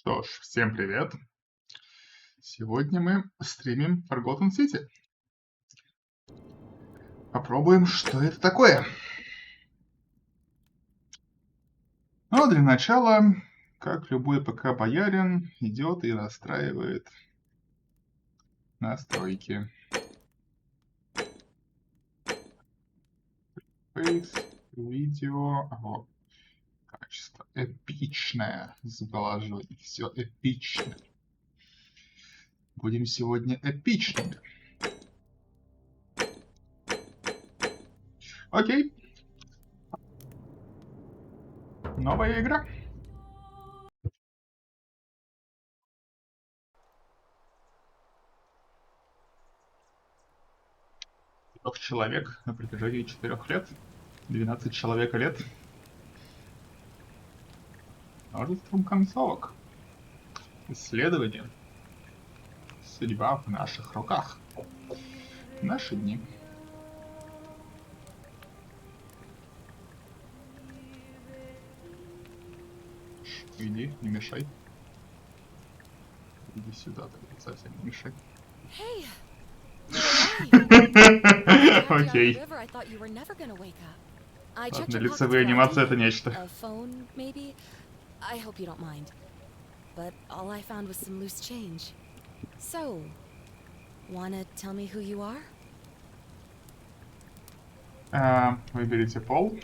Что ж, всем привет! Сегодня мы стримим Forgotten City. Попробуем, что это такое. Но для начала, как любой ПК-боярин, идет и настраивает настройки. Face, видео, вот. Качество эпичное. Заложили. Все эпично. Будем сегодня эпичными. Окей. Новая игра. 3 человек на протяжении 4 лет. 12 человека лет. Множеством концовок. Исследование. Судьба в наших руках. Наши дни. Иди, не мешай. Иди сюда, так совсем не мешай. Окей. Ладно, лицевые анимации это нечто. I hope you don't mind. But all I found was some loose change. So, wanna tell me who you are? Выберите пол.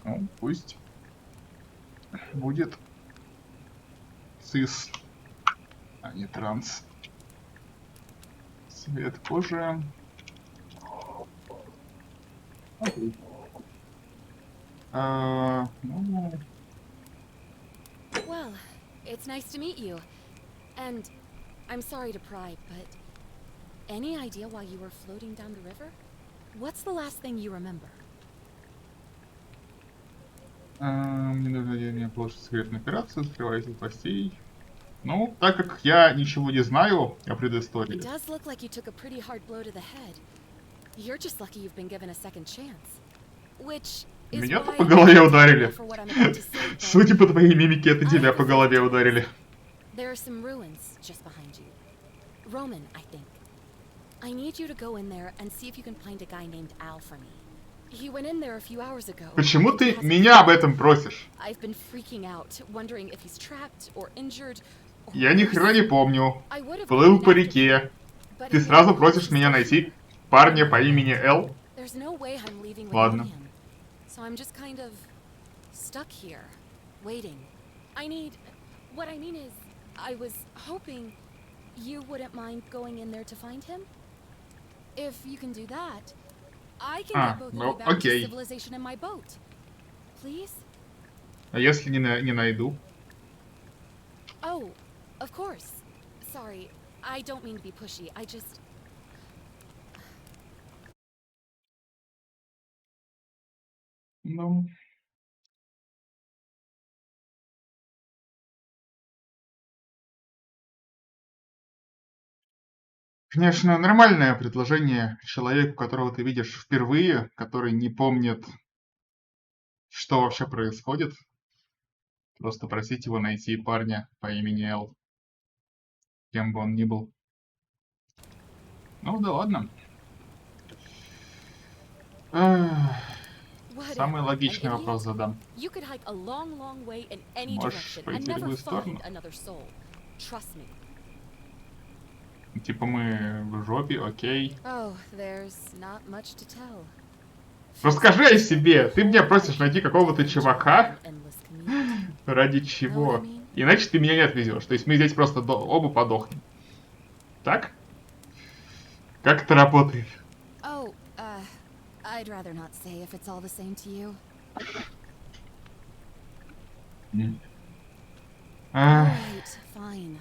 Ну, пусть будет цис, а не транс. Цвет кожи. Окей. Ну... Well, it's nice to meet you. And I'm sorry to pry, but any idea why you were floating down the river? What's the last thing you remember? Мне нужно мне положить секретную операцию, скрываясь от властей. Ну, так как я ничего не знаю о предыстории. It does look like you took a pretty hard blow to the head. You're just lucky you've been given a second chance. Which Меня-то по голове ударили. Судя по твоей мимике, это тебя по голове ударили. There are some ruins just behind you. Roman, I think. I need you to go in there and see if you can find a guy named Al for me. He went in there a few hours ago. Почему ты меня об этом просишь? I've been freaking out, wondering if he's trapped or injured. Я ни хера не помню. Плыл по реке. Ты сразу просишь меня найти парня по имени Эл? Ладно. So I'm just kind of stuck here, waiting. What I mean is, I was hoping you wouldn't mind going in there to find him. If you can do that, I can get both of you back to civilization in my boat. Please? А если не найду? Oh, of course. Sorry, I don't mean to be pushy. I just... Ну... Конечно, нормальное предложение человеку, которого ты видишь впервые, который не помнит, что вообще происходит. Просто просить его найти парня по имени Эл. Кем бы он ни был. Ну да ладно. Самый логичный вопрос задам. Можешь пойти в любую сторону? Типа мы в жопе, окей. Расскажи о себе. Ты меня просишь найти какого-то чувака? Ради чего? Иначе ты меня не отвезешь. То есть мы здесь просто оба подохнем. Так? Как это работает? I'd rather not say if it's all the same to you. Alright, fine.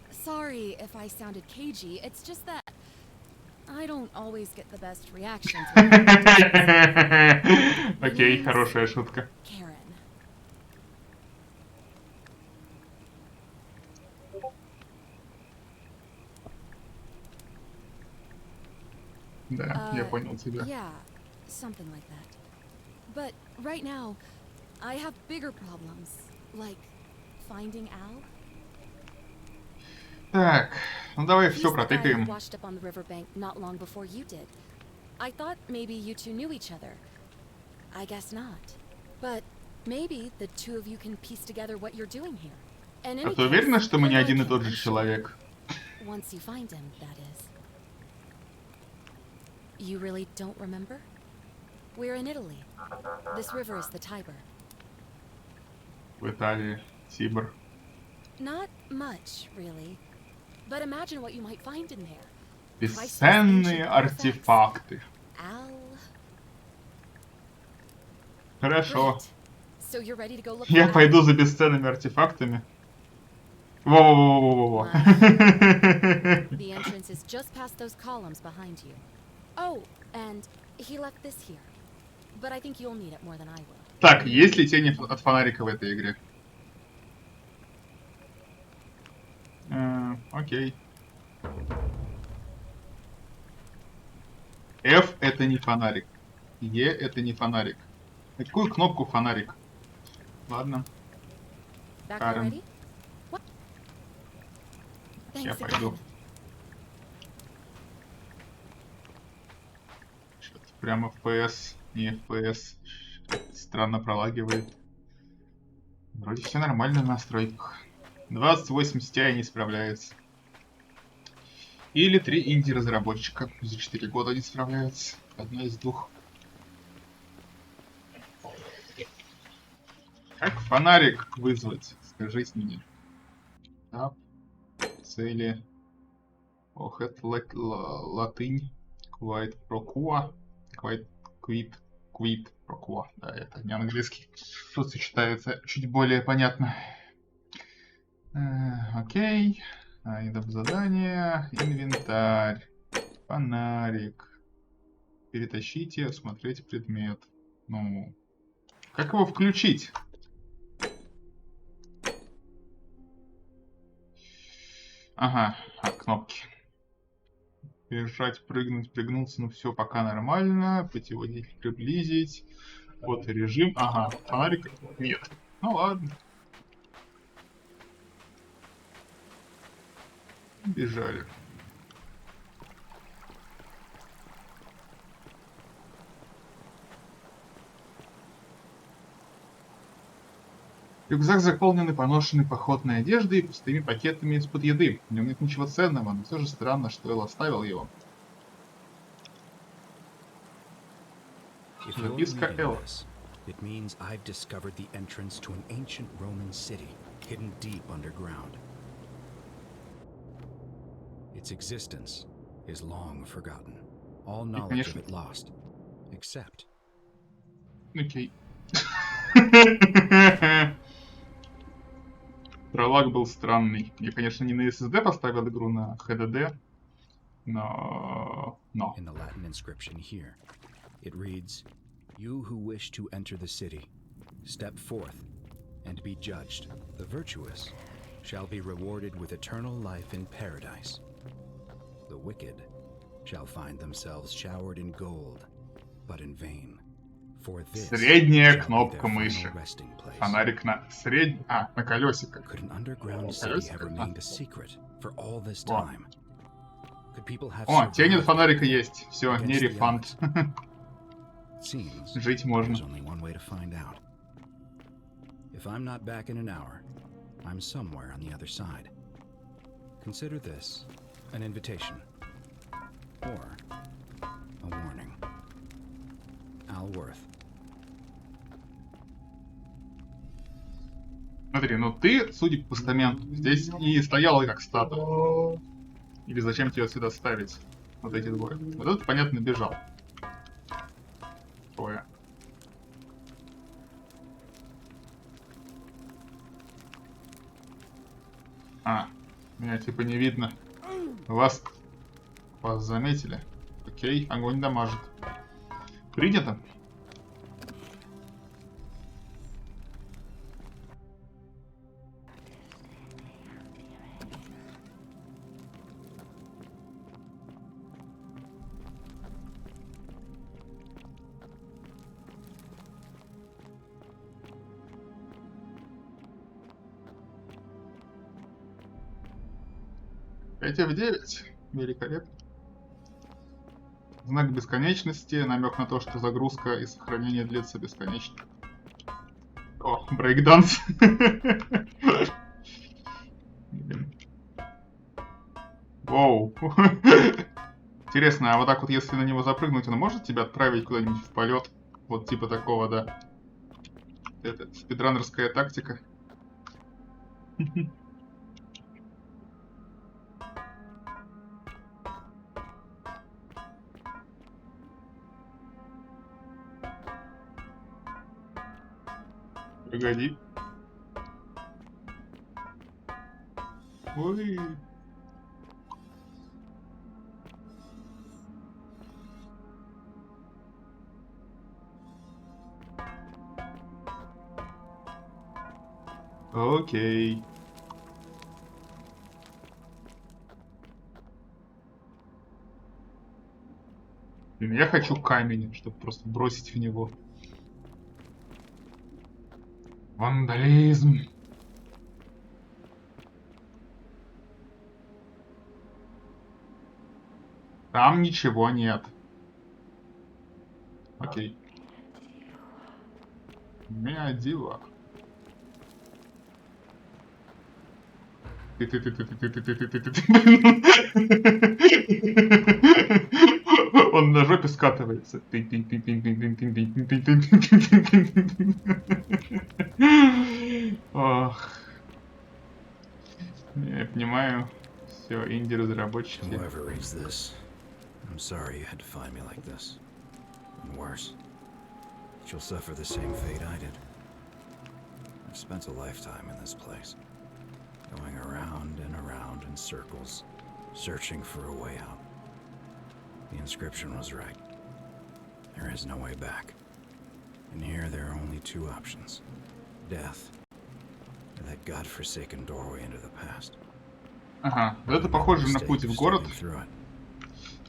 Sorry if I sounded cagey. It's just that I don't always get the best reactions. Окей, хорошая шутка. Karen. Да, я понял тебя. Yeah, something like that. But right now, I have bigger problems. Like finding Al? Так, ну давай He's все the guy who протыкаем. washed up on the riverbank not long before you did. I thought maybe you two knew each other. I guess not. But maybe the two of you can piece together what you're doing here. In А any ты уверена, case, что мы you'll не like один и him, тот же I'm sure. человек? Once you find him, that is. You really don't remember? We're in Italy. This river is the Tiber. В Италии, Тибр. Not much, really. But imagine what you might find in there. Priceless Бесценные ancient artifacts. артефакты. Al. Хорошо. Great. So you're ready to go look Я for Al? пойду за бесценными артефактами. Во-во-во-во-во. The entrance is just past those columns behind you. Oh, and he left this here. But I think you'll need it more than I will. Так, есть ли тени от фонарика в этой игре? Окей. F это не фонарик. E это не фонарик. На какую кнопку фонарик? Ладно, Back Karen. already? What? я Thanks пойду. again. Что-то прямо FPS, не FPS. Странно пролагивает. Вроде все нормально в настройках. 2080 Ti не справляется. Или 3 инди-разработчика. За 4 года не справляются. Одна из двух. Как фонарик вызвать? Скажите мне. Тап. Цели. Ох, это латынь. Quite procua. Quite quit procua. Да, это не английский. Тут сочетается чуть более понятно. Окей. Идем задание. Инвентарь. Фонарик. Перетащите, осмотреть предмет. Ну, как его включить? Ага, кнопки. Пережать, прыгнуть, пригнуться, ну все, пока нормально. Путеводитель приблизить. Вот режим. Ага, фонарик нет. Ну ладно. Бежали. Рюкзак заполненный поношенной походной одеждой и пустыми пакетами из-под еды. В нем нет ничего ценного, но все же странно, что Эл оставил его. Записка Эл. It means I've discovered the entrance to an ancient Roman city, hidden deep underground. Its existence is long forgotten. All knowledge of it lost, except... Окей. Пролаг был странный. Я, конечно, не на SSD поставил игру, на HDD, но... In the Latin inscription here, it reads, "You who wish to enter the city, step forth and be judged. The virtuous shall be rewarded with eternal life in paradise. The wicked shall find themselves showered in gold, but in vain. For this Средняя shall be кнопка their мыши. final resting place." Фонарик на среднем... на колесиках. Could an underground city have remained a secret for all this time? Could people have О, тень от survived фонарика есть. Все, не against the рефанд. elements? It seems Жить можно. there's only one way to find out. If I'm not back in an hour, I'm somewhere on the other side. Consider this an invitation or a warning. Alworth. Смотри, ну ты, судя по постаменту, здесь и стояла как статуя. Или зачем тебя сюда ставить? Вот эти двое. Вот этот, понятно, бежал. Трое. Меня типа не видно. Вас заметили. Окей, огонь дамажит. Принято. 5 в 9. Великолепно. Знак бесконечности, намек на то, что загрузка и сохранение длится бесконечно. О, брейкданс. Воу. Интересно, а вот так вот, если на него запрыгнуть, он может тебя отправить куда-нибудь в полет? Вот типа такого, да. Это спидранерская тактика. Погоди. Ой. Окей. Блин, я хочу камень, чтобы просто бросить в него. Вандализм. Там ничего нет. Окей. Миадила. Он на жопе скатывается. Ох. Я понимаю. Все, инди-разработчики. Whoever reads this, I'm sorry you had to find me like this. And worse, you'll suffer the same fate I did. I've spent a lifetime in this place, going around and around in circles, searching for a way out. The inscription was right. There is no way back. And here there are only two options. Death, or that godforsaken doorway into the past. Ага, это похоже на путь в город.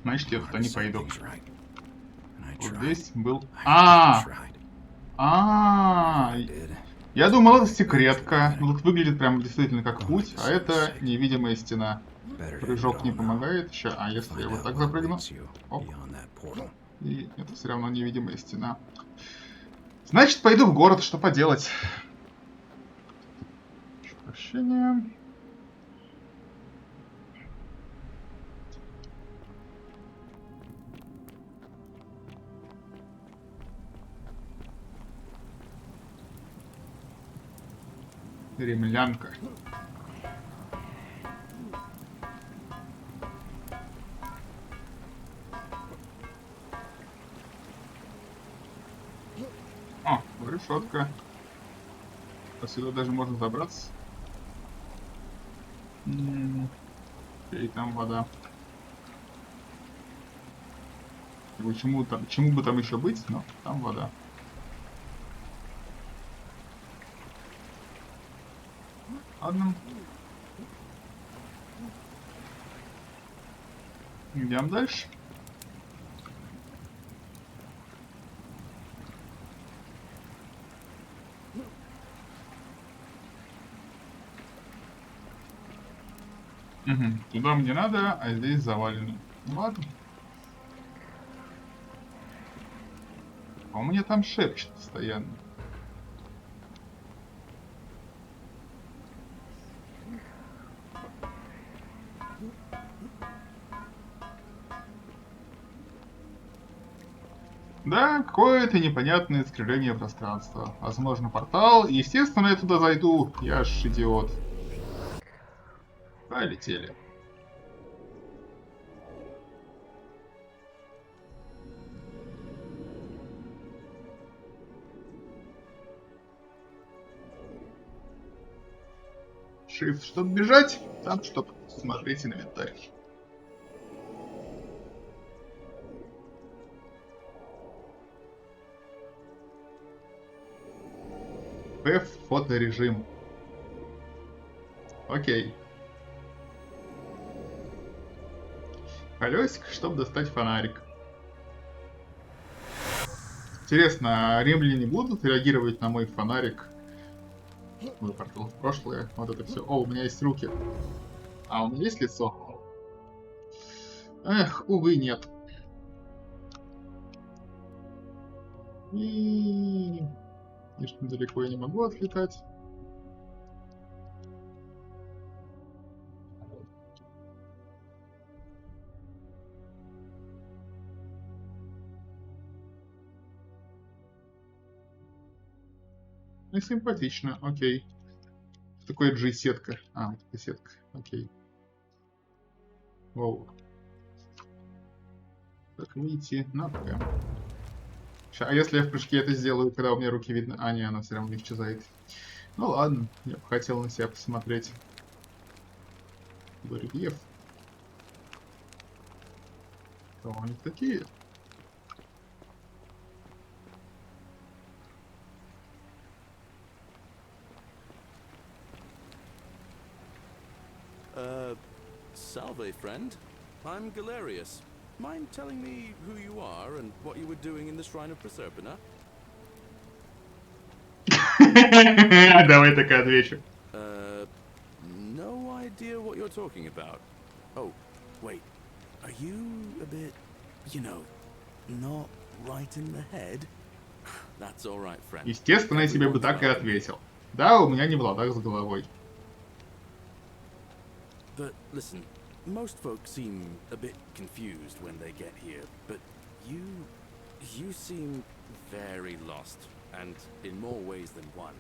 Значит, я туда не пойду. Вот здесь был... Я думал, это секретка. Ну, тут выглядит прям действительно как путь, а это невидимая стена. Прыжок не помогает еще. А если я вот так запрыгну? Оп. И это все равно невидимая стена. Значит, пойду в город, что поделать. Прошу прощения. Римлянка. О, решетка. Отсюда даже можно забраться. И там вода. Чему бы там еще быть, но там вода. Ладно. Идем дальше. Угу. Туда мне надо, а здесь завалено. Ну, ладно. А у меня там шепчет постоянно. Да, какое-то непонятное искривление пространства. Возможно, портал. Естественно, я туда зайду. Я ж идиот. Полетели. Shift, чтобы бежать. Там, чтобы смотреть инвентарь. F фоторежим. Окей. Колесик, чтобы достать фонарик. Интересно, а римляне будут реагировать на мой фонарик? Мой портал в прошлое. Вот это все. О, у меня есть руки. А у меня есть лицо? Эх, увы, нет. И слишком далеко я не могу отлетать. Ну и симпатично, окей. Что такое G-сетка? А, вот эта сетка, окей. Воу. Так, выйти на П. А если я в прыжке это сделаю, когда у меня руки видно? А, не, она все равно исчезает. Ну ладно, я бы хотел на себя посмотреть. Рельеф. Кто они такие? Salve, friend. I'm Galerius. Mind telling me who you are and what you were doing in the Shrine of Proserpina? Давай так и отвечу. No idea what you're talking about. Oh, wait. Are you a bit, you know, not right in the head? That's all right, friend. Естественно, я тебе бы так и ответил. Да, у меня не в ладах с головой. But listen, most folks seem a bit confused when they get here, but you seem very lost, and in more ways than one.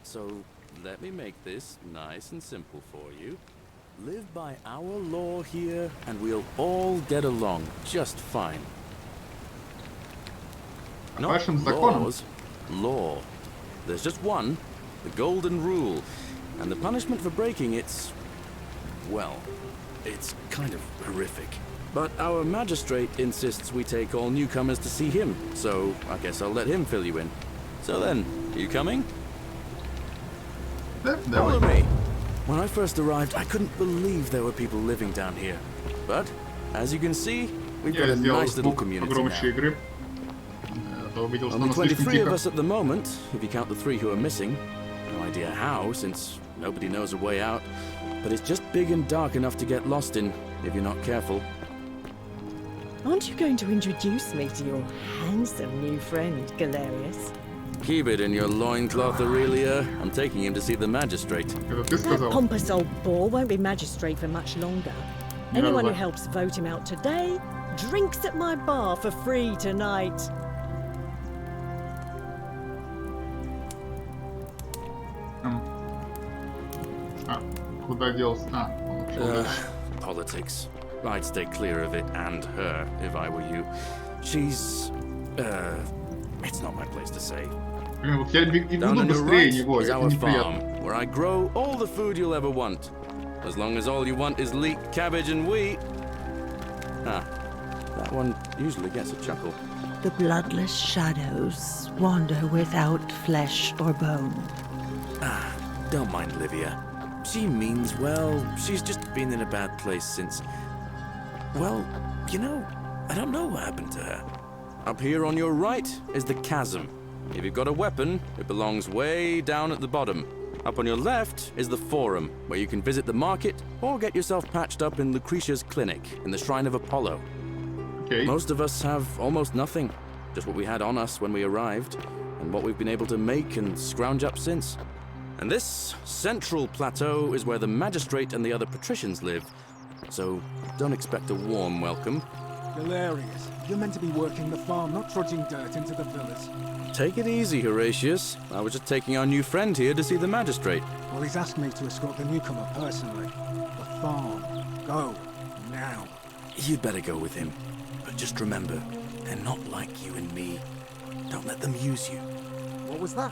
So let me make this nice and simple for you. Live by our law here, and we'll all get along just fine. Not Вашим законом. laws, law. There's just one, the golden rule, and the punishment for breaking it's, well, it's kind of horrific. But our magistrate insists we take all newcomers to see him, so I guess I'll let him fill you in. So then, you coming? Да, Follow давай. me. When I first arrived, I couldn't believe there were people living down here. But, as you can see, we've got Я a сделал nice little звук community погромче now. игры. А то увидел, что Only оно слишком 23 of тихо. us at the moment, if you count the 3 who are missing. No idea how, since nobody knows a way out. But it's just big and dark enough to get lost in, if you're not careful. Aren't you going to introduce me to your handsome new friend, Galerius? Keep it in your loincloth, Aurelia. I'm taking him to see the magistrate. Это ты That сказал? pompous old bore won't be magistrate for much longer. Не Anyone who надо. helps vote him out today drinks at my bar for free tonight. А, куда делся? А, он ушел дальше. Politics. I'd stay clear of it and her, if I were you. She's... it's not my place to say. Блин, вот я и Down буду on your быстрее right него, is это our неприятно. farm, where I grow all the food you'll ever want. As long as all you want is leek, cabbage, and wheat. Ah, that one usually gets a chuckle. The bloodless shadows wander without flesh or bone. Don't mind Livia. She means well. She's just been in a bad place since... Well, you know, I don't know what happened to her. Up here on your right is the chasm. If you've got a weapon, it belongs way down at the bottom. Up on your left is the forum, where you can visit the market or get yourself patched up in Lucretia's clinic in the Shrine of Apollo. Окей. Most of us have almost nothing, just what we had on us when we arrived, and what we've been able to make and scrounge up since. And this central plateau is where the magistrate and the other patricians live, so don't expect a warm welcome. Hilarious. You're meant to be working the farm, not trudging dirt into the villas. Take it easy, Horatius. I was just taking our new friend here to see the magistrate. Well, he's asked me to escort the newcomer personally. The farm. Go. Now. You'd better go with him. But just remember, they're not like you and me. Don't let them use you. What was that?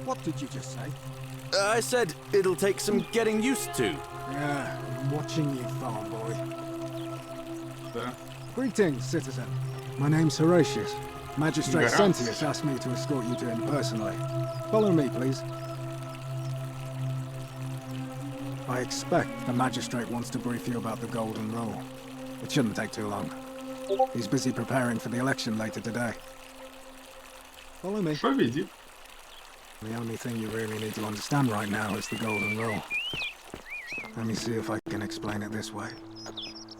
What did you just say? I said it'll take some getting used to. Yeah, I'm watching you, farm boy. Да. Greetings, citizen. My name's Horatius. Magistrate Гарант. Sentius asked me to escort you to him personally. Follow me, please. I expect the magistrate wants to brief you about the golden rule. It shouldn't take too long. He's busy preparing for the election later today. Follow me. Что видит? The only thing you really need to understand right now is the golden rule. Let me see if I can explain it this way.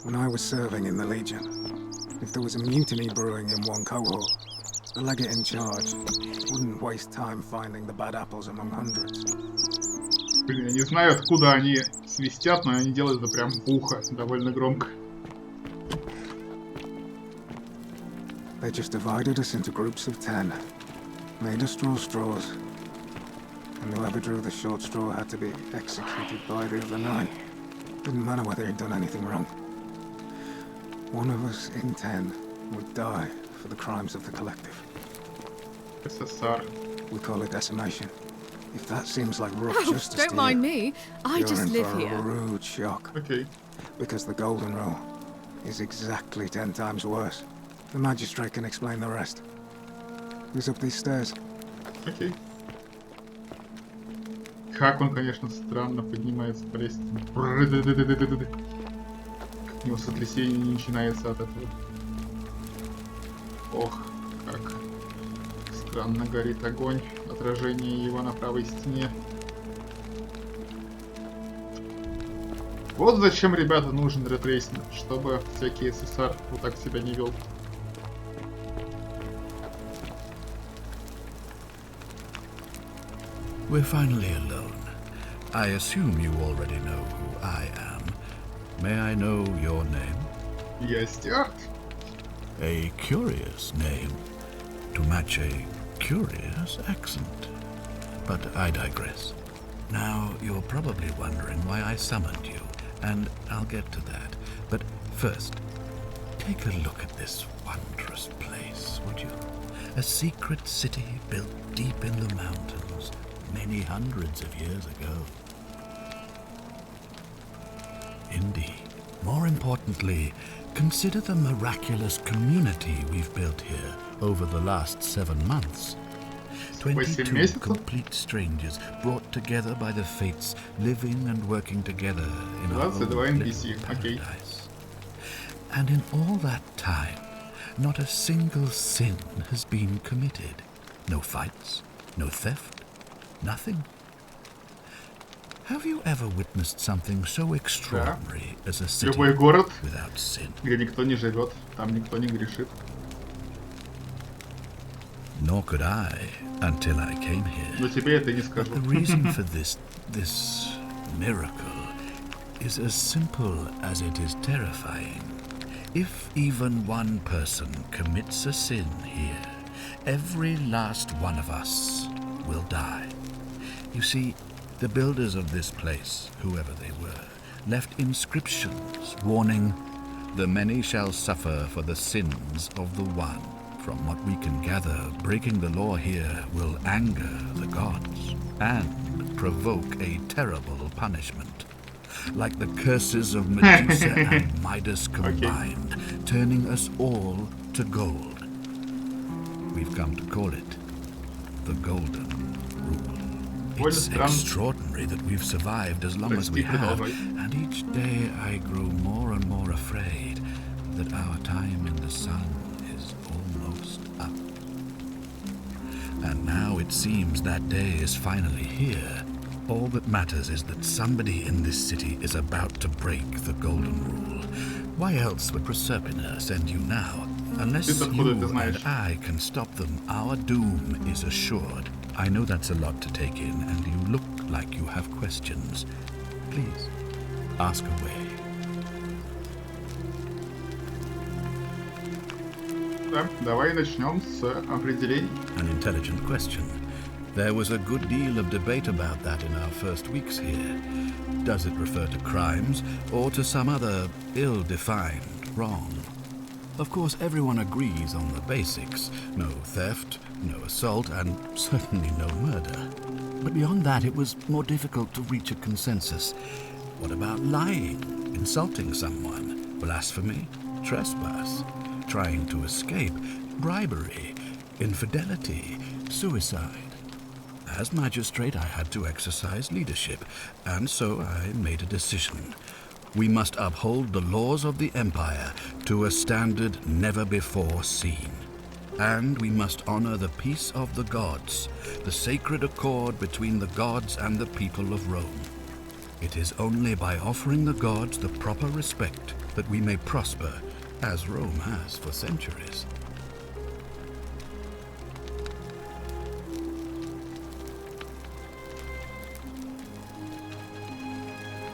When I was serving in the Legion, if there was a mutiny brewing in one cohort, the legate in charge wouldn't waste time finding the bad apples among hundreds. Блин, я не знаю, откуда они свистят, но они делают это прям в ухо, довольно громко. They just divided us into groups of 10, made us draw straws, and whoever drew the short straw had to be executed by the other 9. Didn't matter whether he'd done anything wrong. One of us in 10 would die for the crimes of the collective. СССР. We call it decimation. If that seems like rough Oh, justice don't to mind you, me. I you're just in live for a here. rude shock. Окей. Because the golden rule is exactly 10 times worse. The magistrate can explain the rest. Who's up these stairs? Окей. Как он, конечно, странно поднимается по лестнице. У него сотрясение не начинается от этого. Ох, как странно горит огонь. Отражение его на правой стене. Вот зачем, ребята, нужен ретрейсинг, чтобы всякий СССР вот так себя не вел. We're finally alone. I assume you already know who I am. May I know your name? Я Ste-art. A curious name to match a curious accent. But I digress. Now, you're probably wondering why I summoned you, and I'll get to that. But first, take a look at this wondrous place, would you? A secret city built deep in the mountains, many hundreds of years ago. Indeed. More importantly, consider the miraculous community we've built here over the last 7 months. 22 complete strangers brought together by the fates, living and working together in our own little paradise. And in all that time, not a single sin has been committed. No fights, no theft, nothing. Have you ever witnessed something so extraordinary as a city Любой город, without sin? где никто не живет, там никто не грешит. Nor could I until I came here. Но тебе это не But скажу. the reason for this miracle is as simple as it is terrifying. If even one person commits a sin here, every last one of us will die. You see, the builders of this place, whoever they were, left inscriptions warning, "The many shall suffer for the sins of the one." From what we can gather, breaking the law here will anger the gods and provoke a terrible punishment. Like the curses of Medusa and Midas combined, turning us all to gold. We've come to call it the Golden Rule. It's extraordinary that we've survived as long as we have, and each day I grow more and more afraid that our time in the sun is almost up. And now it seems that day is finally here. All that matters is that somebody in this city is about to break the Golden Rule. Why else would Proserpina send you now? Unless you and I can stop them, our doom is assured. I know that's a lot to take in, and you look like you have questions. Please, ask away. Да, давай начнем с определений. An intelligent question. There was a good deal of debate about that in our first weeks here. Does it refer to crimes or to some other ill-defined wrong? Of course, everyone agrees on the basics. No theft, no assault, and certainly no murder. But beyond that, it was more difficult to reach a consensus. What about lying, insulting someone, blasphemy, trespass, trying to escape, bribery, infidelity, suicide? As magistrate, I had to exercise leadership, and so I made a decision. We must uphold the laws of the Empire to a standard never before seen. And we must honor the peace of the gods, the sacred accord between the gods and the people of Rome. It is only by offering the gods the proper respect that we may prosper, as Rome has for centuries.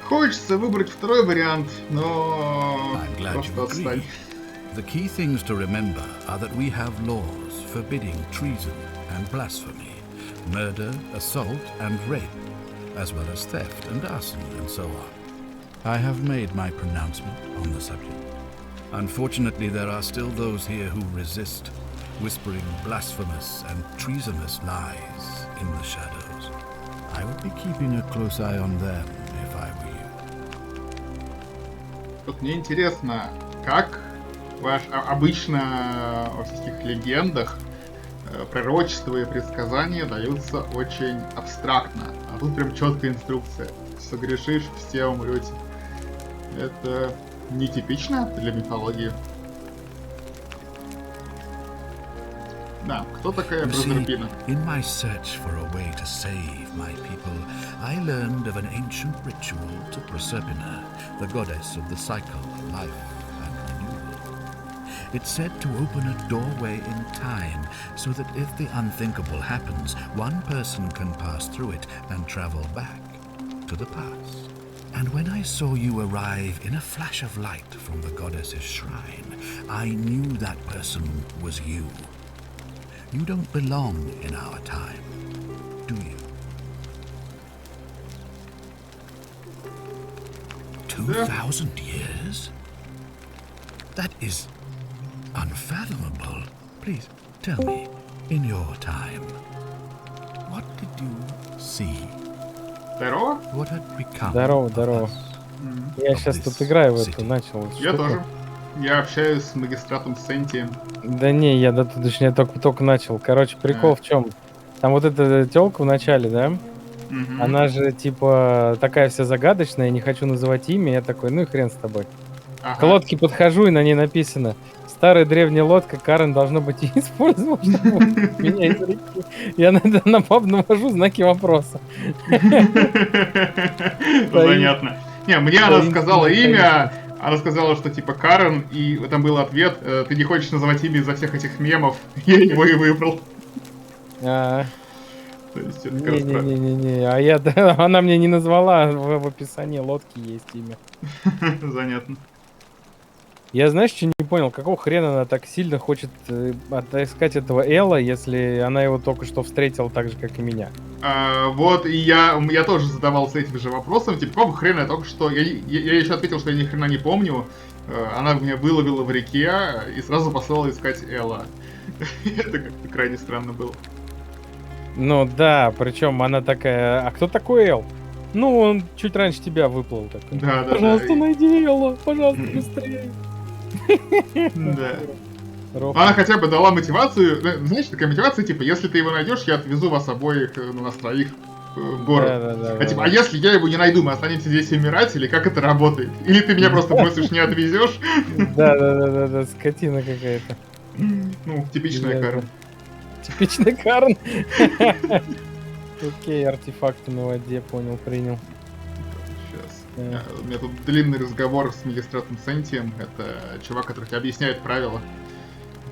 Хочется выбрать второй вариант, но I'm glad просто you отстань. agree. The key things to remember are that we have laws forbidding treason and blasphemy, murder, assault, and rape, as well as theft and arson and so on. I have made my pronouncement on the subject. Unfortunately, there are still those here who resist, whispering blasphemous and treasonous lies in the shadows. I would be keeping a close eye on them if I were you. Вот мне интересно, как обычно во всяких легендах пророчества и предсказания даются очень абстрактно, а тут прям четкая инструкция. Согрешишь, все умрете. Это нетипично для мифологии. Да, кто такая You see, Прозерпина? in my search for a way to save my people, I learned of an ancient ritual to Proserpina, the goddess of the cycle, life, and renewal. It's said to open a doorway in time, so that if the unthinkable happens, one person can pass through it and travel back to the past. And when I saw you arrive in a flash of light from the goddess's shrine, I knew that person was you. You don't belong in our time, do you? 2,000 years? That is unfathomable. Please, tell me, in your time, what did you see? Здорово? What had become Здорово, of здорово. us? Я of сейчас this тут играю в city? эту, начал. Я штуку. тоже. Я общаюсь с магистратом Сентием. Да не, я до тут еще не только начал. Короче, прикол в чем? Там вот эта телка в начале, да? Мгм. Она же типа такая вся загадочная, не хочу называть имя. Я такой, ну и хрен с тобой. Ага. К лодке подхожу, и на ней написано: старая древняя лодка, Карен должно быть и использовал, чтобы меня из реки. Я на пап навожу знаки вопроса. Занятно. Не, мне она Таинственная сказала имя, таинственность. она сказала, что типа Карен, и там был ответ: ты не хочешь называть имя из-за всех этих мемов, я его и выбрал. А, То есть это как раз про- Не-не-не-не-не, а я, да, она мне не назвала, в описании лодки есть имя. Занятно. Я, знаешь, что не понял, какого хрена она так сильно хочет отыскать этого Элла, если она его только что встретила так же, как и меня? Вот, и я тоже задавался этим же вопросом, типа, какого хрена я только что... Я еще ответил, что я ни хрена не помню. Она меня выловила в реке и сразу послала искать Элла. Это как-то крайне странно было. Ну да, причем она такая, а кто такой Эл? Ну, он чуть раньше тебя выплыл такой. Да. Пожалуйста, найди Элла, пожалуйста, быстрее. Да. Роб. Она хотя бы дала мотивацию. Знаешь, такая мотивация, типа, если ты его найдешь, я отвезу вас обоих, нас троих в город. Да. А типа, а если я его не найду, мы останемся здесь умирать, или как это работает? Или ты меня просто бросишь, не отвезешь? Да, скотина какая-то. Ну, типичная Карен. Типичный Карн. Окей, артефакты на воде, понял, принял. Сейчас. Да. У меня тут длинный разговор с магистратом Сентием. Это чувак, который тебе объясняет правила.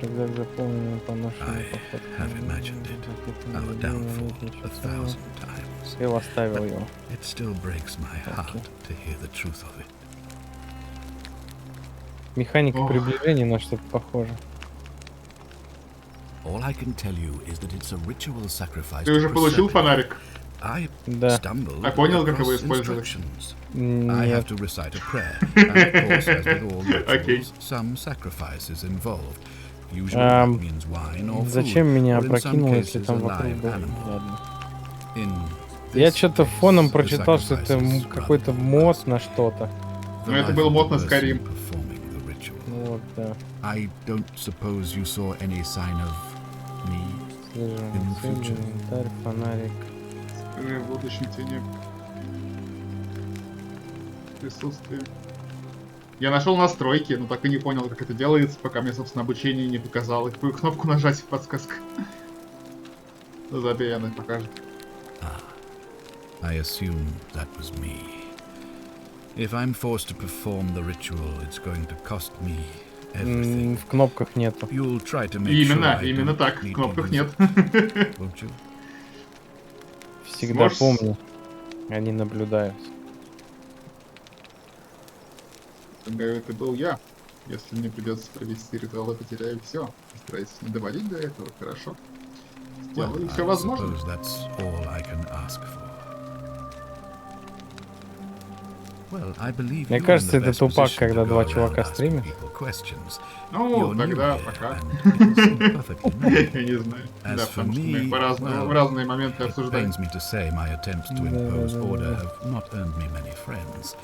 Когда запомнил поношенный I поход. have imagined it, our downfall, 1,000 times. Эл оставил его. It still breaks my heart to hear the truth of it. Механика Ох. приближения на что-то похоже. All I can tell you is that it's a ritual sacrifice Ты уже to получил Proserpina. фонарик? I Да. stumbled А понял, как его across использовать? instructions. I have Нет. to recite a prayer, and of course, as with all Окей. rituals, some sacrifices involved. Usually that means wine or food, Зачем меня or in some опрокинуло, если cases, там a вокруг live был? animal. Ладно. In Я this что-то case, фоном the прочитал, что это sacrifice is какой-то rather мод vast. на что-то. The Ну, это life был of мод the на person Скарим. performing the ritual. Ну вот, да. I don't suppose you saw any sign of me. Слежу. In the Цель, future. инвентарь, фонарик. Скажи, в будущем тени присутствие. Я нашел настройки, но так и не понял, как это делается, пока мне, собственно, обучение не показало. Какую кнопку нажать в подсказках. Забей, она покажет. I assume that was me. If I'm forced to perform the ritual, it's going to cost me everything. В кнопках нету. You'll try to make sure I Именно don't так, в need to кнопках use нет. it, won't you? Всегда Сможешь- помню. Они наблюдают. Полагаю, это был я. Если мне придется провести ритуал, я потеряю все. Постарайся не доводить до этого, хорошо? Well, Сделаю все I возможное. suppose that's all I can ask for. Well, I believe Мне you're in кажется, the это best тупак, position когда to два go чувака around asking стримят. people questions. Ну, You're new тогда here, пока. and it'll seem perfectly normal. Я не знаю. As Да, for потому что мы me, в well, разные моменты it обсуждаем. pains me to say my attempts to impose order have not earned me many friends.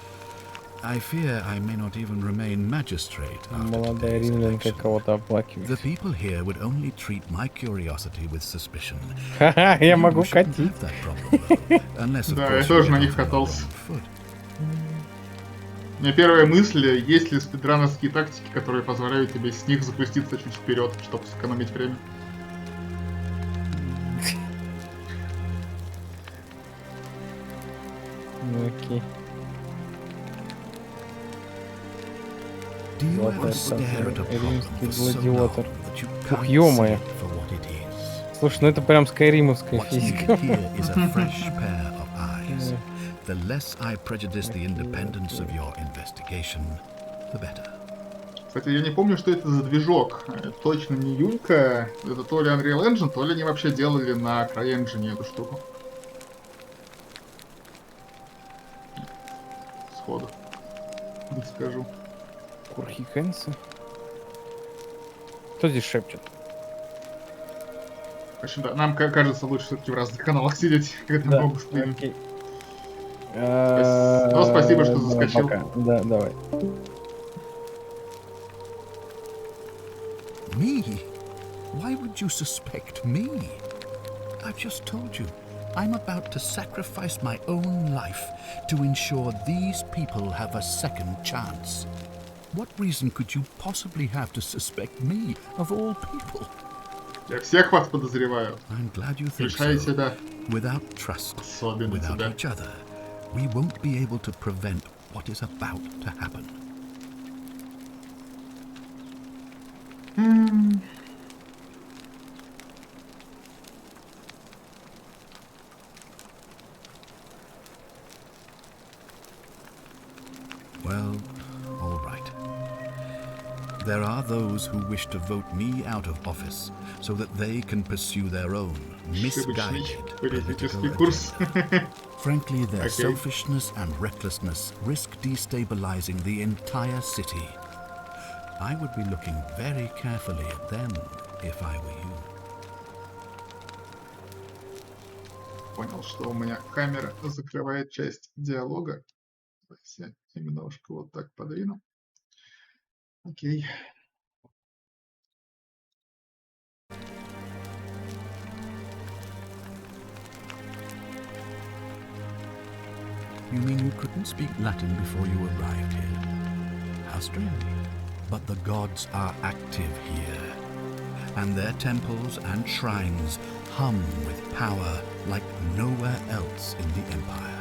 I fear I may not even remain magistrate after Молодая today's римлянка election. кого-то The оплакивает. people here would only treat my curiosity with suspicion. Ха-ха, я You могу shouldn't катить. have that problem, though, unless, of Да, course, я you тоже get на них off on the катался. wrong foot. У меня первая мысль, есть ли спидрановские тактики, которые позволяют тебе с них запуститься чуть вперед, чтобы сэкономить время. Ну, окей. Do you Золотая ever stare at a статуя. problem Римский for so long гладиатор. that you Ух, can't ё-моё. see it for what it is? Слушай, ну это прям скайримовская What's физика. needed here is a fresh pair of eyes. The less I prejudice the independence of your investigation, the better. Кстати, я не помню, что это за движок. Точно не Юнька. Это то ли Unreal Engine, то ли они вообще делали на CryEngine эту штуку. Сходу. Не скажу. Курхикенса. Кто здесь шепчет? В общем, да, нам кажется лучше все-таки в разных каналах сидеть, когда Да, много стримим. окей. Ну, спасибо, что Давай заскочил. пока. Да, давай. Me? Why would you suspect me? I've just told you. I'm about to sacrifice my own life to ensure these people have a second chance. What reason could you possibly have to suspect me, of all people? Я всех вас подозреваю. I'm glad you think Включая so. себя. Without trust, Особенно without тебя. each other, we won't be able to prevent what is about to happen. Well, all right. There are those who wish to vote me out of office so that they can pursue their own misguided Ошибочный political политический курс. agenda. Frankly, their Okay. selfishness and recklessness risk destabilizing the entire city. I would be looking very carefully at them if I were you. Понял, что у меня камера закрывает часть диалога. Давайте я немножко вот так подвину. Окей. You mean you couldn't speak Latin before you arrived here? How strange. But the gods are active here, and their temples and shrines hum with power like nowhere else in the Empire.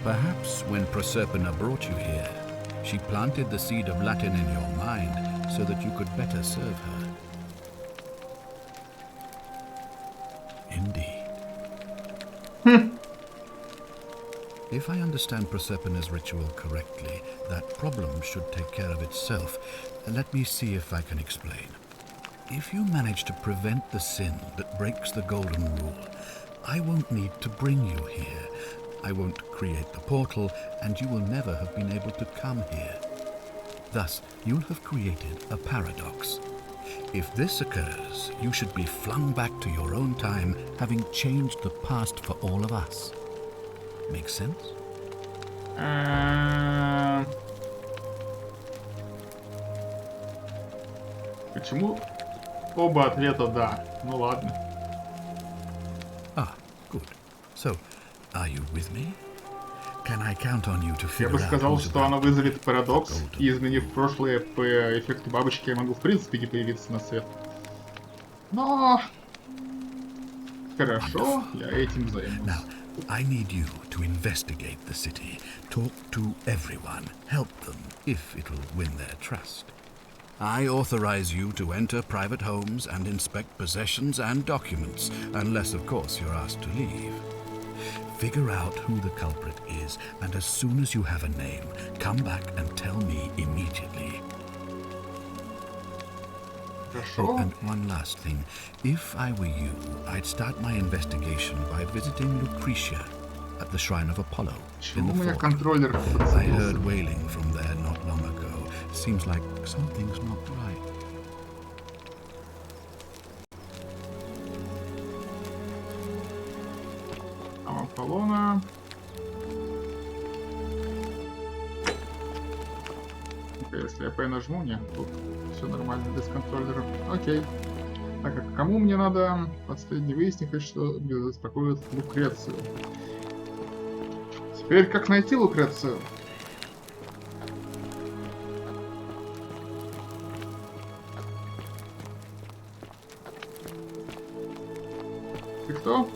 Perhaps when Proserpina brought you here, she planted the seed of Latin in your mind so that you could better serve her. Indeed. If I understand Proserpina's ritual correctly, that problem should take care of itself. Let me see if I can explain. If you manage to prevent the sin that breaks the golden rule, I won't need to bring you here. I won't create the portal, and you will never have been able to come here. Thus, you'll have created a paradox. If this occurs, you should be flung back to your own time, having changed the past for all of us. Make sense? Почему оба ответа да? Ну ладно. Ah, good. So, are you with me? Can I count on you to Я figure бы out сказал, who's что оно about вызовет парадокс, golden и изменив прошлое по эффекту бабочки, я могу в принципе не появиться на свет. Но... Хорошо, я этим займусь. Now, I need you to investigate the city, talk to everyone, help them if it'll win their trust. I authorize you to enter private homes and inspect possessions and documents, unless, of course, you're asked to leave. Figure out who the culprit is, and as soon as you have a name, come back and tell me immediately. Oh, and one last thing. If I were you, I'd start my investigation by visiting Lucretia at the Shrine of Apollo in the fort. I heard wailing from there not long ago. Seems like something's not right. Аполлона. Если я P нажму, нет, тут все нормально без контроллера. Окей. Так, а кому мне надо последний выяснить, что беспокоит Лукрецию? Теперь как найти Лукрецию? Ты кто?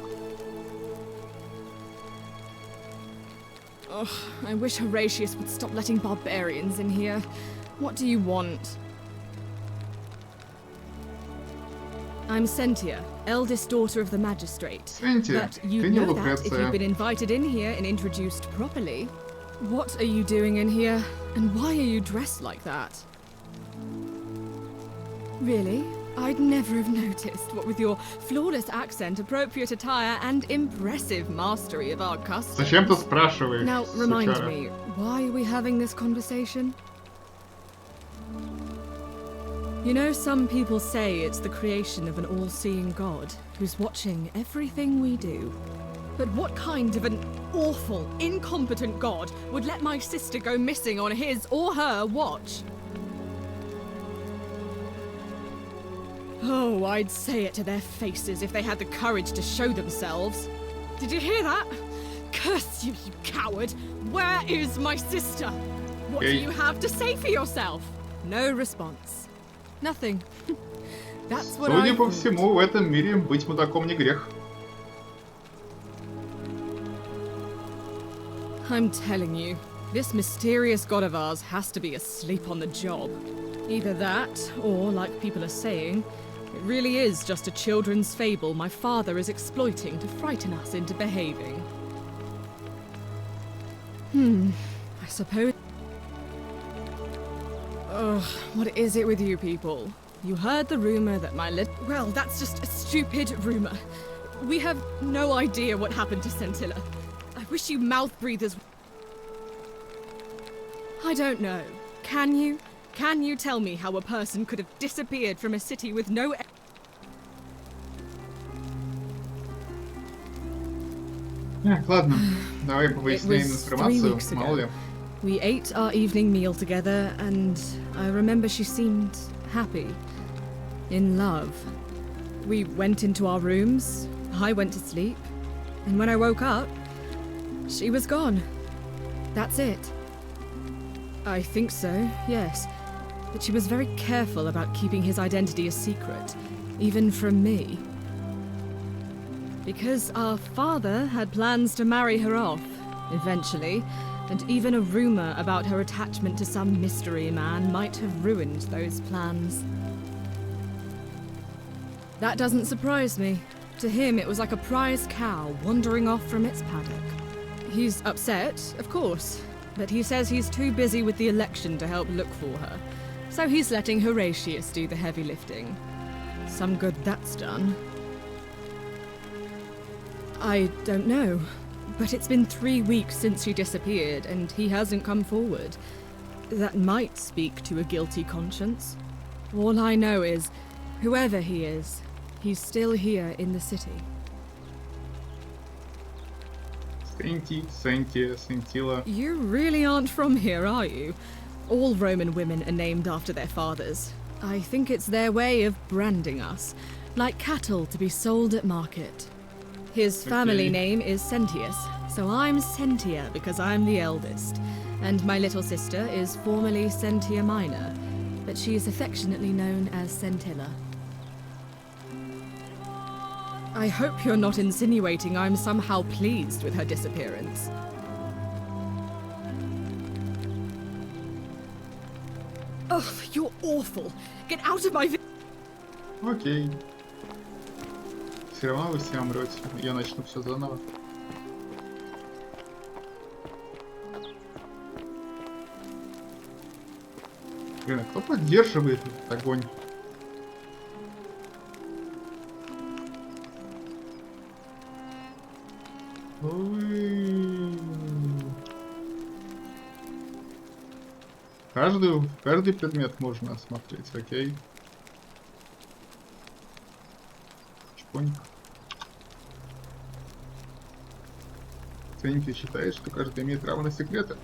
Ugh, I wish Horatius would stop letting barbarians in here. What do you want? I'm Sentia, eldest daughter of the magistrate. Sentia, but you'd know that if you'd been invited in here and introduced properly. What are you doing in here? And why are you dressed like that? Really? I'd never have noticed, what with your flawless accent, appropriate attire, and impressive mastery of our customs. Зачем ты спрашиваешь? Now, remind me, why are we having this conversation? You know, some people say it's the creation of an all-seeing God who's watching everything we do. But what kind of an awful, incompetent God would let my sister go missing on his or her watch? Oh, I'd say it to their faces if they had the courage to show themselves. Did you hear that? Curse you, you coward! Where is my sister? What do you have to say for yourself? No response. Nothing. That's what Судя по всему, в этом мире быть мудаком не грех. I'm telling you, this mysterious god of ours has to be asleep on the job. Either that, or, like people are saying, it really is just a children's fable my father is exploiting to frighten us into behaving. I suppose... Ugh, what is it with you people? You heard the rumor that my Well, that's just a stupid rumor. We have no idea what happened to Scintilla. I wish you mouth breathers... I don't know. Can you? Can you tell me how a person could have disappeared from a city with no... Ладно, давай повыясняем информацию, мало ли. We ate our evening meal together, and I remember she seemed happy. In love. We went into our rooms, I went to sleep, and when I woke up, she was gone. That's it. I think so, yes. But she was very careful about keeping his identity a secret, even from me. Because our father had plans to marry her off, eventually, and even a rumor about her attachment to some mystery man might have ruined those plans. That doesn't surprise me. To him, it was like a prize cow wandering off from its paddock. He's upset, of course, but he says he's too busy with the election to help look for her. So he's letting Horatius do the heavy lifting. Some good that's done. I don't know, but it's been 3 weeks since she disappeared, and he hasn't come forward. That might speak to a guilty conscience. All I know is, whoever he is, he's still here in the city. Scintilla. You really aren't from here, are you? All Roman women are named after their fathers. I think it's their way of branding us, like cattle to be sold at market. His family name is Sentius, so I'm Sentia because I'm the eldest, and my little sister is formerly Sentia Minor, but she is affectionately known as Scintilla. I hope you're not insinuating I'm somehow pleased with her disappearance. Ugh, you're awful. Get out of my Окей. Все равно вы все умрете. Я начну все заново. Блин, а кто поддерживает этот огонь? Каждый предмет можно осмотреть, окей. Чпоник. Ценники считает, что каждый имеет право на секреты.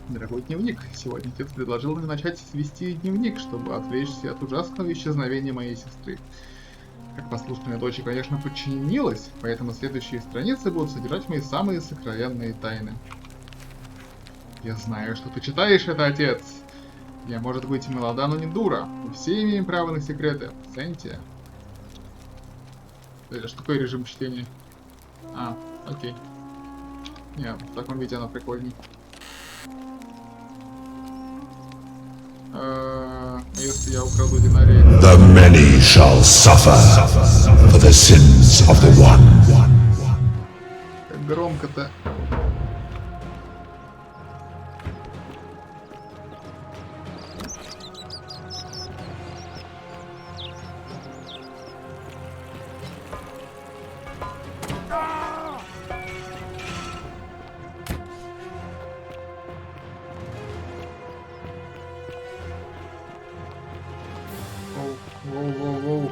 Дорогой дневник, сегодня отец предложил мне начать вести дневник, чтобы отвлечься от ужасного исчезновения моей сестры. Как послушная дочь, конечно, подчинилась, поэтому следующие страницы будут содержать мои самые сокровенные тайны. Я знаю, что ты читаешь это, отец. Я, может быть, молода, но не дура. Мы все имеем право на секреты. Цените. Это что такое режим чтения? А, окей. Не, в таком виде она прикольней. Если я украду динарий... The many shall suffer for the sins of the one. Как громко-то. Воу-воу-воу.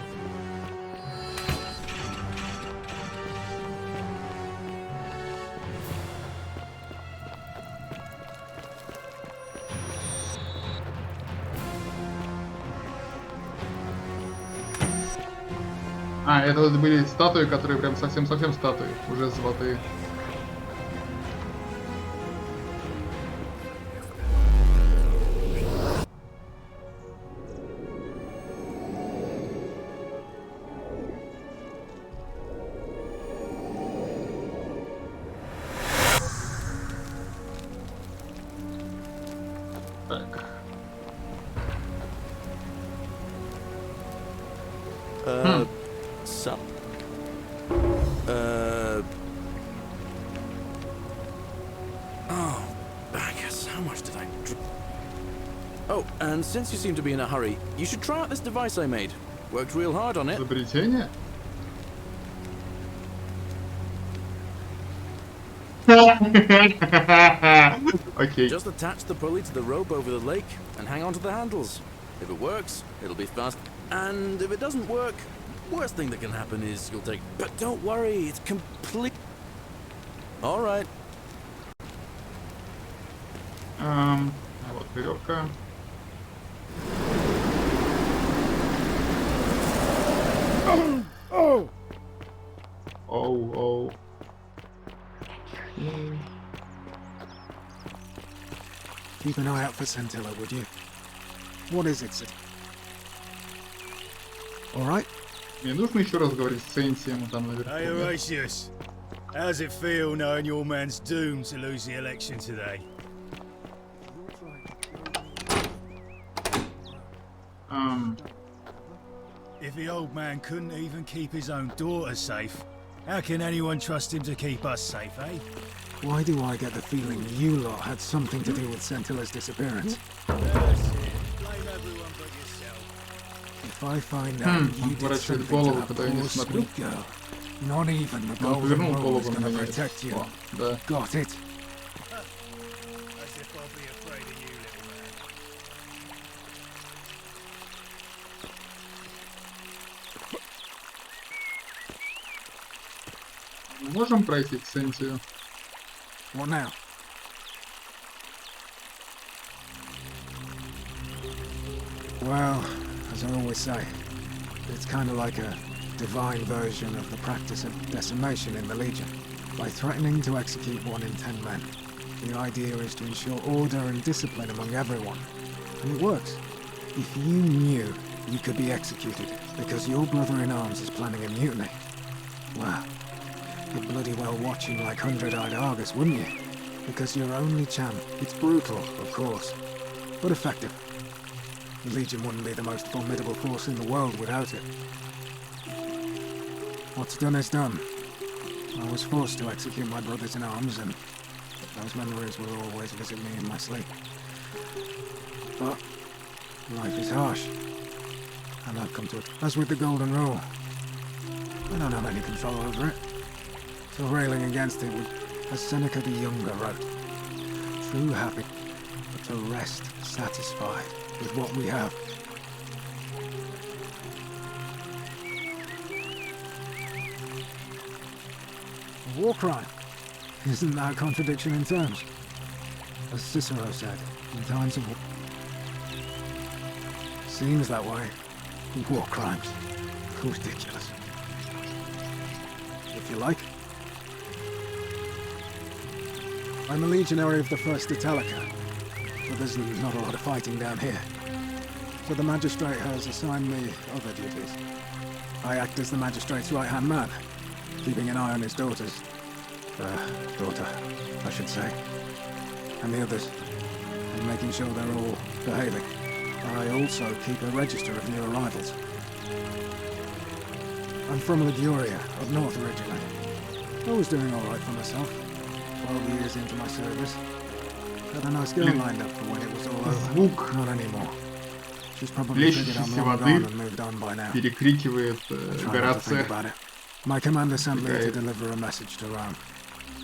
А, это вот были статуи, которые прям совсем-совсем статуи, уже золотые. Так. So. Oh, Bacchus, how much did I Oh, and since you seem to be in a hurry, you should try out this device I made. Worked real hard on it. Изобретение? Окей. Just attach the pulley to the rope over the lake and hang on to the handles. If it works, it'll be fast. And if it doesn't work, worst thing that can happen is you'll take... But don't worry, it's complete... Alright. Вот веревка. Оу. Keep an eye out for Scintilla, would you? What is it, Sid? Alright? Мне нужно еще раз говорить с Сенсием там наверху. Hey, Horatius. How's it feel knowing your man's doomed to lose the election today? If the old man couldn't even keep his own daughter safe, how can anyone trust him to keep us safe, eh? Why do I get the feeling you lot had something to do with Scintilla's disappearance? That's it. Blame everyone but yourself. If I find out you did something to that poor sweet girl, not even the golden rule is gonna protect you. Да. Got it? As if I'll be afraid of you, little man. Мы можем пройти к Сенсию? What now? Well, as I always say, it's kind of like a divine version of the practice of decimation in the Legion. By threatening to execute 1 in 10 men, the idea is to ensure order and discipline among everyone. And it works. If you knew you could be executed because your brother-in-arms is planning a mutiny, Well, you'd bloody well watch him like hundred-eyed Argus, wouldn't you? Because your only champ. It's brutal, of course, but effective. The Legion wouldn't be the most formidable force in the world without it. What's done is done. I was forced to execute my brothers in arms, and those memories will always visit me in my sleep. But life is harsh, and I've come to it. As with the Golden Rule, I don't have any control over it. So railing against it would, as Seneca the Younger wrote, true happiness, but to rest satisfied with what we have. A war crime. Isn't that a contradiction in terms? As Cicero said, in times of war. Seems that way. War crimes. Ridiculous. If you like. I'm a legionary of the First Italica, but there's not a lot of fighting down here. So the magistrate has assigned me other duties. I act as the magistrate's right-hand man, keeping an eye on his daughter, I should say, and the others, and making sure they're all behaving. I also keep a register of new arrivals. I'm from Liguria, up north originally. I was doing all right for myself. 12 years into my service. Had a nice girl lined up for when it was all over. Not anymore. She's probably figured I'm long gone and moved on by now. Перекрикивает Горация. My commander sent me to deliver a message to Rome.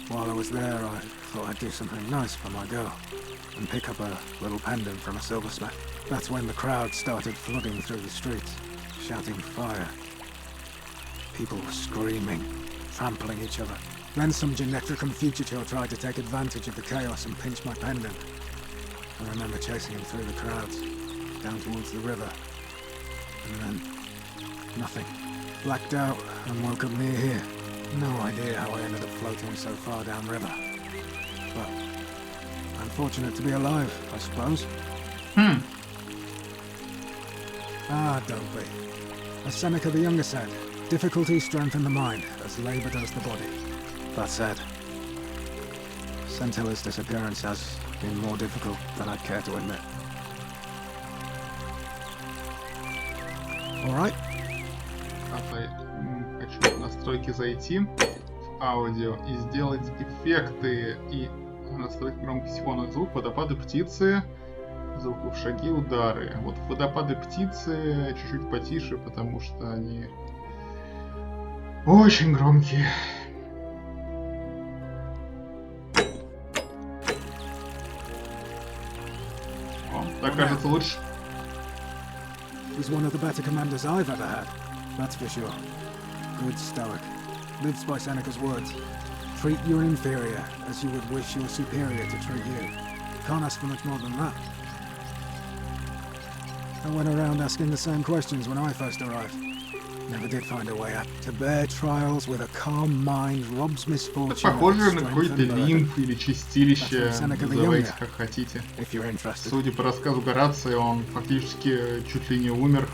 While I was there, I thought I'd do something nice for my girl and pick up a little pendant from a silversmith. That's when the crowd started flooding through the streets, shouting fire. People were screaming, trampling each other. Then some Genetricum fugitive tried to take advantage of the chaos and pinch my pendant. I remember chasing him through the crowds, down towards the river. And then, nothing. Blacked out and woke up near here. No idea how I ended up floating so far downriver. But I'm fortunate to be alive, I suppose. Ah, don't be. As Seneca the Younger said, difficulty strengthens the mind as labor does the body. That said, Centilla's disappearance has been more difficult than I'd care to admit. All right. Хочу в настройки зайти в аудио и сделать эффекты и настроить громкость фона звук, водопады птицы, звуков шаги, удары. Вот водопады птицы чуть-чуть потише, потому что они очень громкие. О, так кажется лучше. He's one of the better commanders I've ever had, that's for sure. Good stoic. Lives by Seneca's words. Treat your inferior as you would wish your superior to treat you. Can't ask for much more than that. I went around asking the same questions when I first arrived. Never did find a way out. To bear trials with a calm mind robs misfortune. Похоже на какой-то лимф или чистилище, называйте как хотите. Судя по рассказу Горация, он фактически чуть ли не умер,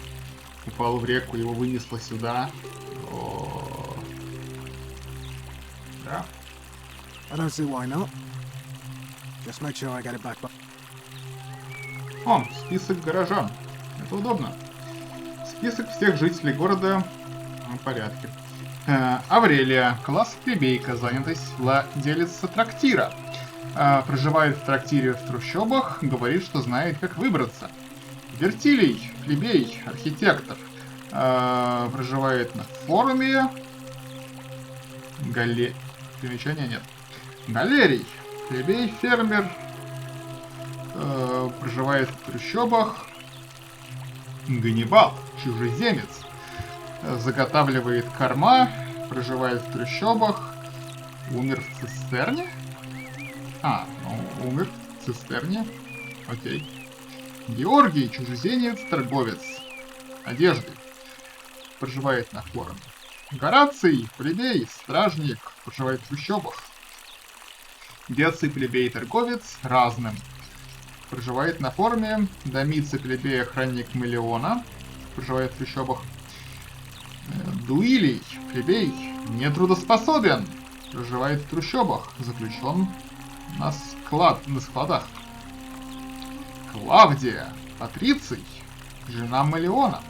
упал в реку, его вынесло сюда. Да. I don't see why not. Just make sure I get it back. О, список горожан. Это удобно. Список всех жителей города в порядке. Аврелия. Класс плебейка. Занятость владелица трактира. Проживает в трактире в трущобах. Говорит, что знает, как выбраться. Вертилий. Плебей. Архитектор. Проживает на форуме. Примечания нет. Галерий. Плебей. Фермер. Проживает в трущобах. Ганнибал. Чужеземец. Заготавливает корма. Проживает в трущобах. Умер в цистерне? Умер в цистерне. Окей. Георгий. Чужеземец. Торговец одежды. Проживает на форуме. Гораций. Плебей. Стражник. Проживает в трущобах. Деций. Плебей. Торговец. Разным. Проживает на форуме. Домиций. Плебей. Охранник Миллиона. Проживает в трущобах. Дуилий. Плебей. Нетрудоспособен. Проживает в трущобах. Заключен на складах. Клавдия. Патриций. Жена Малеона.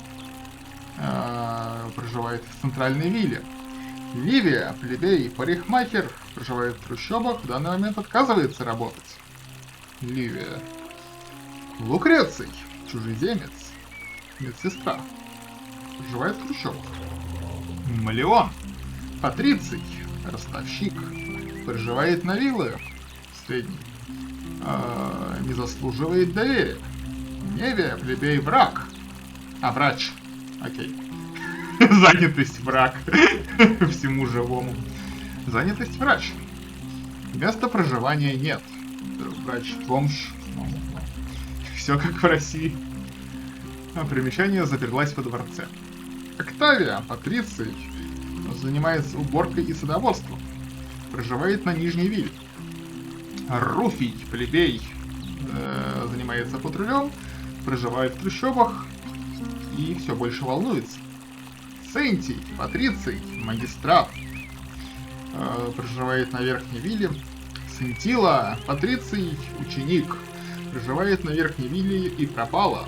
Проживает в центральной вилле. Ливия, плебей, парикмахер, проживает в трущобах, в данный момент отказывается работать. Ливия. Лукреций, чужеземец, медсестра, проживает в трущобах. Малеон, Патриций, ростовщик, проживает на вилле, средний, не заслуживает доверия. Невия, плебей, враг, врач, окей. Занятость враг. Всему живому. Занятость врач. Места проживания нет. Врач, бомж. Все как в России. Примечание: заперлась во дворце. Октавия, Патриций, занимается уборкой и садоводством. Проживает на Нижней вилле. Руфий, плебей, занимается патрулем, проживает в трущобах и все больше волнуется. Сентий, Патриций, магистрат, проживает на Верхней вилле. Сентила, Патриций, ученик, проживает на Верхней вилле и пропала.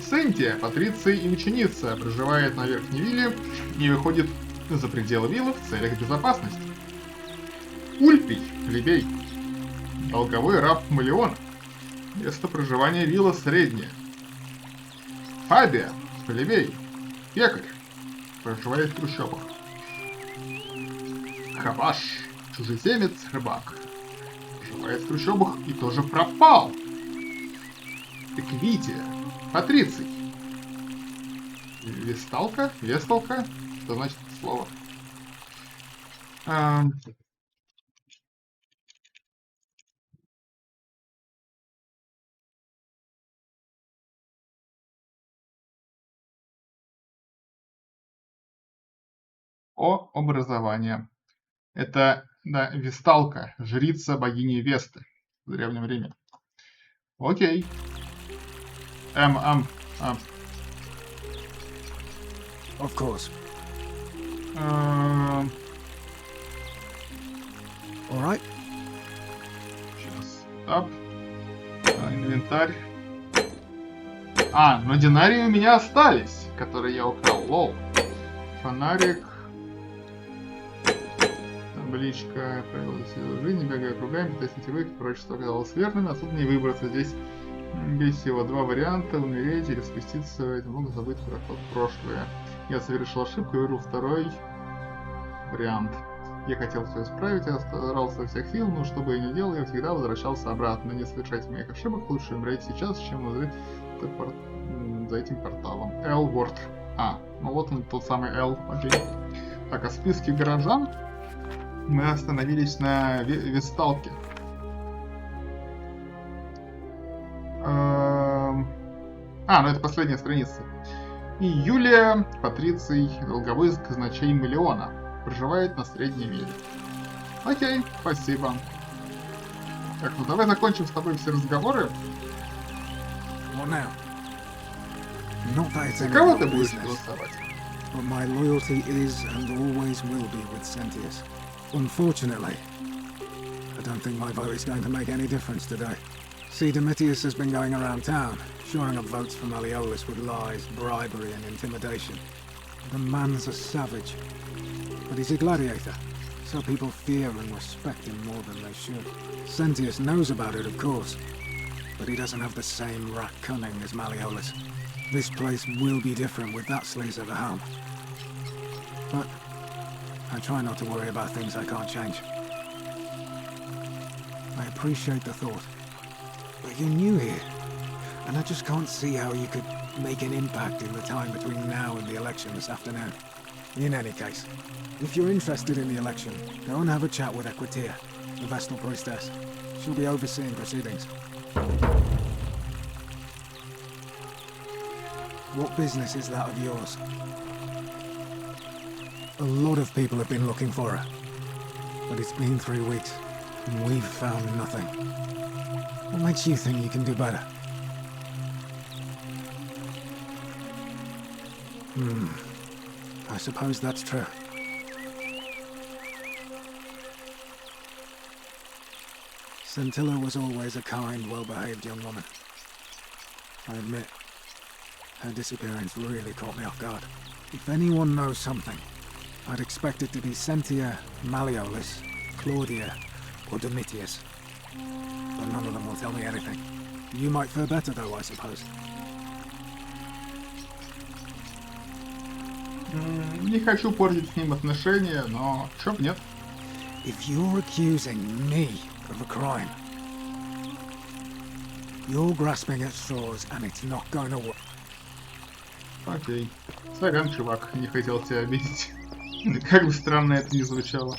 Сентия, Патриций и ученица, проживает на Верхней вилле и выходит за пределы виллы в целях безопасности. Ульпий, плебей, долговой раб Малеона, место проживания вилла среднее. Фабия, плебей, пекарь, проживает в трущобах. Хабаш, чужеземец, рыбак, проживает в трущобах и тоже пропал. Эквития, Патриций, Весталка, что значит это слово? Образование. Это, да, Весталка, жрица богини Весты в Древнем Риме. Окей. Of course. Alright. Сейчас. Тап. Инвентарь. Но динарии у меня остались, которые я украл. Лол. Фонарик. Табличка. Правила жизни. Бегая кругами, пытаясь найти выход. Пророчество оказалось верным. Отсюда не выбраться. Здесь есть всего два варианта. Умереть или спуститься. Могу забыть про ход в прошлое. Я совершил ошибку и выбрал второй вариант. Я хотел все исправить, я старался со всех сил, но что бы я ни делал, я всегда возвращался обратно. Не совершайте моих ошибок, лучше умереть сейчас, чем умереть за этим порталом. Элворд. Ну вот он, тот самый Эл. Окей. Так, о списке горожан мы остановились на Весталке. Ну это последняя страница. И Юлия, Патриций, долговой казначей Малеона, проживает на Средней вилле. Окей, спасибо. Так, ну давай закончим с тобой все разговоры. За кого ты будешь голосовать? But my loyalty is and always will be with Sentius. Unfortunately, I don't think my vote is going to make any difference today. See, Domitius has been going around town, shoring up votes for Malleolus with lies, bribery and intimidation. The man's a savage, but he's a gladiator, so people fear and respect him more than they should. Sentius knows about it, of course, but he doesn't have the same rat cunning as Malleolus. This place will be different with that sleaze at the helm. But I try not to worry about things I can't change. I appreciate the thought, but you're new here, and I just can't see how you could make an impact in the time between now and the election this afternoon. In any case, if you're interested in the election, go and have a chat with Equitia, the Vestal Priestess. She'll be overseeing proceedings. What business is that of yours? A lot of people have been looking for her, but it's been 3 weeks, and we've found nothing. What makes you think you can do better? I suppose that's true. Scintilla was always a kind, well-behaved young woman. I admit, her disappearance really caught me off guard. If anyone knows something, I'd expect it to be Sentia, Malleolus, Claudia, or Domitius. But none of them will tell me anything. You might fare better though, I suppose. Не хочу портить с ним отношения, но чё б нет. If you're accusing me of a crime, you're grasping at straws and it's not going to work. Окей. Сорян, чувак, не хотел тебя обидеть. Как бы странно это ни звучало.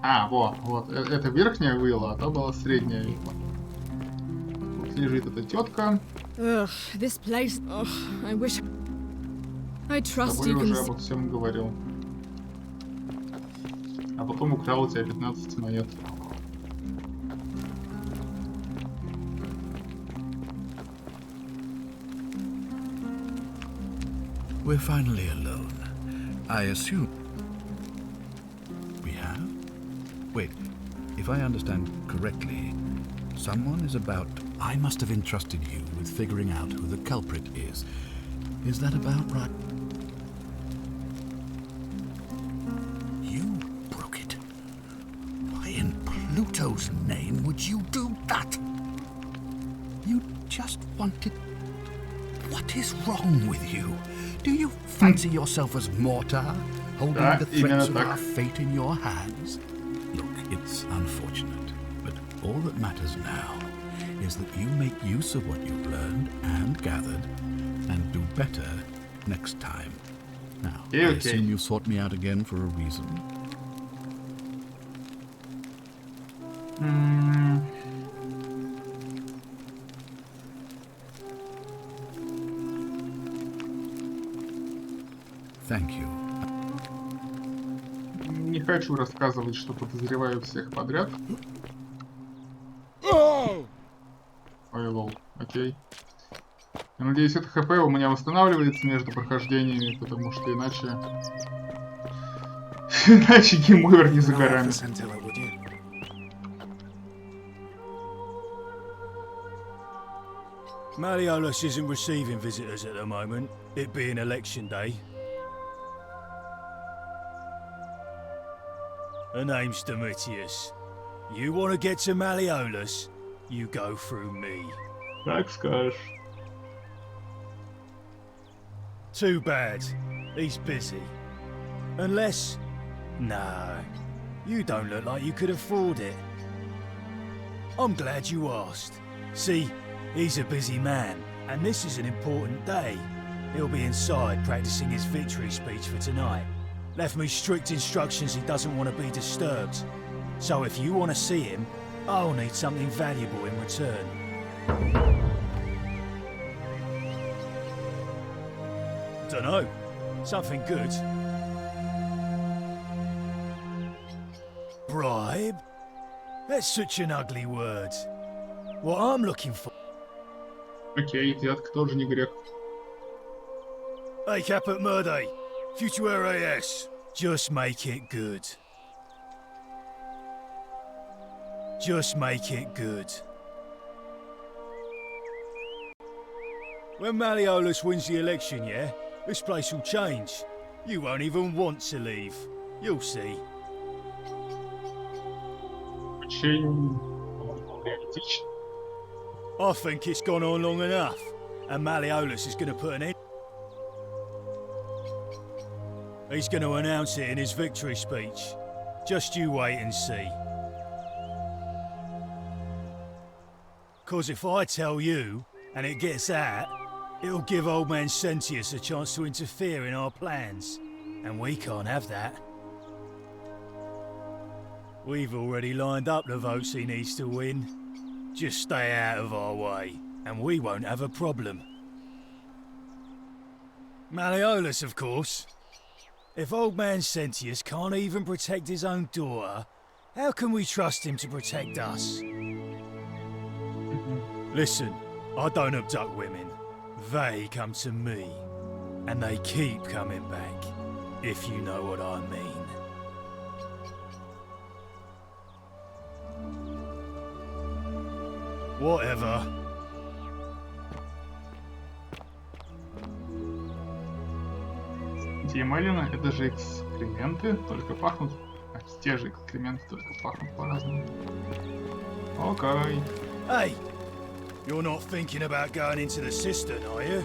А, вот. Это верхняя вилла, а то была средняя вилла. Тут лежит эта тетка. Ugh, this place. Ugh, I wish. I С trust тобой you уже can. обо всем говорил. А потом украл у тебя 15 монет. We're finally alone. I assume... We have? Wait, if I understand correctly, someone is about... I must have entrusted you with figuring out who the culprit is. Is that about right? You broke it. Why in Pluto's name would you do that? You just wanted... What is wrong with you? Do you fancy yourself as mortar, holding the threads of our fate in your hands? Look, it's unfortunate, but all that matters now is that you make use of what you've learned and gathered, and do better next time. Now, I assume you sought me out again for a reason. Thank you. Не хочу рассказывать, что подозреваю всех подряд. Ой, лол, окей. Я надеюсь, это ХП у меня восстанавливается между прохождениями, потому что иначе... Иначе гейм-овер не за горами. Malleolus isn't receiving visitors at the moment, it being election day. Her name's Domitius. You want to get to Malleolus, you go through me. Как скажешь. Too bad. He's busy. Unless... No. You don't look like you could afford it. I'm glad you asked. See, he's a busy man, and this is an important day. He'll be inside practicing his victory speech for tonight. Left me strict instructions he doesn't want to be disturbed. So if you want to see him, I'll need something valuable in return. Dunno. Something good. Bribe? That's such an ugly word. What I'm looking for... Окей, взятка тоже не грех. Hey, Caput Murde. Futuere. Just make it good. Just make it good. When Malleolus wins the election, yeah? This place will change. You won't even want to leave. You'll see. I think it's gone on long enough, and Malleolus is going to put an end. He's going to announce it in his victory speech. Just you wait and see. 'Cause if I tell you, and it gets out, it'll give old man Sentius a chance to interfere in our plans, and we can't have that. We've already lined up the votes he needs to win. Just stay out of our way, and we won't have a problem. Malleolus, of course. If old man Sentius can't even protect his own daughter, how can we trust him to protect us? Listen, I don't abduct women. They come to me. And they keep coming back, if you know what I mean. Whatever. Диемалина — это же экскременты, только пахнут... те же экскременты, только пахнут по-разному. Окей. Hey! You're not thinking about going into the cistern, are you?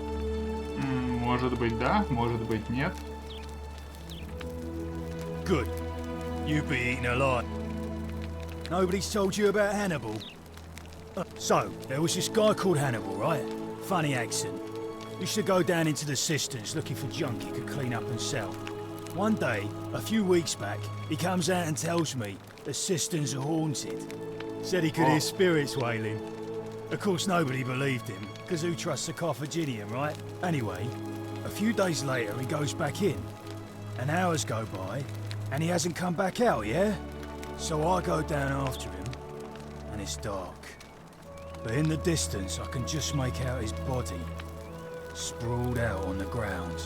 Может быть да, может быть нет. Good. You'd be eaten alive. Nobody's told you about Hannibal? So, there was this guy called Hannibal, right? Funny accent. Used to go down into the cisterns looking for junk he could clean up and sell. One day, a few weeks back, he comes out and tells me the cisterns are haunted. Said he could hear spirits wailing. Of course, nobody believed him, because who trusts a Carthaginian, right? Anyway, a few days later, he goes back in. And hours go by, and he hasn't come back out, yeah? So I go down after him, and it's dark. But in the distance, I can just make out his body, sprawled out on the ground.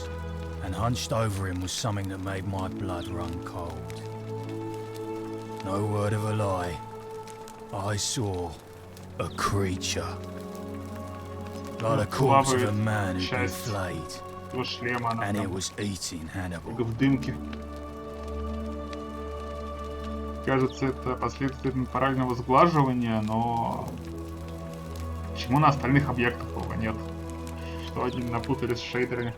And hunched over him was something that made my blood run cold. No word of a lie. I saw a creature. Like the corpse of a man who'd been flayed. And it was eating Hannibal. В дымке. Кажется, это последствия морального сглаживания, но... Почему на остальных объектах его нет? Что они напутали с шейдерами?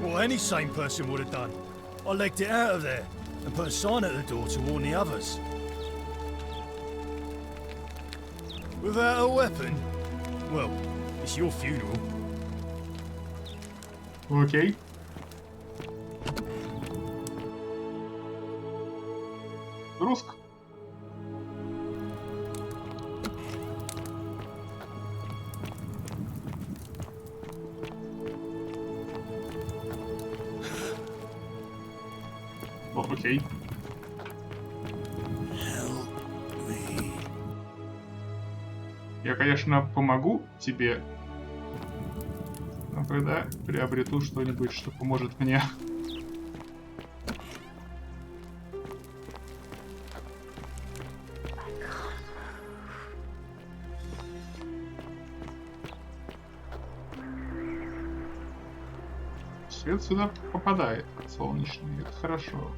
What any sane person would have done. I legged it out of there and put a sign at the door to warn the others. Without a weapon? Well, it's your funeral. Окей. Руск. Окей. Я, конечно, помогу тебе, но когда приобрету что-нибудь, что поможет мне. Свет сюда попадает, солнечный, это хорошо.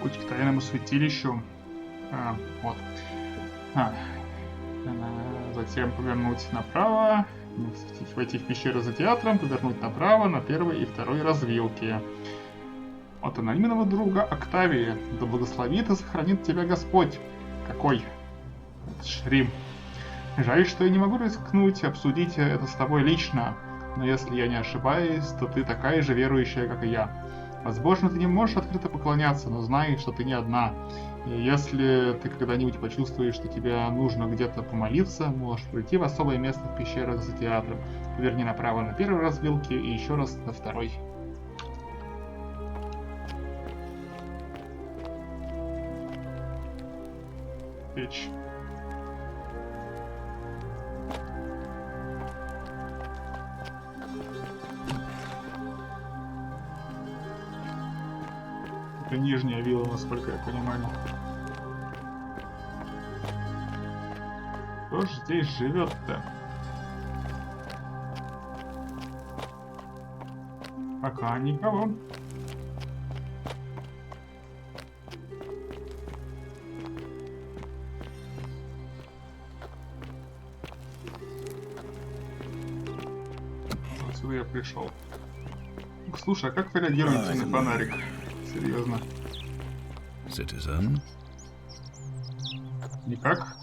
Путь к тайному святилищу. Вот. Затем повернуть направо, войти в пещеру за театром, повернуть направо на первой и второй развилке. От анонимного друга Октавии. Да благословит и сохранит тебя Господь. Какой? Рим. Жаль, что я не могу рискнуть обсудить это с тобой лично. Но если я не ошибаюсь, то ты такая же верующая, как и я. Возможно, ты не можешь открыто поклоняться, но знай, что ты не одна. И если ты когда-нибудь почувствуешь, что тебе нужно где-то помолиться, можешь прийти в особое место в пещерах за театром. Поверни направо на первой развилке и еще раз на второй. Печь. Это нижняя вилла, насколько я понимаю. Кто же здесь живет-то? Пока никого. Отсюда я пришел. Слушай, а как вы реагируете на фонарик? Серьезно. Citizen. Никак?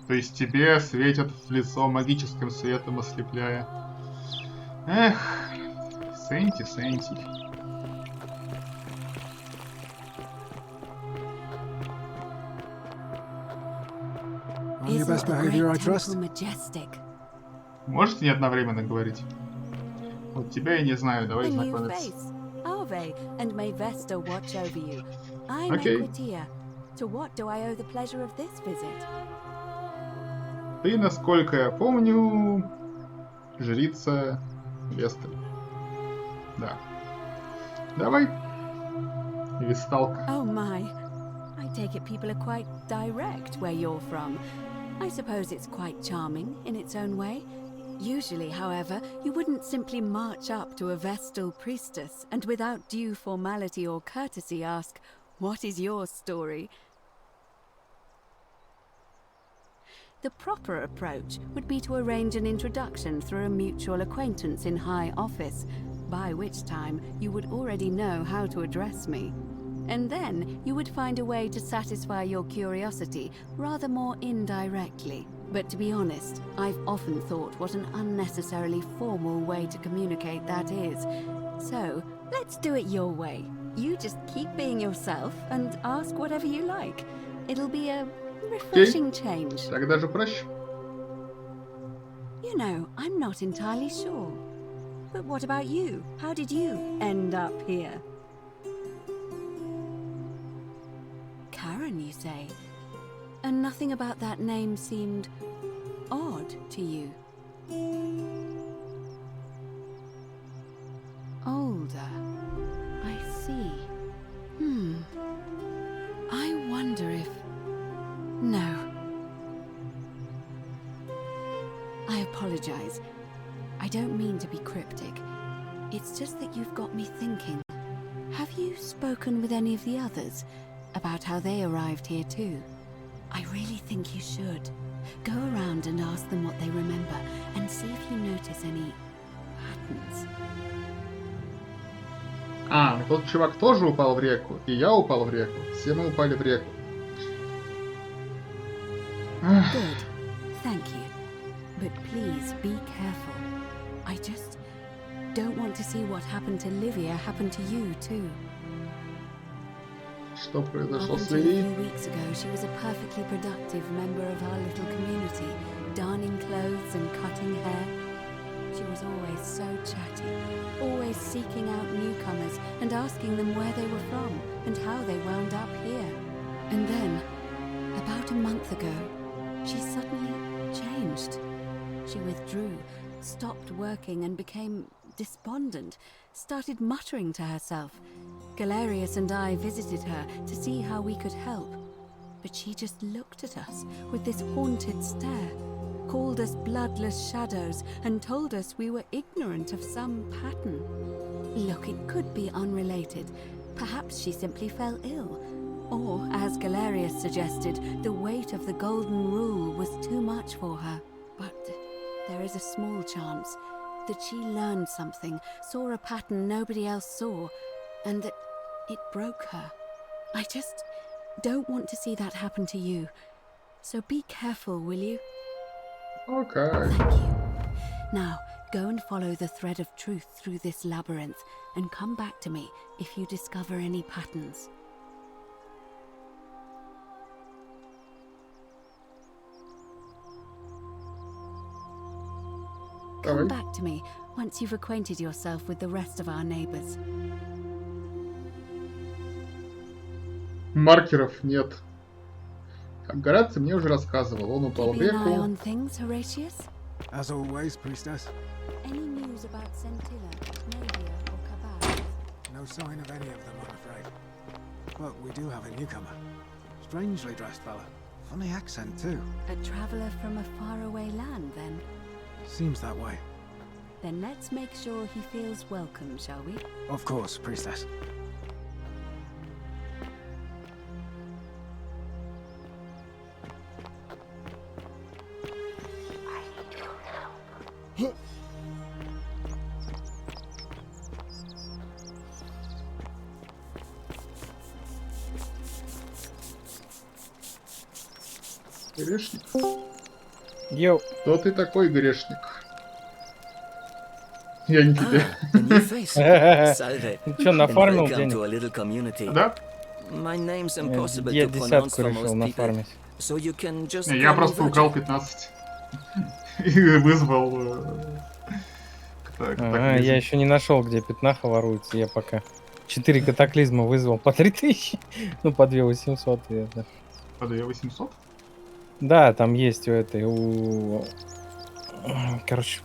То есть тебе светят в лицо магическим светом, ослепляя. Эх, Сенти. On your best behavior, I trust. Можете не одновременно говорить? Вот тебя я не знаю, давай знакомиться. And may Vesta watch over you. I'm Okay. Equitia. To what do I owe the pleasure of this visit? Ты, насколько я помню, жрица Весты. Да. Давай. Весталка. Oh my. I take it people are quite direct where you're from. I suppose it's quite charming in its own way. Usually, however, you wouldn't simply march up to a Vestal priestess and without due formality or courtesy ask, "What is your story?" The proper approach would be to arrange an introduction through a mutual acquaintance in high office, by which time you would already know how to address me. And then you would find a way to satisfy your curiosity rather more indirectly. But to be honest, I've often thought what an unnecessarily formal way to communicate that is. So, let's do it your way. You just keep being yourself and ask whatever you like. It'll be a refreshing change. Так даже проще. You know, I'm not entirely sure. But what about you? How did you end up here? Karen, you say? And nothing about that name seemed odd to you. Older. I see. I wonder if... No. I apologize. I don't mean to be cryptic. It's just that you've got me thinking. Have you spoken with any of the others about how they arrived here too? I really think you should. Go around and ask them what they remember and see if you notice any patterns. А, ну тот чувак тоже упал в реку, и я упал в реку. Все мы упали в реку. Good. Thank you. But please be careful. I just don't want to see what happened to Livia happen to you too. Что произошло Up с until a Ливией? few weeks ago, she was a perfectly productive member of our little community, darning clothes and cutting hair. She was always so chatty, always seeking out newcomers and asking them where they were from and how they wound up here. And then, about a month ago, she suddenly changed. She withdrew, stopped working and became despondent, started muttering to herself. Galerius and I visited her to see how we could help. But she just looked at us with this haunted stare, called us bloodless shadows and told us we were ignorant of some pattern. Look, it could be unrelated. Perhaps she simply fell ill. Or, as Galerius suggested, the weight of the golden rule was too much for her. But there is a small chance that she learned something, saw a pattern nobody else saw, and that it broke her. I just don't want to see that happen to you. So be careful, will you? Okay. Thank you. Now, go and follow the thread of truth through this labyrinth, and come back to me if you discover any patterns. Come back to me once you've acquainted yourself with the rest of our neighbors. Маркеров нет. Как Гораций мне уже рассказывал, он упал в Keeping an eye реку. on things, Horatius? As always, priestess. Any news about Scintilla, Nadia, or Cabal? No sign of any of them, I'm afraid. But we do have a newcomer. Strangely dressed fella. Funny accent, too. A traveller from a faraway land, then? Seems that way. Then let's make sure he feels welcome, shall we? Of course, priestess. Грешник? Йоу. Кто ты такой грешник? Я не тебе. Salve. Чё, нафармил And welcome денег? to a little community. Да? My name's impossible Я to pronounce десятку for решил most people, нафармить. so you can just Не, я call me просто Virgil. украл 15. И вызвал... Ага, я еще не нашел, где пятнаха воруется. Я пока 4 катаклизма вызвал по 3000. Ну, по 2800. По 2800? Да, там есть у этой, короче,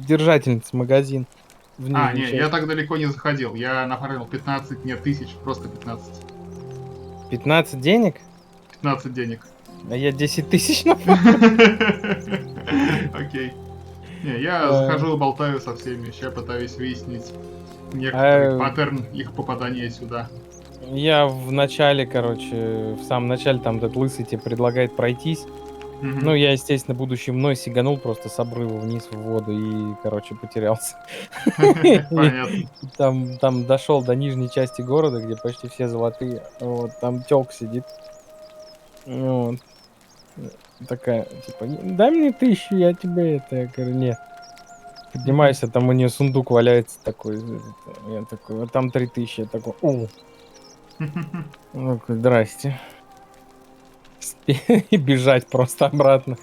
держательницы магазин в А, нижней не, я части. так далеко не заходил. Я нафармил 15, нет, тысяч, просто 15. 15 денег? 15 денег. А я 10 тысяч нафармил. Окей. Не, я Э, захожу, болтаю со всеми, сейчас пытаюсь выяснить некоторый а паттерн их попадания сюда. Я в начале, короче, в самом начале там этот лысый тебе предлагает пройтись. Ну, Мгм. я, естественно, будучи мной, сиганул просто с обрыва вниз в воду и, короче, потерялся. И Понятно. там дошел до нижней части города, где почти все золотые. Вот, там тёлка сидит. Вот. Такая, типа, дай мне 1000, я тебе это. Я говорю, нет. Поднимаюсь, а там у нее сундук валяется такой. Я такой, вот там 3000. Я такой, о, ну здрасте. И бежать просто обратно.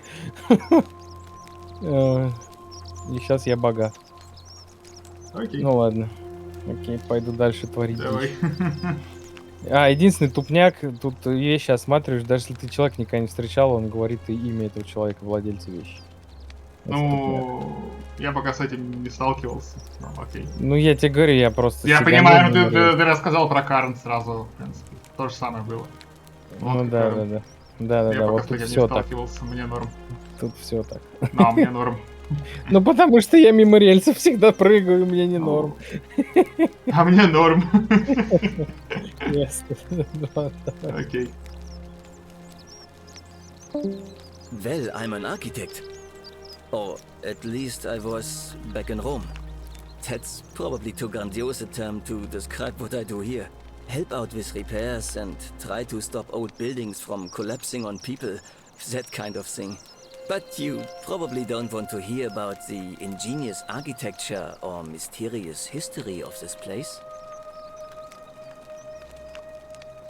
Э, И сейчас я богат. Окей, Ну ладно. Окей, пойду дальше творить давай. дичь. Единственный тупняк, тут вещи осматриваешь, даже если ты человека никогда не встречал, он говорит и имя этого человека, владельца вещи. Это тупняк. Ну, я пока с этим не сталкивался. Ну, окей. Ну, я тебе говорю, я просто Я сиганул понимаю, но мимо рельс. ты рассказал про Карн сразу, в принципе. То же самое было. Ну Лодка да, Карн. да, да. Я Да-да-да, пока вот с тут таким не все так. сталкивался, мне норм. Тут все так. Да, мне норм. Ну, потому что я мимо рельсов всегда прыгаю, мне не норм. А мне норм. Ясно. Вот. Окей. Well, I'm an architect. Or at least I was back in Rome. That's probably too grandiose a term to describe what I do here. Help out with repairs and try to stop old buildings from collapsing on people. That kind of thing. But you probably don't want to hear about the ingenious architecture or mysterious history of this place.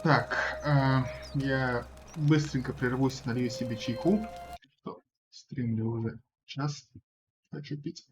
Так, я быстренько прервусь, налью себе чайку. Что, стримлю уже час. Хочу пить.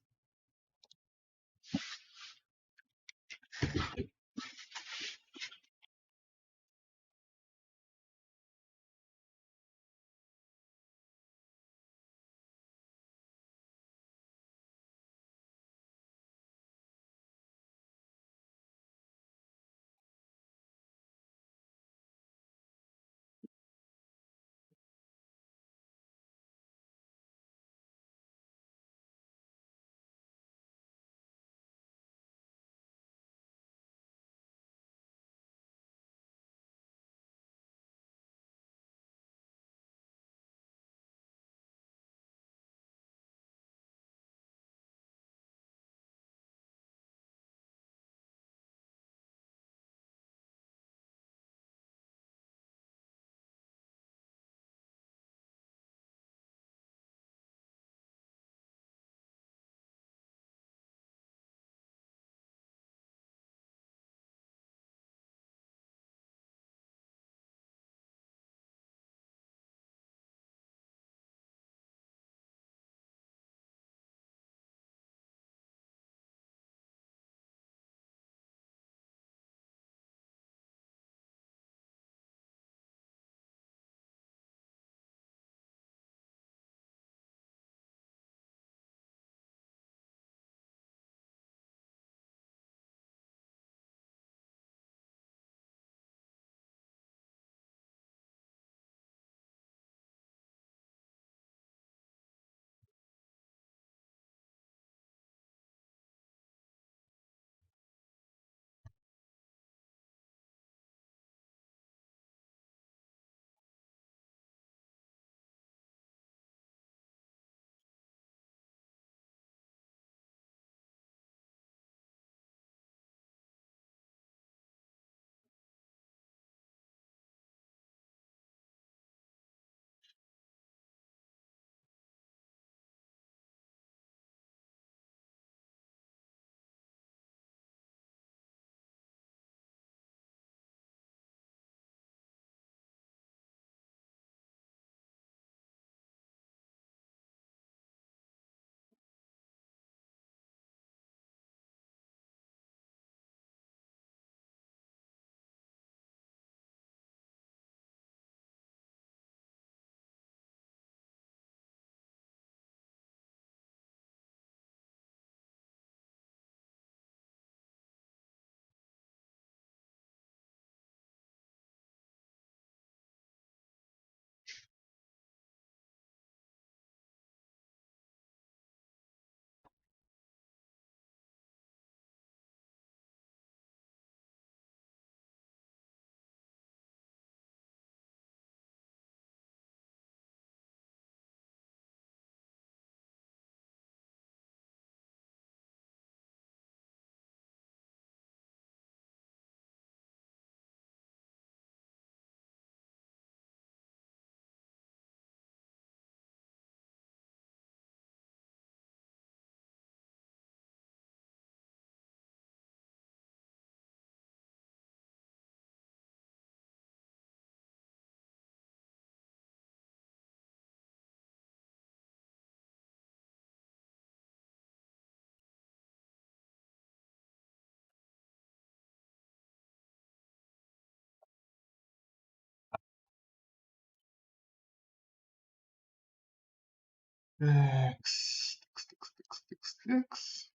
Текс, текс, текс, текс, текс, текс.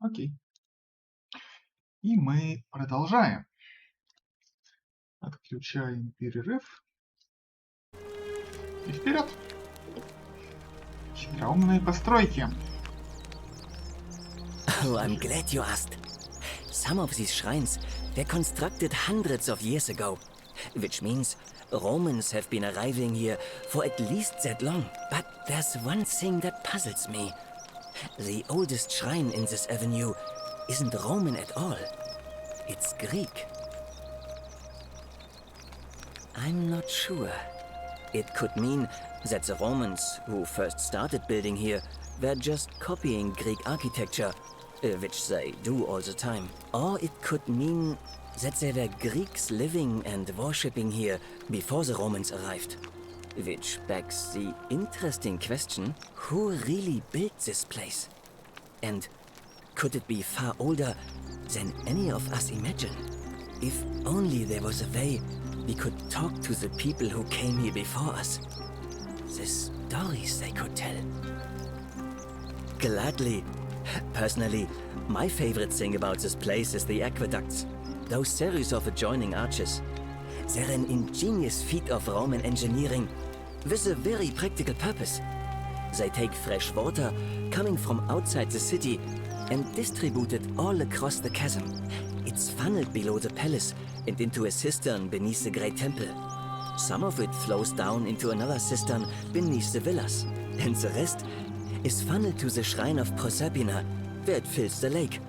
Окей. И мы продолжаем. Отключаем перерыв. И вперед. Хитроумные постройки. Oh, I'm glad you asked. Some of these shrines were constructed hundreds of years ago, which means Romans have been arriving here for at least that long. But there's one thing that puzzles me. The oldest shrine in this avenue isn't Roman at all. It's Greek. I'm not sure. It could mean that the Romans, who first started building here, were just copying Greek architecture, which they do all the time. Or it could mean that there were Greeks living and worshipping here before the Romans arrived. Which begs the interesting question, who really built this place? And could it be far older than any of us imagine? If only there was a way we could talk to the people who came here before us. The stories they could tell. Gladly. Personally, my favorite thing about this place is the aqueducts. Those series of adjoining arches. They're an ingenious feat of Roman engineering with a very practical purpose. They take fresh water coming from outside the city and distribute it all across the chasm. It's funneled below the palace and into a cistern beneath the great temple. Some of it flows down into another cistern beneath the villas, and the rest is funneled to the shrine of Proserpina, where it fills the lake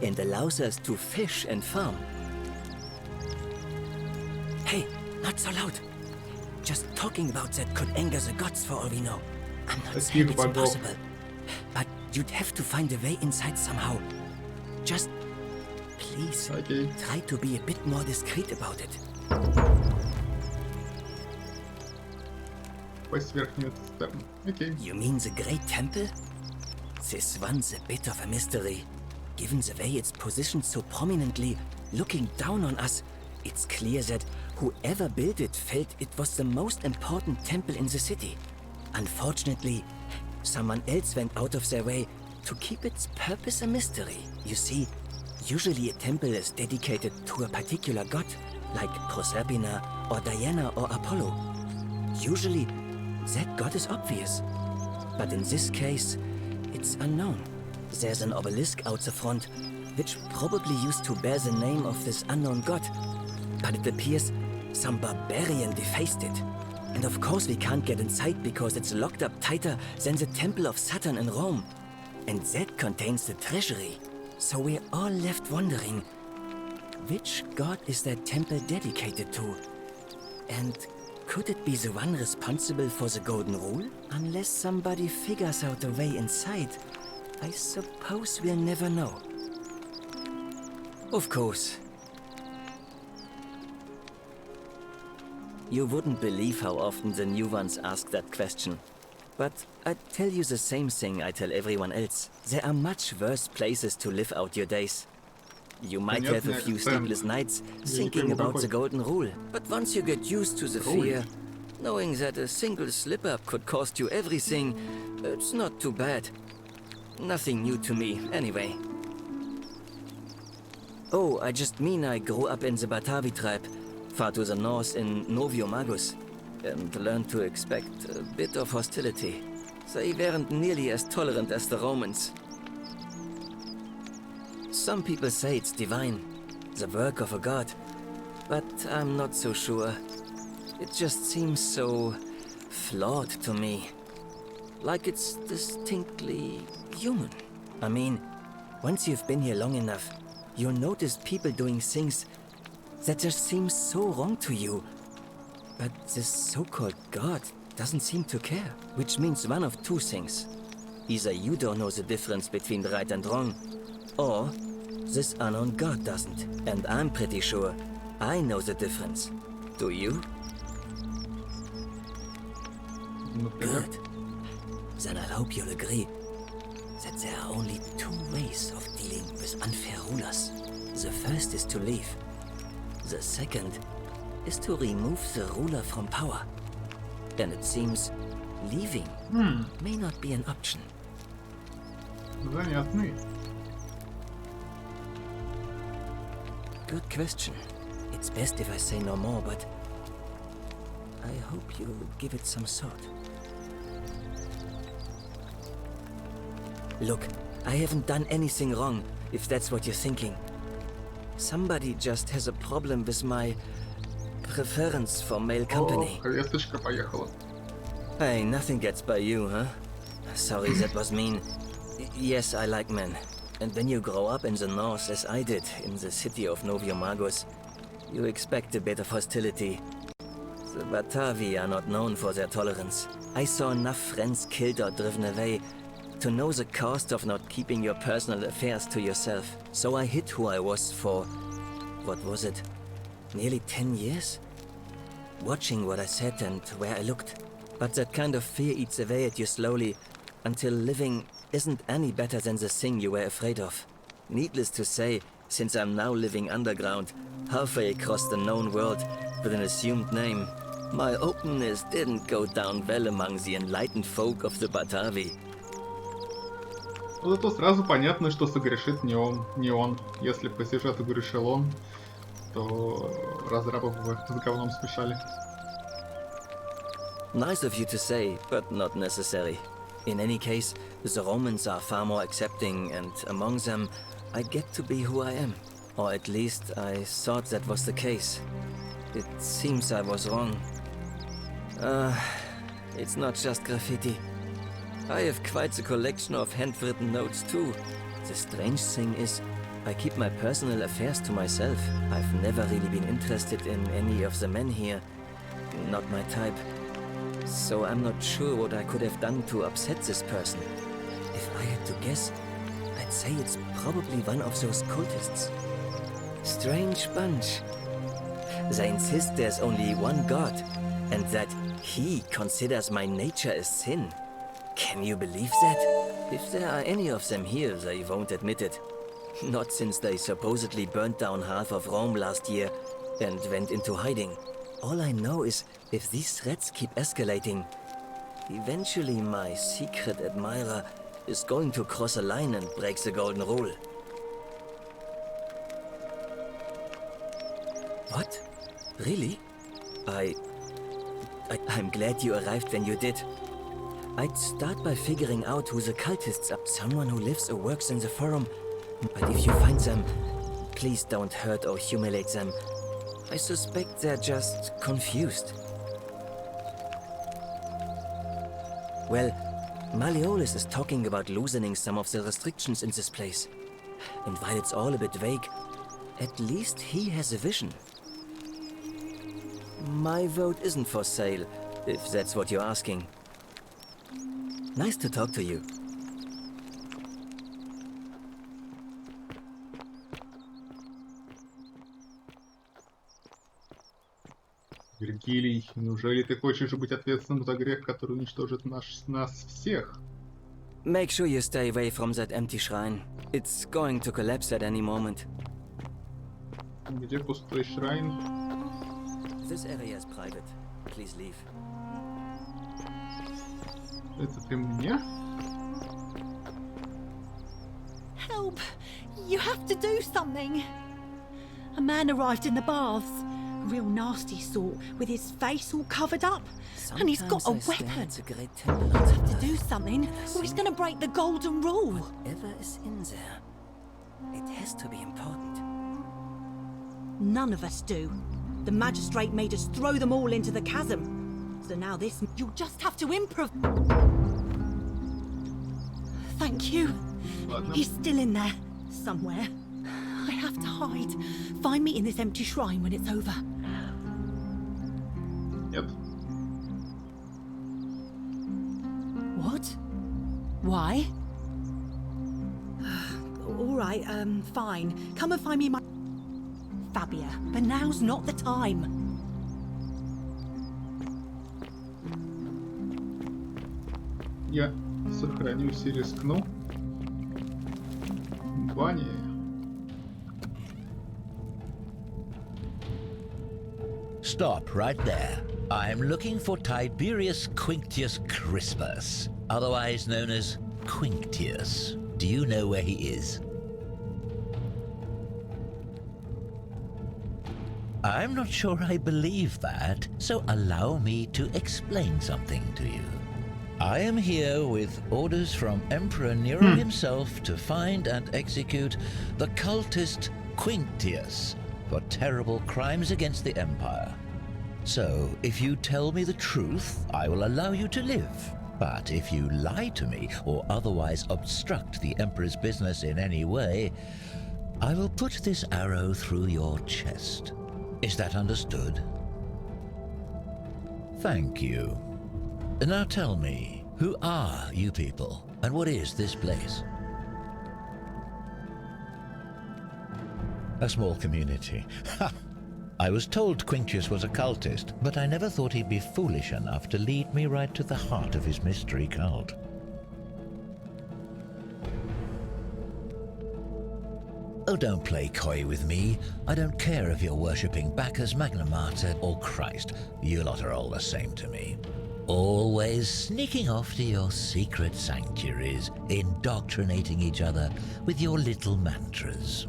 and allows us to fish and farm. Hey, not so loud. Just talking about that could anger the gods for all we know. I'm not saying it's impossible, but you'd have to find a way inside somehow. Just please try to be a bit more discreet about it. You mean the great temple? This one's a bit of a mystery. Given the way it's positioned so prominently, looking down on us, it's clear that whoever built it felt it was the most important temple in the city. Unfortunately, someone else went out of their way to keep its purpose a mystery. You see, usually a temple is dedicated to a particular god, like Proserpina or Diana or Apollo. Usually, that god is obvious. But in this case, it's unknown. There's an obelisk out the front, which probably used to bear the name of this unknown god. But it appears some barbarian defaced it. And of course we can't get inside because it's locked up tighter than the Temple of Saturn in Rome. And that contains the treasury. So we're all left wondering, which god is that temple dedicated to? And could it be the one responsible for the Golden Rule? Unless somebody figures out a way inside, I suppose we'll never know. Of course. You wouldn't believe how often the new ones ask that question. But I'd tell you the same thing I tell everyone else. There are much worse places to live out your days. You might have a few sleepless nights thinking about the Golden Rule, but once you get used to the fear, knowing that a single slip-up could cost you everything, it's not too bad. Nothing new to me, anyway. Oh, I just mean I grew up in the Batavi tribe, far to the north in Noviomagus, and learned to expect a bit of hostility. They weren't nearly as tolerant as the Romans. Some people say it's divine, the work of a god, but I'm not so sure. It just seems so flawed to me. Like it's distinctly human. I mean, once you've been here long enough, you'll notice people doing things that just seem so wrong to you. But this so-called god doesn't seem to care, which means one of two things. Either you don't know the difference between right and wrong, or this unknown god doesn't. And I'm pretty sure I know the difference. Do you? Например? Good. Then I hope you'll agree that there are only two ways of dealing with unfair rulers. The first is to leave. The second is to remove the ruler from power. And it seems leaving may not be an option. Занятный. Good question. It's best if I say no more, but I hope you'll give it some thought. Look, I haven't done anything wrong, if that's what you're thinking. Somebody just has a problem with my preference for male company. Весточка поехала. Hey, nothing gets by you, huh? Sorry, that was mean. Yes, I like men. And when you grow up in the north, as I did, in the city of Noviomagus, you expect a bit of hostility. The Batavi are not known for their tolerance. I saw enough friends killed or driven away to know the cost of not keeping your personal affairs to yourself. So I hid who I was for, what was it, nearly 10 years? Watching what I said and where I looked. But that kind of fear eats away at you slowly, until living isn't any better than the thing you were afraid of. Needless to say, since I'm now living underground, halfway across the known world with an assumed name, my openness didn't go down well among the enlightened folk of the Batavi. Но зато сразу понятно, что согрешит не он. Если по сюжету грешил он, то разрабов бы с говном смешали. Nice of you to say, but not necessary. In any case, the Romans are far more accepting, and among them, I get to be who I am. Or at least, I thought that was the case. It seems I was wrong. It's not just graffiti. I have quite the collection of handwritten notes too. The strange thing is, I keep my personal affairs to myself. I've never really been interested in any of the men here. Not my type. So I'm not sure what I could have done to upset this person. If I had to guess, I'd say it's probably one of those cultists. Strange bunch. They insist there's only one god, and that he considers my nature a sin. Can you believe that? If there are any of them here, they won't admit it. Not since they supposedly burnt down half of Rome last year and went into hiding. All I know is, if these threats keep escalating, eventually my secret admirer is going to cross a line and break the golden rule. What? Really? I'm glad you arrived when you did. I'd start by figuring out who the cultists are. Someone who lives or works in the forum. But if you find them, please don't hurt or humiliate them. I suspect they're just confused. Well, Malleolus is talking about loosening some of the restrictions in this place. And while it's all a bit vague, at least he has a vision. My vote isn't for sale, if that's what you're asking. Nice to talk to you. Вергилий, неужели ты хочешь быть ответственным за грех, который уничтожит нас всех? Make sure you stay away from that empty shrine. It's going to collapse at any moment. Где пустой шрайн? This area is private. Please leave. Это ты мне? Help! You have to do something! A man arrived in the baths. A real nasty sort, with his face all covered up. And he's got a weapon. You have to do something, or he's gonna break the golden rule. Whatever is in there, it has to be important. None of us do. The magistrate made us throw them all into the chasm. So now this... You'll just have to improv... Thank you. He's still in there, somewhere. I have to hide. Find me in this empty shrine when it's over. Yep. What? Why? All right, fine. Come and find me my... Fabia, but now's not the time. Я сохранюсь и рискну. Бани. Stop right there. I'm looking for Tiberius Quinctius Crispus, otherwise known as Quinctius. Do you know where he is? I'm not sure I believe that, so allow me to explain something to you. I am here with orders from Emperor Nero himself to find and execute the cultist Quinctius for terrible crimes against the Empire. So, if you tell me the truth, I will allow you to live. But if you lie to me or otherwise obstruct the Emperor's business in any way, I will put this arrow through your chest. Is that understood? Thank you. Now tell me, who are you people, and what is this place? A small community. Ha! I was told Quinctius was a cultist, but I never thought he'd be foolish enough to lead me right to the heart of his mystery cult. Oh, don't play coy with me. I don't care if you're worshipping Bacchus, Magna Mater, or Christ. You lot are all the same to me. Always sneaking off to your secret sanctuaries, indoctrinating each other with your little mantras.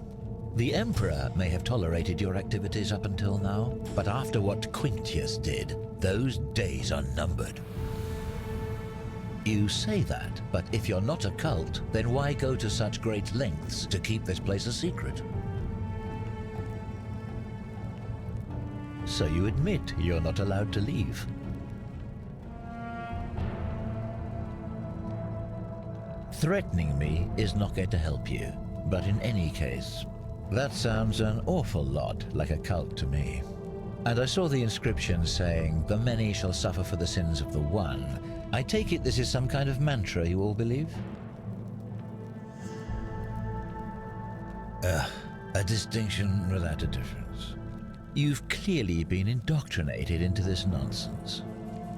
The Emperor may have tolerated your activities up until now, but after what Quinctius did, those days are numbered. You say that, but if you're not a cult, then why go to such great lengths to keep this place a secret? So you admit you're not allowed to leave. Threatening me is not going to help you, but in any case, that sounds an awful lot like a cult to me. And I saw the inscription saying, "The many shall suffer for the sins of the one." I take it this is some kind of mantra you all believe? A distinction without a difference. You've clearly been indoctrinated into this nonsense.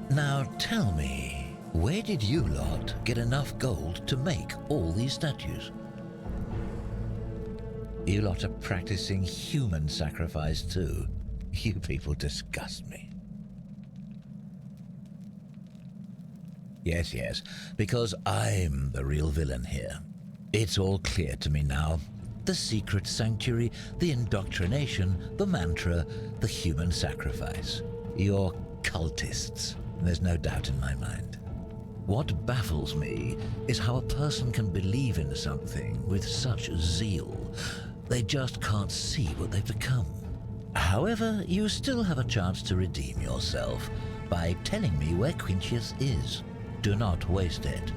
Now tell me, where did you lot get enough gold to make all these statues? You lot are practicing human sacrifice too. You people disgust me. Yes, because I'm the real villain here. It's all clear to me now. The secret sanctuary, the indoctrination, the mantra, the human sacrifice. You're cultists. There's no doubt in my mind. What baffles me is how a person can believe in something with such zeal. They just can't see what they've become. However, you still have a chance to redeem yourself by telling me where Quinctius is. Do not waste it.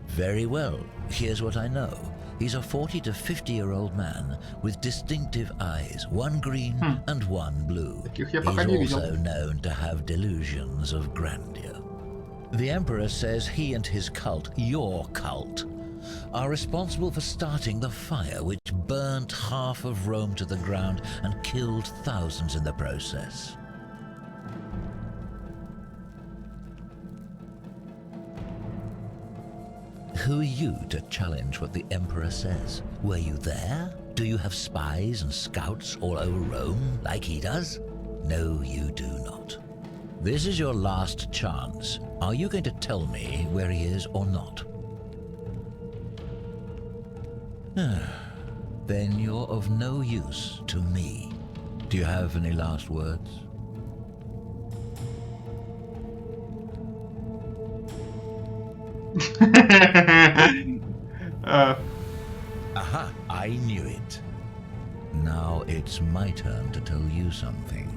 Very well. Here's what I know. He's a 40 to 50-year-old man with distinctive eyes, one green and one blue. He's also known to have delusions of grandeur. The Emperor says he and his cult, your cult, are responsible for starting the fire which burnt half of Rome to the ground and killed thousands in the process. Who are you to challenge what the Emperor says? Were you there? Do you have spies and scouts all over Rome like he does? No, you do not. This is your last chance. Are you going to tell me where he is or not? Then you're of no use to me. Do you have any last words? Aha, I knew it. Now it's my turn to tell you something.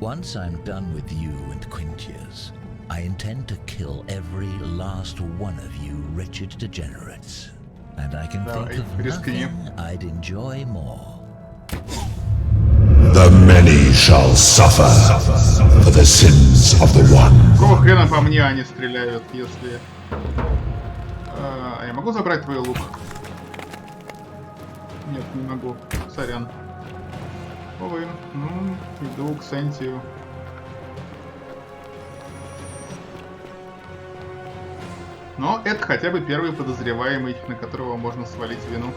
Once I'm done with you and Quinctius, I intend to kill every last one of you wretched degenerates. And I can think of nothing I'd enjoy more. The many shall suffer for the sins of the one. Какого хрена по мне они стреляют, если... А я могу забрать твой лук? Нет, не могу. сорян. Увы, ну, иду к Сентию. Но это хотя бы первый подозреваемый, на которого можно свалить вину.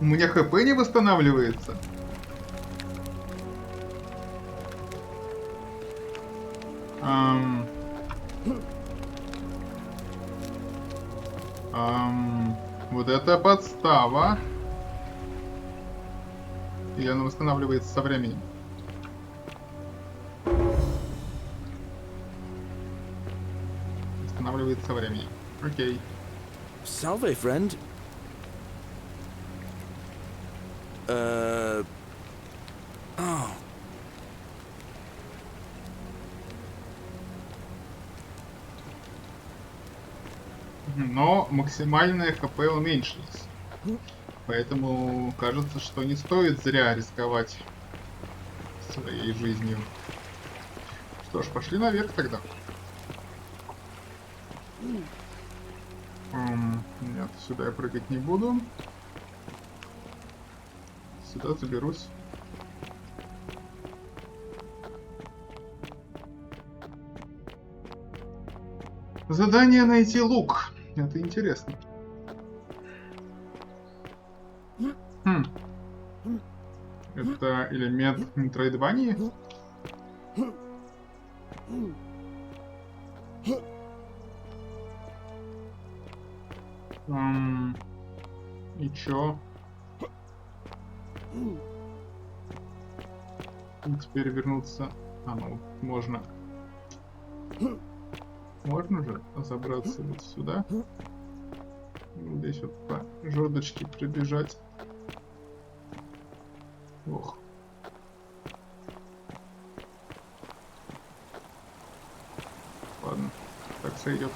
У меня ХП не восстанавливается. Вот это подстава. Или она восстанавливается со временем? Восстанавливается со временем. Окей. Salve, friend. Oh. Но максимальное ХП уменьшилось. Поэтому кажется, что не стоит зря рисковать своей жизнью. Что ж, пошли наверх тогда. Нет, сюда я прыгать не буду. Сюда заберусь. Задание найти лук. Это интересно. Это элемент метроидвании? И чё? И теперь вернуться... ну, можно... Можно же забраться вот сюда. Здесь вот по жердочке прибежать. Ох. Ладно, так сойдет.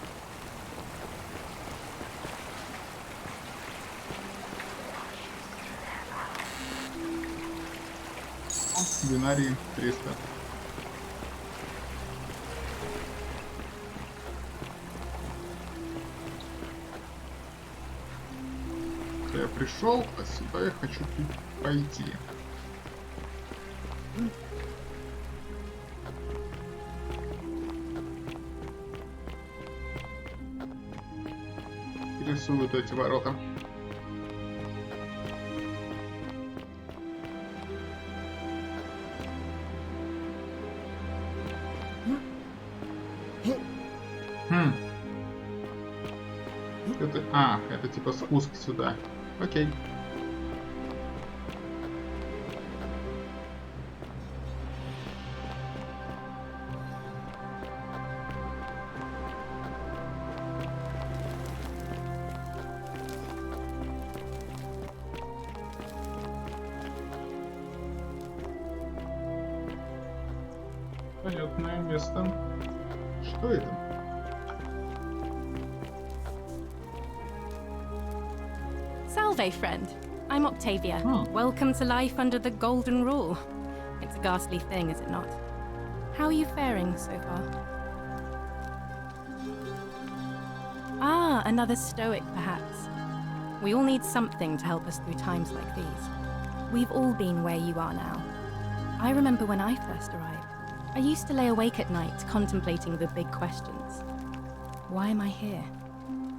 Бинарий 300. Я пришел, а сюда я хочу пойти. Рисуют эти ворота. Это типа спуск сюда. Окей. Понятное место. Что это? Salve, friend. I'm Octavia. Welcome to life under the golden rule. It's a ghastly thing, is it not? How are you faring so far? Ah, another stoic, perhaps. We all need something to help us through times like these. We've all been where you are now. I remember when I first arrived. I used to lay awake at night contemplating the big questions. Why am I here?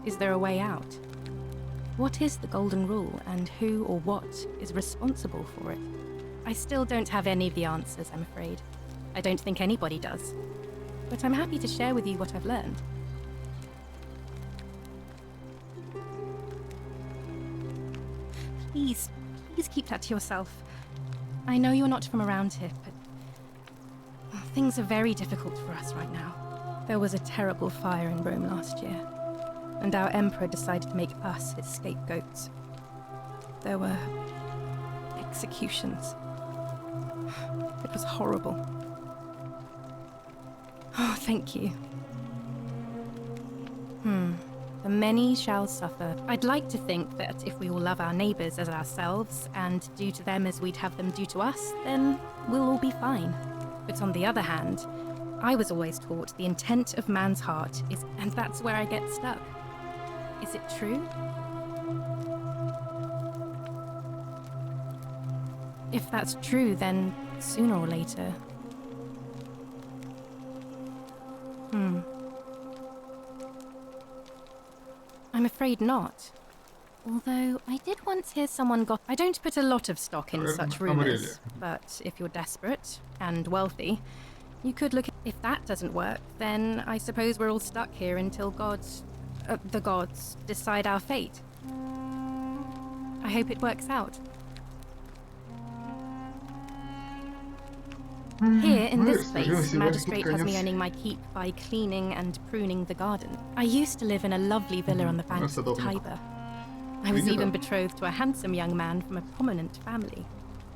Is there a way out? What is the golden rule, and who or what is responsible for it? I still don't have any of the answers, I'm afraid. I don't think anybody does. But I'm happy to share with you what I've learned. Please keep that to yourself. I know you're not from around here, but things are very difficult for us right now. There was a terrible fire in Rome last year, and our emperor decided to make us his scapegoats. there were executions. It was horrible. Oh, thank you. The many shall suffer. I'd like to think that if we all love our neighbours as ourselves and do to them as we'd have them do to us, then we'll all be fine. But on the other hand, I was always taught the intent of man's heart is, and that's where I get stuck. Is it true? If that's true, then sooner or later... I'm afraid not. Although, I did once hear someone got... I don't put a lot of stock in such rumours, but if you're desperate and wealthy, you could look... If that doesn't work, then I suppose we're all stuck here until the gods decide our fate. I hope it works out. Here, in this place, Magistrate has me earning my keep by cleaning and pruning the garden. I used to live in a lovely villa on the banks of the Tiber. I was even betrothed to a handsome young man from a prominent family.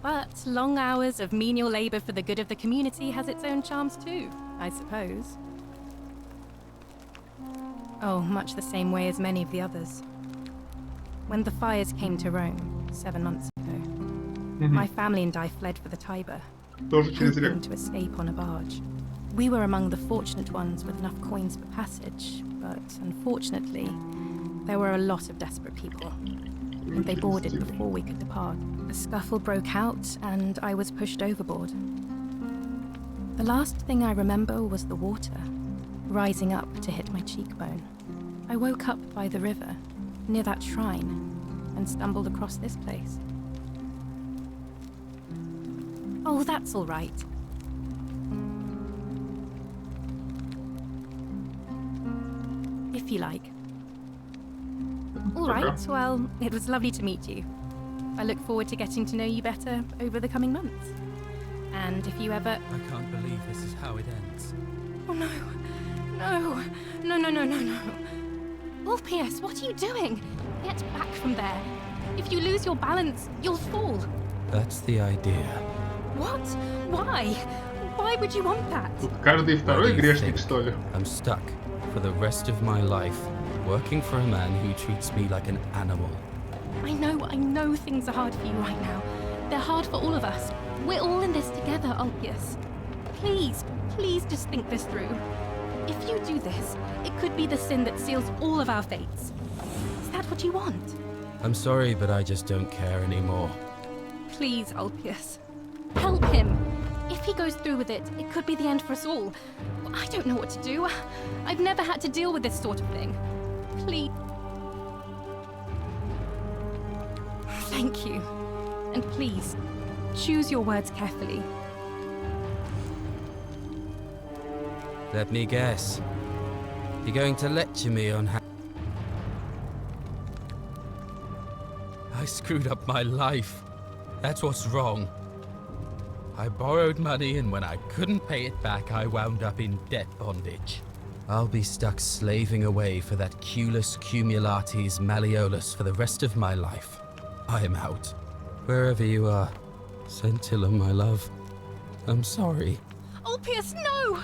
But long hours of menial labour for the good of the community has its own charms too, I suppose. Oh, much the same way as many of the others. When the fires came to Rome 7 months ago, my family and I fled for the Tiber, hoping to escape on a barge. We were among the fortunate ones with enough coins for passage, but unfortunately, there were a lot of desperate people, and they boarded before we could depart. A scuffle broke out, and I was pushed overboard. The last thing I remember was the water, rising up to hit my cheekbone. I woke up by the river, near that shrine, and stumbled across this place. Oh, that's all right. If you like. All right, well, it was lovely to meet you. I look forward to getting to know you better over the coming months. And if you ever... I can't believe this is how it ends. Oh no. No. No, no, no, no, no. Ulpius, what are you doing? Get back from there. If you lose your balance, you'll fall. That's the idea. What? Why? Why would you want that? Каждый второй грешник, что ли? I'm stuck for the rest of my life, working for a man who treats me like an animal. I know things are hard for you right now. They're hard for all of us. We're all in this together, Ulpius. Please, please just think this through. If you do this, it could be the sin that seals all of our fates. Is that what you want? I'm sorry, but I just don't care anymore. Please, Ulpius. Help him. If he goes through with it, it could be the end for us all. I don't know what to do. I've never had to deal with this sort of thing. Please. Thank you. And please, choose your words carefully. Let me guess. You're going to lecture me on how... I screwed up my life. That's what's wrong. I borrowed money, and when I couldn't pay it back, I wound up in debt bondage. I'll be stuck slaving away for that Culus Cumulatis Malleolus for the rest of my life. I am out. Wherever you are, Scintilla, my love, I'm sorry. Ulpius, no!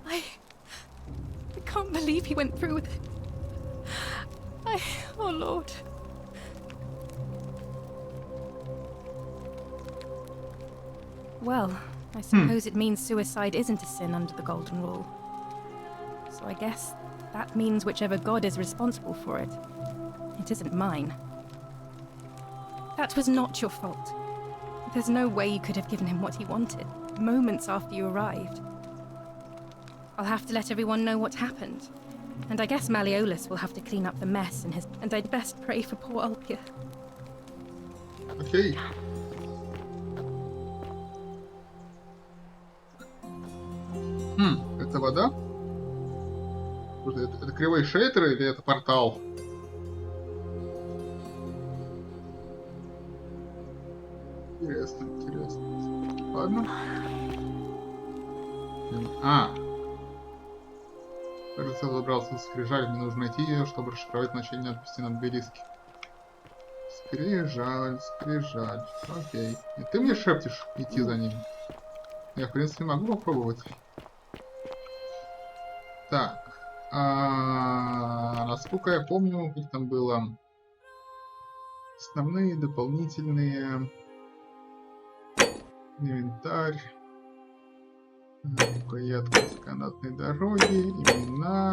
I can't believe he went through with it. Oh Lord. Well, I suppose it means suicide isn't a sin under the Golden Rule. So I guess that means whichever god is responsible for it. It isn't mine. That was not your fault. There's no way you could have given him what he wanted, moments after you arrived. I'll have to let everyone know what happened. And I guess Malleolus will have to clean up the mess in his... And I'd best pray for poor Ulpius. Окей. Это вода? Это кривой шейдер или это портал? Интересно, интересно. Ладно. Кажется, я забрался в скрижаль, мне нужно найти ее, чтобы расшифровать значение надписи на английский. Скрижаль, скрижаль. Окей. И ты мне шепчешь идти за ним? Я, в принципе, могу попробовать. Так. Насколько я помню, как там было. Основные, дополнительные. Инвентарь. Рукоятка канатной дороги. Имена.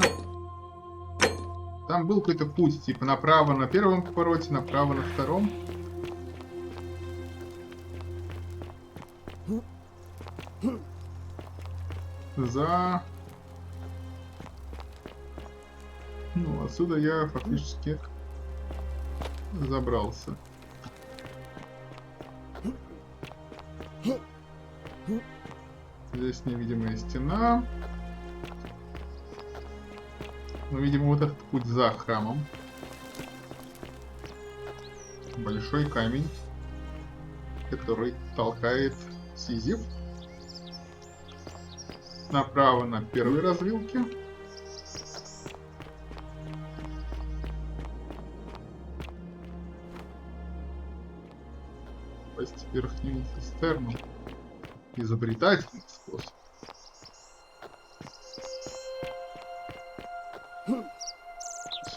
Там был какой-то путь, типа направо на первом повороте, направо на втором. За... Ну, отсюда я фактически забрался. Здесь невидимая стена. Ну, видимо, вот этот путь за храмом. Большой камень, который толкает Сизиф. Направо на первой развилке. Попасть в верхнюю цистерну. Изобретательный способ.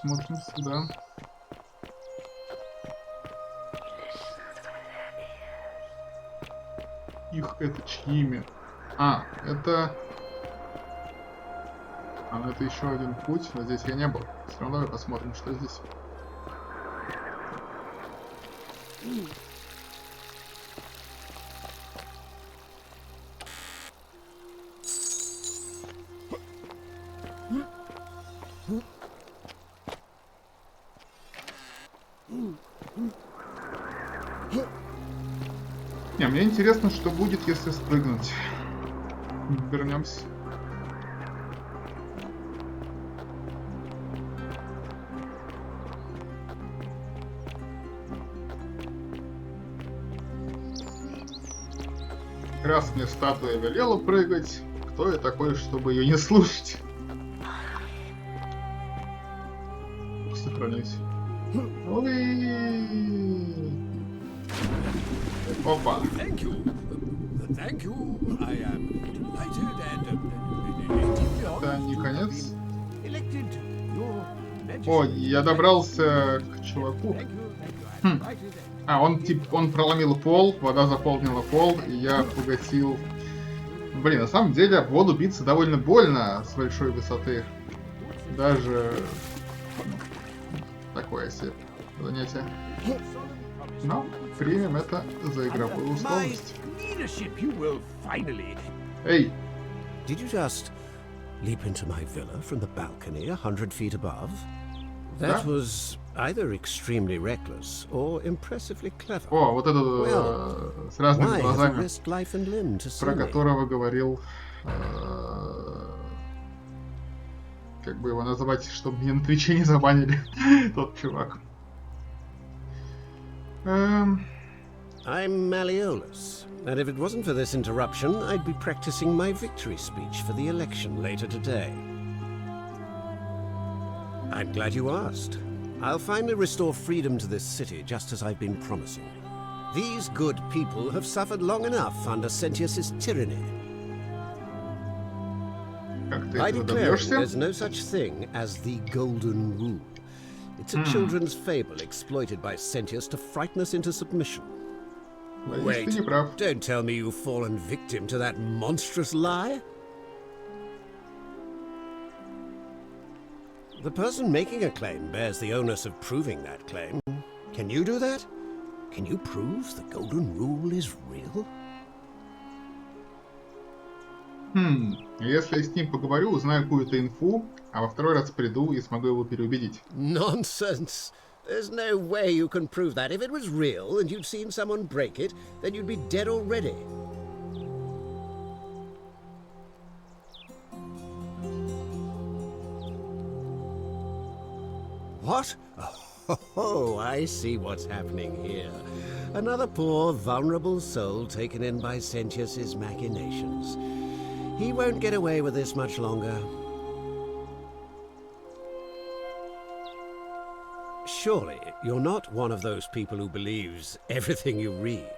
Смотрим сюда. Их это чьими? Это... ну это еще один путь, но здесь я не был. Все равно давай посмотрим, что здесь. Не, мне интересно, что будет, если спрыгнуть. Вернемся. Раз мне статуя велела прыгать, кто я такой, чтобы ее не слушать? Сохранюсь. Опа. Это не конец. О, я добрался к чуваку. Он проломил пол, вода заполнила пол, и я погасил. Блин, на самом деле об воду биться довольно больно с большой высоты. Даже такое себе занятие. Но примем это за игровую условность. Эй! Did you just leap into my villa from the balcony 100 feet above? That was either extremely reckless or impressively clever. О, вот этот с разными глазами, про которого говорил, как бы его называть, чтобы меня на Твиче не забанили, тот чувак. I'm Malleolus, and if it wasn't for this interruption, I'd be practicing my victory speech for the election later today. I'm glad you asked. I'll finally restore freedom to this city, just as I've been promising. These good people have suffered long enough under Sentius's tyranny. I declare there's no such thing as the Golden Rule. It's a children's fable exploited by Sentius to frighten us into submission. Wait, don't tell me you've fallen victim to that monstrous lie? The person making a claim bears the onus of proving that claim. Can you do that? Can you prove the Golden Rule is real? Если я с ним поговорю, узнаю какую-то инфу, а во второй раз приду и смогу его переубедить. Nonsense! There's no way you can prove that. If it was real and you'd seen someone break it, then you'd be dead already. What? Oh, I see what's happening here. Another poor, vulnerable soul taken in by Sentius's machinations. He won't get away with this much longer. Surely you're not one of those people who believes everything you read,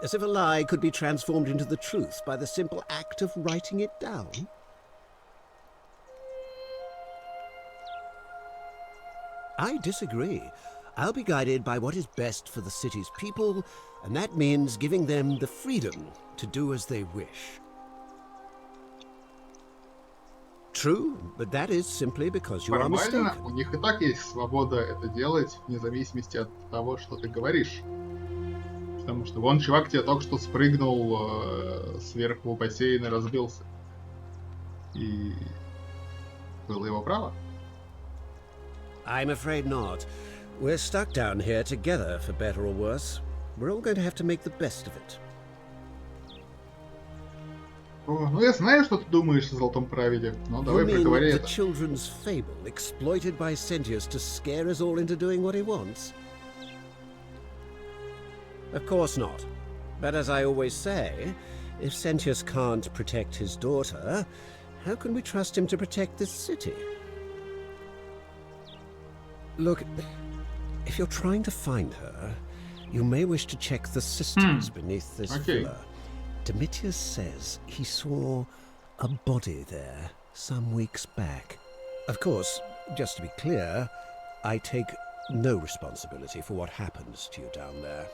as if a lie could be transformed into the truth by the simple act of writing it down? I disagree. I'll be guided by what is best for the city's people, and that means giving them the freedom to do as they wish. True, but that is simply because you are mistaken. Формально, у них и так есть свобода это делать, вне зависимости от того, что ты говоришь. Потому что вон чувак тебе только что спрыгнул сверху бассейна и разбился. И было его право. I'm afraid not. We're stuck down here together, for better or worse. We're all going to have to make the best of it. О, ну я знаю, что ты думаешь о Золотом Правиле, но давай проговори the это. children's fable exploited by Sentius to scare us all into doing what he wants? Of course not. But as I always say, if Sentius can't protect his daughter, how can we trust him to protect this city? Look, if you're trying to find her, you may wish to check the cisterns beneath this villa. Domitius says he saw a body there some weeks back. Of course, just to be clear, I take no responsibility for what happens to you down there.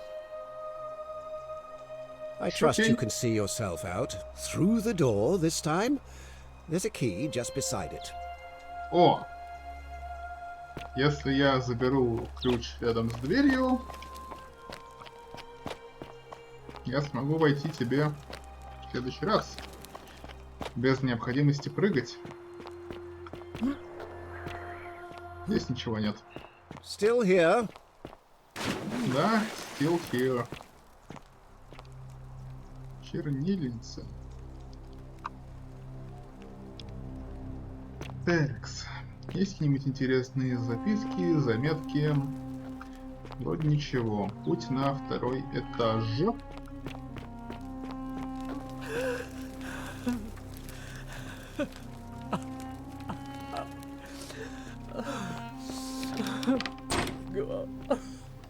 I trust you can see yourself out through the door this time. There's a key just beside it. О! Если я заберу ключ рядом с дверью, я смогу войти тебе в следующий раз. Без необходимости прыгать. Здесь ничего нет. Still here. Да, still here. Чернильница. Такс. Есть какие-нибудь интересные записки, заметки? Вроде ничего. Путь на второй этаж.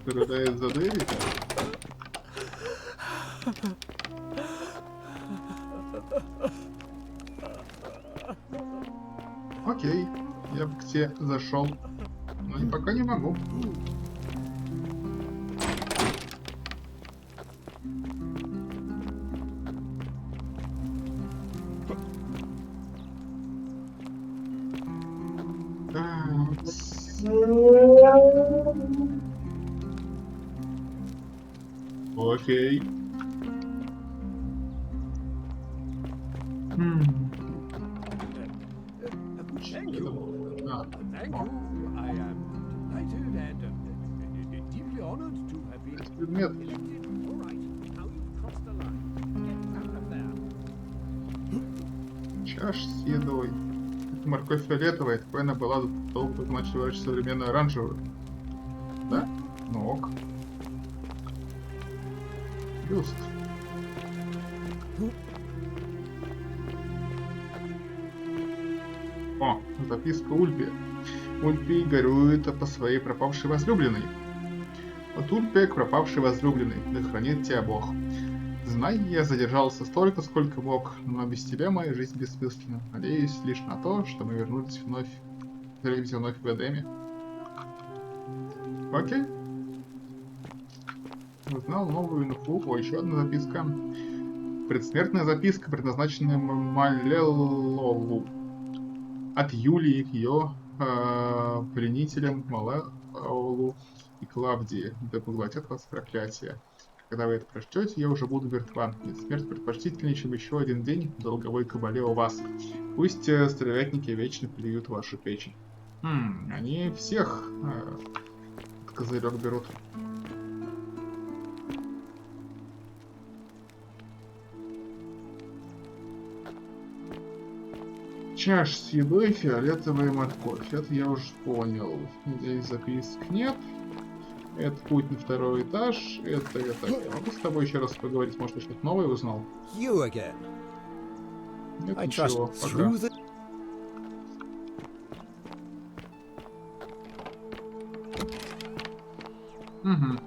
Рыдает за дверью. Окей, я бы к тебе зашел, но пока не могу. Окей. Thank you. Thank you. I am delighted and deeply honored to have been elected. All right. Now you've crossed the line. Get out of there. Чаш с едой. Это морковь фиолетовая, такой она была долго, как начали выращивать современную оранжевую. Да? Ну ок. Бюст. О, записка Ульпи. Ульпи горюет по своей пропавшей возлюбленной. От Ульпи к пропавшей возлюбленной. Да хранит тебя Бог. Знай, я задержался столько, сколько мог, но без тебя моя жизнь бессмысленна. Надеюсь лишь на то, что мы вернемся вновь в Эдеме. Окей. Узнал новую инфу. О, еще одна записка. Предсмертная записка, предназначенная Малелову. От Юлии к ее пленителям Малелову и Клавдии. Да поглотят вас проклятие. Когда вы это прочтете, я уже буду мертва. Ведь смерть предпочтительнее, чем еще один день в долговой кабале у вас. Пусть стервятники вечно плюют вашу печень. Они всех козырек берут. Чаш с едой, фиолетовая морковь. Это я уже понял. Здесь записок нет. Это путь на второй этаж. Это я так. Я могу с тобой еще раз поговорить? Может, я что-то новое узнал? You again. Нет, I ничего. trust Пока. through the... Угу.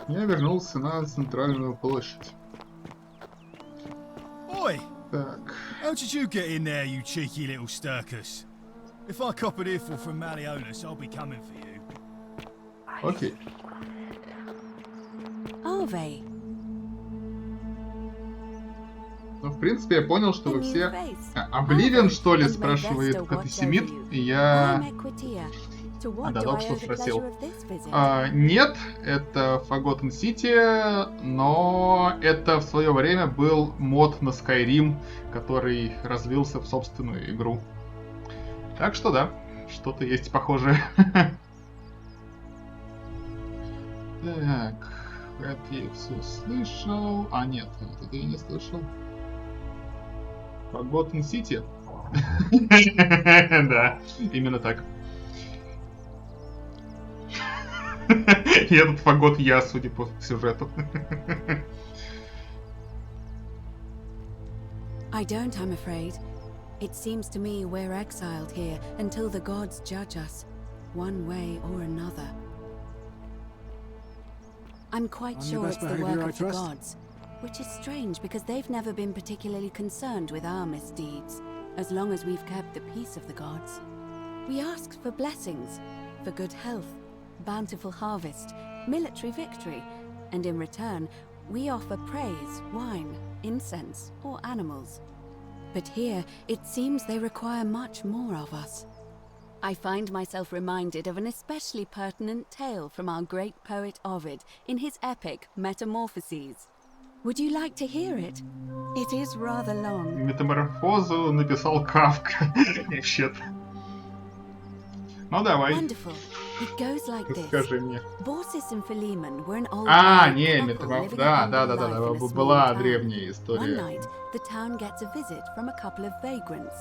Я вернулся на центральную площадь. Oi! Так. How did you get in there, you cheeky little stirkus? If I cop an earful from Malleolus, I'll be coming for you. Окей. Are they? Ну, в принципе, я понял, что вы все... Обливион, что ли, спрашивает катасемит, и я... Да, только что спросил. Нет, это Forgotten City, но это в свое время был мод на Skyrim, который развился в собственную игру. Так что да, что-то есть похожее. Так, это я все слышал. А нет, это я не слышал. Forgotten City? Да, именно так. И этот фагот я, судя по сюжету. I don't, I'm afraid. It seems to me we're exiled here until the gods judge us, one way or another. I'm quite sure it's the work of the gods, which is strange because they've never been particularly concerned with our misdeeds, as long as we've kept the peace of the gods. We asked for blessings, for good health, bountiful harvest, military victory, and in return, we offer praise, wine, incense, or animals. But here, it seems they require much more of us. I find myself reminded of an especially pertinent tale from our great poet Ovid in his epic Metamorphoses. Would you like to hear it? It is rather long. Метаморфозу написал Кафка. Вообще-то. Ну давай. Wonderful. It goes like this. Скажи мне. Baucis and Philemon were an old не, метаморфоза. Да, была древняя история. One night, the town gets a visit from a couple of vagrants.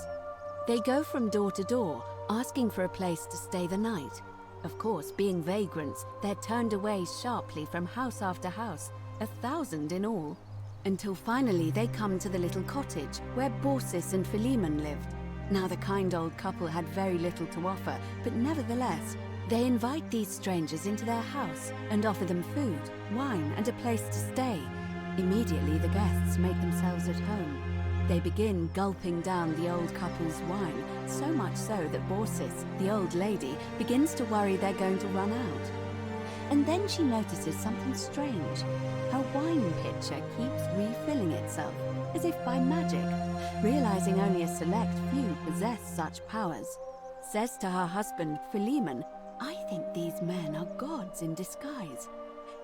They go from door to door, asking for a place to stay the night. Of course, being vagrants, they're turned away sharply from house after house, 1,000 in all, until finally they come to the little cottage where Baucis and Philemon lived. Now the kind old couple had very little to offer, but nevertheless, they invite these strangers into their house and offer them food, wine, and a place to stay. Immediately the guests make themselves at home. They begin gulping down the old couple's wine, so much so that Baucis, the old lady, begins to worry they're going to run out. And then she notices something strange. Her wine pitcher keeps refilling itself, as if by magic, realizing only a select few possess such powers. Says to her husband, Philemon, I think these men are gods in disguise.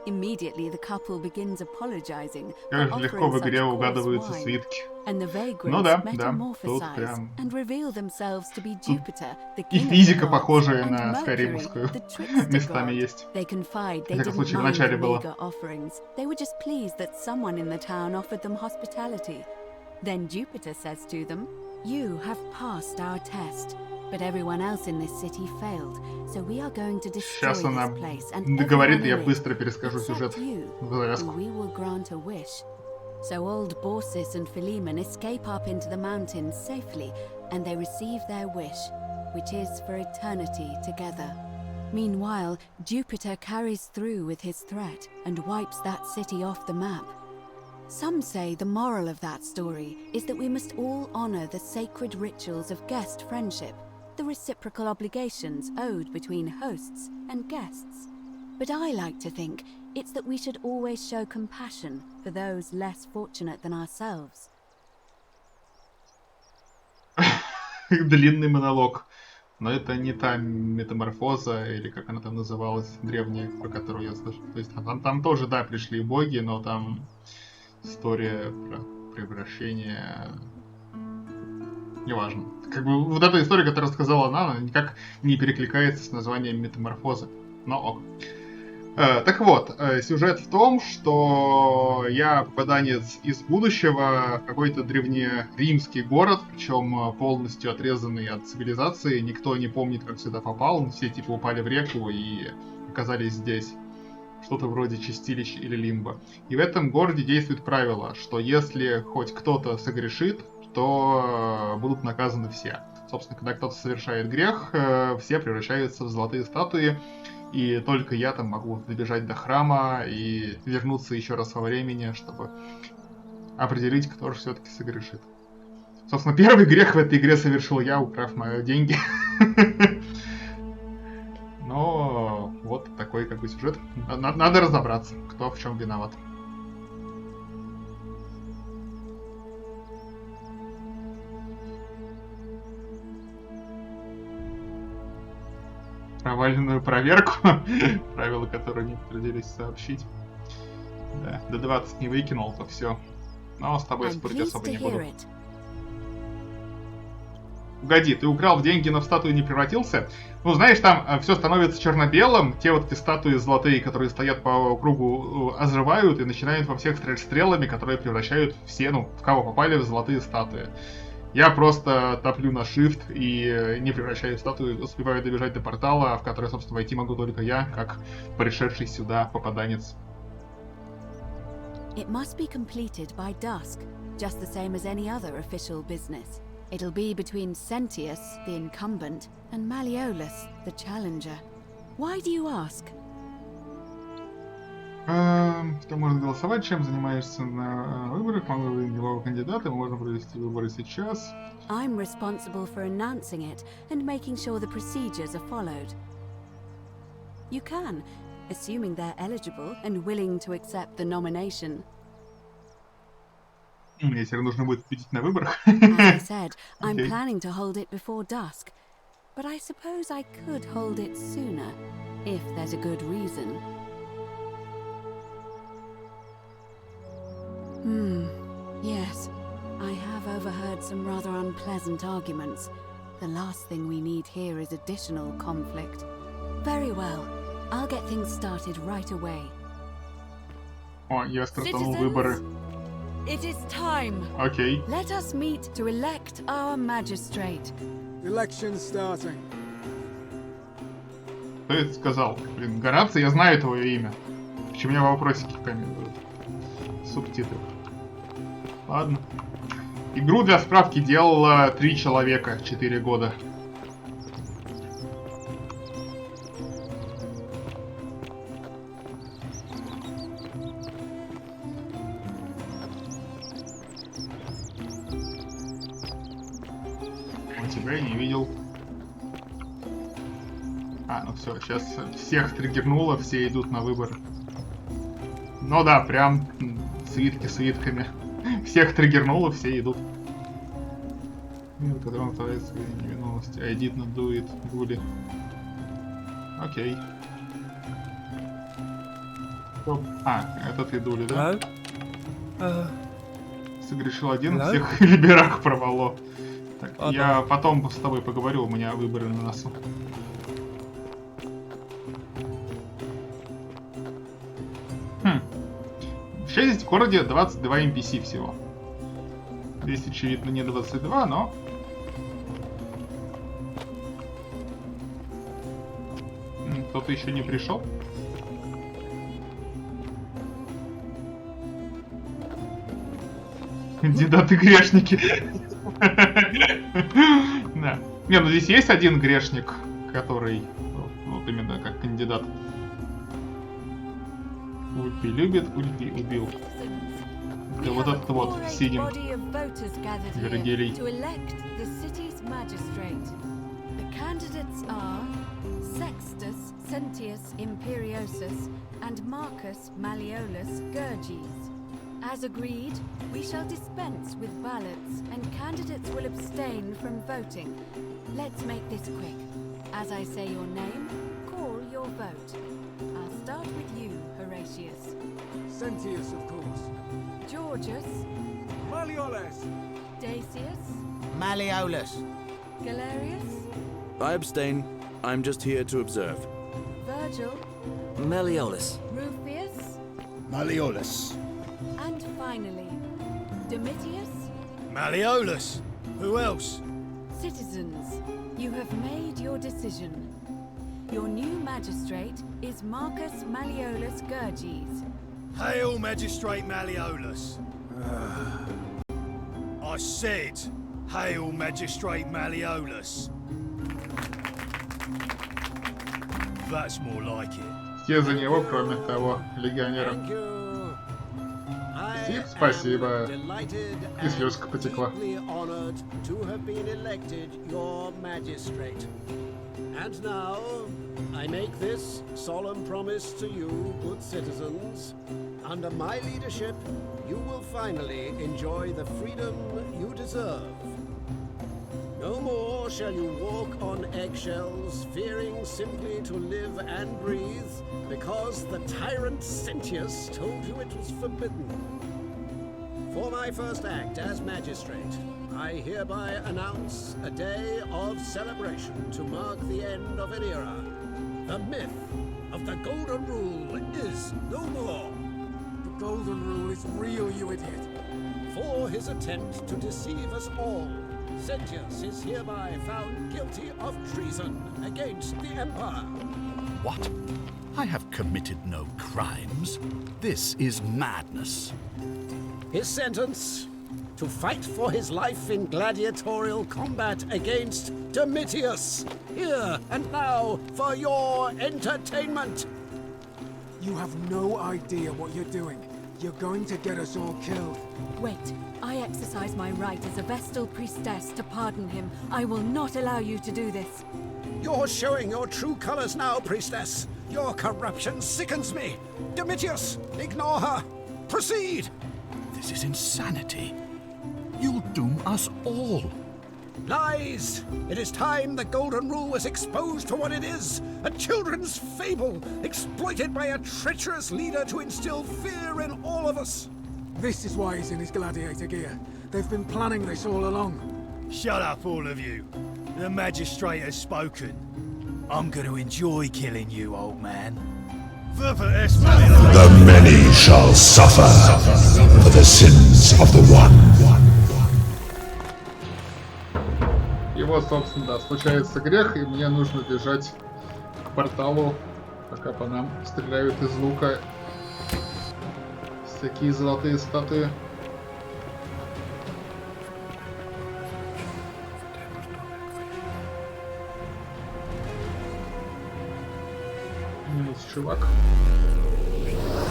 Immediately the couple begins apologizing for offering such coarse wine, and the vagrants metamorphosize and reveal themselves to be Jupiter, the king of the gods, and Mercury, the trickster god. They confide they didn't mind the meager offerings. They were just pleased that someone in the town offered them hospitality. Then Jupiter says to them, you have passed our test. But everyone else in this city failed, so we are going to destroy this place and договорит, я быстро перескажу сюжет в завязку. We will grant a wish. So old Baucis and Philemon escape up into the mountains safely, and they receive their wish, which is for eternity together. Meanwhile, Jupiter carries through with his threat and wipes that city off the map. Some say the moral of that story is that we must all honor the sacred rituals of guest friendship, the reciprocal obligations owed between hosts and guests. But I like to think it's that we should always show compassion for those less fortunate than ourselves. Длинный монолог. Но это не та метаморфоза, или как она там называлась, древняя, про которую я слышал. То есть там тоже, да, пришли боги, но там история про превращение... Неважно. Как бы вот эта история, которую рассказала она никак не перекликается с названием метаморфозы. Но ок. Так вот, сюжет в том, что я попаданец из будущего в какой-то древнеримский город, причем полностью отрезанный от цивилизации, никто не помнит, как сюда попал, все типа упали в реку и оказались здесь. Что-то вроде чистилищ или лимба. И в этом городе действует правило, что если хоть кто-то согрешит, то будут наказаны все. Собственно, когда кто-то совершает грех, все превращаются в золотые статуи и только я там могу добежать до храма и вернуться еще раз во времени, чтобы определить, кто же все-таки согрешит. Собственно, первый грех в этой игре совершил я, украв мои деньги. Но вот такой как бы сюжет. Надо разобраться, кто в чем виноват. Проваленную проверку, правила которые не потрудились сообщить. Да, до 20 не выкинул, то все. Но с тобой спорить особо не буду. Погоди, ты украл деньги, но в статую не превратился? Ну, знаешь, там все становится черно-белым, те вот эти статуи золотые, которые стоят по кругу, оживают и начинают во всех стрелять стрелами, которые превращают все, ну, в кого попали, в золотые статуи. Я просто топлю на shift и не превращаю в статую, успеваю добежать до портала, в который, собственно, войти могу только я, как пришедший сюда попаданец. It must be completed by dusk, just the same as any other official business. It'll be between Sentius, the incumbent, and Malleolus, the challenger. Why do you ask? Кто может голосовать, чем занимаешься на выборах? Могу выбрать делового кандидата, мы можем провести выборы сейчас. I'm responsible for announcing it and making sure the procedures are followed. You can, assuming they're eligible and willing to accept the nomination. Мне теперь нужно будет победить на выборах. As I said, I'm planning to hold it before dusk, but I suppose I could hold it sooner, if there's a good reason. Yes, I have overheard some rather unpleasant arguments. The last thing we need here is additional conflict. Very well, I'll get things started right away. О, я стартанул выборы. It is time. Окей. Let us meet to elect our magistrate. Election starting. Кто это сказал? Блин, Гораций, я знаю твое имя. Почему меня вопросики комментируют? Субтитры. Ладно. Игру для справки делало 3 человека 4 года. Тебя я не видел. А, ну все, сейчас всех триггернуло, все идут на выбор. Ну да, прям свитки свитками. Всех триггернуло, все идут. Мир, в котором творится невиновность. Айдит надует гули. Окей. Стоп. А, это ты дули, да? Согрешил один, всех либерах провало. Так, я потом с тобой поговорю, у меня выборы на носу. Сейчас есть в городе 22 NPC всего. Здесь, очевидно, не 22, но... Кто-то еще не пришел? Кандидаты грешники. Да. Не, ну здесь есть один грешник, который вот именно как кандидат. Ульпи любит, Ульпи убил. Да вот этот вот в синем Вергилий. Sextus Sentius Imperiosus and Marcus Malleolus Gurges. As agreed, we shall dispense with ballots and candidates will abstain from voting. Let's make this quick. As I say your name, call your vote. I'll start with you, Horatius. Sentius, of course. Georgius. Malleolus. Dacius. Malleolus. Galerius. I abstain. I'm just here to observe. Virgil. Malleolus. Rufius. Malleolus. And finally, Domitius. Malleolus. Who else? Citizens, you have made your decision. Your new magistrate is Marcus Malleolus Gurges. Hail, Magistrate Malleolus. I said, hail, Magistrate Malleolus. That's more like it. Все за него, кроме того легионера. Зип, спасибо. И слезка потекла. And now, I make this solemn promise to you, good citizens. Under my leadership, you will finally enjoy the freedom you deserve. No more shall you walk on eggshells, fearing simply to live and breathe, because the tyrant Sentius told you it was forbidden. For my first act as magistrate, I hereby announce a day of celebration to mark the end of an era. The myth of the Golden Rule is no more. The Golden Rule is real, you idiot. For his attempt to deceive us all, Sentius is hereby found guilty of treason against the Empire. What? I have committed no crimes. This is madness. His sentence: to fight for his life in gladiatorial combat against Domitius, here and now for your entertainment. You have no idea what you're doing. You're going to get us all killed. Wait, I exercise my right as a Vestal priestess to pardon him. I will not allow you to do this. You're showing your true colors now, priestess. Your corruption sickens me. Domitius, ignore her. Proceed. This is insanity. You'll doom us all. Lies! It is time the Golden Rule was exposed for what it is, a children's fable, exploited by a treacherous leader to instill fear in all of us. This is why he's in his gladiator gear. They've been planning this all along. Shut up, all of you. The magistrate has spoken. I'm going to enjoy killing you, old man. The many shall suffer for the sins of the one. И вот, собственно, да, случается грех, и мне нужно бежать к порталу, пока по нам стреляют из лука всякие золотые статуи. Минус чувак.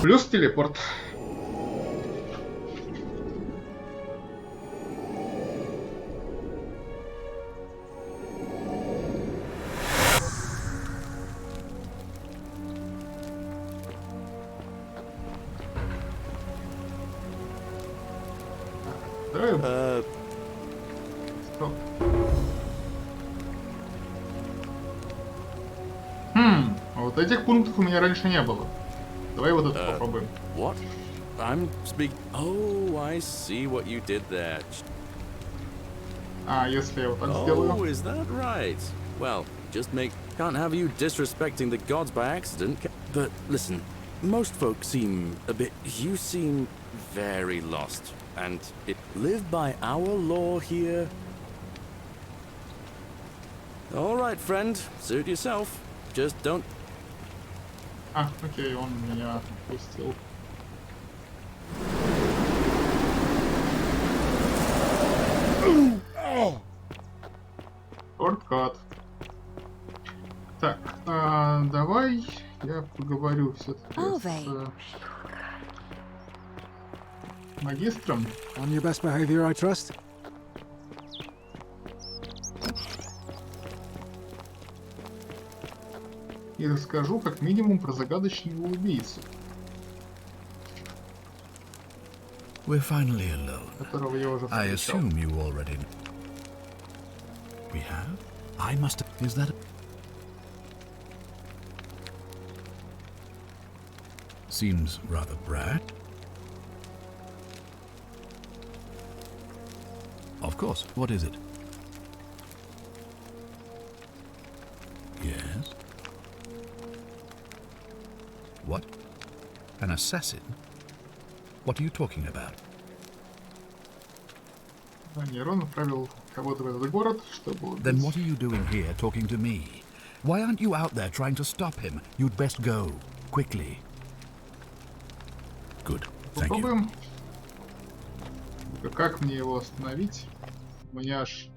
Плюс телепорт. Стоп. Вот этих пунктов у меня раньше не было. Давай вот это попробуем. What? I'm speak. Oh, I see what you did there. А, если я вот так сделаю? Oh, is that right? Well, just make. Can't have you disrespecting the gods by accident. But listen, most folk seem a bit. You seem very lost, and it live by our law here. All right, friend, suit yourself. Just don't. А, окей, он меня отпустил. Шорткат. Так, давай я поговорю все-таки с магистром. On your best behavior, I trust. И расскажу как минимум про загадочного убийцу. We're finally alone. Которого я уже I встречал. assume you already know. We have? I must have. Is that? Seems rather brad. Of course. What is it? Yes. What? An assassin? What are you talking about? Нейрон направил кого-то в этот город, чтобы убить. Then what are you doing here talking to me? Why aren't you out there trying to stop him? You'd best go. Quickly. Good. Thank you. Попробуем. Как мне его остановить? У меня аж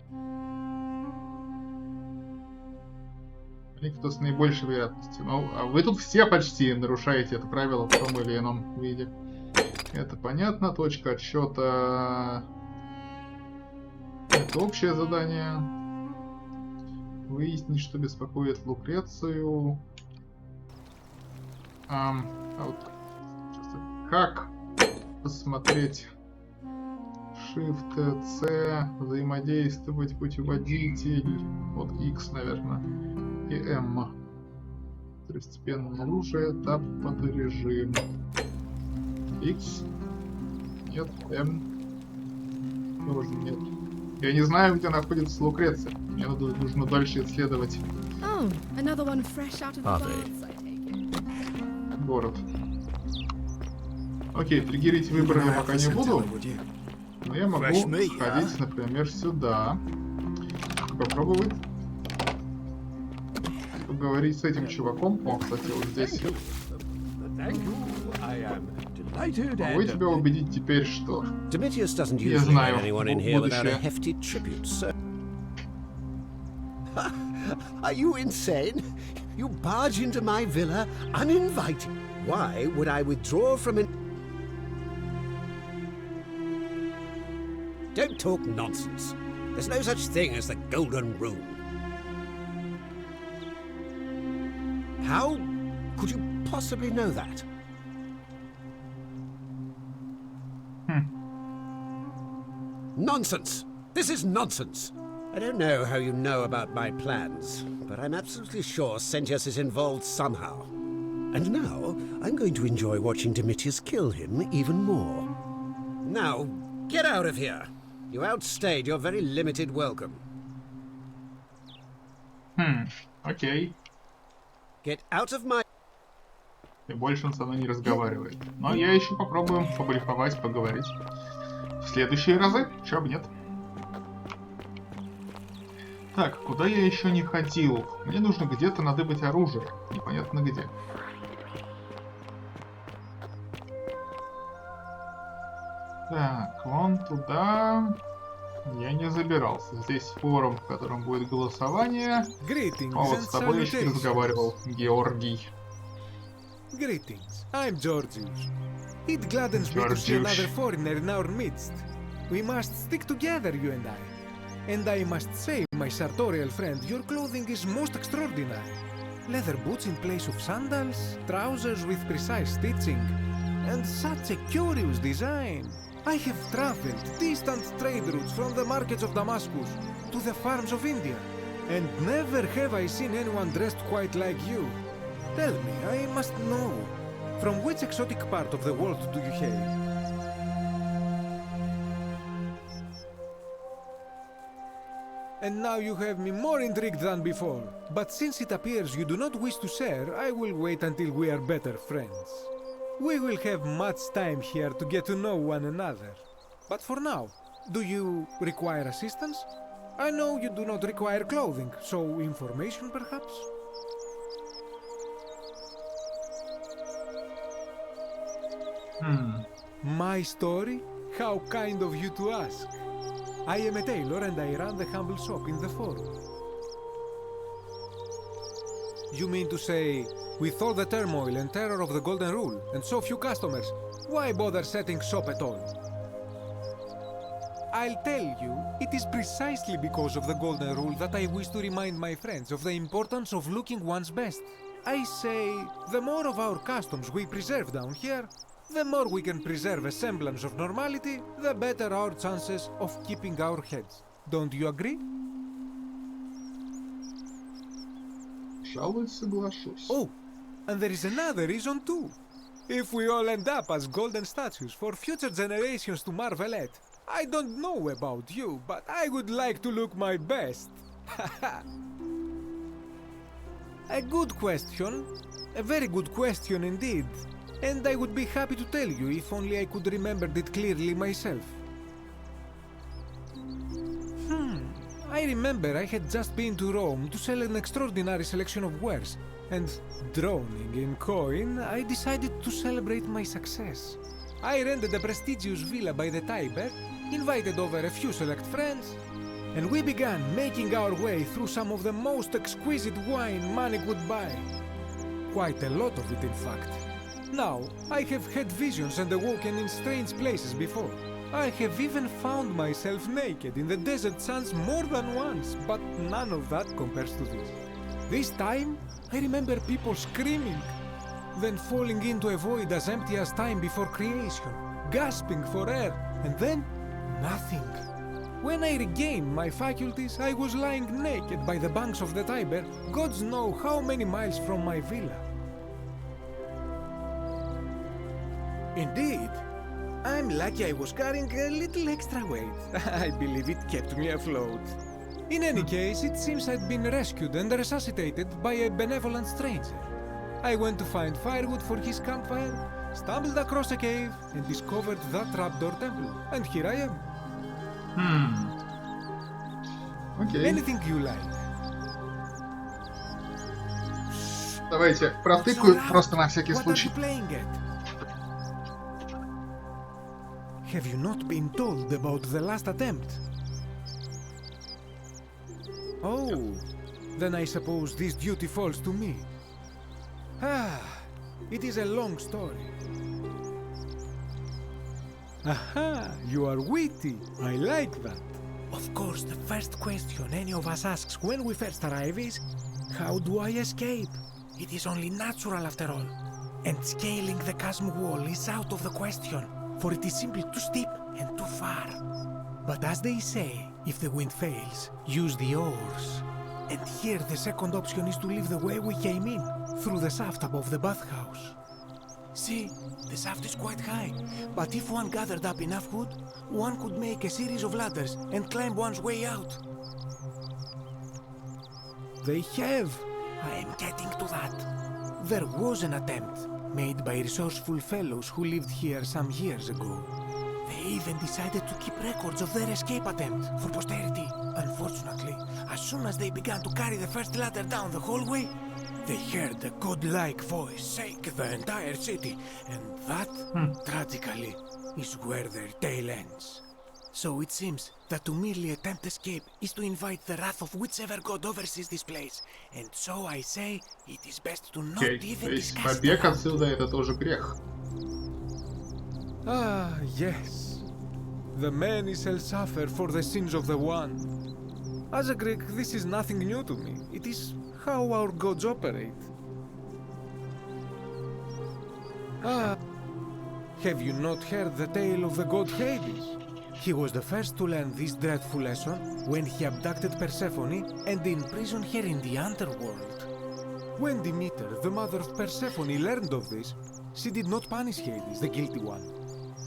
Никто с наибольшей вероятностью. Ну, а вы тут все почти нарушаете это правило в том или ином виде. Это понятно. Точка отсчета. Это общее задание. Выяснить, что беспокоит Лукрецию. Как посмотреть Shift-C, взаимодействовать, путеводитель, вот X, наверное, и M. Второстепенное оружие, этап под режим. X, нет, M, тоже нет. Я не знаю, где находится Лукреция. Мне нужно дальше исследовать город. Окей, триггерить выборы я пока не буду. Но я могу сходить, например, сюда. Попробовать поговорить с этим чуваком. О, кстати, вот здесь. Могу тебя убедить теперь, что я знаю будущее. Are you insane? You barge into my villa uninvited. Why would I withdraw from it? Don't talk nonsense. There's no such thing as the golden rule. How could you possibly know that? Nonsense! This is nonsense! I don't know how you know about my plans, but I'm absolutely sure Sentius is involved somehow. And now, I'm going to enjoy watching Domitius kill him even more. Now, get out of here! You outstayed your very limited welcome. Окей. Get out of my... И больше он со мной не разговаривает. Но я еще попробую поблефовать, поговорить. В следующие разы, чё бы нет. Так, куда я еще не ходил? Мне нужно где-то надыбать оружие. Непонятно где. Так, вон туда я не забирался. Здесь форум, в котором будет голосование. А вот с тобой я еще не разговаривал, Георгий. Greetings, I'm Georgius. It gladdens me to see another foreigner in our midst. We must stick together, you and I. And I must say, my sartorial friend, your clothing is most extraordinary. Leather boots in place of sandals, trousers with precise stitching, and such a curious design. I have traveled distant trade routes from the markets of Damascus to the farms of India, and never have I seen anyone dressed quite like you. Tell me, I must know, from which exotic part of the world do you hail? And now you have me more intrigued than before. But since it appears you do not wish to share, I will wait until we are better friends. We will have much time here to get to know one another. But for now, do you require assistance? I know you do not require clothing, so information perhaps? My story? How kind of you to ask. I am a tailor and I run the humble shop in the forum. You mean to say, with all the turmoil and terror of the Golden Rule and so few customers, why bother setting shop at all? I'll tell you, it is precisely because of the Golden Rule that I wish to remind my friends of the importance of looking one's best. I say, the more of our customs we preserve down here, the more we can preserve a semblance of normality, the better our chances of keeping our heads. Don't you agree? Oh, and there is another reason too. If we all end up as golden statues for future generations to marvel at, I don't know about you, but I would like to look my best. A good question. A very good question indeed. And I would be happy to tell you if only I could remember it clearly myself. I remember I had just been to Rome to sell an extraordinary selection of wares, and drowning in coin, I decided to celebrate my success. I rented a prestigious villa by the Tiber, invited over a few select friends, and we began making our way through some of the most exquisite wine money could buy. Quite a lot of it, in fact. Now, I have had visions and awoken in strange places before. I have even found myself naked in the desert sands more than once, but none of that compares to this. This time, I remember people screaming, then falling into a void as empty as time before creation, gasping for air, and then nothing. When I regained my faculties, I was lying naked by the banks of the Tiber, gods know how many miles from my villa. Indeed, I'm lucky I was carrying a little extra weight. I believe it kept me afloat. In any case, it seems I'd been rescued and resuscitated by a benevolent stranger. I went to find firewood for his campfire, stumbled across a cave, and discovered that trapdoor temple. And here I am. Окей. Anything you like. Давайте протыкаю просто на всякий What are случай. you playing at? Have you not been told about the last attempt? Oh, then I suppose this duty falls to me. Ah, it is a long story. Aha, you are witty. I like that. Of course, the first question any of us asks when we first arrive is, how do I escape? It is only natural after all. And scaling the chasm wall is out of the question, for it is simply too steep and too far. But as they say, if the wind fails, use the oars. And here the second option is to leave the way we came in, through the shaft above the bathhouse. See, the shaft is quite high, but if one gathered up enough wood, one could make a series of ladders and climb one's way out. They have. I am getting to that. There was an attempt, made by resourceful fellows who lived here some years ago. They even decided to keep records of their escape attempt for posterity. Unfortunately, as soon as they began to carry the first ladder down the hallway, they heard a godlike voice shake the entire city, and that, tragically, is where their tale ends. So it seems that to merely attempt escape is to invite the wrath of whichever god oversees this place, and so I say it is best to not even discuss it. Побег отсюда это тоже грех. Ah, yes. The many shall suffer for the sins of the one. As a Greek, this is nothing new to me. It is how our gods operate. Ah, have you not heard the tale of the god Hades? He was the first to learn this dreadful lesson when he abducted Persephone and imprisoned her in the underworld. When Demeter, the mother of Persephone, learned of this, she did not punish Hades, the guilty one.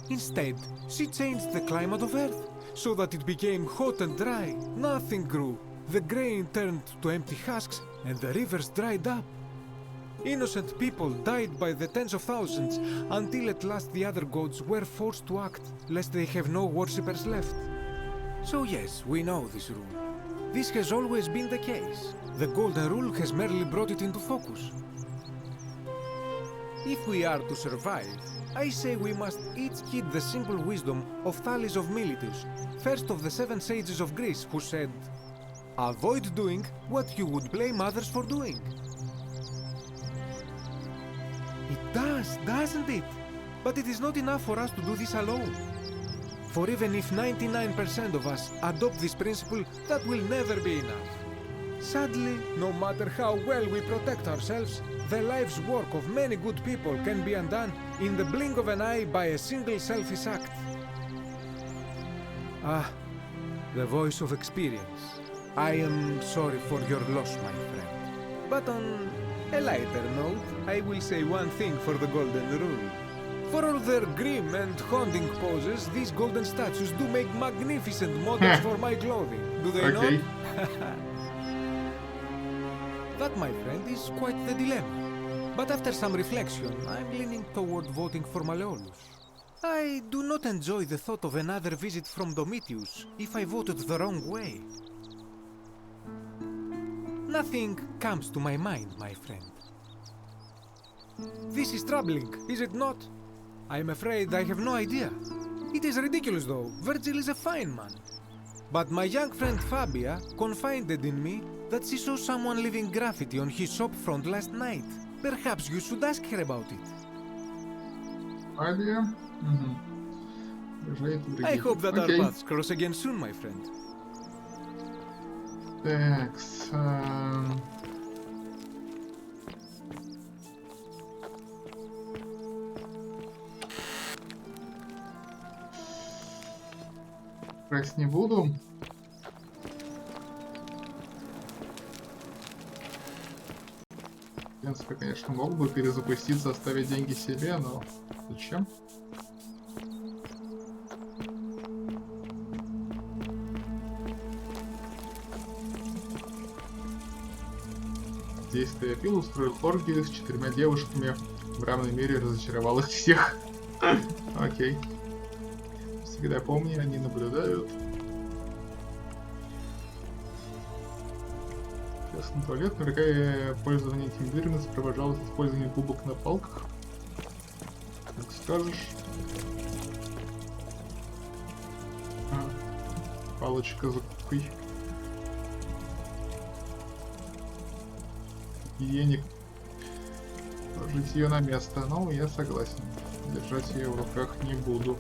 Instead, she changed the climate of Earth so that it became hot and dry. Nothing grew. The grain turned to empty husks and the rivers dried up. Innocent people died by the tens of thousands until at last the other gods were forced to act, lest they have no worshippers left. So yes, we know this rule. This has always been the case. The Golden Rule has merely brought it into focus. If we are to survive, I say we must each heed the simple wisdom of Thales of Miletus, first of the 7 sages of Greece, who said, "Avoid doing what you would blame others for doing." It does, doesn't it? But it is not enough for us to do this alone. For even if 99% of us adopt this principle, that will never be enough. Sadly, no matter how well we protect ourselves, the life's work of many good people can be undone in the blink of an eye by a single selfish act. Ah, the voice of experience. I am sorry for your loss, my friend. But on a lighter note, I will say one thing for the Golden Rule. For all their grim and haunting poses, these golden statues do make magnificent models for my clothing, do they not? That, my friend, is quite the dilemma. But after some reflection, I'm leaning toward voting for Malleolus. I do not enjoy the thought of another visit from Domitius if I voted the wrong way. Nothing comes to my mind, my friend. This is troubling, is it not? I'm afraid I have no idea. It is ridiculous, though. Virgil is a fine man. But my young friend Fabia confided in me that she saw someone leaving graffiti on his shop front last night. Perhaps you should ask her about it. Fabia? I hope that our paths cross again soon, my friend. Thanks. Красть не буду. В принципе, конечно, мог бы перезапуститься, оставить деньги себе, но зачем? Здесь-то я пил, устроил оргию с 4 девушками. В равной мере разочаровал их всех. Окей. Всегда помни, они наблюдают. Ясно, туалет, наверняка пользование этим дверью сопровождалось использованием губок на палках. Как скажешь. Палочка за губкой. Денег. Положить ее на место, но я согласен. Держать ее в руках не буду.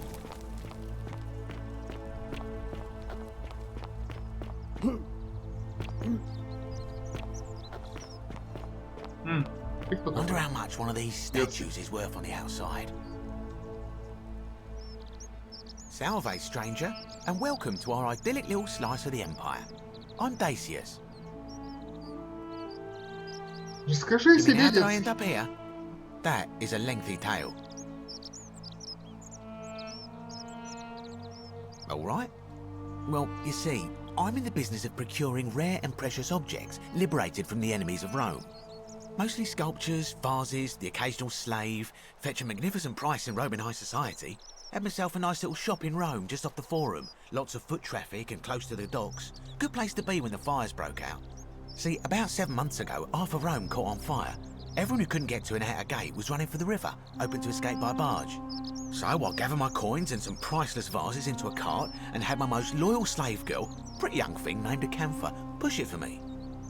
Wonder how much one of these statues is worth on the outside. Salve, stranger, and welcome to our idyllic little slice of the Empire. I'm Dacius. Расскажи себе, how did I end up here? That is a lengthy tale. All right. Well, you see, I'm in the business of procuring rare and precious objects liberated from the enemies of Rome. Mostly sculptures, vases, the occasional slave. Fetch a magnificent price in Roman high society. Had myself a nice little shop in Rome, just off the Forum. Lots of foot traffic and close to the docks. Good place to be when the fires broke out. See, about 7 months ago, half of Rome caught on fire. Everyone who couldn't get to an outer gate was running for the river, open to escape by barge. So I gathered my coins and some priceless vases into a cart and had my most loyal slave girl, pretty young thing named Acantha, push it for me.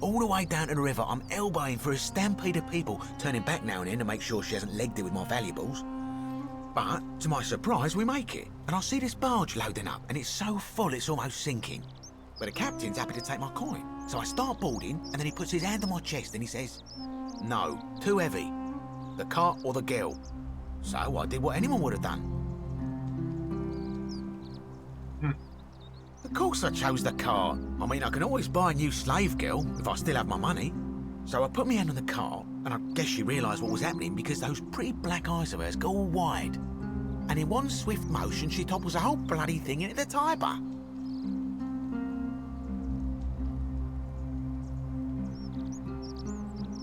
All the way down to the river, I'm elbowing through a stampede of people, turning back now and then to make sure she hasn't legged it with my valuables. But, to my surprise, we make it, and I see this barge loading up, and it's so full it's almost sinking. But the captain's happy to take my coin, so I start boarding, and then he puts his hand on my chest and he says, "No, too heavy. The cart or the girl." So I did what anyone would have done. Of course I chose the cart. I mean, I can always buy a new slave girl if I still have my money. So I put my hand on the cart, and I guess she realised what was happening because those pretty black eyes of hers go all wide. And in one swift motion, she topples the whole bloody thing into the Tiber.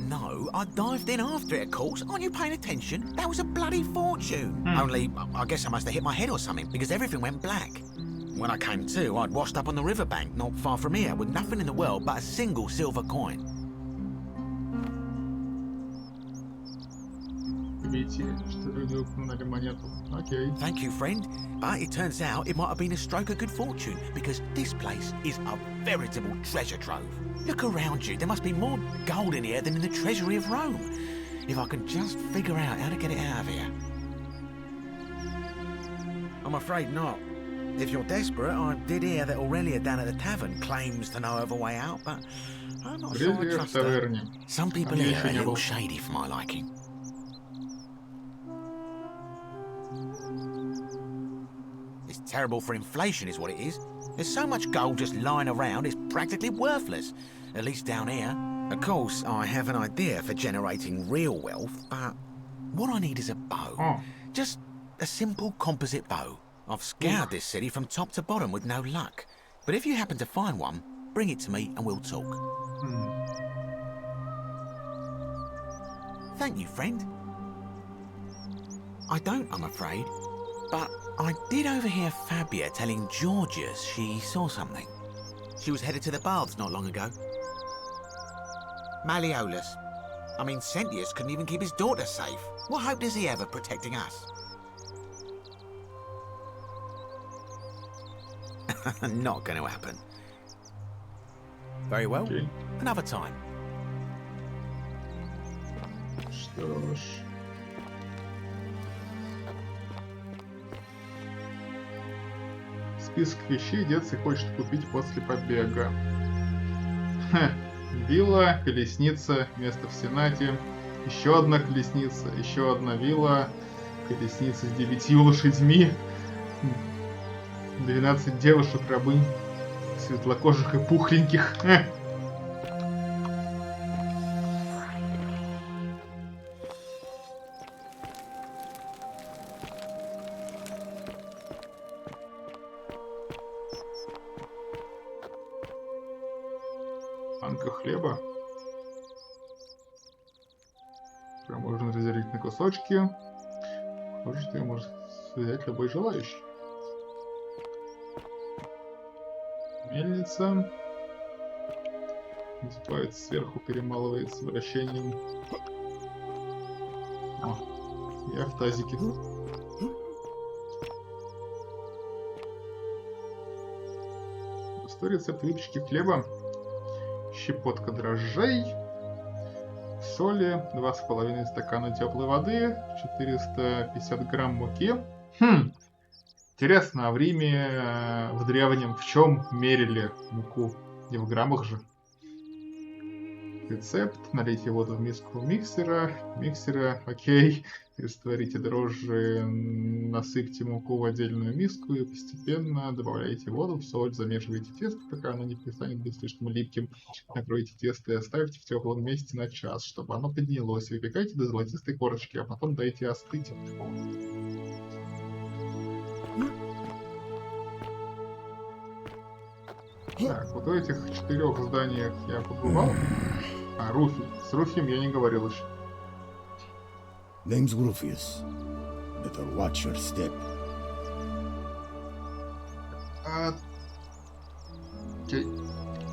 No, I dived in after it, of course. Aren't you paying attention? That was a bloody fortune. Only, I guess I must have hit my head or something, because everything went black. When I came to, I'd washed up on the riverbank, not far from here, with nothing in the world but a single silver coin. Thank you, friend. But it turns out it might have been a stroke of good fortune, because this place is a veritable treasure trove. Look around you. There must be more gold in here than in the treasury of Rome. If I can just figure out how to get it out of here. I'm afraid not. If you're desperate, I did hear that Aurelia down at the tavern claims to know of a way out, but I'm not sure I trust her. Some people here are a little shady for my liking. It's terrible for inflation is what it is. There's so much gold just lying around, it's practically worthless. At least down here. Of course, I have an idea for generating real wealth, but what I need is a bow. Just a simple composite bow. I've scoured this city from top to bottom with no luck. But if you happen to find one, bring it to me and we'll talk. Thank you, friend. I don't, I'm afraid. But I did overhear Fabia telling Georgius she saw something. She was headed to the baths not long ago. Malleolus. I mean, Sentius couldn't even keep his daughter safe. What hope does he have of protecting us? Not going to happen. Very well. Окей. Another time. Что ж. Список вещей Деци хочет купить после побега. Вилла, колесница, место в Сенате, еще одна колесница, еще одна вилла, колесница с 9 лошадьми, 12 девушек-рабынь, светлокожих и пухленьких. Банка хлеба. Прям можно разделить на кусочки. Похоже, что ее может взять любой желающий. Мельница. Взбивается сверху, перемалывается вращением. О, я в тазике. Простой рецепт выпечки хлеба. Щепотка дрожжей, соли, 2,5 стакана теплой воды, 450 грамм муки. Интересно, а в Риме, в древнем, в чем мерили муку? Не в граммах же. Рецепт. Налейте воду в миску миксера. Окей. Растворите дрожжи, насыпьте муку в отдельную миску и постепенно добавляйте воду, соль, замешивайте тесто, пока оно не перестанет быть слишком липким. Накройте тесто и оставьте в теплом месте на час, чтобы оно поднялось. Выпекайте до золотистой корочки, а потом дайте остыть. Так, вот в этих 4 зданиях я побывал. А, Руфи. С Руфием я не говорил еще. Name's Rufius. Better watch your step. Окей.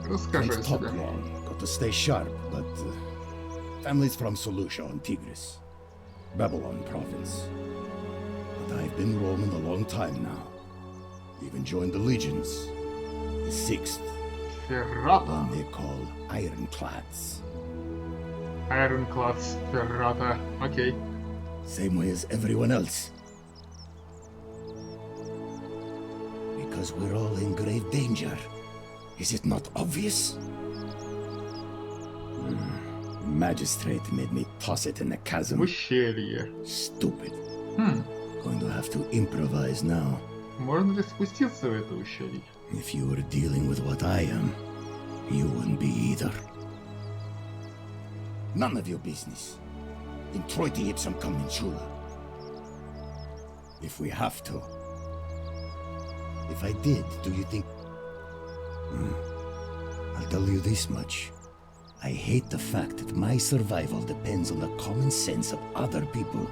Расскажи о себе. Got to stay sharp, but family's from Solucia on Tigris, Babylon province. But I've been roaming a long time now. Even joined the legions. The 6th. One they call Ironclads. Ironclads, Ferrata. Окей. Same way as everyone else. Because we're all in grave danger. Is it not obvious? Magistrate made me toss it in the chasm. Ущелье. Stupid. Going to have to improvise now. Можно ли спуститься в это ущелье? If you were dealing with what I am, you wouldn't be either. None of your business. Introiti ipsum commensura. If we have to. If I did, do you think... I'll tell you this much. I hate the fact that my survival depends on the common sense of other people.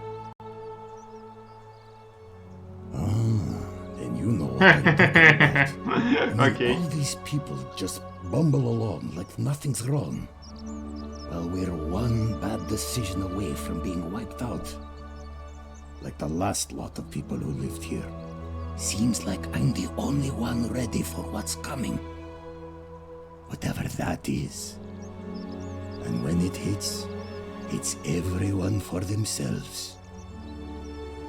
Then you know what I'm talking about. Okay. All these people just bumble along like nothing's wrong. Well, we're one bad decision away from being wiped out. Like the last lot of people who lived here. Seems like I'm the only one ready for what's coming. Whatever that is. And when it hits, it's everyone for themselves.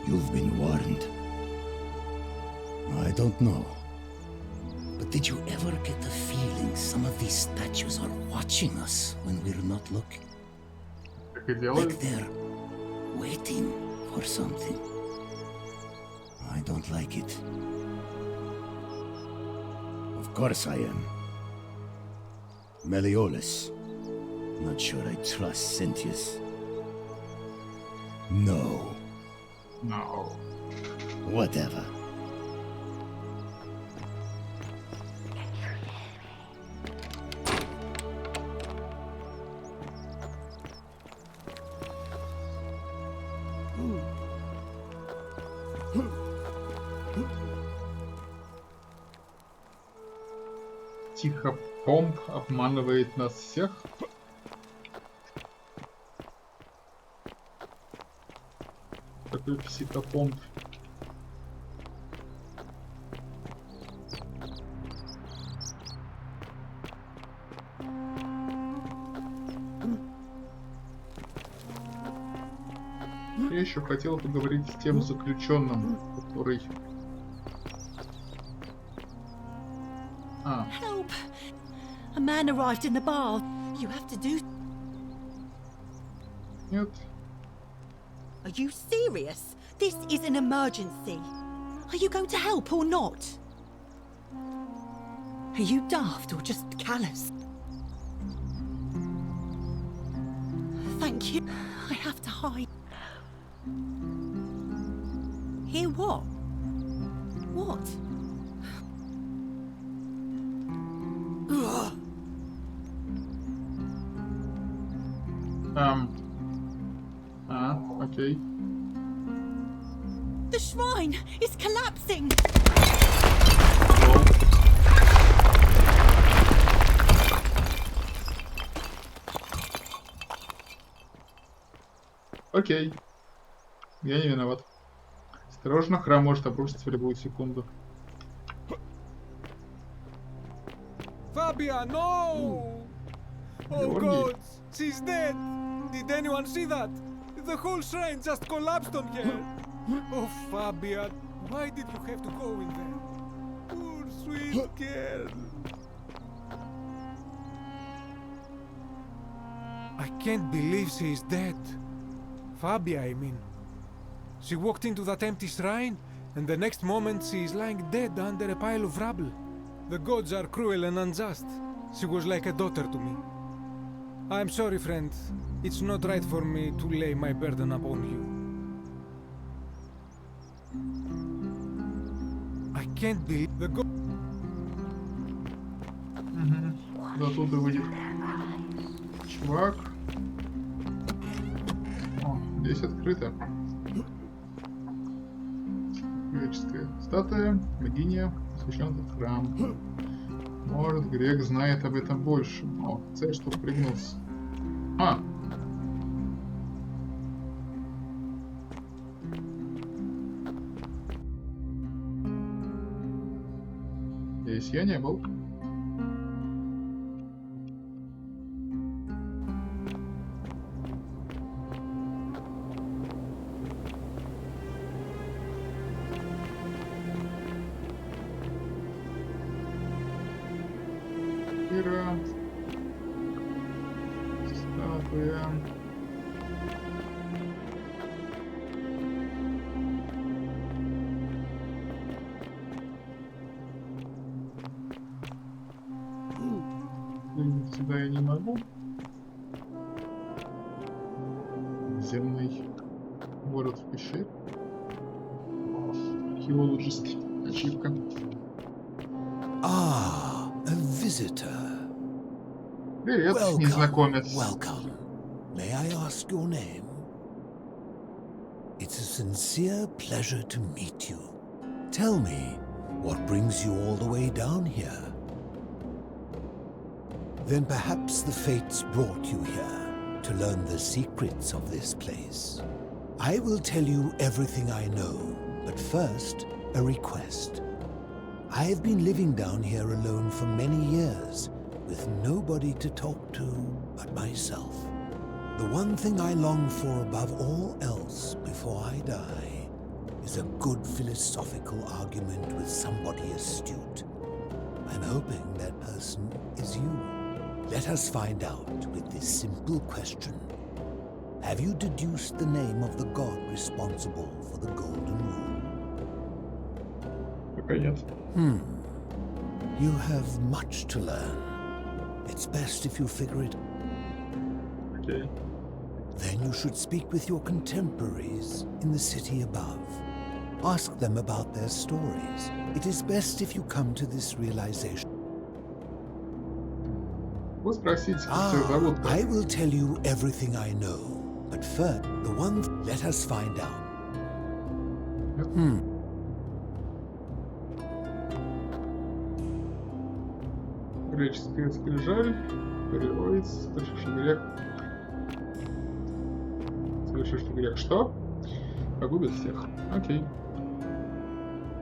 You've been warned. I don't know. But did you ever get the feeling some of these statues are watching us when we're not looking? Like they're waiting for something. I don't like it. Of course I am. Meliodas. Not sure I trust Sentius. No. No. Whatever. Тихо Помп обманывает нас всех. Такой психопомп. еще хотел поговорить с тем заключенным, который... Help! A man arrived in the bar. You have to do... Нет. Are you serious? This is an emergency. Are you going to help or not? Are you daft or just callous? Thank you. I have to hide. Hear what? What? Окей. The shrine is collapsing. Окей. Я не виноват. Осторожно, храм может обрушиться в любую секунду. Fabia, no! Oh God, she's dead! Did anyone see that? The whole shrine just collapsed on her! Oh, Fabia, why did you have to go in there? Poor sweet girl! I can't believe she is dead. Fabia, I mean. She walked into that empty shrine, and the next moment she is lying dead under a pile of rubble. The gods are cruel and unjust. She was like a daughter to me. I'm sorry, friend. It's not right for me to lay my burden upon you. I can't believe the god... Оттуда выйдет чувак. О, здесь открыто. Греческая статуя, богиня, освящен храм. Может, грек знает об этом больше. О, цель, что пригнулся. Здесь я не был. Статуя. Сюда я не могу. Земный город в пещере. Археологист. Ачивка. Ah, a visitor. Привет, незнакомец. Welcome. May I ask your name? It's a sincere pleasure to meet you. Tell me, what brings you all the way down here? Then perhaps the fates brought you here to learn the secrets of this place. I will tell you everything I know, but first, a request. I have been living down here alone for many years, with nobody to talk to but myself. The one thing I long for above all else before I die is a good philosophical argument with somebody astute. I'm hoping that person is you. Let us find out with this simple question. Have you deduced the name of the god responsible for the golden rule? You have much to learn. It's best if you figure it. Okay. Then you should speak with your contemporaries in the city above. Ask them about their stories. It is best if you come to this realization. I will tell you everything I know, but first, the one let us find out. Греческая скрижаль переводится совершивший грех. Совершивший грех что? Погубит всех. Окей.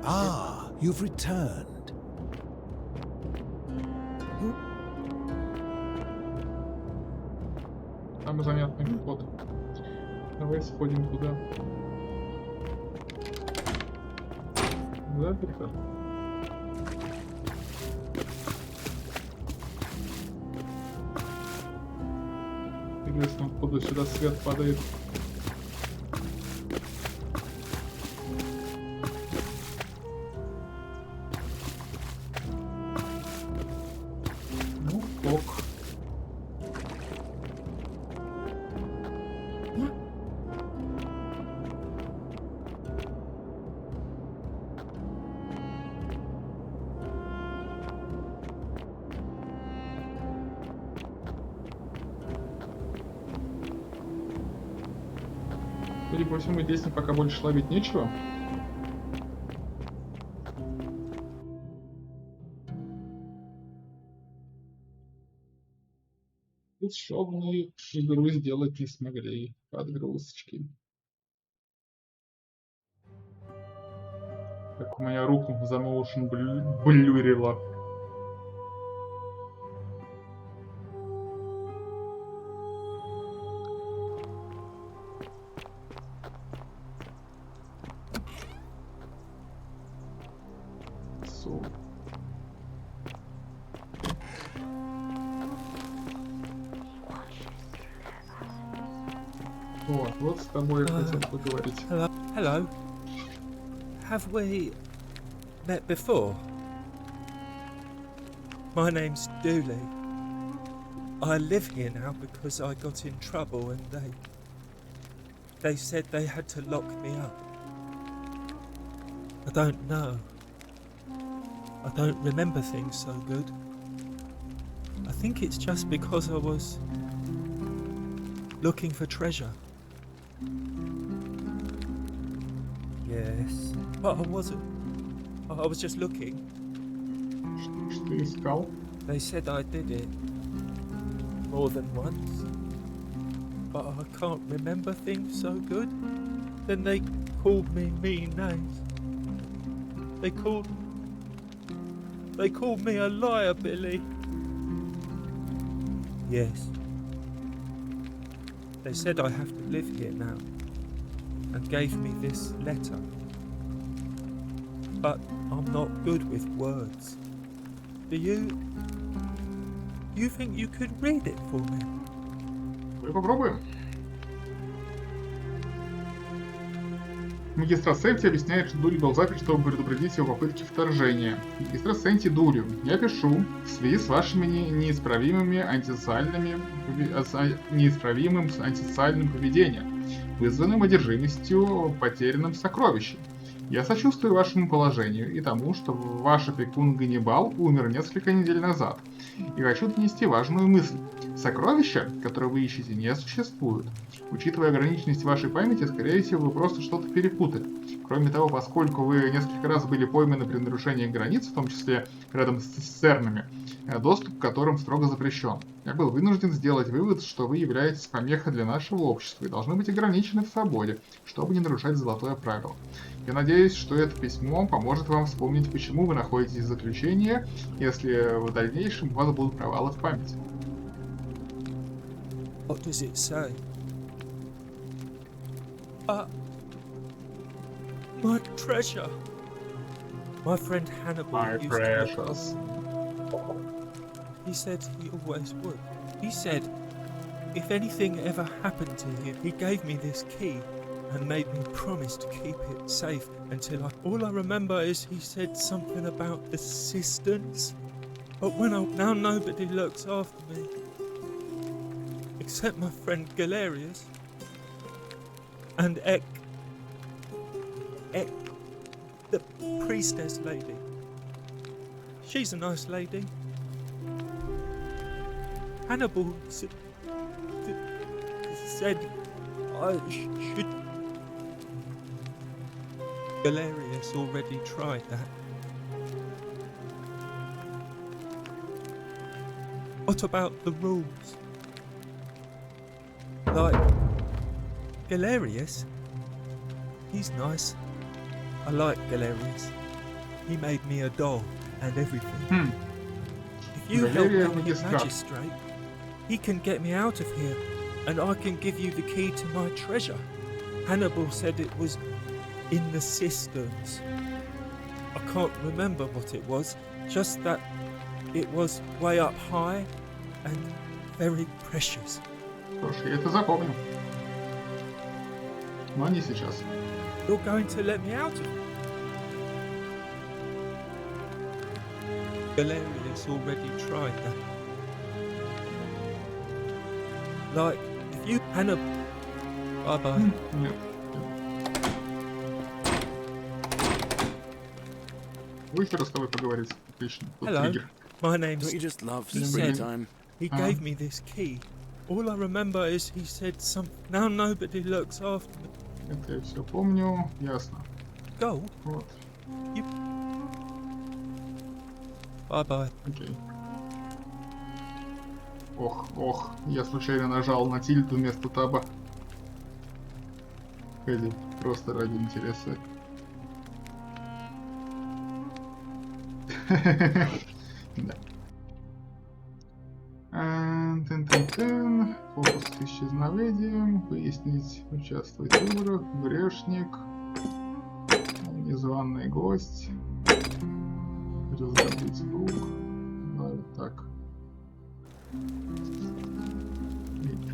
Ah, you've returned. Самый занятный вход. Давай сходим туда. Заперто. Интересно, откуда сюда свет падает. Ну, ок. Судя по всему, здесь пока больше ловить нечего. Бесшовную игру сделать не смогли. Подгрузочки. Как у меня руку за моушен блюрила. Вот с тобой я хотел поговорить. Hello. Have we met before? My name's Dooley. I live here now because I got in trouble and they said they had to lock me up. I don't know. I don't remember things so good. I think it's just because I was looking for treasure. Yes, but I wasn't. I was just looking. Что ты искал? They said I did it more than once, but I can't remember things so good. Then they called me mean names. They called me a liar, Billy. Yes. They said I have to live here now, and gave me this letter. But I'm not good with words. Do you think you could read it for me? Попробуем. Магистрат Сенти объясняет, что Дули был заперт, чтобы предупредить его попытки вторжения. Магистрат Сенти Дулю. Я пишу в связи с вашими неисправимым антисоциальным поведением, вызванным одержимостью потерянным сокровищем. Я сочувствую вашему положению и тому, что ваш опекун Ганнибал умер несколько недель назад. И хочу донести важную мысль. Сокровища, которые вы ищете, не существуют. Учитывая ограниченность вашей памяти, скорее всего, вы просто что-то перепутали. Кроме того, поскольку вы несколько раз были пойманы при нарушении границ, в том числе рядом с цистернами, доступ к которым строго запрещен. Я был вынужден сделать вывод, что вы являетесь помехой для нашего общества и должны быть ограничены в свободе, чтобы не нарушать золотое правило. Я надеюсь, что это письмо поможет вам вспомнить, почему вы находитесь в заключении, если в дальнейшем у вас будут провалы в памяти. What does it say? My treasure. My friend Hannibal used to look up. He said he always would. He said if anything ever happened to him, he gave me this key and made me promise to keep it safe until all I remember is he said something about the cisterns. But now nobody looks after me. Except my friend Galerius. And Ek, the priestess lady. She's a nice lady. Hannibal said I should. Galerius already tried that. What about the rules? Like, Galerius? He's nice. I like Galerius. He made me a doll and everything. If you help me get magistrate, he can get me out of here, and I can give you the key to my treasure. Hannibal said it was in the cisterns. I can't remember what it was, just that it was way up high and very precious. Слушай, я это запомню. Но не сейчас. You're going to let me out of it? Galerius already tried that. Like, if you... Hannah... Bye-bye. Выхер с тобой поговорить. Отлично. Тут Hello, триггер. my name's... Don't you just love He springtime? He gave me this key. All I remember is he said something. Now nobody looks after me. Это я все помню. Ясно. Go. Вот. Bye-bye. Окей. Ох, я случайно нажал на тильду вместо таба. Погоди, просто ради интереса. Да. Фокус с исчезновением. Выяснить, участвовать в выборах. Грешник. Незваный гость. Раздобыть лук. Давай вот так.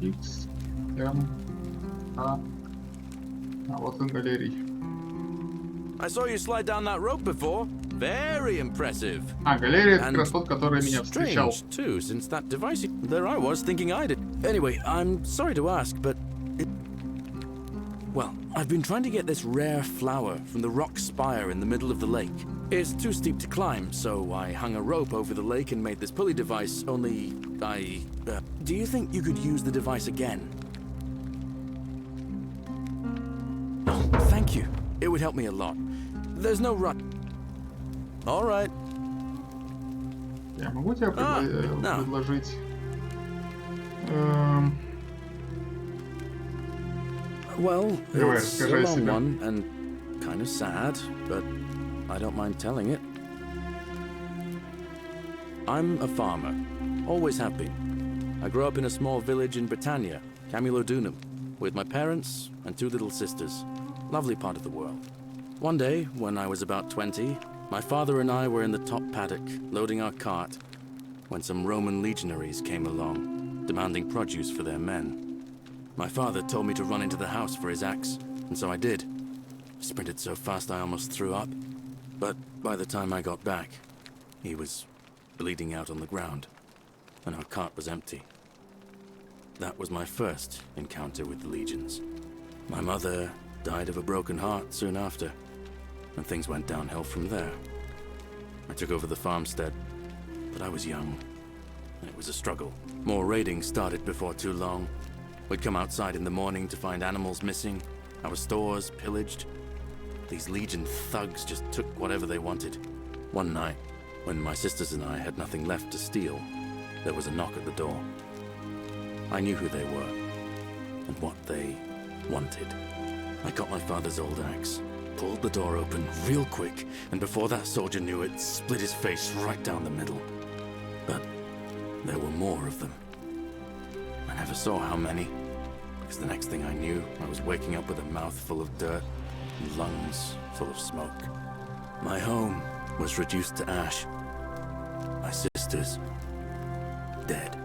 X, M, A. А вот он галерий. I saw you slide down that rope before. Very impressive. А, галерия — это как раз тот, который меня встречал. Strange too, since that device. There I was thinking I did. Anyway, I'm sorry to ask, but well, I've been trying to get this rare flower from the rock spire in the middle of the lake. It's too steep to climb, so I hung a rope over the lake and made this pulley device. Only do you think you could use the device again? Oh, thank you. It would help me a lot. There's no rush. All right. Я могу тебе предложить? Well, Давай, it's a расскажи о long себе. one and kind of sad, but I don't mind telling it. I'm a farmer. Always have been. I grew up in a small village in Britannia, Camulodunum, with my parents and 2 little sisters. Lovely part of the world. One day, when I was about 20, my father and I were in the top paddock, loading our cart, when some Roman legionaries came along, demanding produce for their men. My father told me to run into the house for his axe, and so I did. Sprinted so fast I almost threw up. But by the time I got back, he was bleeding out on the ground, and our cart was empty. That was my first encounter with the legions. My mother died of a broken heart soon after, and things went downhill from there. I took over the farmstead, but I was young, and it was a struggle. More raiding started before too long. We'd come outside in the morning to find animals missing, our stores pillaged. These legion thugs just took whatever they wanted. One night, when my sisters and I had nothing left to steal, there was a knock at the door. I knew who they were, and what they wanted. I got my father's old axe, pulled the door open real quick, and before that soldier knew it, split his face right down the middle. But there were more of them. I never saw how many, because the next thing I knew, I was waking up with a mouth full of dirt and lungs full of smoke. My home was reduced to ash. My sisters, dead.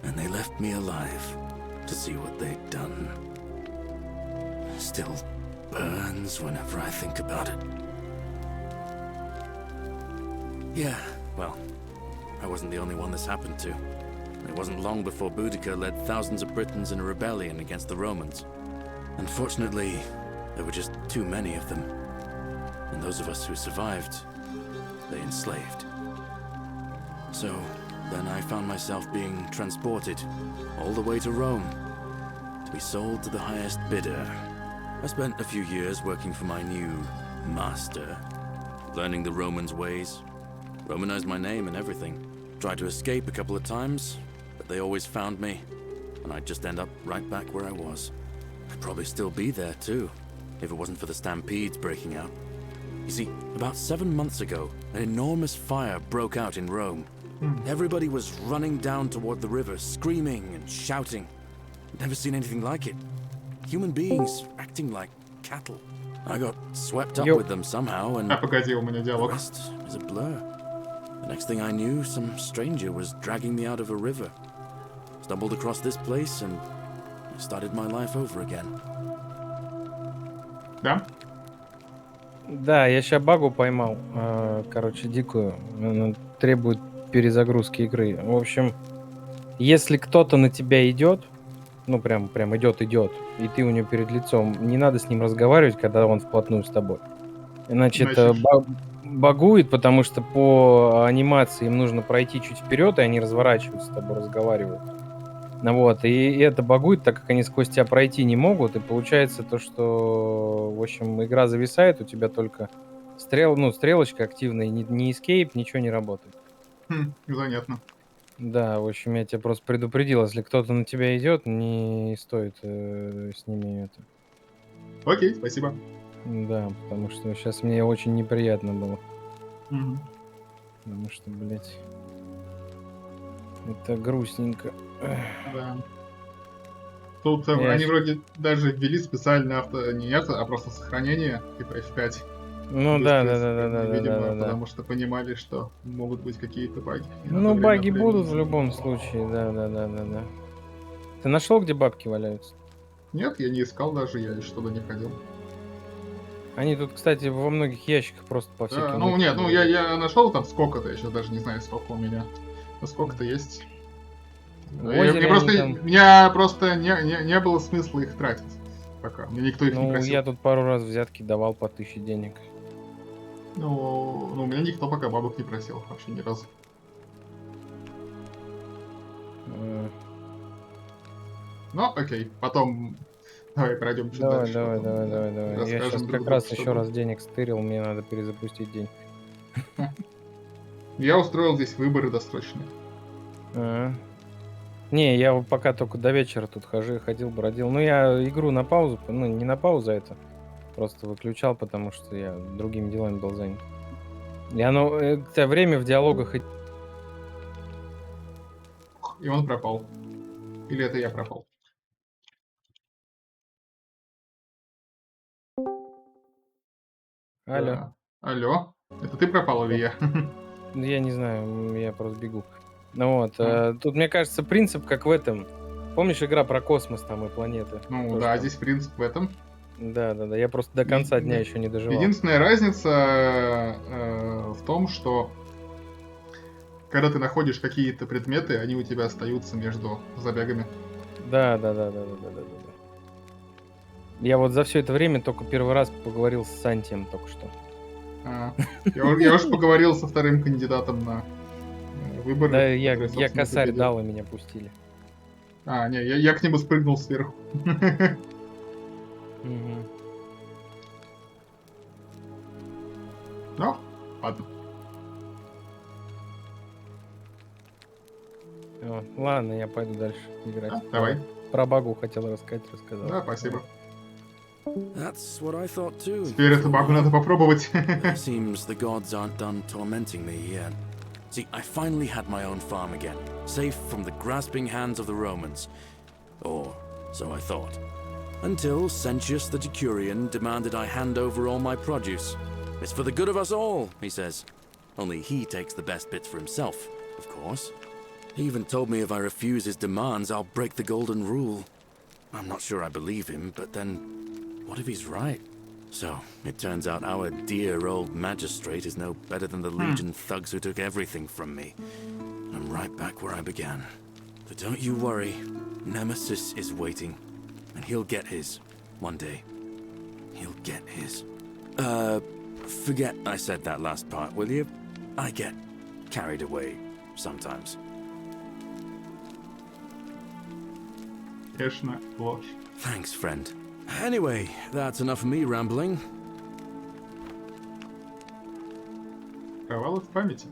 And they left me alive to see what they'd done. Still burns whenever I think about it. Yeah, well, I wasn't the only one this happened to. It wasn't long before Boudica led thousands of Britons in a rebellion against the Romans. Unfortunately, there were just too many of them. And those of us who survived, they enslaved. So, then I found myself being transported all the way to Rome to be sold to the highest bidder. I spent a few years working for my new master, learning the Romans' ways, Romanized my name and everything. Tried to escape a couple of times, but they always found me, and I'd just end up right back where I was. I'd probably still be there too, if it wasn't for the stampedes breaking out. You see, about 7 months ago, an enormous fire broke out in Rome. Everybody was running down toward the river, screaming and shouting. Never seen anything like it. Human beings acting like cattle. I got swept up with them somehow, and погоди, у меня the диалог. rest is a blur. The next thing I knew, some stranger was dragging me out of a river. Stumbled across this place and started my life over again. Да? Да, я ща багу поймал, короче, дикую. Она требует перезагрузки игры. В общем, если кто-то на тебя идет, ну прям идет, и ты у него перед лицом, не надо с ним разговаривать, когда он вплотную с тобой. Иначе это багует, потому что по анимации им нужно пройти чуть вперед, и они разворачиваются с тобой, разговаривают. Ну вот, и это багует, так как они сквозь тебя пройти не могут, и получается то, что, в общем, игра зависает, у тебя только стрелочка активная, ни escape, ничего не работает. Занятно. Да, в общем, я тебя просто предупредил, если кто-то на тебя идет, не стоит с ними это. Окей, спасибо. Да, потому что сейчас мне очень неприятно было. Мгм. Потому что, блядь, это грустненько. Да. Тут Я они щ- вроде даже ввели специально не это, а просто сохранение, типа F5. Ну Быстрое да. сохранение, видимо, потому что понимали, что могут быть какие-то баги. И надо Ну, время баги от времени будут в изменять. любом случае, да. Ты нашел, где бабки валяются? Нет, я не искал даже, я еще туда не ходил. Они тут, кстати, во многих ящиках просто по Да, всяким... ну нет, я нашел там сколько-то, я сейчас даже не знаю, сколько у меня. Но сколько-то есть. В озере Меня просто не было смысла их тратить пока. Мне никто их не Ну, просил. я тут пару раз взятки давал по 1000 денег. Ну, у меня никто пока бабок не просил, вообще ни разу. Ну, окей, потом давай пройдем чуть Давай. дальше. Я сейчас Расскажем как друг раз другу, что еще было. раз денег стырил, мне надо перезапустить день. Я устроил здесь выборы досрочные. Не, я вот пока только до вечера тут ходил, бродил. Ну, я игру на паузу, ну, не на паузу, а это просто выключал, потому что я другими делами был занят. И оно, время в диалогах... И он пропал. Или это я пропал? Алло. Да. Алло? Это ты пропал или я? Я не знаю, я просто бегу. Ну вот, тут, мне кажется, принцип как в этом. Помнишь, игра про космос там и планеты? Ну То, да, что- здесь принцип в этом. Да, я просто до конца дня еще не доживал. Единственная разница в том, что когда ты находишь какие-то предметы, они у тебя остаются между забегами. Да. Я вот за все это время только первый раз поговорил с Сантием только что. Я уж поговорил со вторым кандидатом на выборы. Да, который, я собственно, косарь победил. дал, и меня пустили. Не, я к нему спрыгнул сверху. Ну, ладно. Ладно, я пойду дальше играть. Давай. Про багу хотел рассказал. Да, спасибо. That's what I thought too. Теперь эту багу надо попробовать. It seems the gods aren't done tormenting me yet. See, I finally had my own farm again, safe from the grasping hands of the Romans. Or so I thought. Until Sentius the Decurion demanded I hand over all my produce. It's for the good of us all, he says. Only he takes the best bits for himself, of course. He even told me if I refuse his demands, I'll break the golden rule. I'm not sure I believe him, but then, what if he's right? So, it turns out our dear old magistrate is no better than the Legion thugs who took everything from me. I'm right back where I began. But don't you worry, Nemesis is waiting. And he'll get his, one day. He'll get his. Forget I said that last part, will you? I get carried away sometimes. Конечно, ложь. Thanks, friend. Anyway, that's enough of me rambling. Провалы в памяти.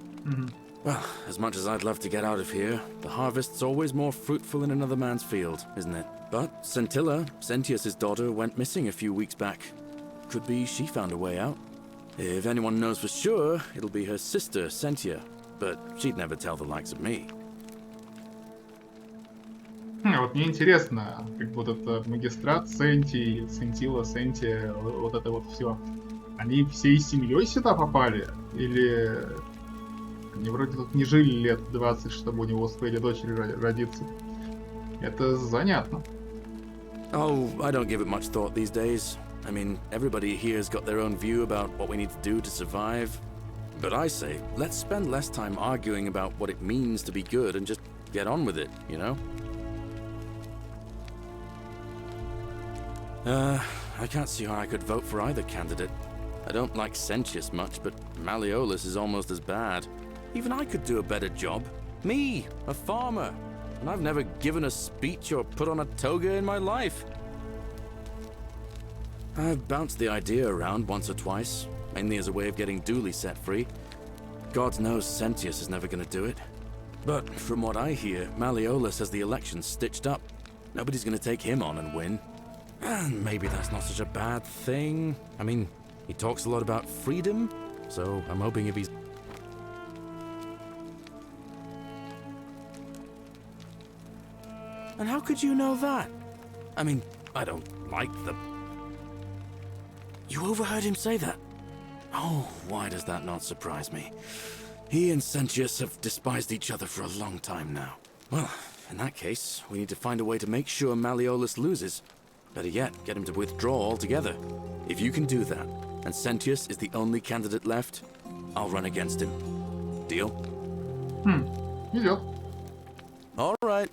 Well, as much as I'd love to get out of here, the harvest's always more fruitful in another man's field, isn't it? But Scintilla, Sentius's daughter, went missing a few weeks back. Could be she found a way out. If anyone knows for sure, it'll be her sister, Sentia. But she'd never tell the likes of me. Вот мне интересно, как вот этот магистрат Сенти, Сентила, Сенти, вот это вот все. Они всей семьей сюда попали? Или они вроде тут не жили лет 20, чтобы у него успели дочери родиться? Это занятно. Oh, I don't give it much thought these days. I mean, everybody here's got their own view about what we need to do to survive. But I say, let's spend less time arguing about what it means to be good and just get on with it, you know? I can't see how I could vote for either candidate. I don't like Sentius much, but Malleolus is almost as bad. Even I could do a better job. Me, a farmer. And I've never given a speech or put on a toga in my life. I've bounced the idea around once or twice, mainly as a way of getting Dooley set free. God knows Sentius is never gonna do it. But from what I hear, Malleolus has the election stitched up. Nobody's gonna take him on and win. And maybe that's not such a bad thing. I mean, he talks a lot about freedom, so I'm hoping if he's... And how could you know that? I mean, I don't like the... You overheard him say that? Oh, why does that not surprise me? He and Sentius have despised each other for a long time now. Well, in that case, we need to find a way to make sure Malleolus loses. Better yet, get him to withdraw altogether. If you can do that, and Sentius is the only candidate left, I'll run against him. Deal? Идет. All right.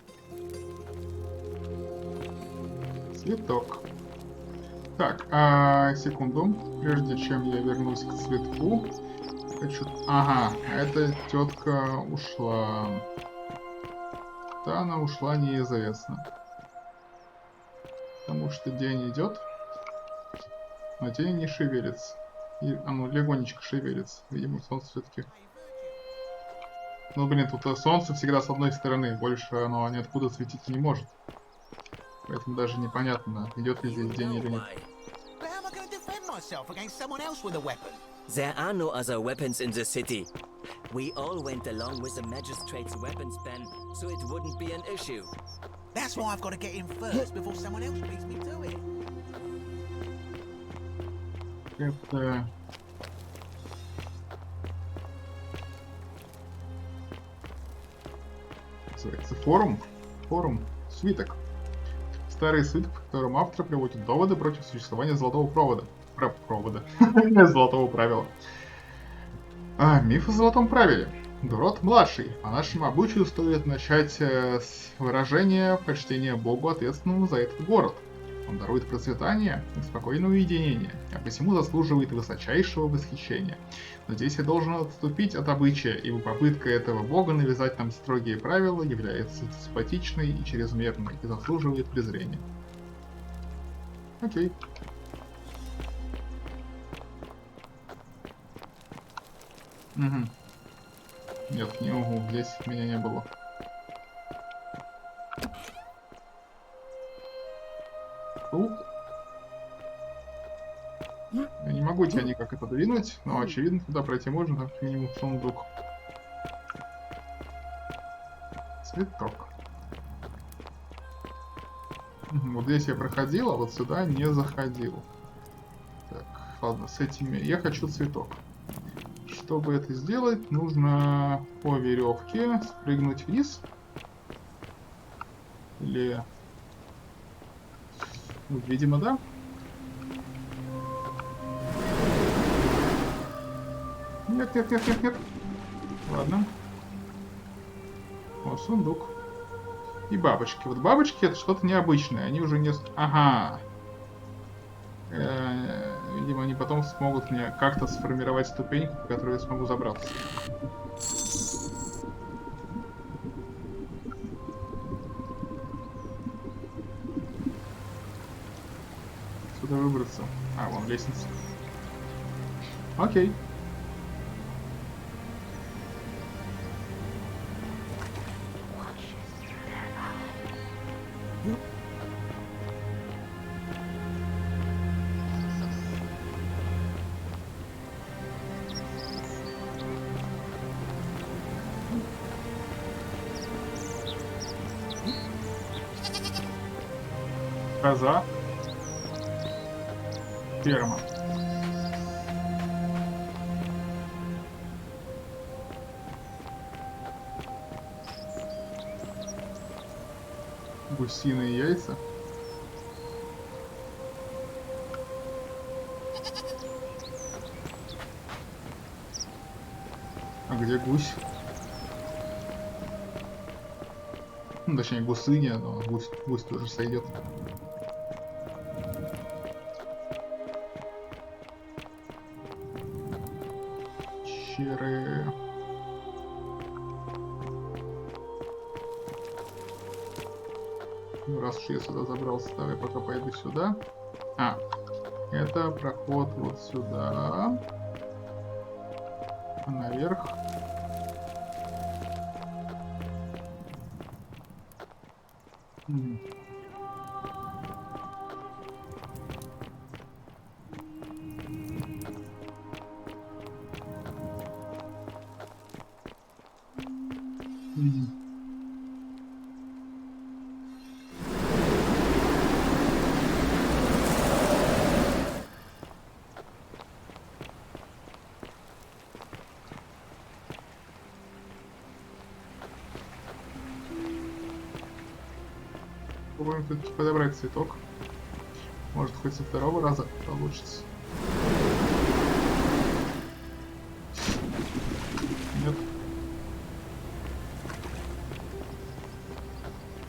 Цветок. Так, секунду. Прежде чем я вернусь к цветку, хочу... Ага, эта тетка ушла. Да, она ушла неизвестно. Потому что день идет, но день не шевелится. И оно легонечко шевелится. Видимо, солнце все-таки. Ну, блин, тут солнце всегда с одной стороны. Больше оно ниоткуда светить не может. Поэтому даже непонятно, идет ли здесь день или нет. There are no other weapons in the city. We all went along with the magistrate's weapons ban, so it wouldn't be an issue. That's why I've got to get in first before someone else beats me to it. Это... Называется форум. Форум. Свиток. Старый свиток, в котором автор приводит доводы против существования золотого провода. Золотого правила. Миф о золотом правиле. Дурот младший. По нашему обычаю стоит начать с выражения почтения Богу, ответственному за этот город. Он дарует процветание и спокойное уединение, а посему заслуживает высочайшего восхищения. Но здесь я должен отступить от обычая, ибо попытка этого Бога навязать нам строгие правила является деспотичной и чрезмерной и заслуживает презрения. Окей. Угу. Нет, не могу, здесь меня не было. Я не могу тебя никак это двинуть, но очевидно туда пройти можно, как минимум в сундук. Цветок. Вот здесь я проходил, а вот сюда не заходил. Так, ладно, с этими... Я хочу цветок. Чтобы это сделать, нужно по веревке спрыгнуть вниз. Или... Ну, видимо, да. Нет, нет, нет, нет, нет. Ладно. Вот сундук. И бабочки. Вот бабочки это что-то необычное. Они уже не... Ага. Видимо, они потом смогут мне как-то сформировать ступеньку, по которой я смогу забраться. Сюда выбраться. А, вон лестница. Окей. Коза. Ферма. Гусиные яйца. А где гусь? Ну, точнее, гусыня, но гусь тоже сойдет. Черы. Ну, раз уж я сюда забрался, давай пока пойду сюда. А, это проход вот сюда. А наверх. Попробуем все-таки подобрать цветок. Может, хоть со второго раза получится. Нет.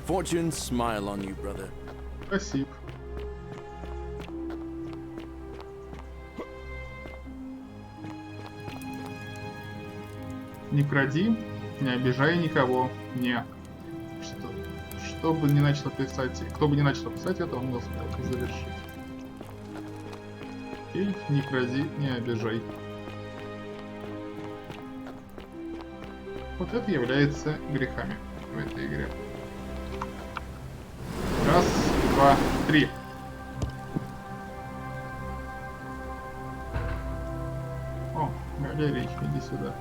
Fortune smile on you, brother. Спасибо. Не кради, не обижай никого. Не. Кто бы не начал писать, кто бы не начал писать это, он не успел это завершить. И не кради, не обижай. Вот это является грехами в этой игре. Раз, два, три. О, галерейка, иди сюда.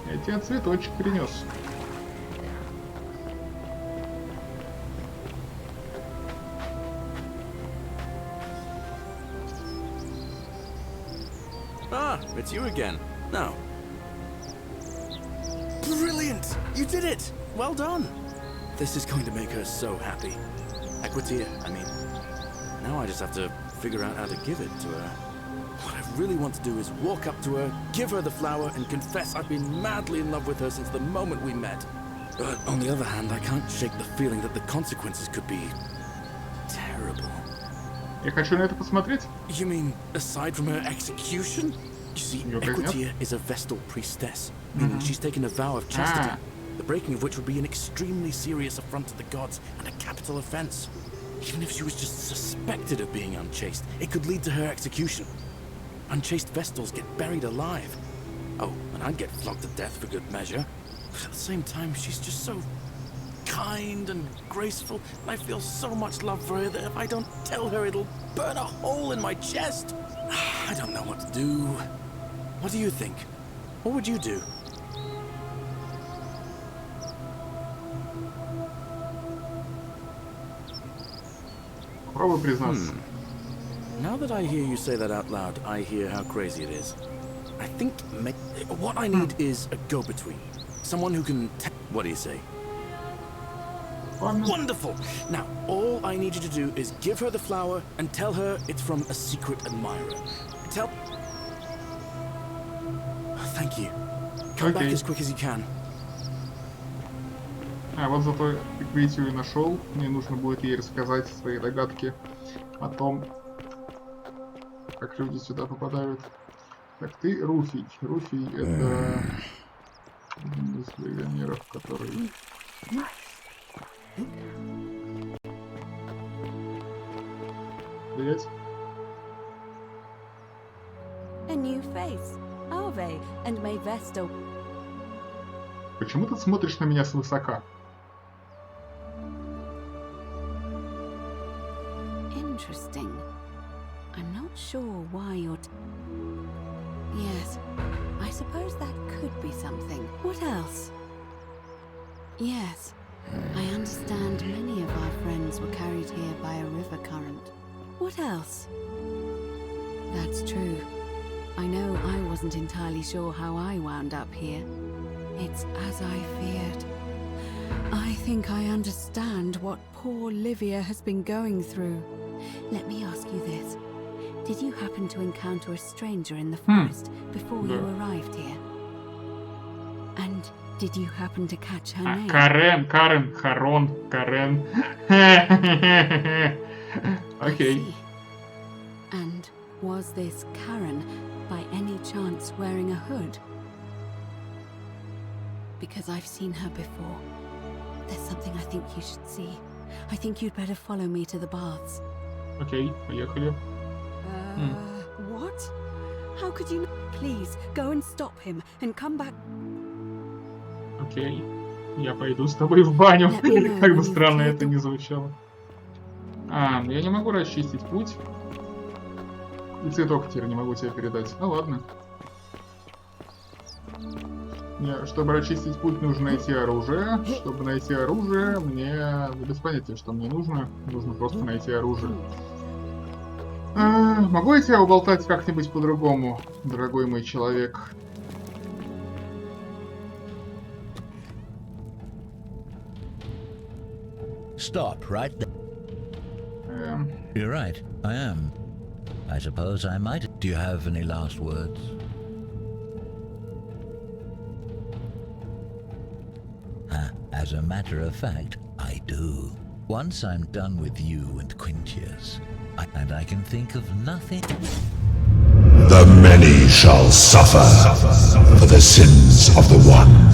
Я тебе цветочек принес. Ah, it's you again. Now. Brilliant! You did it! Well done! This is going to make her so happy. Equitia, I mean. Now I just have to figure out how to give it to her. What I really want to do is walk up to her, give her the flower, and confess I've been madly in love with her since the moment we met. But on the other hand, I can't shake the feeling that the consequences could be terrible. Я хочу на это посмотреть. You mean, aside from her execution? You see, Equitia is a Vestal priestess, meaning she's taken a vow of chastity, the breaking of which would be an extremely serious affront to the gods and a capital offense. Even if she was just suspected of being unchaste, it could lead to her execution. Unchaste Vestals get buried alive. Oh, and I'd get flogged to death for good measure. But at the same time, she's just so kind and graceful, and I feel so much love for her that if I don't tell her, it'll burn a hole in my chest. I don't know what to do. What do you think? What would you do? Попробуй признаться. Now that I hear you say that out loud, I hear how crazy it is. I think what I need is a go-between. Someone who can... What do you say? Wonderful! Now, all I need you to do is give her the flower and tell her it's from a secret admirer. Tell... Thank you. Come back as quick as you can. А вот зато Эквитию нашел. Мне нужно будет ей рассказать свои догадки о том, как люди сюда попадают. Так, ты Руфий. Руфий — это один из легионеров, который... Привет. A new face. Ave and my Vestal. Почему ты смотришь на меня свысока? Interesting. I'm not sure why you're... Yes, I suppose that could be something. What else? Yes, I understand many of our friends were carried here by a river current. What else? That's true. I know I wasn't entirely sure how I wound up here. It's as I feared. I think I understand what poor Livia has been going through. Let me ask you this. Did you happen to encounter a stranger in the forest before you arrived here? And did you happen to catch her name? Карен, Харон, Карен. Okay. And was this Karen by any chance wearing a hood? Because I've seen her before. There's something I think you should see. I think you'd better follow me to the baths. Okay, поехали. What? How could you... Please, go and stop him and come back. Окей. Я пойду с тобой в баню. Как бы странно это ни звучало. Я не могу расчистить путь. И цветок теперь не могу тебе передать. Ну ладно. Мне, чтобы расчистить путь, нужно найти оружие. Чтобы найти оружие, мне без понятия, что мне нужно. Нужно просто найти оружие. Могу я тебя уболтать как-нибудь по-другому, дорогой мой человек? Stop right there. You're right, I am. I suppose I might. Do you have any last words? As a matter of fact, I do. Once I'm done with you and Quintius, and I can think of nothing. The many shall suffer for the sins of the one.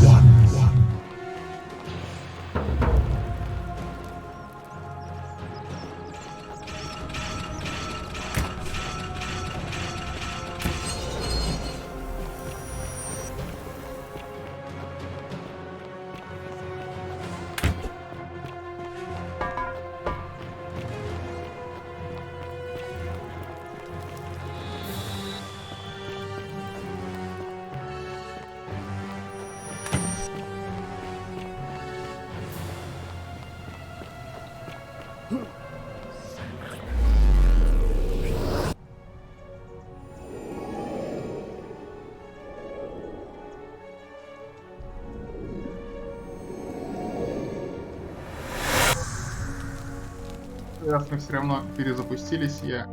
Раз мы все равно перезапустились, я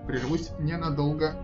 прервусь ненадолго.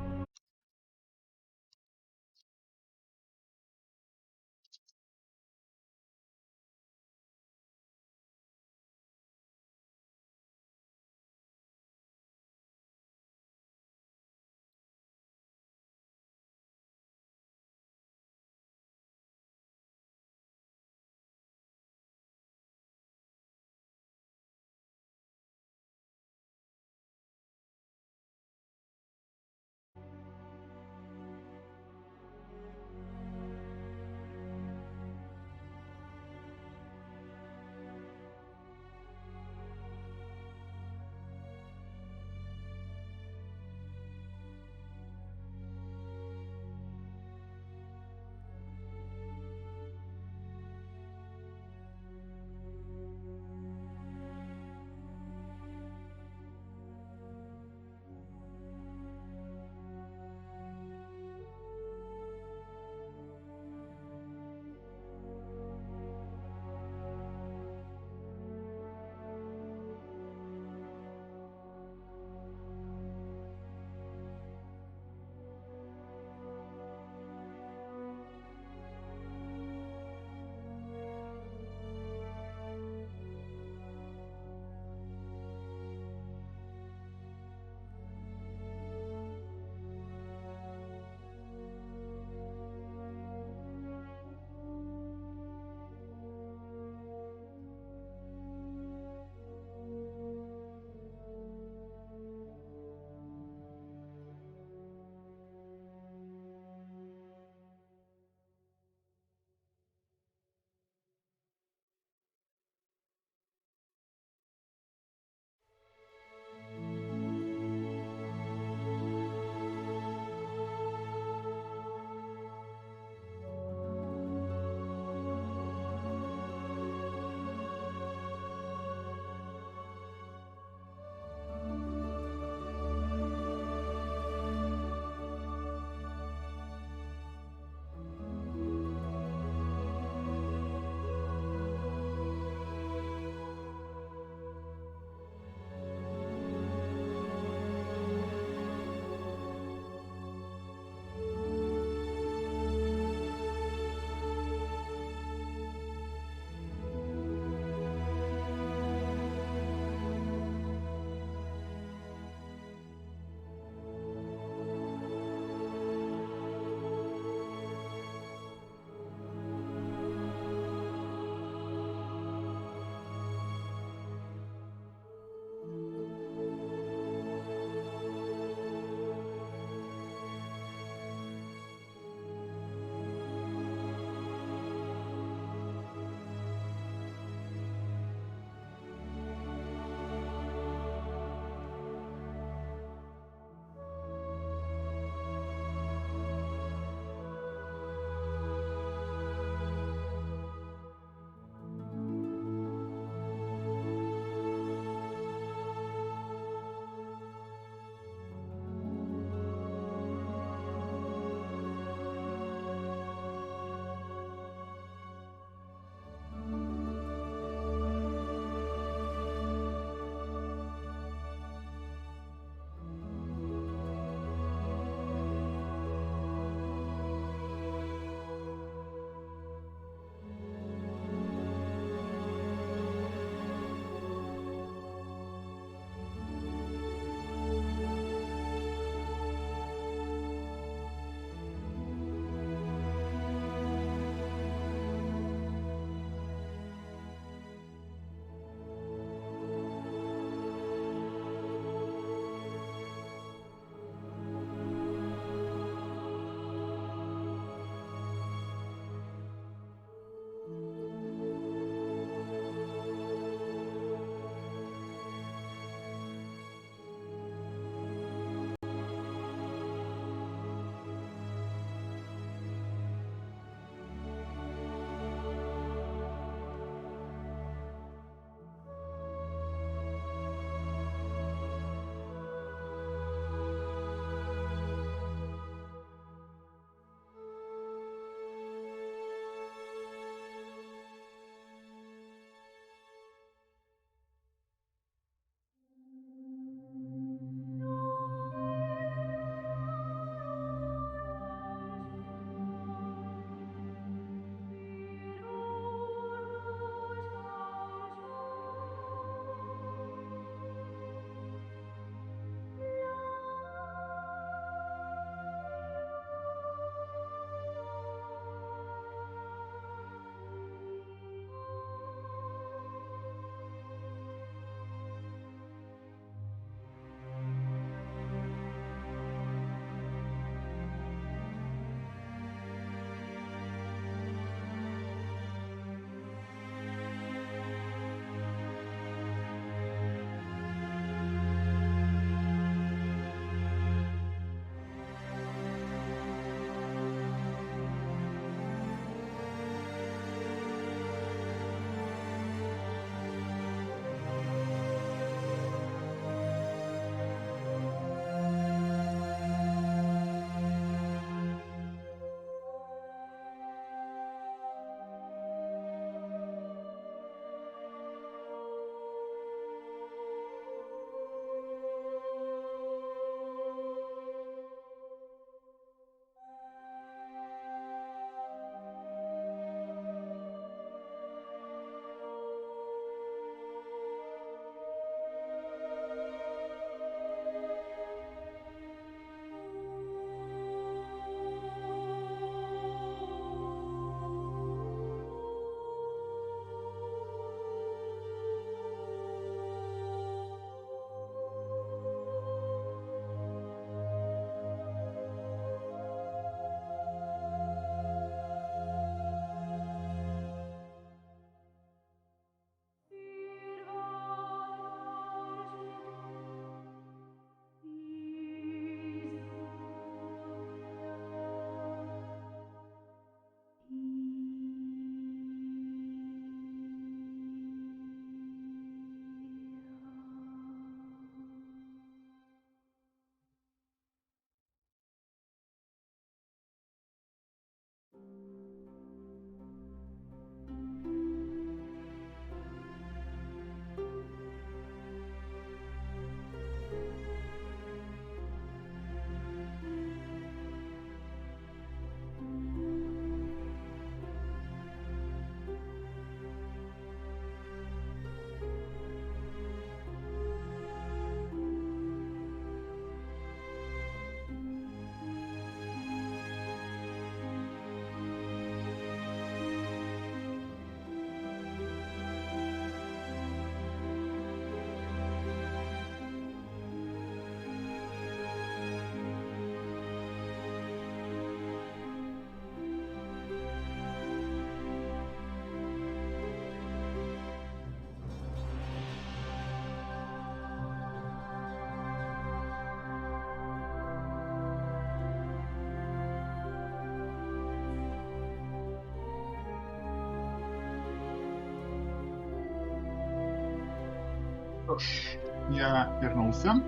Что ж, я вернулся.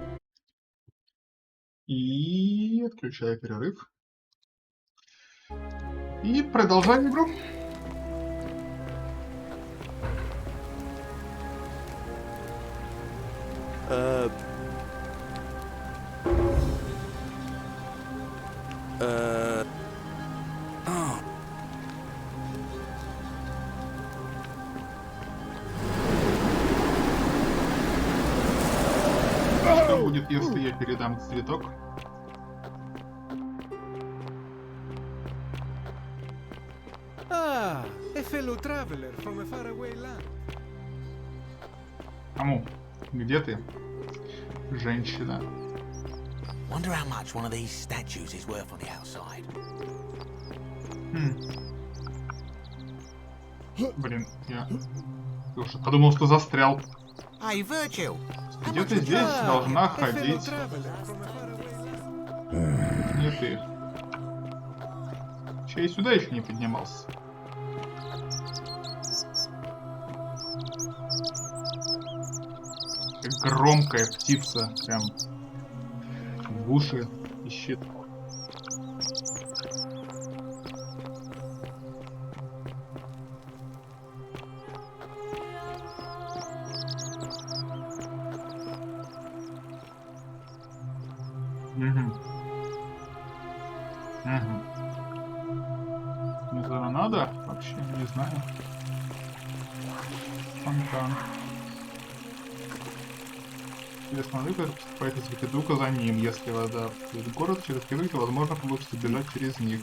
И отключаю перерыв. И продолжаем игру. Что будет, если я передам цветок? Ah, a fellow traveler from a faraway land. Кому? Где ты, женщина? Wonder how much one of these statues is worth on the outside. Блин, я уже подумал, что застрял. Hey, Virgil. Где ты здесь должна ходить? Не ты. Чей сюда еще не поднимался? Как громкая птица, прям в уши ищет. Не знаю, надо? Вообще не знаю. Фонтан. Интересно, вы поступаете с Викидука за ним. Если вода в город через Викидук, то возможно получится бежать через них.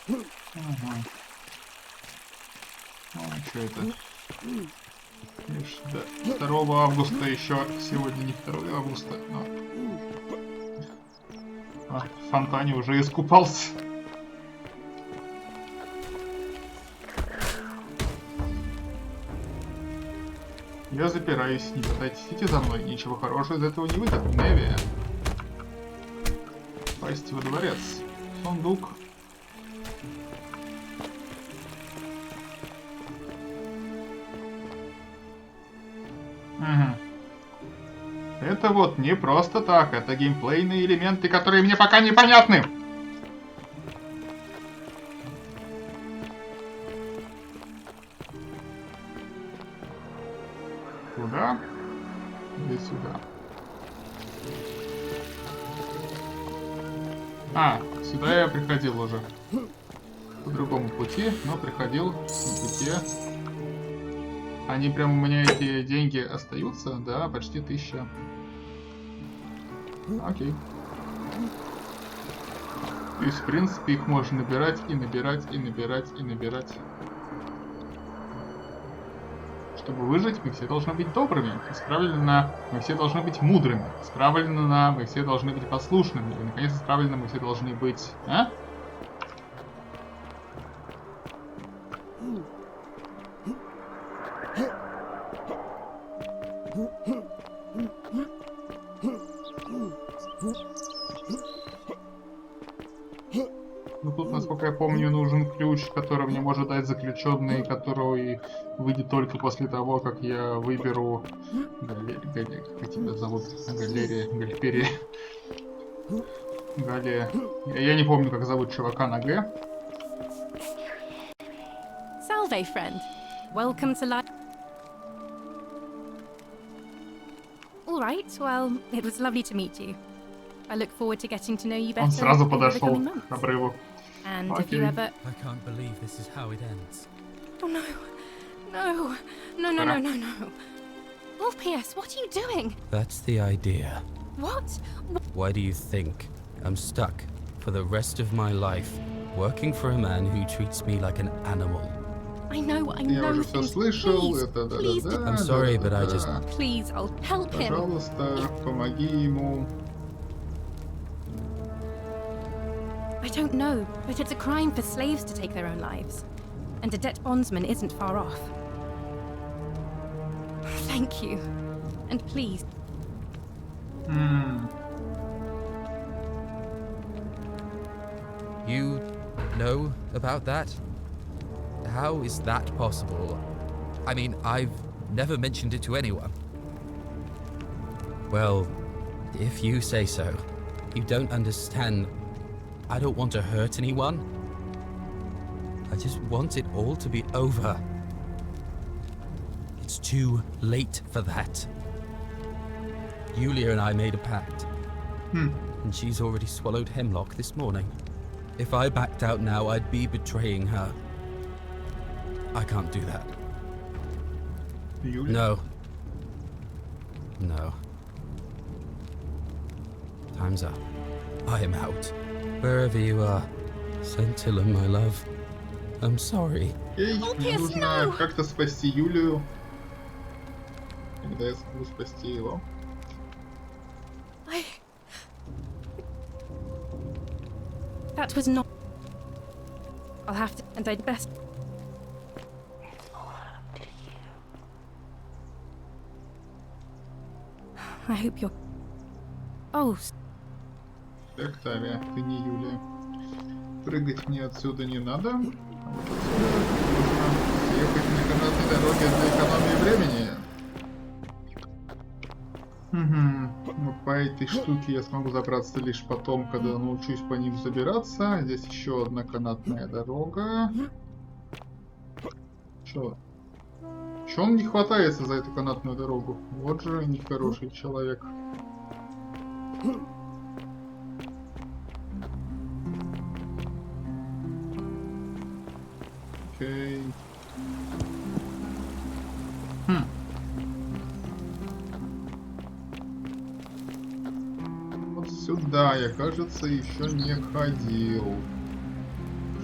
Ага. О, что это? Видишь, да. 2 августа еще. Сегодня не 2 августа, но... в фонтане уже искупался. Я запираюсь, не пытайтесь идти за мной, ничего хорошего из этого не выйдет, Неви. Попасть во дворец. Сундук. Это вот не просто так, это геймплейные элементы, которые мне пока непонятны. Туда или сюда? Сюда я приходил уже. По другому пути, но приходил по пути. Они прям у меня эти деньги остаются, да, почти 1000. Окей. То есть, в принципе, их можно набирать и набирать, и набирать, и набирать. Чтобы выжить, мы все должны быть добрыми. Исправленно, мы все должны быть мудрыми. Исправленно, мы все должны быть послушными. И, наконец, исправленно, мы все должны быть... Ну тут, насколько я помню, нужен ключ, который мне может дать заключенный, который выйдет только после того, как я выберу... Как тебя зовут? Галерия, Гальперия. Галия. Я не помню, как зовут чувака на Г. Salve, friend. Welcome to life. All right, well, it was lovely to meet you. I look forward to getting to know you better. Он сразу подошел к обрыву. And if you ever... I can't believe this is how it ends. Oh no. No. No, no, no, no, no. Orpheus, what are you doing? That's the idea. What? Why do you think I'm stuck for the rest of my life working for a man who treats me like an animal? I know Я уже все слышал, Please, это please, I'm sorry, but I just... Please, I'll help him. Пожалуйста, помоги ему. I don't know, but it's a crime for slaves to take their own lives. And a debt bondsman isn't far off. Thank you. And please. You know about that? How is that possible? I mean, I've never mentioned it to anyone. Well, if you say so. You don't understand. I don't want to hurt anyone. I just want it all to be over. It's too late for that. Yulia and I made a pact. And she's already swallowed hemlock this morning. If I backed out now, I'd be betraying her. I can't do that. Yulia? No. No. Time's up. I am out. Wherever you are, Scintilla, my love. I'm sorry. Окей, мне нужно как-то спасти Юлию. Когда я смогу спасти его. That was not... I'll have to... And I'd best... I hope you're... Oh... Так, Тавия, ты не Юлия. Прыгать мне отсюда не надо. А вот отсюда нужно съехать на канатной дороге для экономии времени. Ну, по этой штуке я смогу забраться лишь потом, когда научусь по ним забираться. Здесь еще одна канатная дорога. Чё он не хватается за эту канатную дорогу? Вот же нехороший человек. Окей. Вот сюда я, кажется, еще не ходил.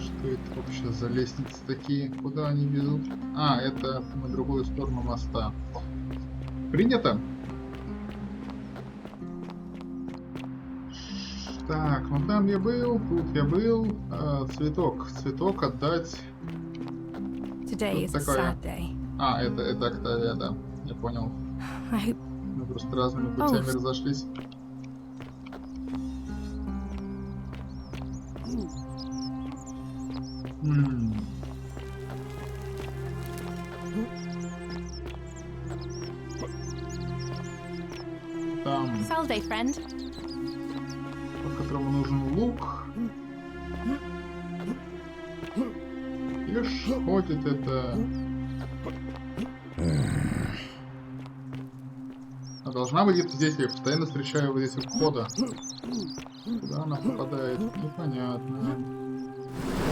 Что это вообще за лестницы такие? Куда они везут? А, это на другую сторону моста. Принято? Так, ну там я был, тут я был. Цветок. Цветок отдать. Today is a sad day. А, это Октавия, да. Я понял. Мы просто разными путями разошлись. Там... Salve, friend. По которому нужен лук. И ходит это... А должна быть где-то здесь, я постоянно встречаю вот здесь у входа. Куда она попадает? Непонятно.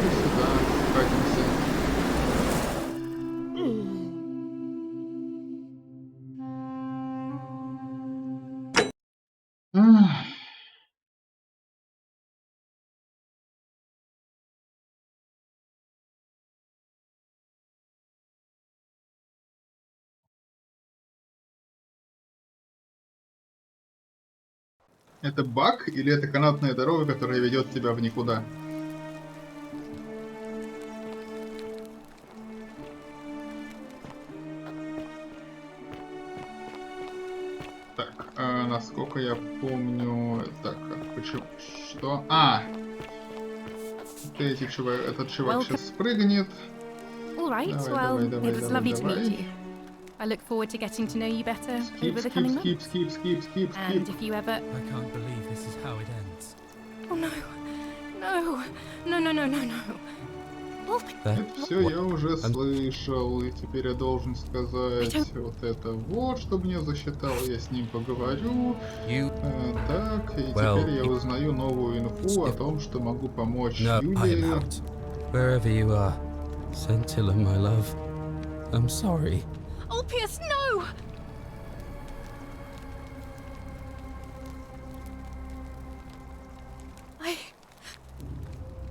И сюда катимся. Это баг или это канатная дорога, которая ведет тебя в никуда? Так, насколько я помню... Так, почему... Что? Этот чувак сейчас спрыгнет. All right, well, it was lovely to meet you. I look forward to getting to know you better over the coming months. And if you ever... I can't believe this is how it ends. Oh no, no, no, no, no, no, no. Это все я уже слышал, и теперь я должен сказать вот это вот, чтобы мне засчитал, я с ним поговорю. Так, и теперь я узнаю новую инфу о том, что могу помочь Юлии. Wherever you are, Scintilla, my love, I'm sorry. Oh, Pierce, no!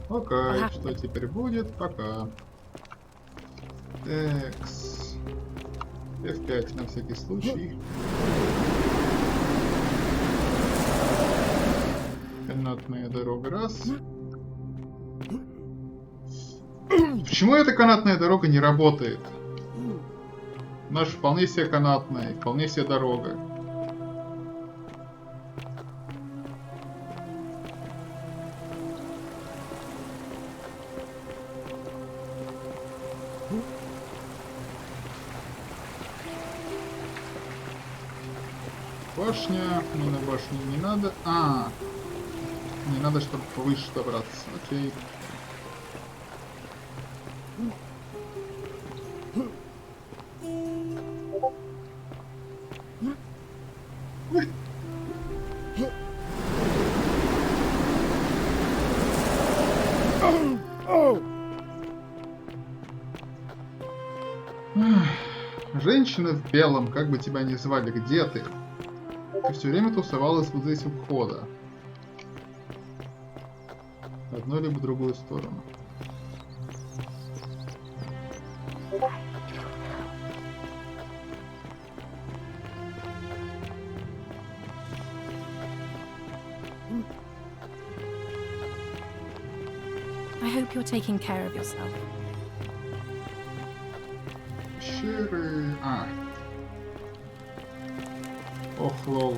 Окей, что теперь будет? Пока. Экс. F5 на всякий случай. Канатная дорога раз. Почему эта канатная дорога не работает? Наша вполне себе канатная, вполне себе дорога. башня. Мне на башню не надо. Не надо, чтобы повыше добраться. Окей. Женщина в белом, как бы тебя ни звали, где ты? Ты все время тусовалась вот здесь у входа. В одну либо в другую сторону. I hope you're taking care of yourself. Пещеры... Ох, лол.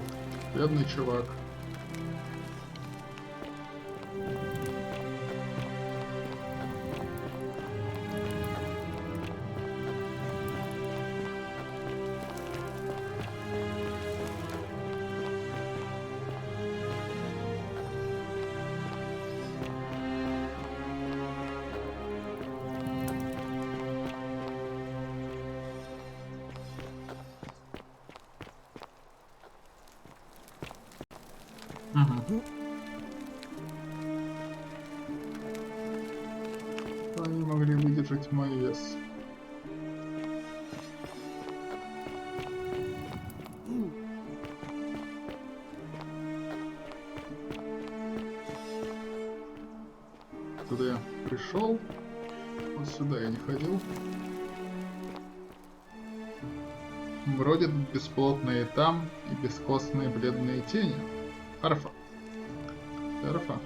Бедный чувак. Они могли выдержать мой вес. Туда я пришел. Вот сюда я не ходил. Бродят бесплотные там и бескостные бледные тени. Арфа. Арфа.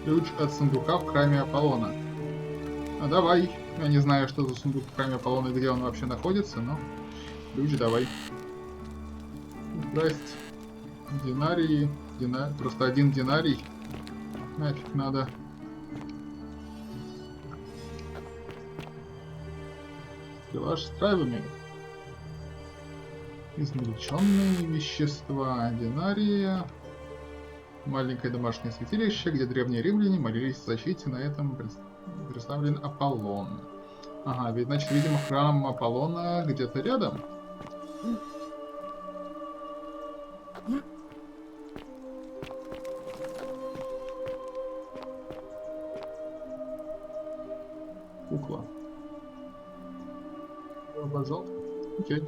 Ключ от сундука в храме Аполлона. Давай. Я не знаю, что за сундук в храме Аполлона и где он вообще находится, но ключ давай. Здрасте. Динарии. Просто один динарий. Нафиг надо. Стеллаж с травами. Измельченные вещества. Динария. Маленькое домашнее святилище, где древние римляне молились о защите, на этом представлен Аполлон. Ага, ведь, значит, видимо, храм Аполлона где-то рядом. Кукла. Базал. Окей.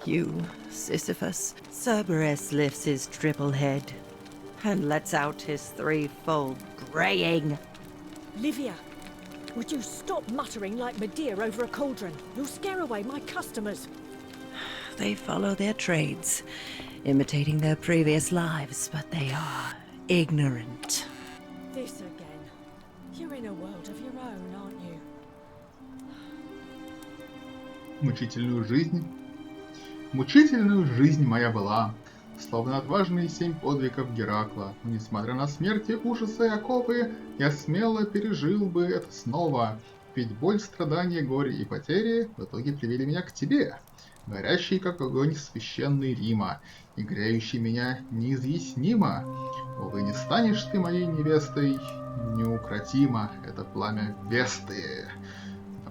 You, Sisyphus. Cerberus lifts his triple head and lets out his threefold braying. Livia, would you stop muttering like Medea over a cauldron? You'll scare away my customers. They follow their trades, imitating their previous lives, but they are ignorant. This again. You're in a world of your own, aren't you? Мучительную жизнь моя была, словно отважные 7 подвигов Геракла. Но несмотря на смерть и ужасы и оковы, я смело пережил бы это снова. Ведь боль, страдания, горе и потери в итоге привели меня к тебе, горящий как огонь священный Рима, и греющий меня неизъяснимо. Увы, не станешь ты моей невестой, неукротимо это пламя Весты.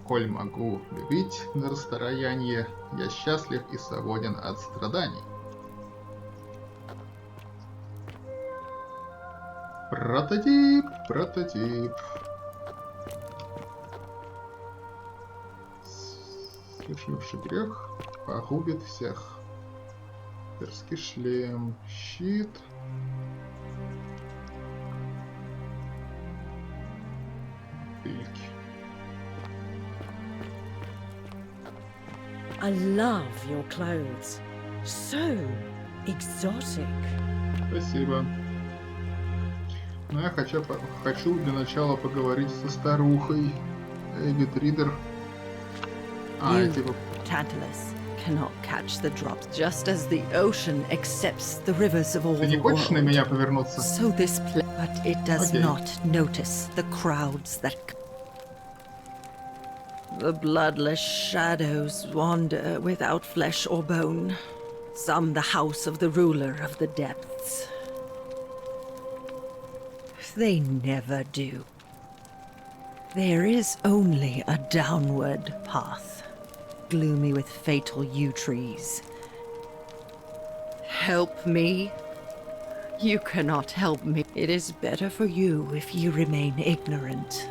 Коль могу любить на расстоянии, я счастлив и свободен от страданий. Прототип, прототип. Совершивший грех погубит всех. Перский шлем, щит. Пыльки. I love your clothes. So exotic. Спасибо. Но я хочу для начала поговорить со старухой. Эвид Ридер. You, Tantalus, cannot catch the drops, just as the ocean accepts the rivers of all Ты не the хочешь на world. меня повернуться? So this but it does Okay. not notice the crowds that the bloodless shadows wander without flesh or bone. Some the house of the ruler of the depths. They never do. There is only a downward path, gloomy with fatal yew trees. Help me. You cannot help me. It is better for you if you remain ignorant.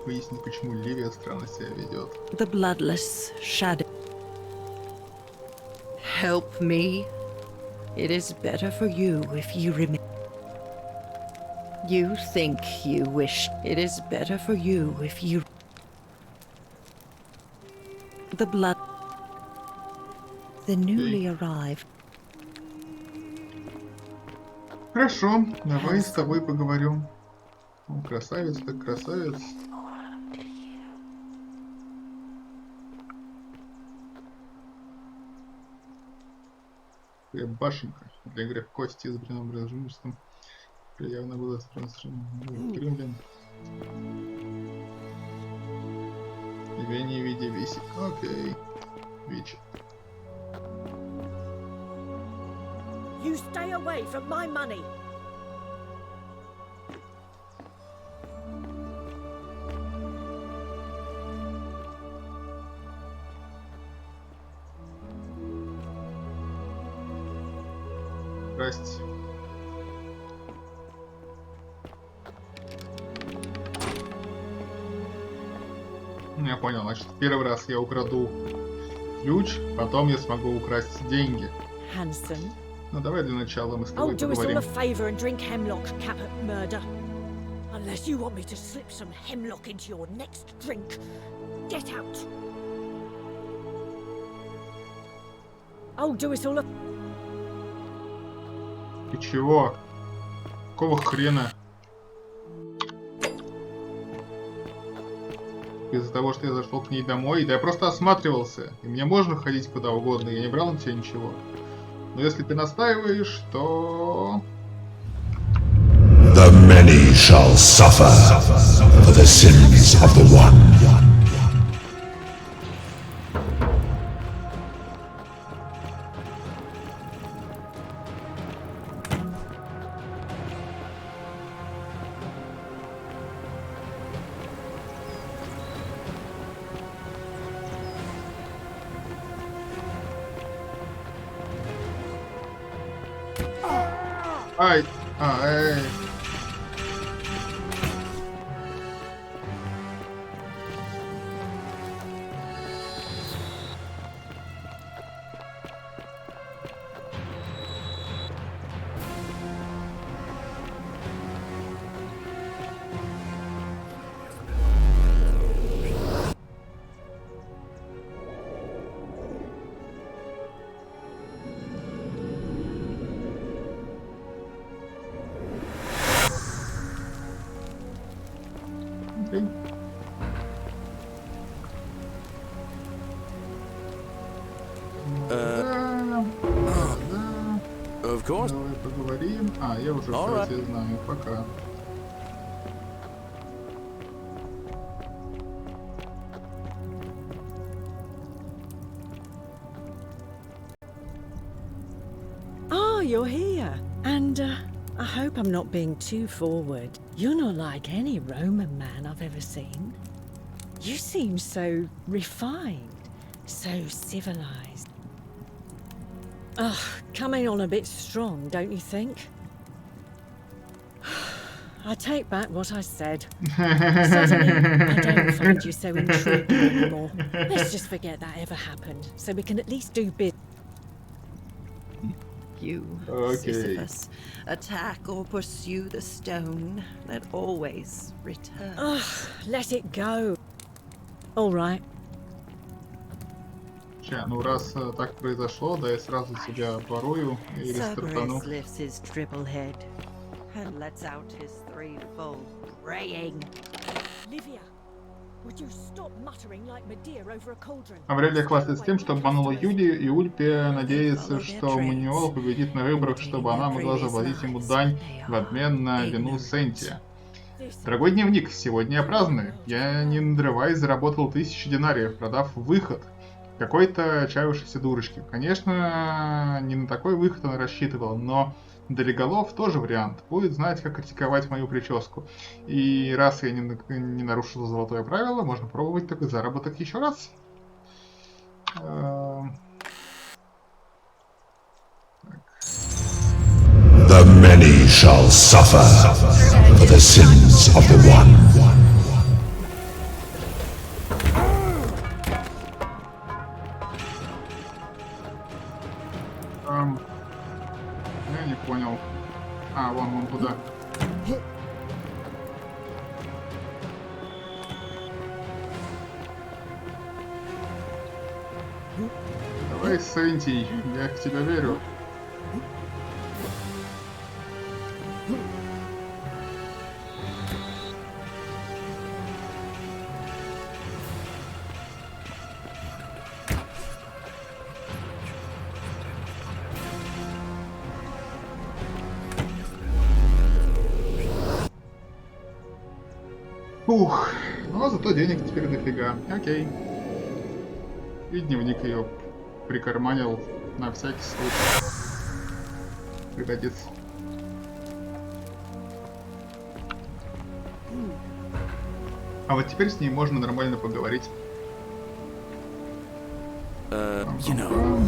Выяснить, почему Ливия странно себя ведет. The bloodless shadow. Help me. It is better for you if you remain. You think you wish. It is better for you if you. The blood. The newly arrived. Хорошо, давай с тобой поговорю. О, красавец, так красавец. Башенка для игры в кости с бренным разжимством. Явно было Кремлин. Вени в виде виси. Окей. Вичи. You stay away from my money. Здрасте. Я понял, значит, первый раз я украду ключ, потом я смогу украсть деньги. Handsome. Ну давай для начала мы с Oh, тобой do us all поговорим. a favour and drink hemlock, Caput Murder. Unless you want me to slip some hemlock into your next drink. Get out. Oh, do us all a... Ты чего? Какого хрена? Из-за того, что я зашел к ней домой, да я просто осматривался. И мне можно ходить куда угодно, я не брал на тебя ничего. Но если ты настаиваешь, то... The many shall suffer for the sins of the one. Ай! Эй! Of course. Давай поговорим. А, я уже все эти знаю. Пока. Ah, you're here. And, I hope I'm not being too forward. You're not like any Roman man I've ever seen. You seem so refined, so civilized. Ugh, coming on a bit strong, don't you think? I take back what I said. Suddenly, I don't find you so intriguing anymore. Let's just forget that ever happened, so we can at least do business. You, Okay. Sisyphus, attack or pursue the stone that always returns. Ugh, let it go. All right. Ну раз так произошло, да я сразу себя ворую или стартану. Cerberus lifts his triple head and lets out his threefold braying. Livia, would you stop muttering like Medea over a cauldron? Аврелия хвастается тем, что обманула Юлию, и Ульпия надеется, что Маниол победит на выборах, чтобы она могла заплатить ему дань в обмен на вину Сентия. Дорогой дневник, сегодня я праздную. Я, не надрываясь, заработал 1000 динариев, продав выход какой-то отчаявшейся дурочки. Конечно, не на такой выход она рассчитывала, но Долеголов тоже вариант. Будет знать, как критиковать мою прическу. И раз я не нарушил золотое правило, можно пробовать такой заработок еще раз. The many shall suffer for the sins of the one. Я не понял. Вон туда. Давай, Сентий, я в тебя верю. Ух, ну а зато денег теперь дофига. Окей. И дневник ее прикарманил на всякий случай. Пригодится. А вот теперь с ней можно нормально поговорить. You know,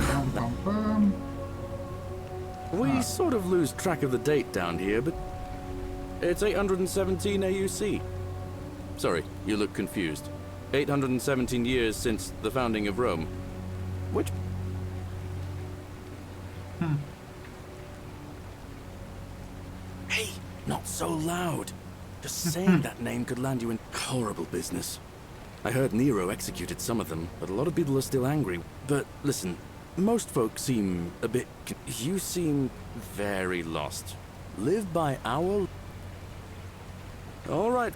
we sort of lose track of the date down here, but it's 817 AUC. Sorry, you look confused. 817 years since the founding of Rome. Which... Hey, not so loud. Just saying that name could land you in horrible business. I heard Nero executed some of them, but a lot of people are still angry. But listen, most folks seem a bit... You seem very lost. Live by our... All right.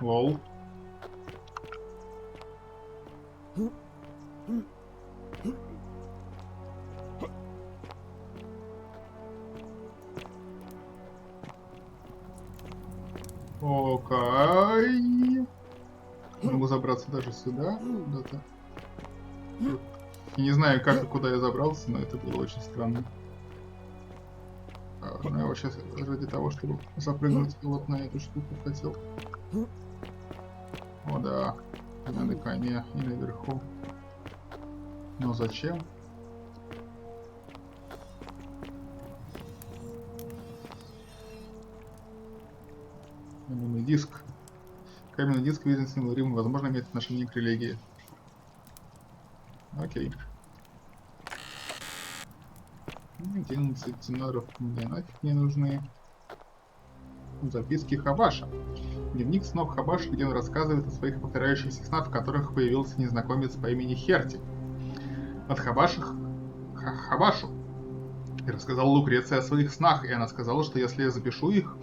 Лол. Окей. Могу забраться даже сюда. Куда-то. Я не знаю, как и куда я забрался, но это было очень странно. Но я вот сейчас ради того, чтобы запрыгнуть вот на эту штуку хотел. О да, и на коне, и наверху. Но зачем? Каменный диск. Каменный диск виден символ Рима, возможно, имеет отношение к религии. Окей. 11 динаров мне нафиг не нужны. Записки Хабаша. Дневник снов Хабаша, где он рассказывает о своих повторяющихся снах, в которых появился незнакомец по имени Херти. От Хабашу. И рассказал Лукреции о своих снах, и она сказала, что если я запишу их,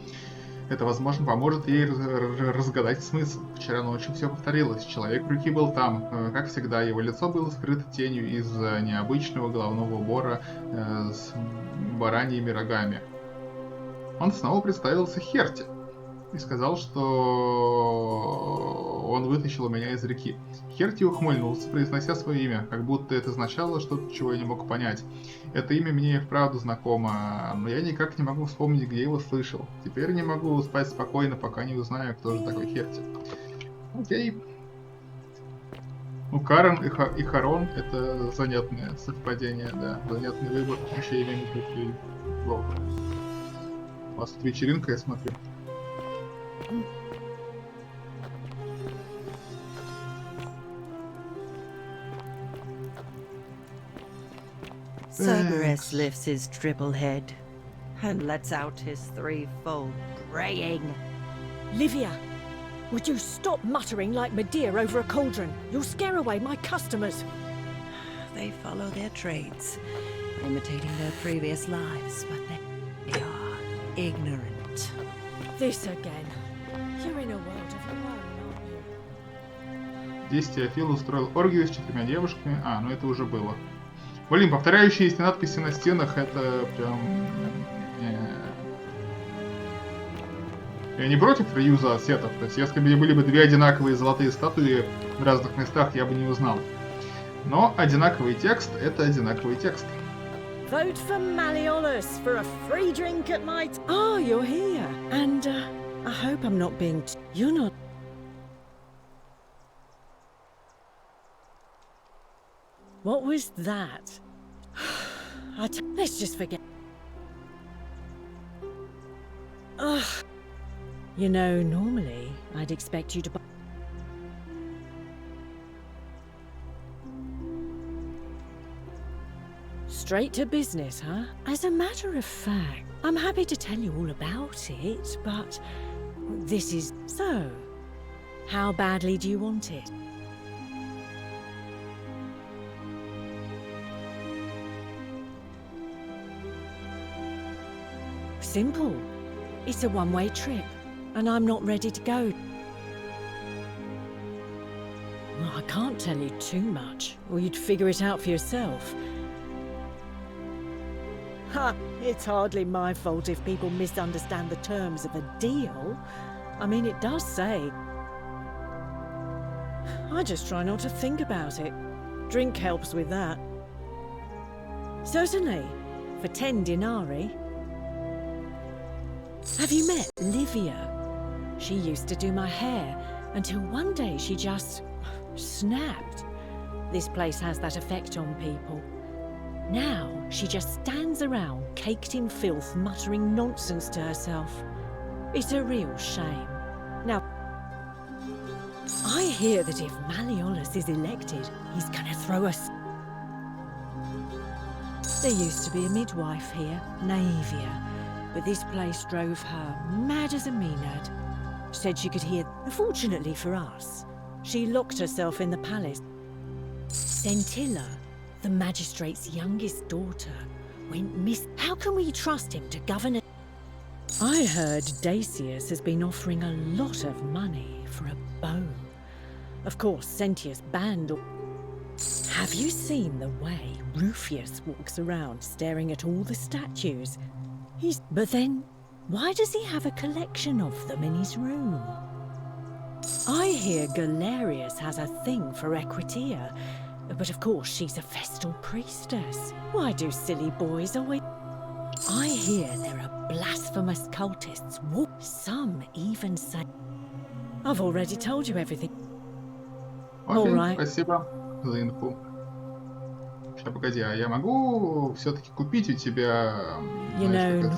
это, возможно, поможет ей разгадать смысл. Вчера ночью все повторилось. Человек в руки был там. Как всегда, его лицо было скрыто тенью из-за необычного головного убора с бараньими рогами. Он снова представился Херти и сказал, что он вытащил меня из реки. Херти ухмыльнулся, произнося свое имя, как будто это означало что-то, чего я не мог понять. Это имя мне вправду знакомо, но я никак не могу вспомнить, где его слышал. Теперь не могу спать спокойно, пока не узнаю, кто же такой Херти. Окей. Ну, Карен и Харон — это занятное совпадение, да. Занятный выбор, еще имя не плохо. У вас тут вечеринка, я смотрю. Cerberus lifts his triple head and lets out his threefold braying. Livia, would you stop muttering like Medea over a cauldron? You'll scare away my customers. They follow their trades, imitating their previous lives, but they are ignorant. This again. You're in a world of your own, aren't you? Здесь Теофил устроил оргию с 4 девушками. А, ну это уже было. Блин, повторяющиеся надписи на стенах, это прям... Я не против реюза ассетов. То есть, если бы были бы 2 одинаковые золотые статуи в разных местах, я бы не узнал. Но одинаковый текст — это одинаковый текст. Vote for Malleolus for a free drink at my... Oh, you're here. And I hope I'm not being... You're not... What was that? Let's just forget. Ugh. You know, normally I'd expect you to... Straight to business, huh? As a matter of fact, I'm happy to tell you all about it, but this is... So, how badly do you want it? Simple. It's a one-way trip, and I'm not ready to go. Well, I can't tell you too much, or you'd figure it out for yourself. Ha! It's hardly my fault if people misunderstand the terms of a deal. I mean, it does say. I just try not to think about it. Drink helps with that. Certainly, for 10 denarii. Have you met Livia? She used to do my hair, until one day she just snapped. This place has that effect on people. Now, she just stands around, caked in filth, muttering nonsense to herself. It's a real shame. Now, I hear that if Malleolus is elected, he's gonna throw us... There used to be a midwife here, Naevia, but this place drove her mad as a maenad. Said she could hear... Fortunately for us, she locked herself in the palace. Scintilla, the magistrate's youngest daughter, went miss... How can we trust him to govern a... I heard Dacius has been offering a lot of money for a bow. Of course, Sentius banned... Have you seen the way Rufius walks around staring at all the statues? But then, why does he have a collection of them in his room? I hear Galerius has a thing for Equitia, but of course she's a Vestal priestess. Why do silly boys always... I hear there are blasphemous cultists. Some even say... I've already told you everything. Окей, спасибо за инфу. Сейчас, погоди, а я могу все-таки купить у тебя... You know...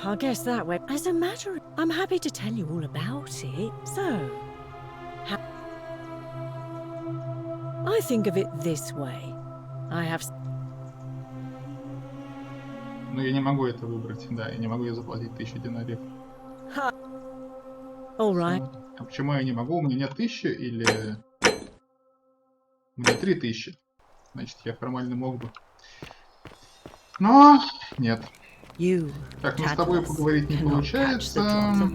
I guess that way. As a matter of... I'm happy to tell you all about it. So... I think of it this way. I have... Ну, я не могу это выбрать. Да, я не могу ей заплатить 1000 динариев. All right. А почему я не могу? У меня нет 1000 или... У меня 3000. Значит, я формально мог бы. Но нет. Так, ну с тобой поговорить не получается.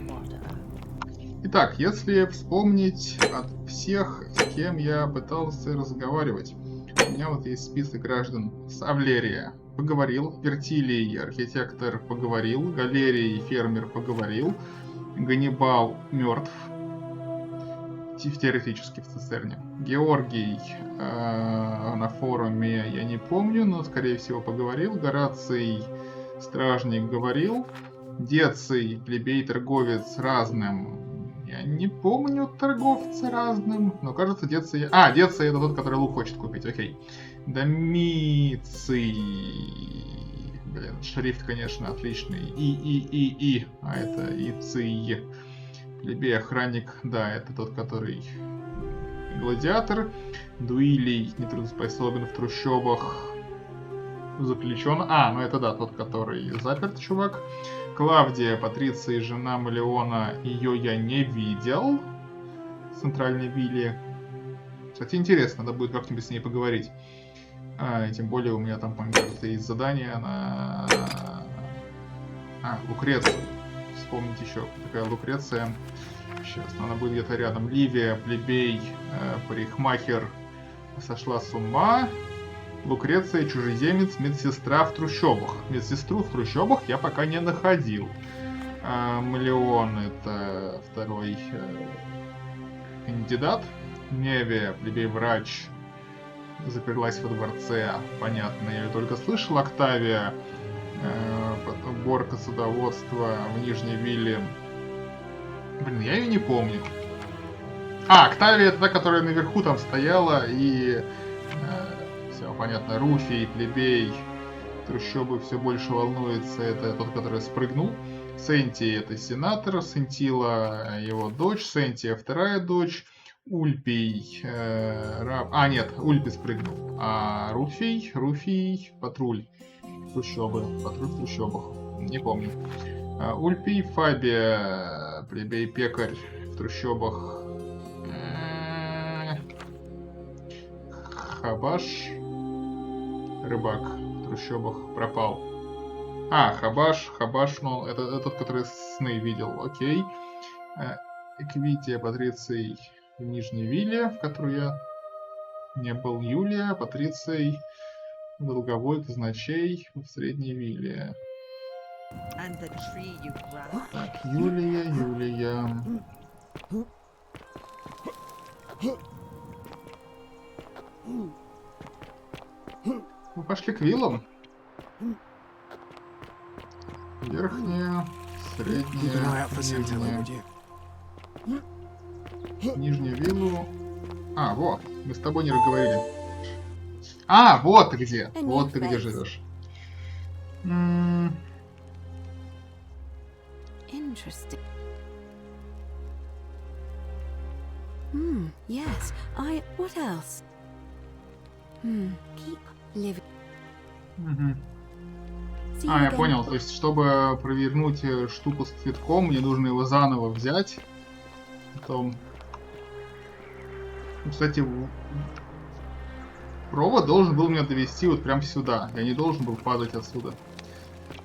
Итак, если вспомнить от всех, с кем я пытался разговаривать. У меня вот есть список граждан. Савлерия поговорил, Вертилий, архитектор, поговорил, Галерий, фермер, поговорил, Ганнибал мертв, теоретически в Цистерне. Георгий на форуме я не помню, но скорее всего поговорил. Гораций, стражник, говорил. Деций, плебей, торговец разным. Я не помню торговца разным, но кажется Деций... А, Деций это тот, который лук хочет купить, окей. Домиций... Блин, шрифт, конечно, отличный. И. А это Иций. Плебей, охранник, да, это тот, который Гладиатор. Дуилий, нетрудоспособен в трущобах, заключен. Ну это да, тот, который заперт, чувак. Клавдия, Патриция, жена Малеона. Ее я не видел. В центральной вилле. Кстати, интересно, надо будет как-нибудь с ней поговорить. Тем более у меня там, по-моему, есть задание на... Лукрецию. Вспомнить еще, такая Лукреция. Сейчас, она будет где-то рядом. Ливия, плебей, парикмахер сошла с ума. Лукреция, чужеземец, медсестра в трущобах. Медсестру в трущобах я пока не находил. Малеон — это второй кандидат. Неве, плебей-врач, заперлась во дворце. Понятно, я ее только слышал. Октавия, потом Борка, садоводство в Нижней вилле. Блин, я ее не помню. Октавия — это та, которая наверху там стояла и... все понятно. Руфий, плебей, трущобы все больше волнуется. Это тот, который спрыгнул. Сенти — это сенатор. Сентила — его дочь. Сентия — вторая дочь. Ульпий... нет, Ульпий спрыгнул. А Руфий, патруль. Трущобы. Патруль в трущобах. Не помню. Ульпий, Фабия, плебей-пекарь в трущобах. Хабаш, рыбак в трущобах, пропал. Хабаш, ну, это тот, который сны видел, окей. Эквития, Патриций в Нижней вилле, в которой я не был. Юлия, Патриций, долговой казначей в Средней вилле. Так, Юлия. Мы пошли к виллам. Верхняя, средняя, нижнюю виллу. Вот, мы с тобой не разговаривали. Вот ты где. Вот ты где живешь. Interesting. Yes. What else? Keep living. Я понял. То есть, чтобы провернуть штуку с цветком, мне нужно его заново взять. Потом... Кстати, провод должен был меня довести вот прям сюда. Я не должен был падать отсюда.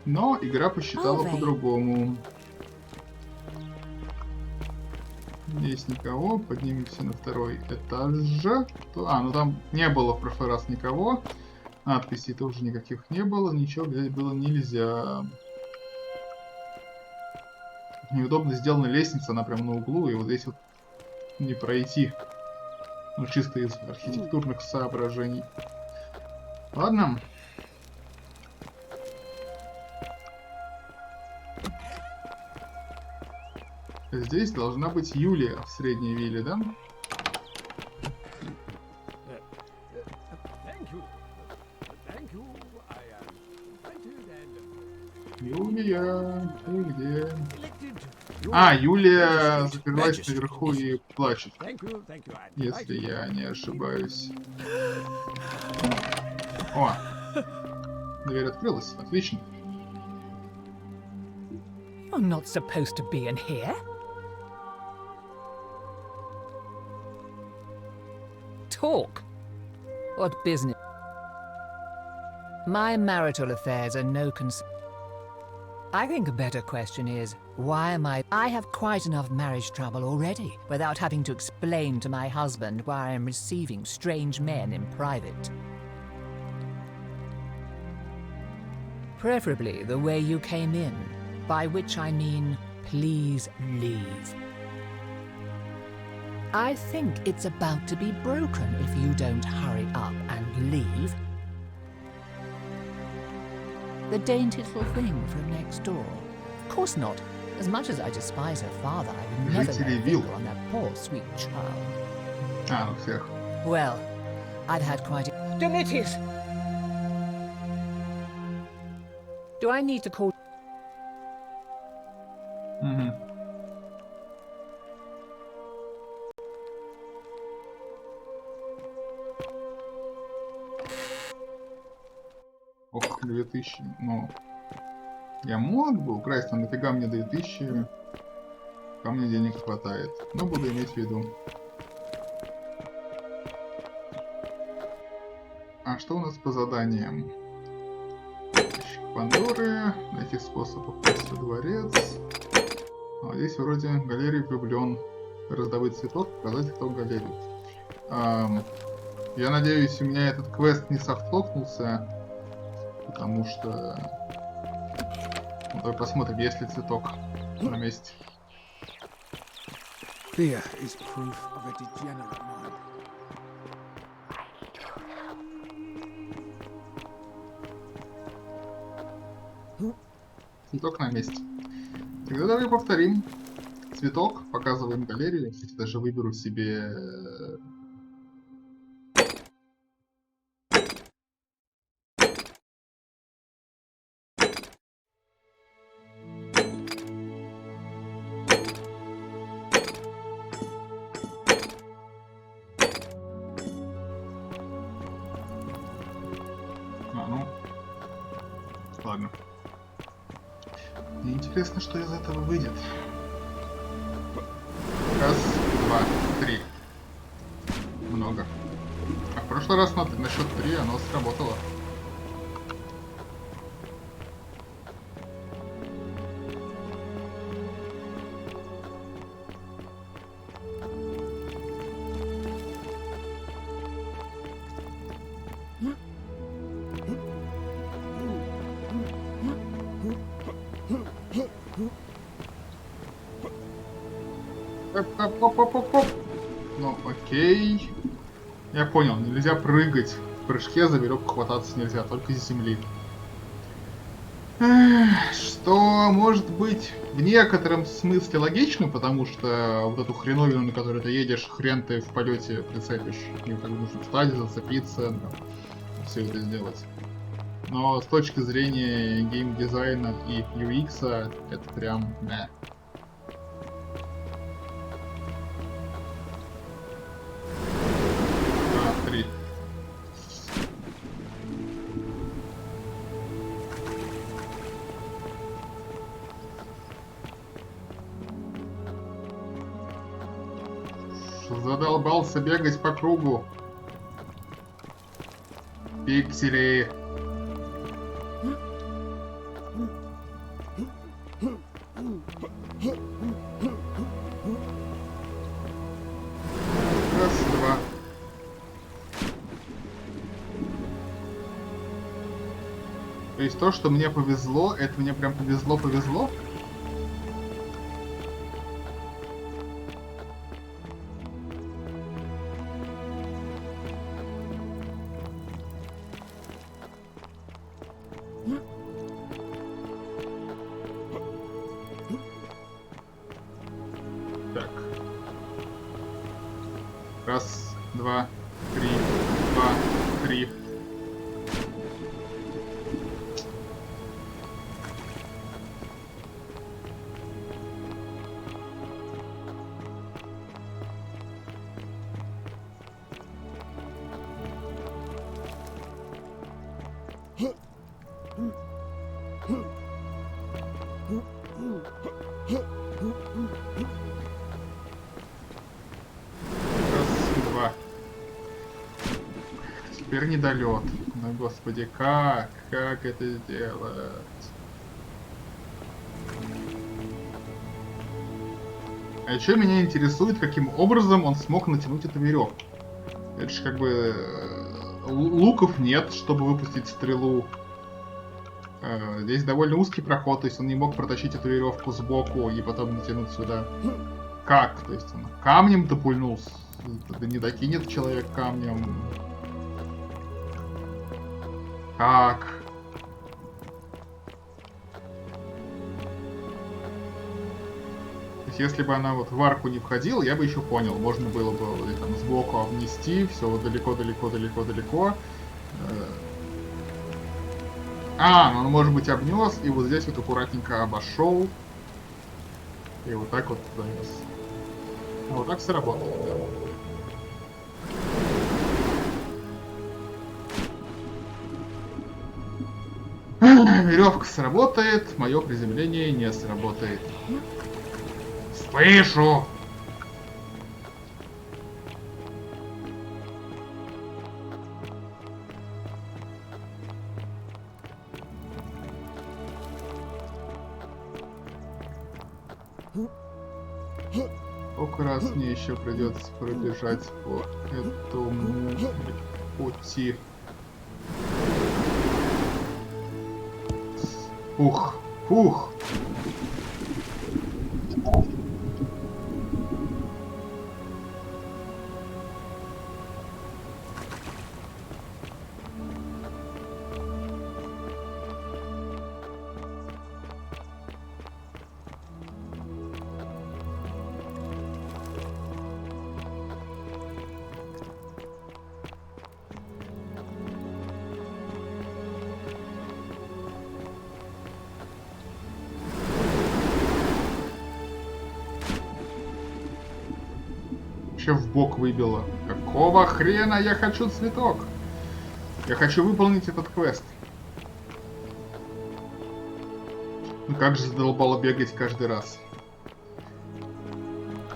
Но игра посчитала по-другому. Здесь никого. Поднимемся на второй этаж. Ну там не было в прошлый раз никого. Надписей тоже никаких не было. Ничего взять было нельзя. Неудобно сделана лестница, она прям на углу. И вот здесь вот не пройти. Ну, чисто из архитектурных соображений. Ладно. Здесь должна быть Юлия в Средней вилле, да? Юлия, ты где? Юлия заперлась наверху и плачет. Если я не ошибаюсь. Дверь открылась, отлично. I'm not supposed to be in here. Talk. What business? My marital affairs are no concern. I think a better question is, why am I have quite enough marriage trouble already, without having to explain to my husband why I am receiving strange men in private. Preferably the way you came in, by which I mean, please leave. I think it's about to be broken if you don't hurry up and leave. The dainty little thing from next door. Of course not. As much as I despise her father, I would never lay a finger on that poor, sweet child. Well, I've had quite a... Demetrius! Do I need to call... Ох, 2000. Ну, я мог бы украсть, но нафига мне 2000? Ко мне денег хватает. Но буду иметь в виду. А что у нас по заданиям? Пандоры, найти способ попасть во дворец. А здесь вроде галерея влюблен. Раздобыть цветок, показать, кто в галерее. Я надеюсь, у меня этот квест не софтлокнулся, потому что... Ну, давай посмотрим, есть ли цветок на месте. Fear is proof of a degenerate mind. Цветок на месте. Тогда давай повторим. Цветок, показываем галерею. Кстати, даже выберу себе... Ладно. Мне интересно, что из этого выйдет. Раз, два, три. Много. А в прошлый раз на счет 3 оно сработало. Ну, окей. Я понял, нельзя прыгать. В прыжке за веревку хвататься нельзя, только с земли. Что может быть в некотором смысле логично, потому что вот эту хреновину, на которой ты едешь, хрен ты в полете прицепишь. И как нужно встать, зацепиться, все это сделать. Но с точки зрения геймдизайна и UX, это прям да. Задолбался бегать по кругу. Пиксели. Раз, два. То есть то, что мне повезло, это мне прям повезло? Раз, два, три, два, три. Теперь недолет. Ну, господи, как это сделать? А еще меня интересует, каким образом он смог натянуть эту веревку. Это же как бы луков нет, чтобы выпустить стрелу. Здесь довольно узкий проход, то есть он не мог протащить эту веревку сбоку и потом натянуть сюда. Как? То есть он камнем-то пульнул? Да не докинет человек камнем. Как? То есть, если бы она вот в арку не входила, я бы еще понял. Можно было бы там сбоку обнести, все вот далеко. Ну он, может быть, обнес, и вот здесь вот аккуратненько обошел. И вот так вот занес. А вот так все работало, да. Веревка сработает, мое приземление не сработает. Слышу! Сколько раз мне еще придется пробежать по этому пути? Ух, ух! Вообще в бок выбило. Какого хрена я хочу цветок? Я хочу выполнить этот квест. Ну как же задолбало бегать каждый раз.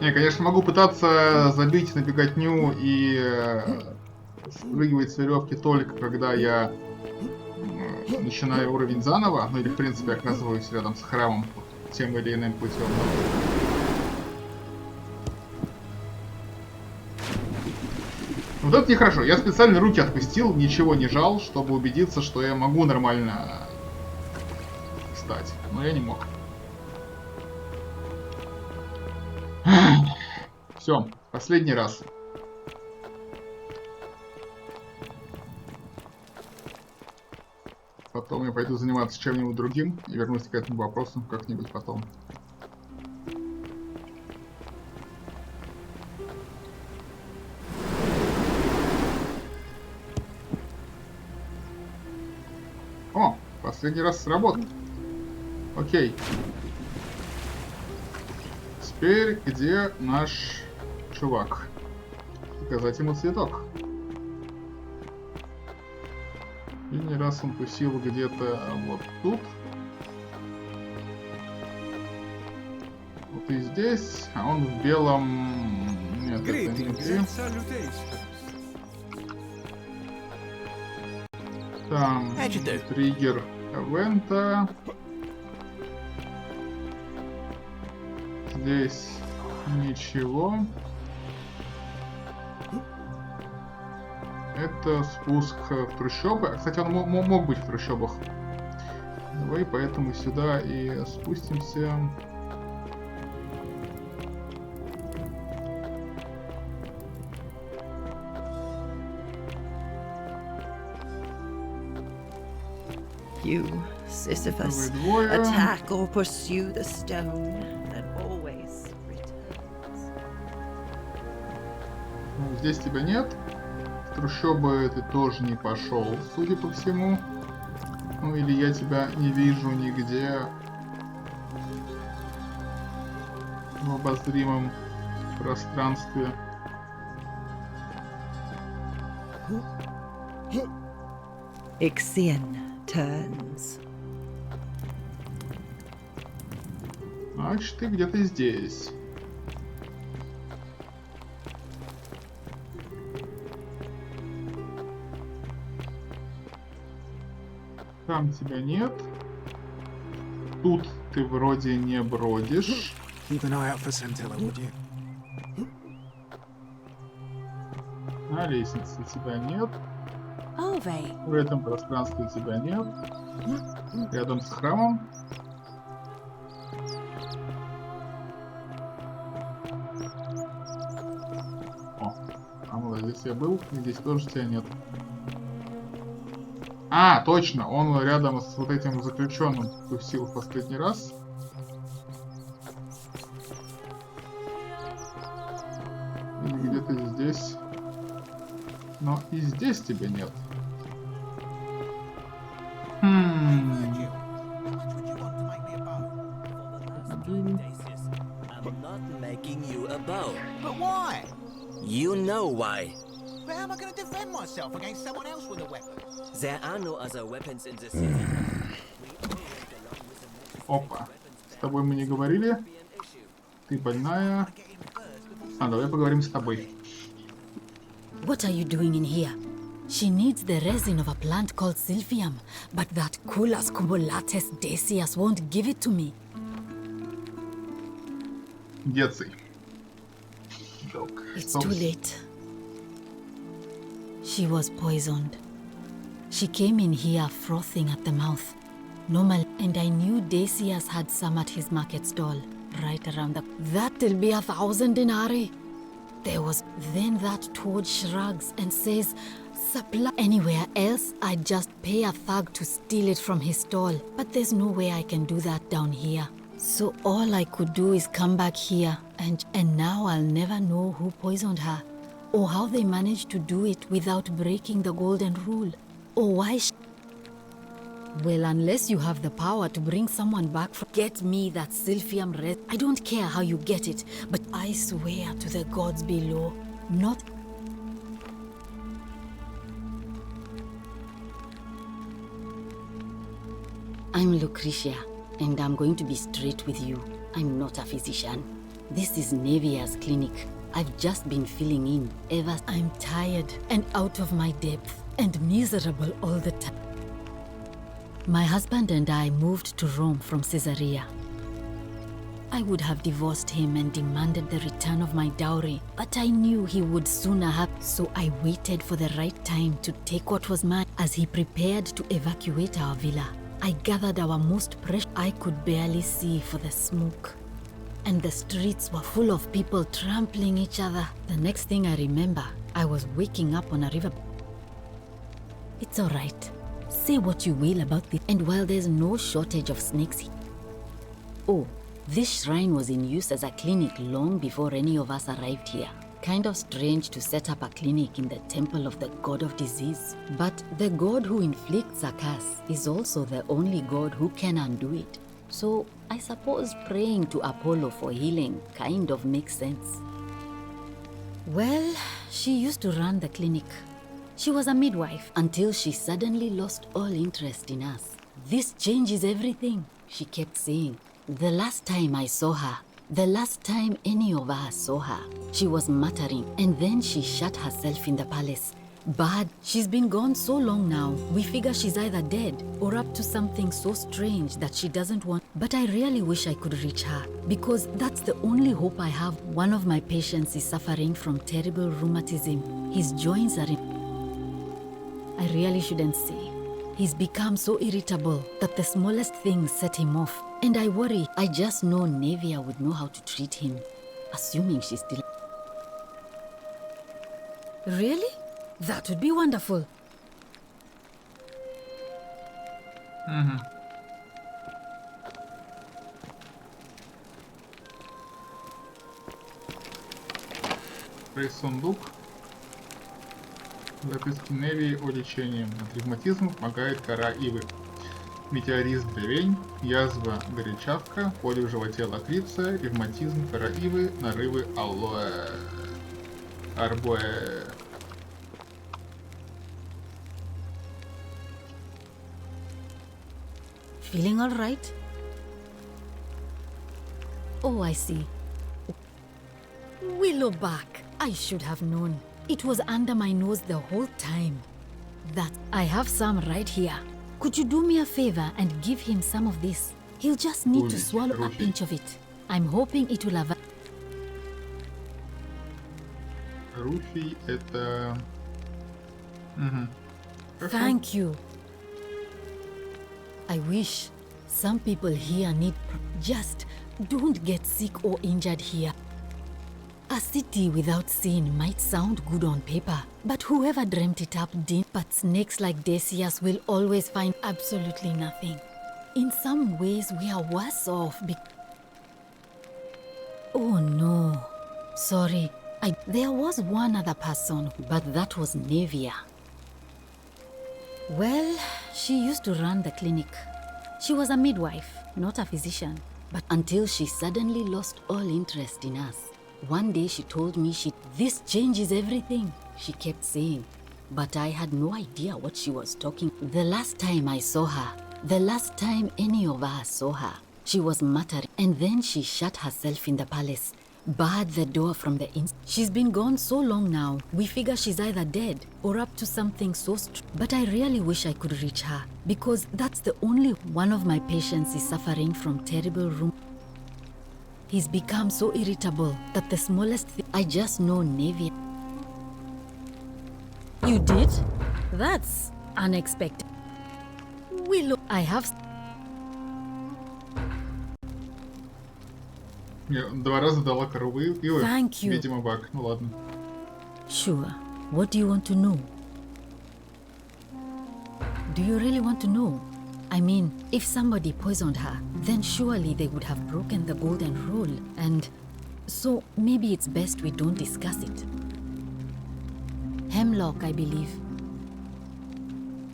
Не, конечно, могу пытаться забить на беготню и спрыгивать с веревки только когда я начинаю уровень заново, ну или в принципе оказываюсь рядом с храмом тем или иным путем. Вот это нехорошо. Я специально руки отпустил, ничего не жал, чтобы убедиться, что я могу нормально встать. Но я не мог. Все, последний раз. Потом я пойду заниматься чем-нибудь другим и вернусь к этому вопросу как-нибудь потом. О, последний раз сработал. Окей. Теперь где наш чувак? Показать ему цветок. Последний раз он тусил где-то вот тут. Вот и здесь. А он в белом... Нет, это не ты. Там триггер эвента. Здесь ничего. Это спуск в трущобы. Кстати, он мог быть в трущобах. Давай поэтому сюда и спустимся. You, Sisyphus, attack or pursue the stone that always returns. Здесь тебя нет. В трущобы ты тоже не пошел, судя по всему. Ну или я тебя не вижу нигде в обозримом пространстве. Ixion turns. Значит, ты где-то здесь. Там тебя нет. Тут ты вроде не бродишь. На лестнице тебя нет. В этом пространстве тебя нет. Рядом с храмом. О, а вот здесь я был, и здесь тоже тебя нет. А, точно, он рядом с вот этим заключенным тусил в последний раз. И где-то здесь. Но и здесь тебя нет. I'm not making you a bow. But why? You know why. But how am I going to defend myself against someone else with a weapon? There are no other weapons in the city. Опа. С тобой мы не говорили. Ты больная. Давай поговорим с тобой. What are you doing in here? She needs the resin of a plant called silphium, but that Culus cubulates decius won't give it to me. Деций. It's too late. She was poisoned. She came in here frothing at the mouth. Normal, and I knew Decius had some at his market stall, right around the... That'll be 1,000 denarii. There was... Then that toad shrugs and says, supply... Anywhere else, I'd just pay a thug to steal it from his stall. But there's no way I can do that down here. So all I could do is come back here, and now I'll never know who poisoned her, or how they managed to do it without breaking the golden rule, or why Well, unless you have the power to bring someone back from... Get me that silphium red. I don't care how you get it, but I swear to the gods below, not... I'm Lucretia, and I'm going to be straight with you. I'm not a physician. This is Nevia's clinic. I've just been filling in ever... I'm tired and out of my depth and miserable all the time. My husband and I moved to Rome from Caesarea. I would have divorced him and demanded the return of my dowry, but I knew he would sooner have, so I waited for the right time to take what was mine. As he prepared to evacuate our villa, I gathered our most precious... I could barely see for the smoke, and the streets were full of people trampling each other. The next thing I remember, I was waking up on a river. It's all right. Say what you will about this, and while there's no shortage of snakes here... Oh, this shrine was in use as a clinic long before any of us arrived here. Kind of strange to set up a clinic in the temple of the god of disease. But the god who inflicts a curse is also the only god who can undo it. So I suppose praying to Apollo for healing kind of makes sense. Well, she used to run the clinic. She was a midwife until she suddenly lost all interest in us. This changes everything, she kept saying. The last time I saw her, the last time any of us saw her, she was muttering, and then she shut herself in the palace. But she's been gone so long now, we figure she's either dead or up to something so strange that she doesn't want. But I really wish I could reach her, because that's the only hope I have. One of my patients is suffering from terrible rheumatism. His joints are in... I really shouldn't say. He's become so irritable that the smallest things set him off. And I worry, I just know Nevia would know how to treat him, assuming she's still... Really? That would be wonderful. Сундук. Записки Невии о лечении. От ревматизма помогает кора ивы. Метеоризм древень, язва горячавка, боли в животе лакрица, ревматизм кора ивы, нарывы алоэ. Арбоэ. Feeling all right? Oh, I see. Willowback. I should have known. It was under my nose the whole time. That I have some right here. Could you do me a favor and give him some of this? He'll just need to swallow a pinch of it. I'm hoping it will have... Руфий это... Thank you. I wish some people here need... Just don't get sick or injured here. A city without sin might sound good on paper, but whoever dreamt it up didn't. But snakes like Decius will always find absolutely nothing. In some ways, we are worse off Oh no. Sorry. There was one other person, but that was Nevia. Well, she used to run the clinic. She was a midwife, not a physician. But until she suddenly lost all interest in us. One day she told me this changes everything, she kept saying. But I had no idea what she was talking. The last time I saw her, The last time any of us saw her, she was muttering, and then she shut herself in the palace, barred the door from the inside. She's been gone so long now, we figure she's either dead or up to something so but I really wish I could reach her, because that's the only one of my patients is suffering from terrible room. He's become so irritable that the smallest thing, I just know Navy. You did? That's unexpected. I have... Я 2 раза дала коровы пиво. Thank you. Видимо, баг. Ну ладно. Sure. What do you want to know? Do you really want to know? I mean, if somebody poisoned her, then surely they would have broken the golden rule, and so maybe it's best we don't discuss it. Hemlock, I believe.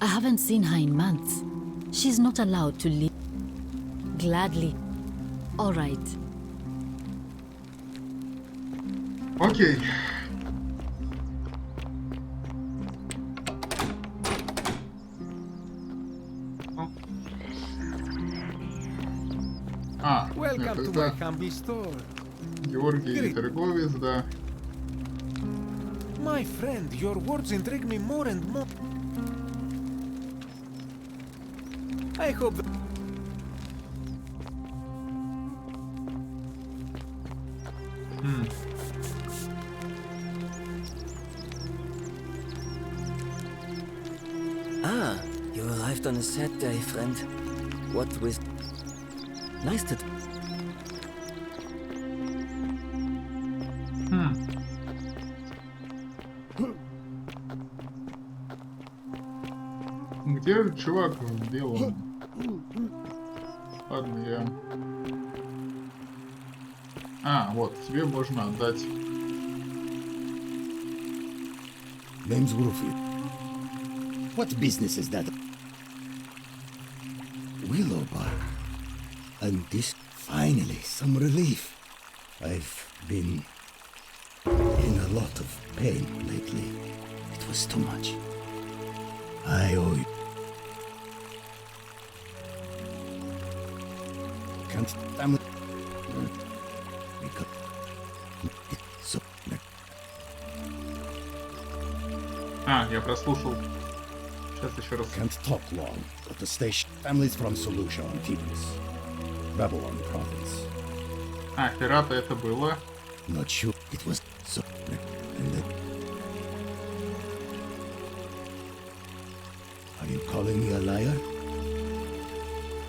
I haven't seen her in months. She's not allowed to leave. Gladly. All right. Окей. Welcome to my humble store. Георгий торговец, да. My friend, your words intrigue me more and more. I hope that... Ah, you arrived on a sad day, friend. What with... Nice to... Где чувак в белом? Ладно, я... Вот, тебе можно отдать. Name's Wolfie. What business is that? Willow bark. And this, finally, some relief. I've been in a lot of pain lately. It was too much. I owe you. Can't stand it. Because it's so... Я прослушал. Сейчас еще раз. Can't talk long, but the station families from Solution on Tibus, Babylon province. Пирата это было. Not sure it was so... And then... Are you calling me a liar?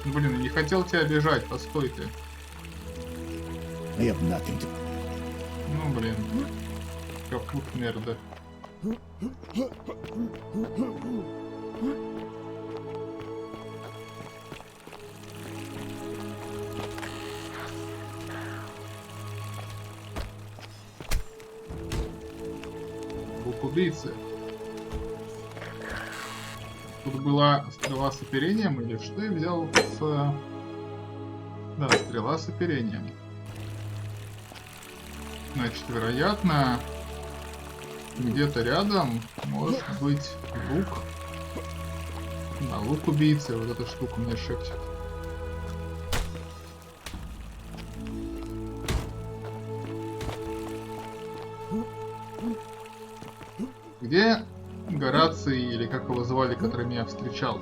Блин, не хотел тебя обижать, постой ты. I have nothing to... Ну блин. Капут мерда. Бук убийцы. Тут была стрела с оперением, или что я взял с... Да, стрела с оперением. Значит, вероятно, где-то рядом может быть лук. Да, лук убийцы, вот эта штука мне шепчет. Где Гораций, или как его звали, который меня встречал?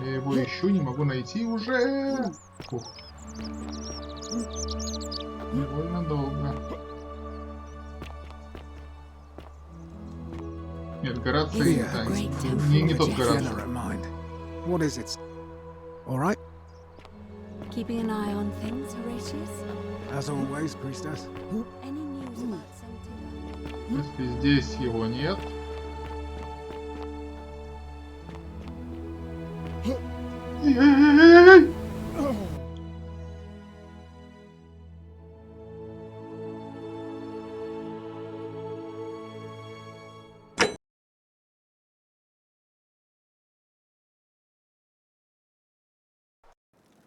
Я его ищу, не могу найти уже. Фух. Довольно долго. Нет, Гораций, да, не тот Гораций. What is it? All right? Keeping an eye on things, Horatius? As always, priestess. Any news about Sanctum? Если здесь его нет.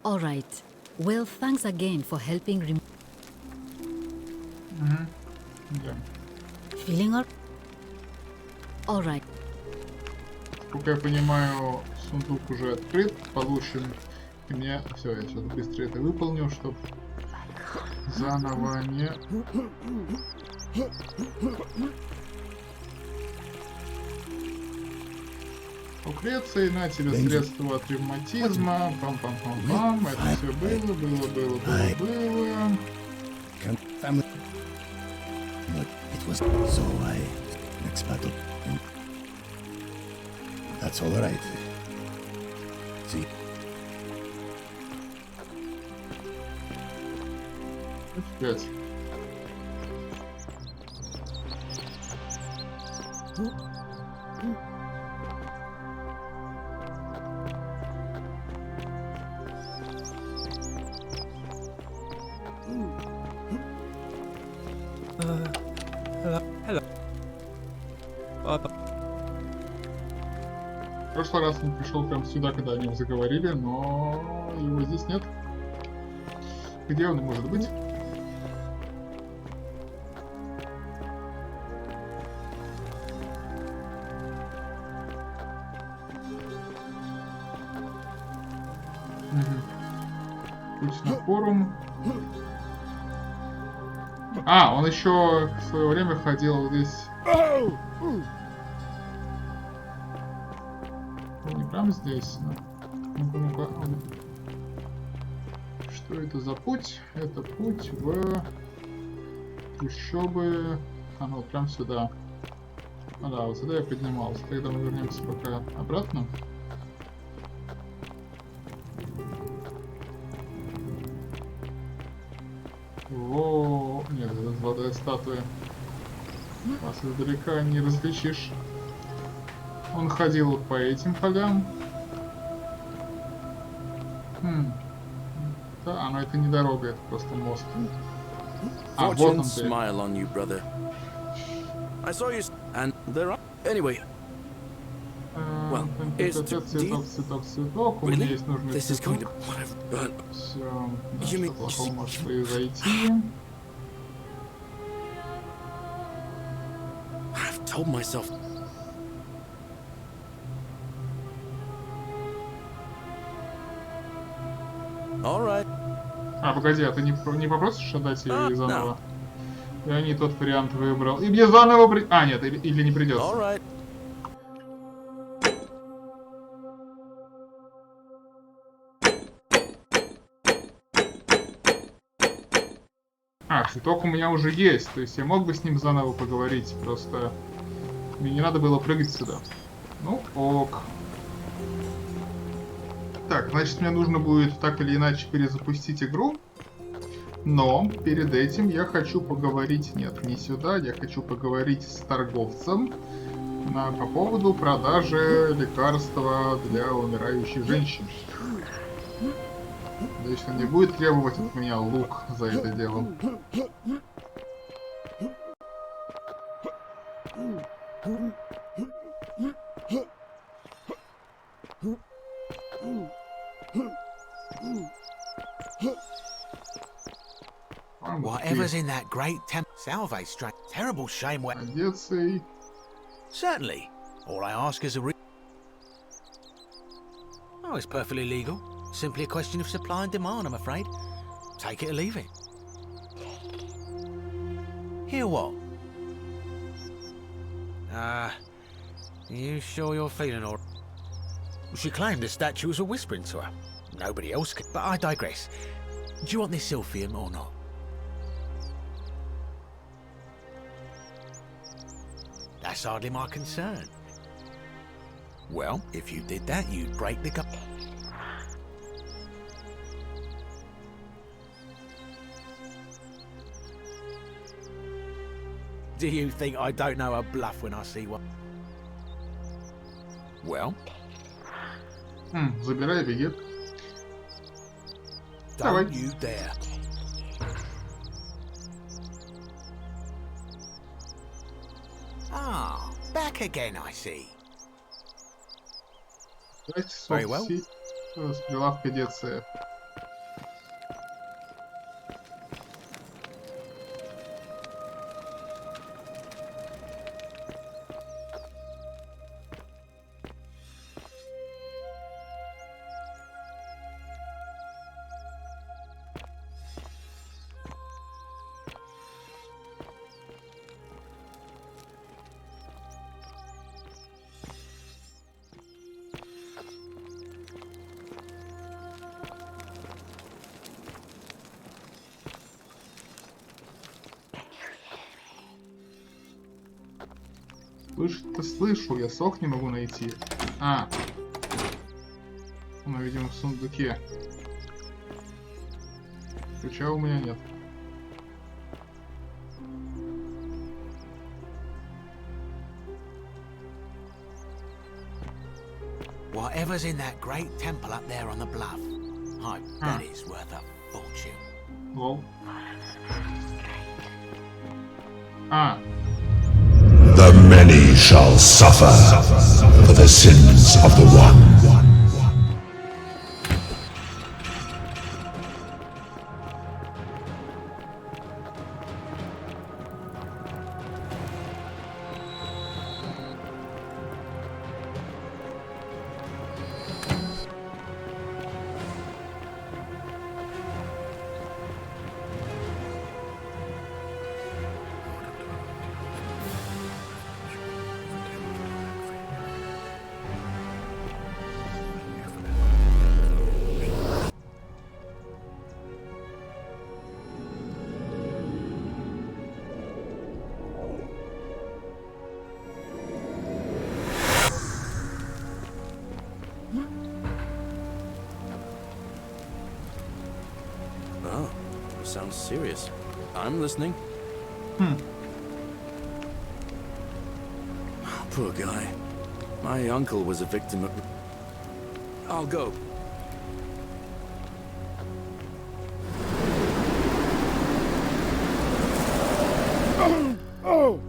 All right. Well, thanks again for helping. Да. Feeling all right. Как я понимаю, сундук уже открыт, получен. И мне... Все, я сейчас быстро это выполню, чтобы заново не... Укреться, и на тебе средства от ревматизма. Пам-пам-пам-пам. Это все было. It was so I next battle. That's all right. See. Пять. Hello. В прошлый раз он пришел прям сюда, когда они заговорили, но его здесь нет. Где он может быть? Путь на форум. А, он еще в свое время ходил здесь. Не прям здесь. Ну-ка. Что это за путь? Это путь в трущобы. А, ну вот прям сюда. А да, вот сюда я поднимался. Тогда мы вернемся пока обратно. Во, нет, это золотая статуя. Вас издалека не различишь. Он ходил вот по этим полям. Да, но это не дорога, это просто мост. А, вот он ты. Smile on you, brother. I saw you and there are anyway. Well, it's цветок. У меня есть нужный цветок. Все, что плохого может произойти. I've told myself. All right. А, погоди, а ты не попросишь отдать ее заново? Я не тот вариант выбрал. И мне заново А, нет, или не придется. All right. А, цветок у меня уже есть, то есть я мог бы с ним заново поговорить, просто мне не надо было прыгать сюда. Ну, ок. Так, значит, мне нужно будет так или иначе перезапустить игру, но перед этим я хочу поговорить, нет, не сюда, я хочу поговорить с торговцем по поводу продажи лекарства для умирающей женщины. Надеюсь, он не будет требовать от меня лук за это дело. Whatever's in that great Salve strike. Terrible shame where. Certainly. All I ask is a Oh, it's perfectly legal. Simply a question of supply and demand, I'm afraid. Take it or leave it. Hear what? You sure you're feeling all right? She claimed the statue was a whispering to her. Nobody else could. But I digress. Do you want this Sylphium or not? That's hardly my concern. Well, if you did that, you'd break the cup. Do you think I don't know a bluff when I see one? Well? Забирай, беги. Don't you dare. Ah, back again, I see. Very well. Прилавка DC. Слышь-то слышу, я сок не могу найти. А. Мы, видимо, в сундуке. Ключа у меня нет. Whatever's in that great temple up there on the bluff, I bet it's worth a fortune. Lol. Ah. The many shall suffer for the sins of the one. Oh, sounds serious. I'm listening. Poor guy. My uncle was a victim of... I'll go. Oh!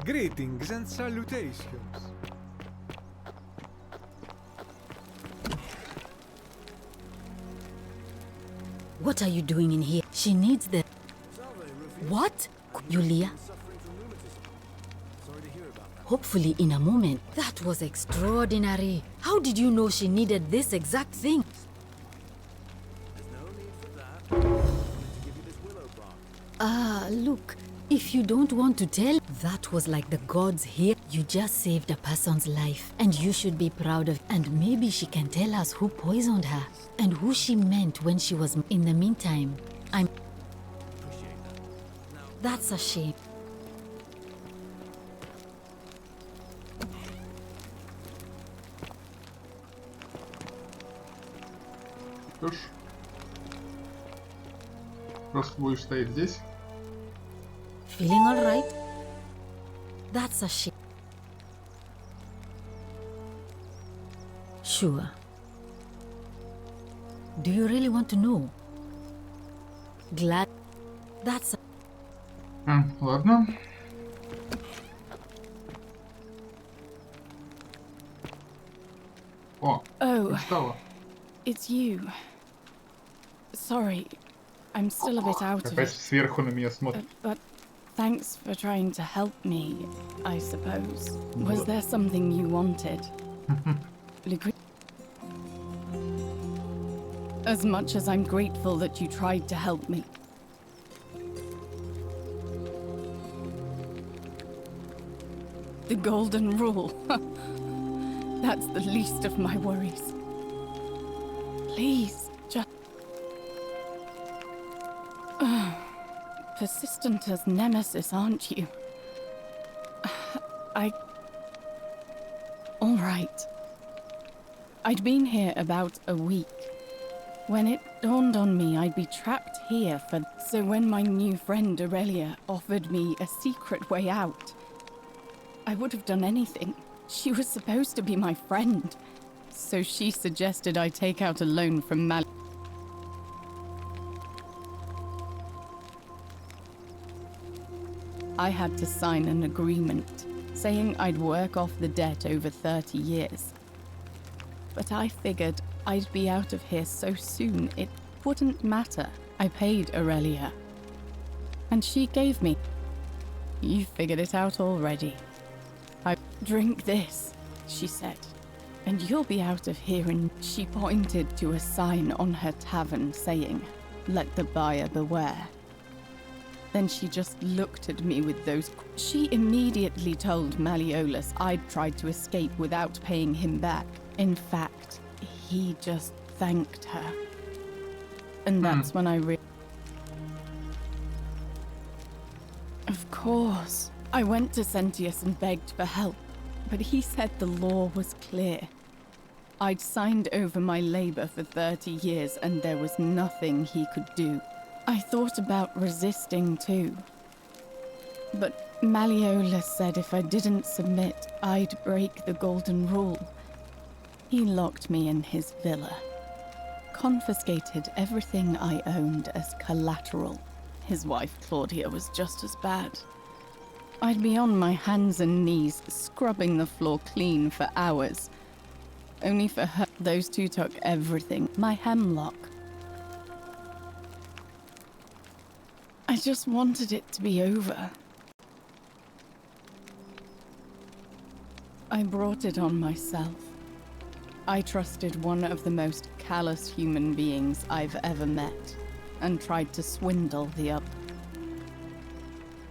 Greetings and salutations. What are you doing in here? She needs the... What? Yulia? Hopefully in a moment. That was extraordinary. How did you know she needed this exact thing? Look, if you don't want to tell, that was like the gods here. You just saved a person's life, and you should be proud of. And maybe she can tell us who poisoned her, and who she meant when she was... In the meantime, I'm... That's a shame. Что ж, просто будешь стоять здесь. Feeling all right? That's a shame. Sure. Do you really want to know? Glad. That's a... Ладно. О, встала. It's you. Sorry, I'm still a bit out of Опять it. сверху на меня смотрит. But thanks for trying to help me, I suppose. Was there something you wanted? As much as I'm grateful that you tried to help me. The golden rule. That's the least of my worries. Please, just... Persistent as Nemesis, aren't you? All right. I'd been here about a week. When it dawned on me I'd be trapped here for... So when my new friend Aurelia offered me a secret way out, I would have done anything. She was supposed to be my friend. So she suggested I take out a loan from Mal... I had to sign an agreement, saying I'd work off the debt over 30 years. But I figured I'd be out of here so soon it wouldn't matter. I paid Aurelia. And she gave me... You figured it out already. Drink this, she said, and you'll be out of here. And she pointed to a sign on her tavern saying, "Let the buyer beware." Then she just looked at me with those... She immediately told Malleolus I'd tried to escape without paying him back. In fact, he just thanked her. And that's when I realized... Of course. I went to Sentius and begged for help, but he said the law was clear. I'd signed over my labor for 30 years and there was nothing he could do. I thought about resisting too. But Malleolus said if I didn't submit, I'd break the golden rule. He locked me in his villa, confiscated everything I owned as collateral. His wife, Claudia, was just as bad. I'd be on my hands and knees, scrubbing the floor clean for hours. Only for her, those two took everything. My hemlock. I just wanted it to be over. I brought it on myself. I trusted one of the most callous human beings I've ever met, and tried to swindle the other.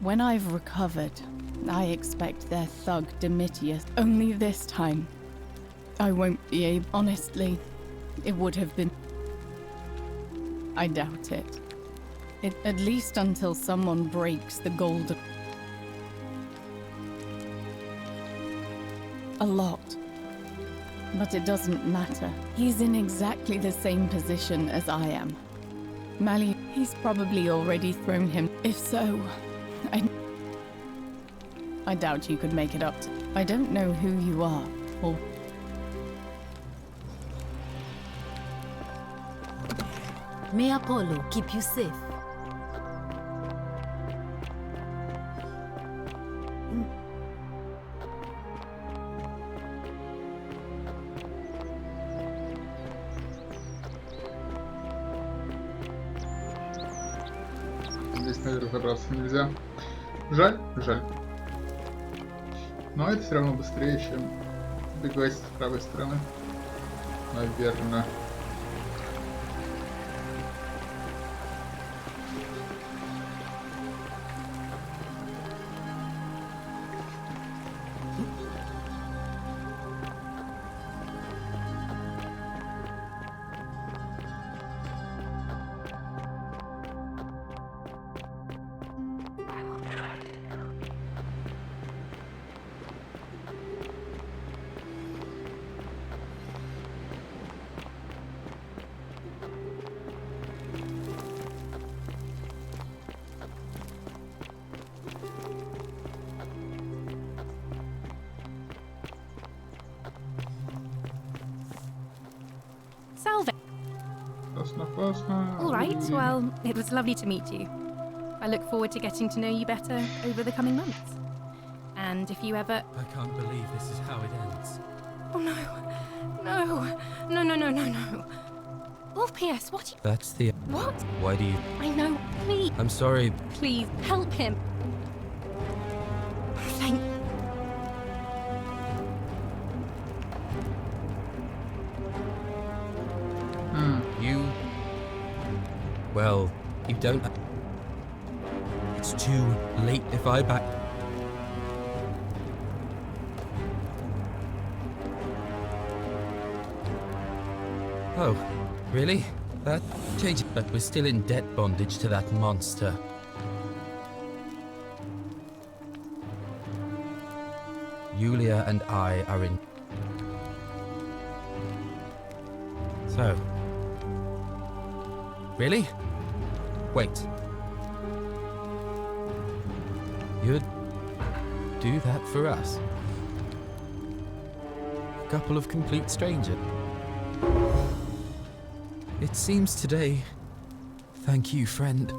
When I've recovered, I expect their thug Domitius. Only this time, I won't be able. Honestly, it would have been. I doubt it. At least until someone breaks the golden. A lot. But it doesn't matter. He's in exactly the same position as I am. He's probably already thrown him. If so, I doubt you could make it up to. I don't know who you are, or... May Apollo keep you safe. Здесь, наверное, разобраться нельзя. Жаль, жаль. Но это все равно быстрее, чем бегать с правой стороны. Наверное. All right, well, it was lovely to meet you. I look forward to getting to know you better over the coming months. And if you ever... I can't believe this is how it ends. Oh no, no, no, no, no, no, no. Ulpius, what? That's the... What? Why do you... I know, please. I'm sorry. Please, help him. Thank... You... Well, you don't... It's too late if I back... Oh, really? That changed... But we're still in debt bondage to that monster. Julia and I are in... So... Really? Wait. You'd do that for us? A couple of complete strangers. It seems today... Thank you, friend.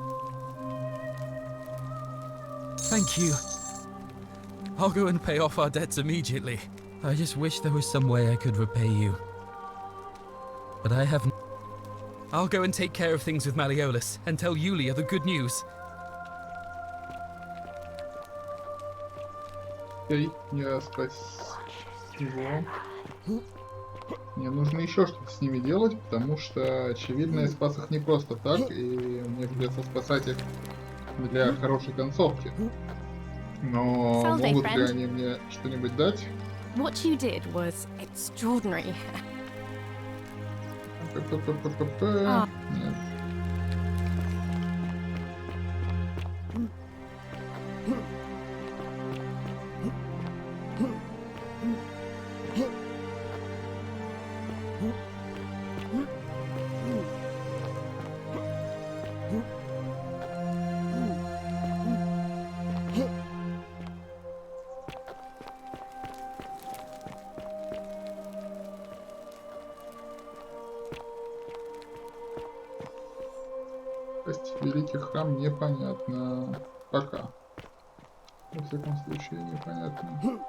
Thank you. I'll go and pay off our debts immediately. I just wish there was some way I could repay you. But I haven't... I'll go and take care of things with Malleolus and tell Julia the good news. Окей, я спасибо. Мне нужно еще что-то с ними делать, потому что, очевидно, я спас их не просто так, и мне придется спасать их для хорошей концовки. Но могут ли они мне что-нибудь дать? What you did was extraordinary. Нет. Великий храм непонятно. Пока. Во всяком случае, непонятно.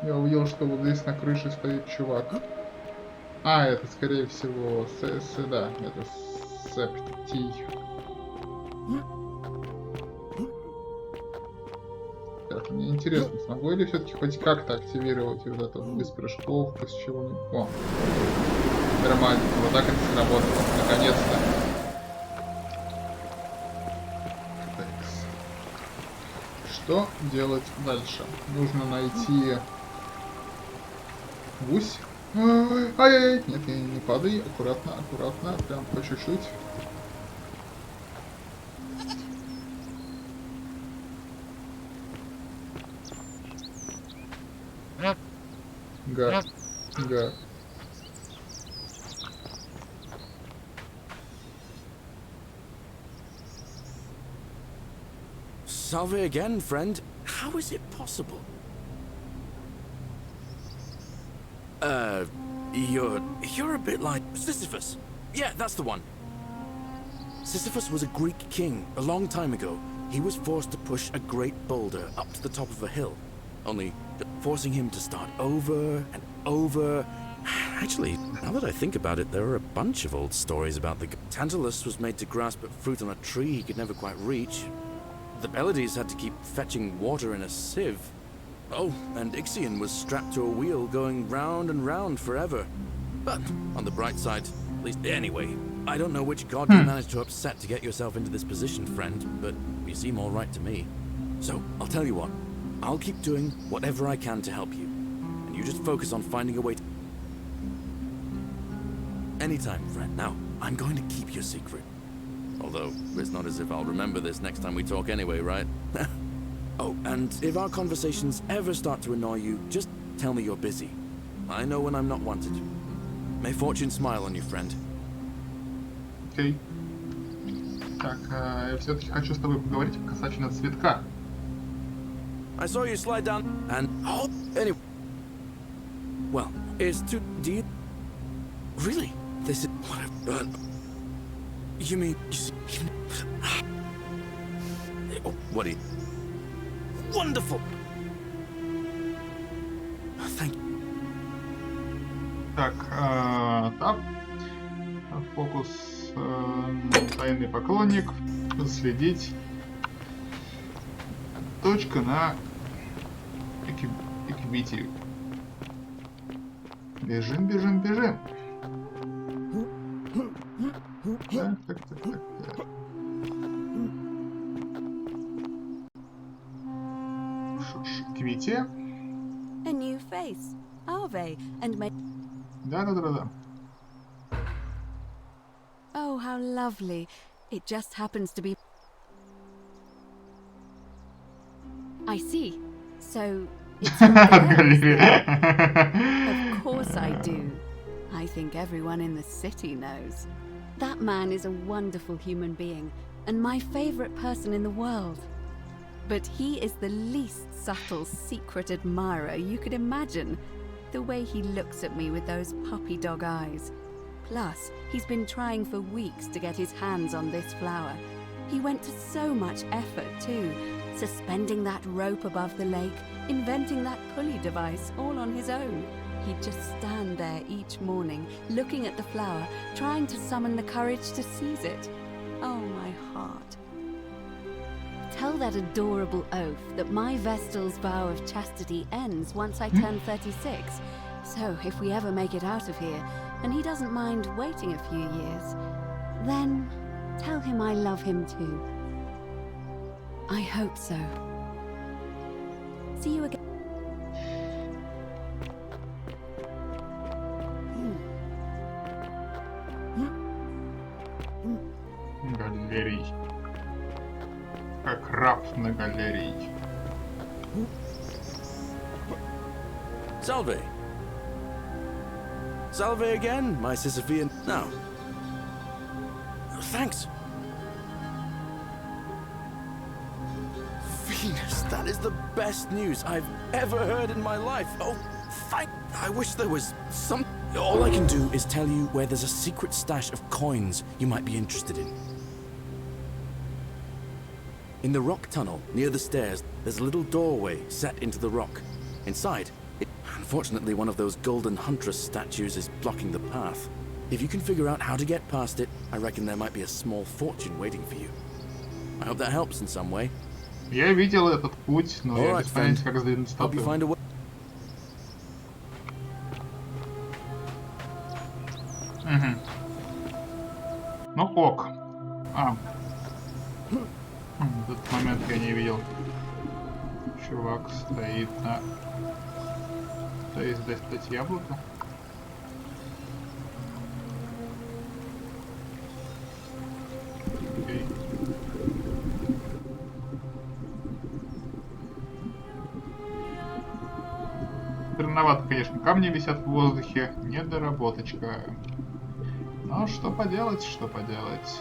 Я увидел, что вот здесь на крыше стоит чувак. А, это скорее всего да, это Септий. Так, мне интересно, смогу ли все-таки хоть как-то активировать вот это без прыжков, без чего-нибудь? О, нормально, вот так это сработало, наконец-то. Что делать дальше? Нужно найти гусь. Ай-яй-яй, нет, не падай, аккуратно, аккуратно, прям по чуть-чуть. Га. Salve again, friend. How is it possible? You're a bit like Sisyphus. Yeah, that's the one. Sisyphus was a Greek king a long time ago. He was forced to push a great boulder up to the top of a hill, only forcing him to start over and over. Actually, now that I think about it, there are a bunch of old stories about the Tantalus was made to grasp at fruit on a tree he could never quite reach. The Pleiades had to keep fetching water in a sieve. Oh, and Ixion was strapped to a wheel going round and round forever. But on the bright side, at least anyway, I don't know which god you managed to upset to get yourself into this position, friend, but you seem all right to me. So, I'll tell you what. I'll keep doing whatever I can to help you. And you just focus on finding a way to... Anytime, friend. Now, I'm going to keep your secret. Although, it's not as if I'll remember this next time we talk anyway, right? Oh, and if our conversations ever start to annoy you, just tell me you're busy. I know when I'm not wanted. May fortune smile on you, friend. Окей. Так, я все-таки хочу с тобой поговорить касательно цветка. I saw you slide down and... Oh, anyway. Well, it's too... Do you... Really? This is... What I've done. You mean... Oh, what do you... Wonderful! Thank you. Так, тап. Фокус. Тайный поклонник. Следить. Точка на эквитию. Бежим, бежим, бежим. Так. Квите. A new face, Ave, and my... Да. Oh, how lovely. It just happens to be... I see. So, it's Of course I do. I think everyone in the city knows. That man is a wonderful human being, and my favorite person in the world. But he is the least subtle secret admirer you could imagine. The way he looks at me with those puppy dog eyes. Plus, he's been trying for weeks to get his hands on this flower. He went to so much effort too, suspending that rope above the lake, inventing that pulley device all on his own. He'd just stand there each morning, looking at the flower, trying to summon the courage to seize it. Oh, my heart. Tell that adorable oaf that my Vestal's vow of chastity ends once I turn 36. So if we ever make it out of here, and he doesn't mind waiting a few years, then tell him I love him too. I hope so. See you again. галерей. Как раб на галерей. Salve. Salve again, my Sisyphean. Now. Thanks. Venus, that is the best news I've ever heard in my life. Oh, I wish there was some... All I can do is tell you where there's a secret stash of coins you might be interested in. In the rock tunnel, near the stairs, there's a little doorway set into the rock. Inside, unfortunately, one of those golden huntress statues is blocking the path. If you can figure out how to get past it, I reckon there might be a small fortune waiting for you. I hope that helps in some way. Я видел этот путь, но я без понятия, как сдвинуться туда. Ну ок. Этот момент я не видел. Чувак стоит на... Пытаясь достать яблоко. Окей. Странновато, конечно, камни висят в воздухе. Недоработочка. Но что поделать, что поделать.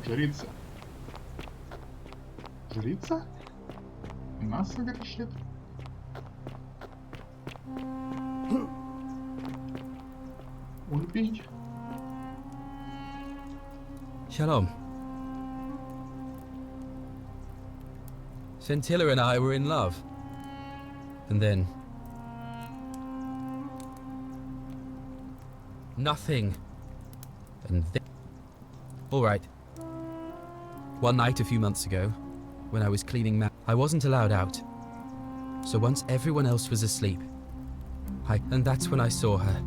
Жрица. Жрица? Нас огорчит. Убить. Shalom. Scintilla and I were in love. And then... nothing. And then... Alright. One night a few months ago, when I was cleaning I wasn't allowed out. So once everyone else was asleep, and that's when I saw her.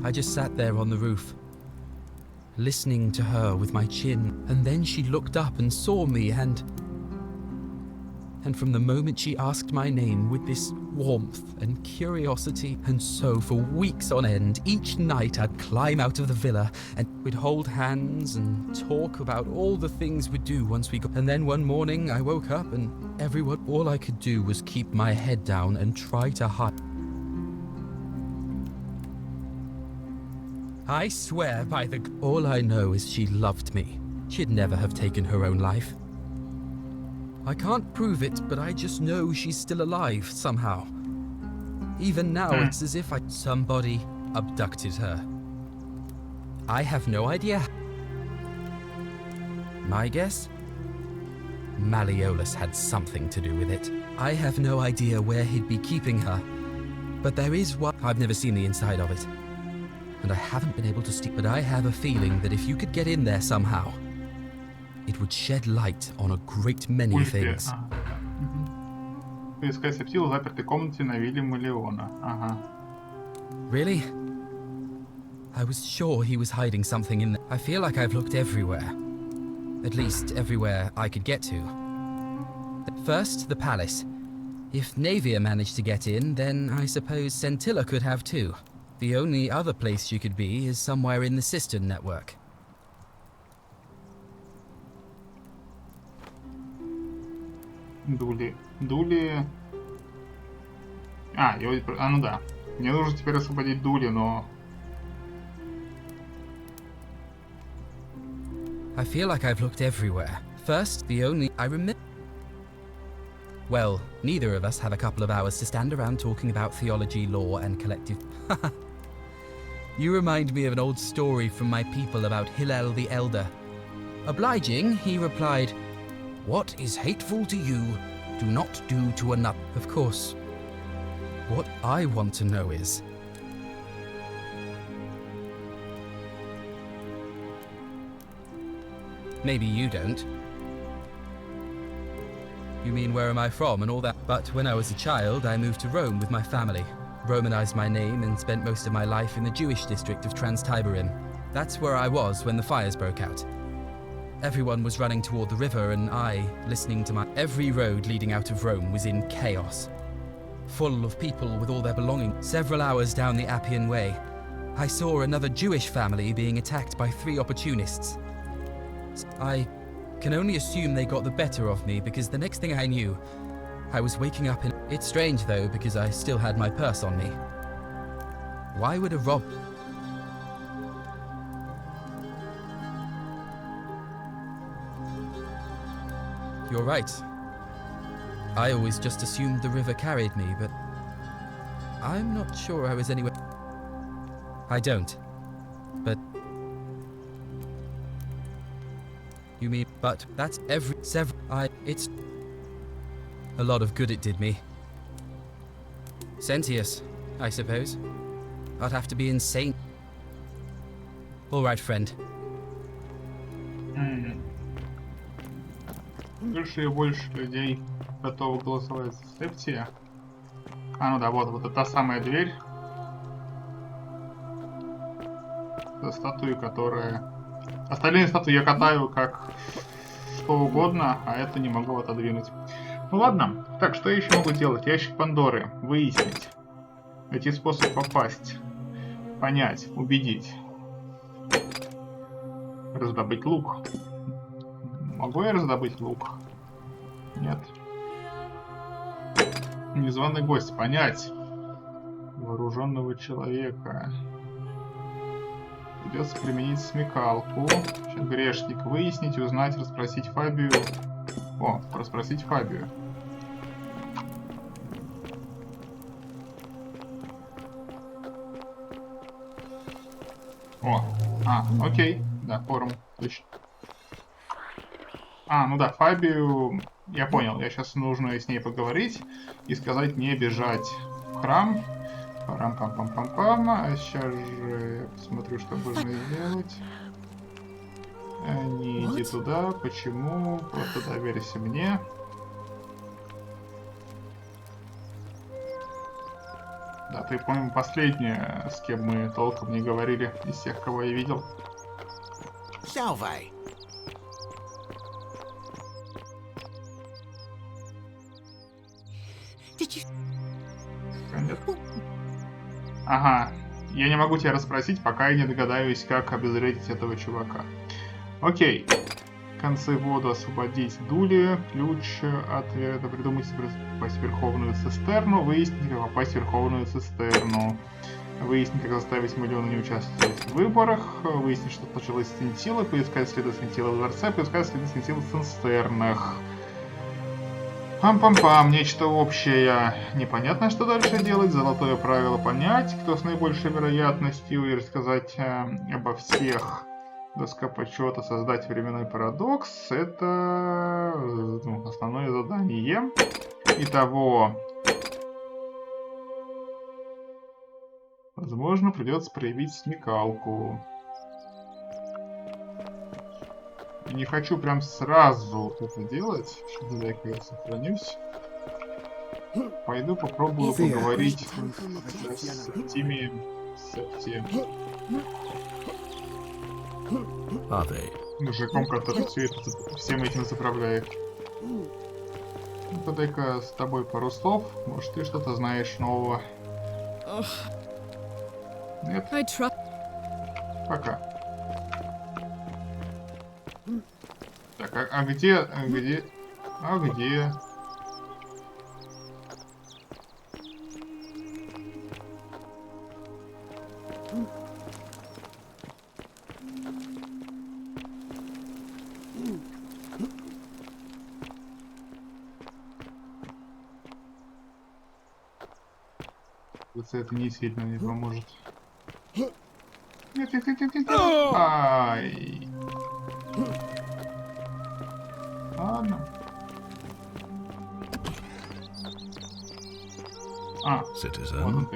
I just sat there on the roof, listening to her with my chin, and then she looked up and saw me, and from the moment she asked my name with this warmth and curiosity, and so for weeks on end, each night I'd climb out of the villa and we'd hold hands and talk about all the things we'd do once we got... And then one morning I woke up and all I could do was keep my head down and try to hide. I swear by the... All I know is she loved me. She'd never have taken her own life. I can't prove it, but I just know she's still alive somehow. Even now, it's as if somebody abducted her. I have no idea. My guess? Malleolus had something to do with it. I have no idea where he'd be keeping her. But there is one... I've never seen the inside of it. And I haven't been able to steal... But I have a feeling that if you could get in there somehow, it would shed light on a great many things. Поискать септил в запертой комнате на вилле Малеона. Ага. Really? I was sure he was hiding something in there. I feel like I've looked everywhere. At least everywhere I could get to. First, the palace. If Navia managed to get in, then I suppose Scintilla could have too. The only other place she could be is somewhere in the cistern network. Дули. Ну да. Мне нужно теперь освободить Дули, но... I feel like I've looked everywhere. First, the only... I remember... Well, neither of us have a couple of hours to stand around talking about theology, law, and collective... You remind me of an old story from my people about Hillel the Elder. Obliging, he replied, "What is hateful to you, do not do to another." Of course, what I want to know is... Maybe you don't. You mean where am I from and all that? But when I was a child, I moved to Rome with my family. Romanized my name and spent most of my life in the Jewish district of Trans-Tiberim. That's where I was when the fires broke out. Everyone was running toward the river and I, listening to every road leading out of Rome was in chaos. Full of people with all their belongings. Several hours down the Appian Way, I saw another Jewish family being attacked by 3 opportunists. I can only assume they got the better of me because the next thing I knew, I was waking up in... It's strange though because I still had my purse on me. Why would a rob... You're right. I always just assumed the river carried me, but I'm not sure I was anywhere. I don't. But you mean, but that's it's a lot of good it did me. Sentius, I suppose. I'd have to be insane. All right, friend. Больше и больше людей готовы голосовать за Стептия. А, ну да, вот это та самая дверь. Это статуи, которые... Остальные статуи я катаю как что угодно, а это не могу отодвинуть. Ну ладно. Так, что я еще могу делать? Ящик Пандоры. Выяснить. Найти способ попасть. Понять. Убедить. Раздобыть лук. Могу я раздобыть лук? Нет. Незваный гость. Понять. Вооруженного человека. Придется применить смекалку. Грешник. Выяснить, узнать, расспросить Фабию. О, расспросить Фабию. О, окей. Да, форум. Точно. Ну да, Фабию, я понял, я сейчас нужно с ней поговорить и сказать не бежать в храм. Парам-пам-пам-пам-пам. А сейчас же я посмотрю, что можно сделать. Не иди туда, почему? Просто доверься мне. Да, ты, по-моему, последняя, с кем мы толком не говорили из тех, кого я видел. Salve. Ага, я не могу тебя расспросить, пока я не догадаюсь, как обезвредить этого чувака. Окей. Концы воду освободить дули. Ключ ответа. Придумать, попасть в Верховную Цистерну. Выяснить, как попасть в Верховную Цистерну. Выяснить, как заставить миллионы не участвовать в выборах. Выяснить, что случилось с Сентилой. Поискать следы Сентилы в дворце. Поискать следы Сентилы в цистернах. Пам-пам-пам, нечто общее. Непонятно, что дальше делать. Золотое правило понять, кто с наибольшей вероятностью, и рассказать обо всех. Доска почета, создать временной парадокс. Это основное задание. Итого, возможно, придется проявить смекалку. Не хочу прям сразу это делать. Дай-ка я сохранюсь. Пойду попробую поговорить с этими... мужиком, который всем этим заправляет. Ну-ка, дай-ка с тобой пару слов. Может, ты что-то знаешь нового. Нет? Пока. Так, а где? Это не сильно не поможет. Нет. Ай. Ладно. Citizen,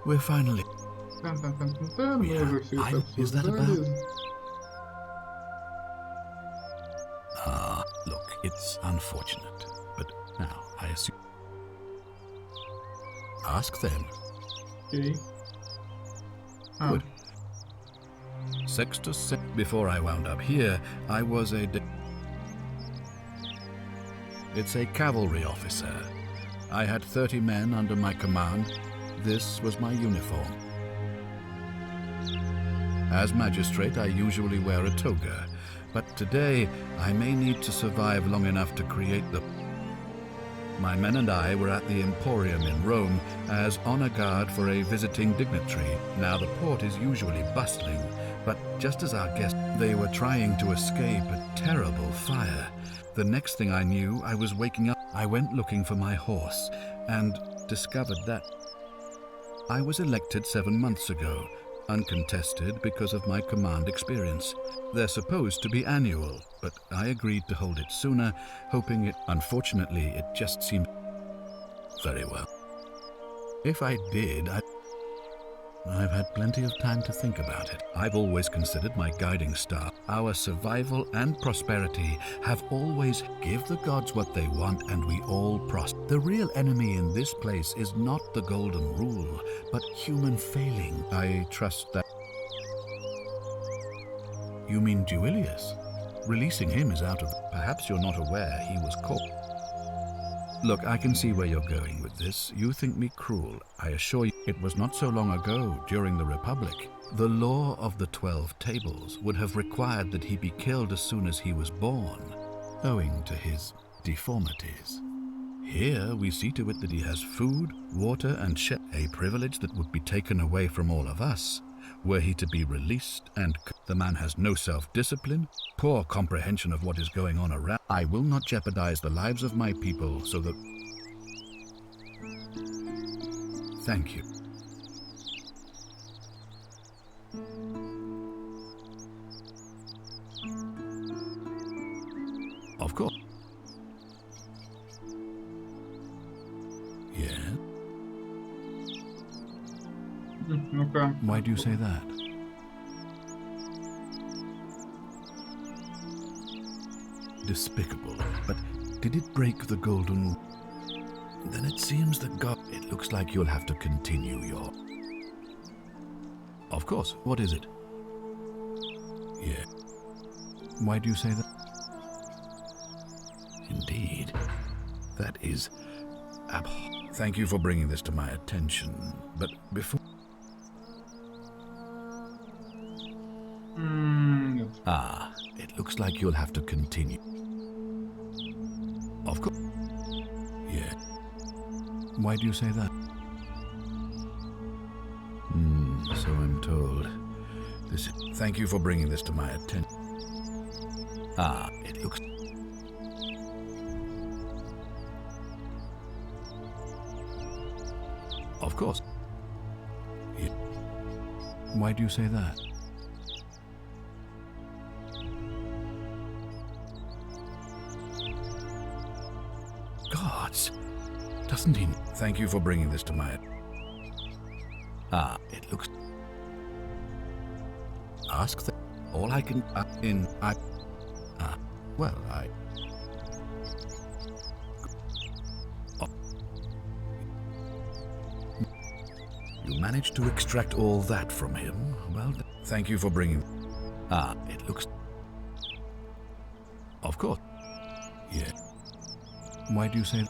we're finally... Is that about? Look, It's unfortunate, but now I assume... Ask then. Okay. Good. Sextus, before I wound up here, I was a... It's a cavalry officer. I had 30 men under my command. This was my uniform. As magistrate, I usually wear a toga, but today I may need to survive long enough to create the... My men and I were at the Emporium in Rome as honor guard for a visiting dignitary. Now the port is usually bustling, but just as our guests, they were trying to escape a terrible fire. The next thing I knew, I was waking up. I went looking for my horse and discovered that I was elected 7 months ago, uncontested because of my command experience. They're supposed to be annual, but I agreed to hold it sooner, hoping it... Unfortunately, it just seemed... Very well. If I did, I've had plenty of time to think about it. I've always considered my guiding star. Our survival and prosperity have always give the gods what they want and we all prosper. The real enemy in this place is not the golden rule, but human failing. I trust that... You mean Duilius? Releasing him is out of... Perhaps you're not aware he was caught. Look, I can see where you're going with this. You think me cruel. I assure you, it was not so long ago, during the Republic. The law of the 12 tables would have required that he be killed as soon as he was born, owing to his deformities. Here, we see to it that he has food, water, and shelter, a privilege that would be taken away from all of us, were he to be released, and the man has no self-discipline, poor comprehension of what is going on around. I will not jeopardize the lives of my people so that... Thank you. Of course. Yeah. Okay. Why do you say that? Despicable, but did it break the golden... Then it seems that God... It looks like you'll have to continue your... Of course, what is it? Yeah. Why do you say that? Indeed. That is... Thank you for bringing this to my attention, but before... Ah, it looks like you'll have to continue. Of course. Yeah. Why do you say that? So I'm told. This. Thank you for bringing this to my attention. Ah, it looks... Of course. Yeah. Why do you say that? Gods! Doesn't he... Thank you for bringing this to my... Ah, it looks... Ask that... All I can... well, I... Oh. You managed to extract all that from him? Well, thank you for bringing... Ah, it looks... Of course. Yeah. Why do you say that?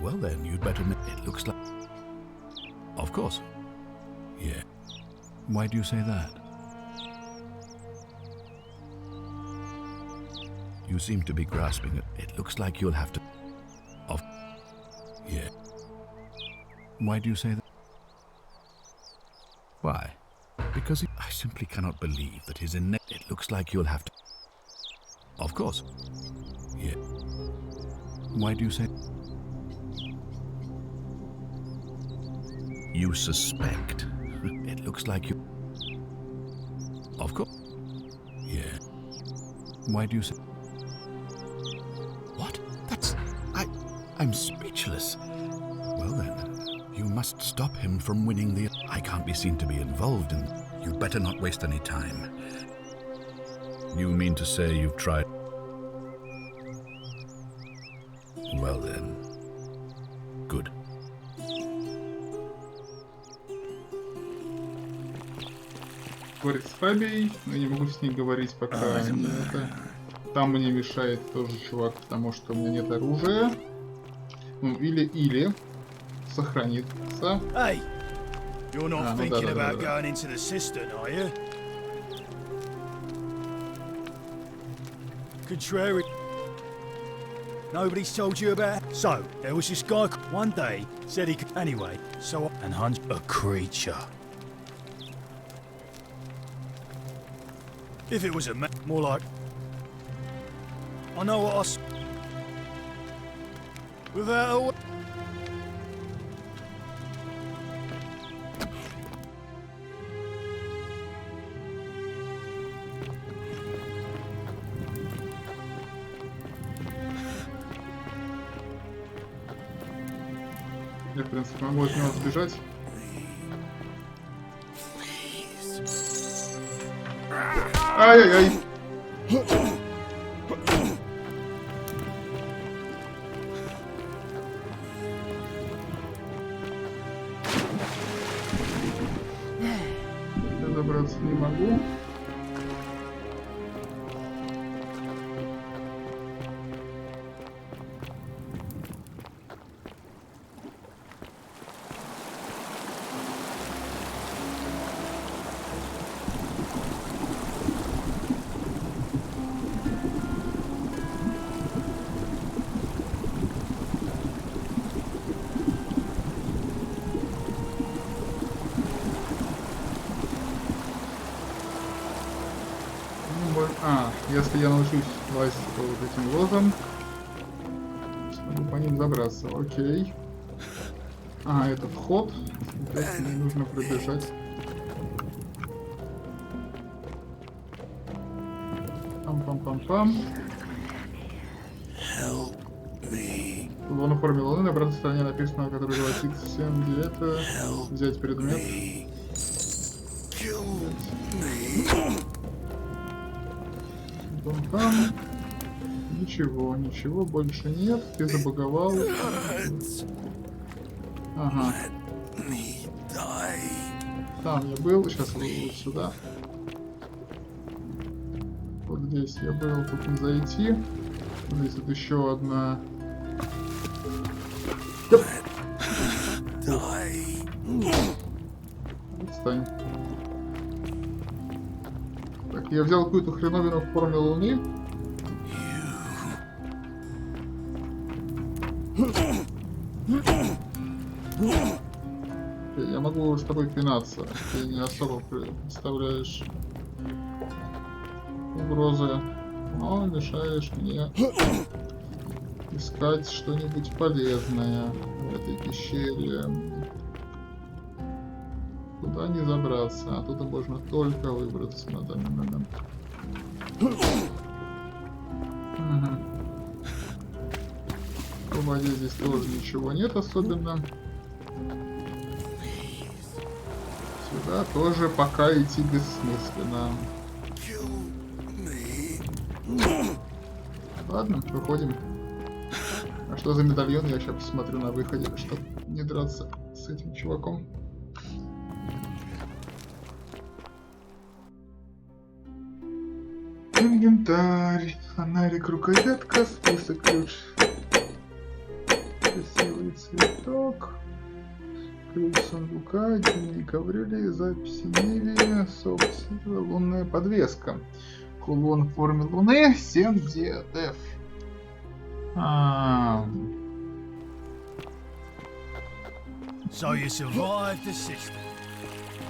Well then, you'd better... It looks like... Of course. Yeah. Why do you say that? You seem to be grasping it. It looks like you'll have to... Of... Yeah. Why do you say that? Why? Because I simply cannot believe that his innate... It looks like you'll have to... Of course. Yeah. Why do you say... You suspect? It looks like you... Of course. Yeah. Why do you say... What? That's... I'm speechless. Well then, you must stop him from winning the... I can't be seen to be involved in... You'd better not waste any time. You mean to say you've tried? Well then, good. Говорит с Фабией, но я не могу с ней говорить пока. Там мне мешает тоже чувак, потому что у меня нет оружия. Ну, или сохранится. Hey, you're not thinking about going into the cistern, are you? Contrary. Nobody's told you about. So there was this guy. One day said he could. Anyway, so and hunt a creature. If it was a man, more like. I know what I. Without a. Я, в принципе, могу от него сбежать. Ай-яй-яй! Я добраться не могу. Если я научусь лазить по вот этим лозам, смогу по ним забраться. Окей. А, это вход. Мне нужно пробежать. Пам-пам-пам-пам. В на форме луны на обратной стороне написано, который гласит всем, где это. Взять предмет. Там. Ничего больше нет. Ты забаговал. Ага. Там я был. Сейчас вот сюда. Вот здесь я был. Тут не зайти. Здесь вот еще одна. Отстань. Так, я взял какую-то хреновину в форме луны. Я могу с тобой пинаться. Ты не особо представляешь угрозы, но мешаешь мне искать что-нибудь полезное в этой пещере. Туда не забраться, оттуда можно только выбраться на данный момент. В воде здесь тоже ничего нет особенно. Сюда тоже пока идти бессмысленно. Ладно, выходим. А что за медальон? Я сейчас посмотрю на выходе, чтобы не драться с этим чуваком. Инвентарь, фонарик, рукоятка, список, ключ. Красивый цветок. Ключ сундука, дневник Аврелии, записи Неви, собственно, лунная подвеска. Кулон в форме луны, 7 DF. So you survived the system.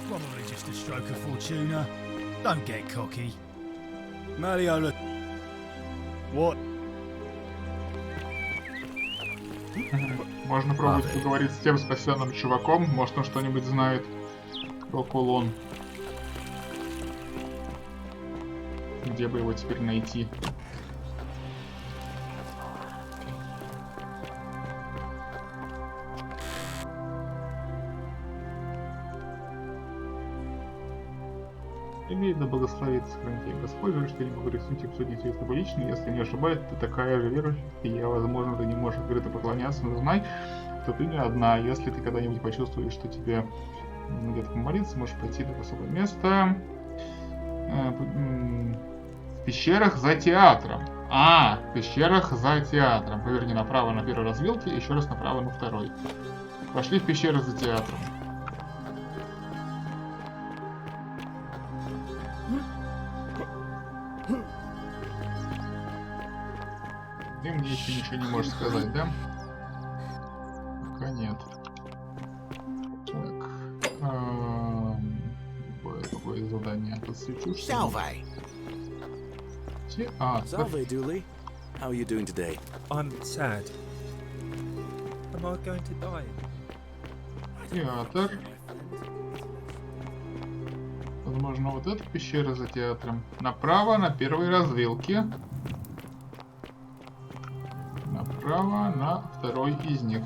Probably just a stroke of fortuna. Don't get cocky. Malleola. What? Можно пробовать поговорить с тем спасенным чуваком. Может, он что-нибудь знает про кулон. Где бы его теперь найти? Тебе да благословит сохранить тебя Господь, жаль, что я не могу рискнуть обсудить ее с тобой лично, если не ошибаюсь, ты такая же верующая, и я, возможно, ты не можешь открыто поклоняться, но знай, что ты не одна. Если ты когда-нибудь почувствуешь, что тебе где-то помолиться, можешь пойти в особое место в пещерах за театром. В пещерах за театром. Поверни направо на первой развилке, еще раз направо на второй. Пошли в пещеры за театром. Ты мне еще ничего не можешь сказать, да? Пока нет. Так. Какое задание? Подсвечу, что ли? Salve, Dooley. How are you doing today? I'm sad. Am I going to die? Театр. Возможно, вот эта пещера за театром. Направо на первой развилке. Направо на второй из них.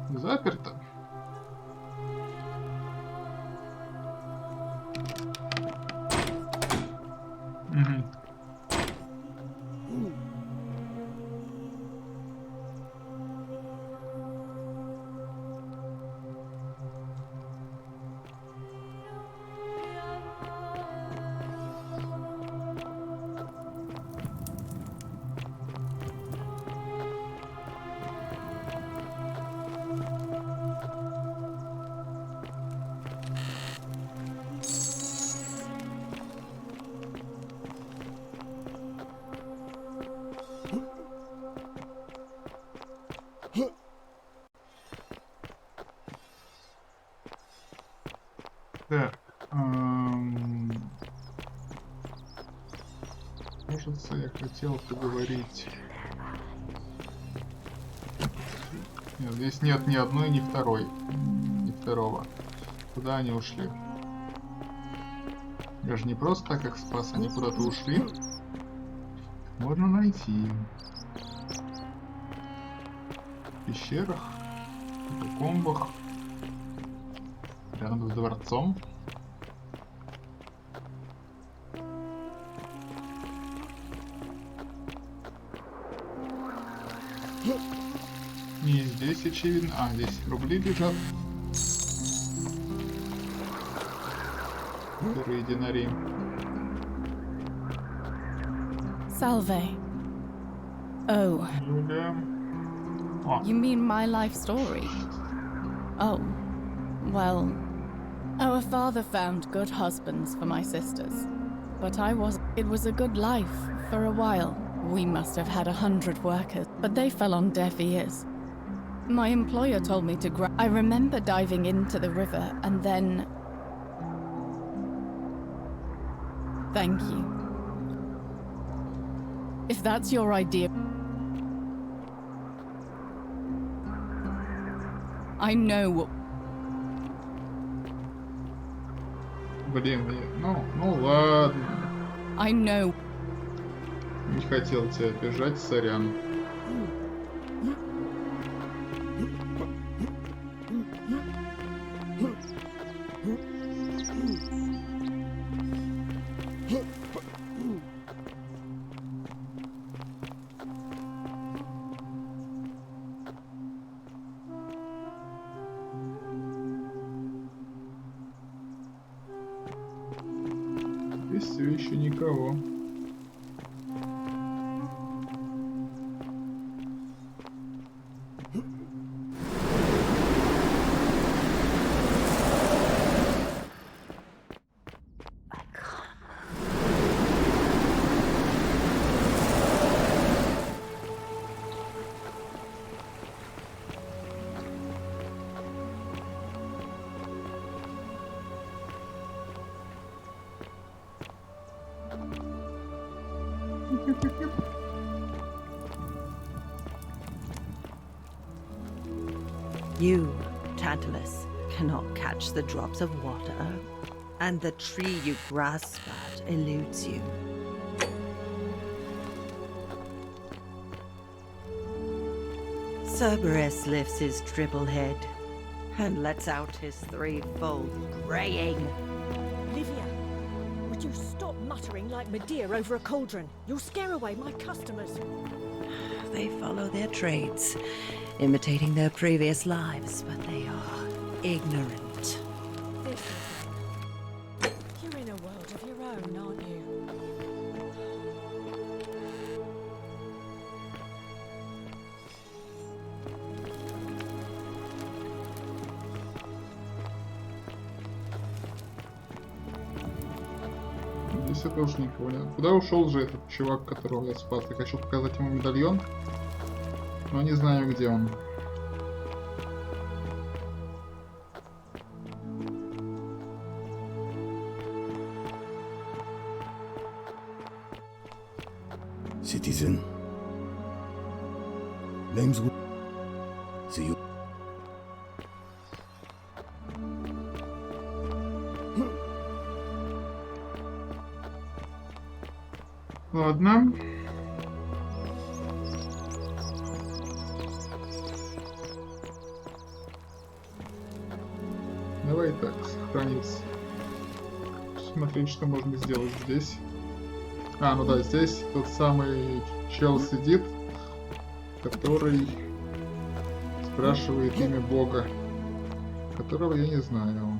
Заперто. Так, кажется, я хотел поговорить. Нет, здесь нет ни одной, ни второй, ни второго. Куда они ушли? Я же не просто так их спас, они куда-то ушли. Можно найти. В пещерах, в катакомбах. Рядом с дворцом. И здесь очевидно. Здесь рубли лежат. Которые динари. Salve. Oh. Julia. You mean my life story? Oh. Well, our father found good husbands for my sisters, but it was a good life for a while. We must have had 100 workers, but they fell on deaf ears. My employer told me to I remember diving into the river and then... Thank you. If that's your idea... I know what... Блин, ну ладно. I know. Не хотел тебя обижать, сорян. Здесь все еще никого. You, Tantalus, cannot catch the drops of water, and the tree you grasp at eludes you. Cerberus lifts his triple head, and lets out his threefold braying. Livia, would you stop muttering like Medea over a cauldron? You'll scare away my customers. They follow their trades, imitating their previous lives, but they are ignorant. You're in a world of your own, aren't you? Здесь я тоже никого нет. Куда ушел же этот чувак, которого я спас? Я хочу показать ему медальон, но не знаю, где он. Citizen. Name's See you. Ладно. Давай так, сохраниться. Смотреть, что можно сделать здесь. А, ну да, здесь тот самый чел сидит, который спрашивает имя Бога, которого я не знаю.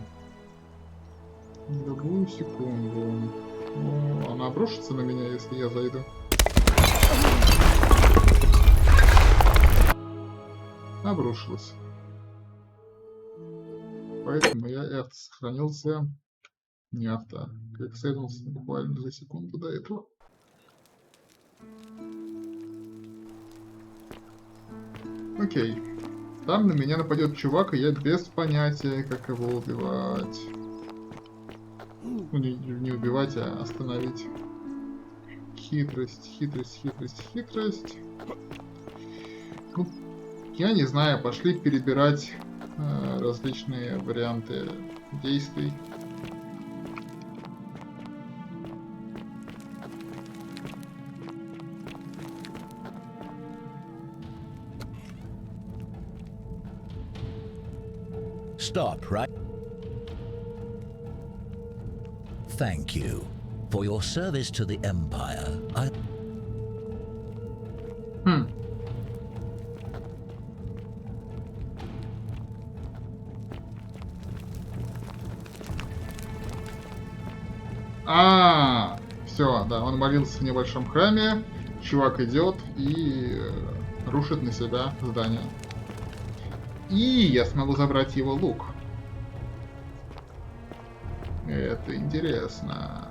Любую секунду. Ну, она обрушится на меня, если я зайду. Обрушилась. Поэтому я сохранился. Не авто. Как сейвнулся буквально за секунду до этого. Окей. Там на меня нападет чувак, и я без понятия, как его убивать. Ну, не убивать, а остановить. Хитрость, хитрость, хитрость, хитрость. Ну, я не знаю, пошли перебирать различные варианты действий. Stop, right? Thank you. For your service to the Empire, I... Все, да, он молился в небольшом храме. Чувак идет и рушит на себя здание. И я смогу забрать его лук. Это интересно.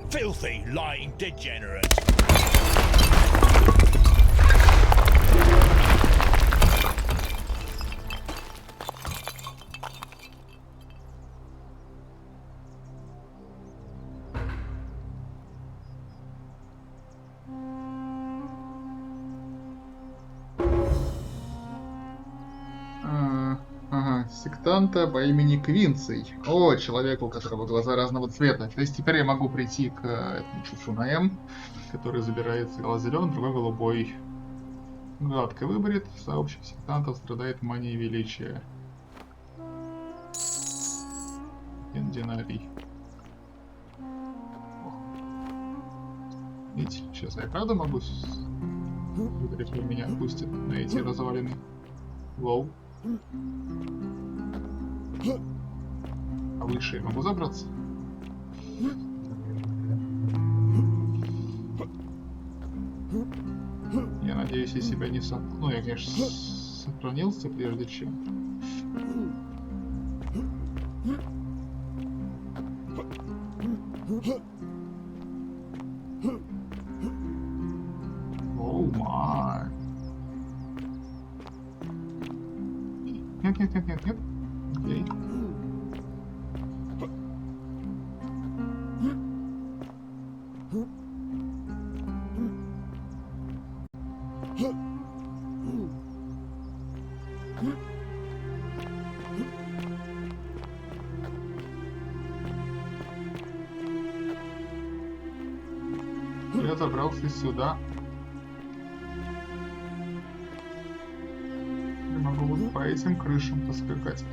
Filthy, lying degenerate. Сектанта по имени Квинций. О, человек, у которого глаза разного цвета. То есть теперь я могу прийти к этому чуфу на М, который забирается глаз зеленый, другой голубой. Гладко выборет. Сообщество сектантов страдает манией величия. Динарий. Видите, сейчас я правда могу выбрать, или меня пустят на эти развалины. Лоу. А выше я могу забраться? Я надеюсь, я себя не сам... Ну, я, конечно, сохранился прежде чем. Оу май. Нет, нет, нет, нет, нет. Окей. забрался сюда. Я могу вот по этим крышам поскакать.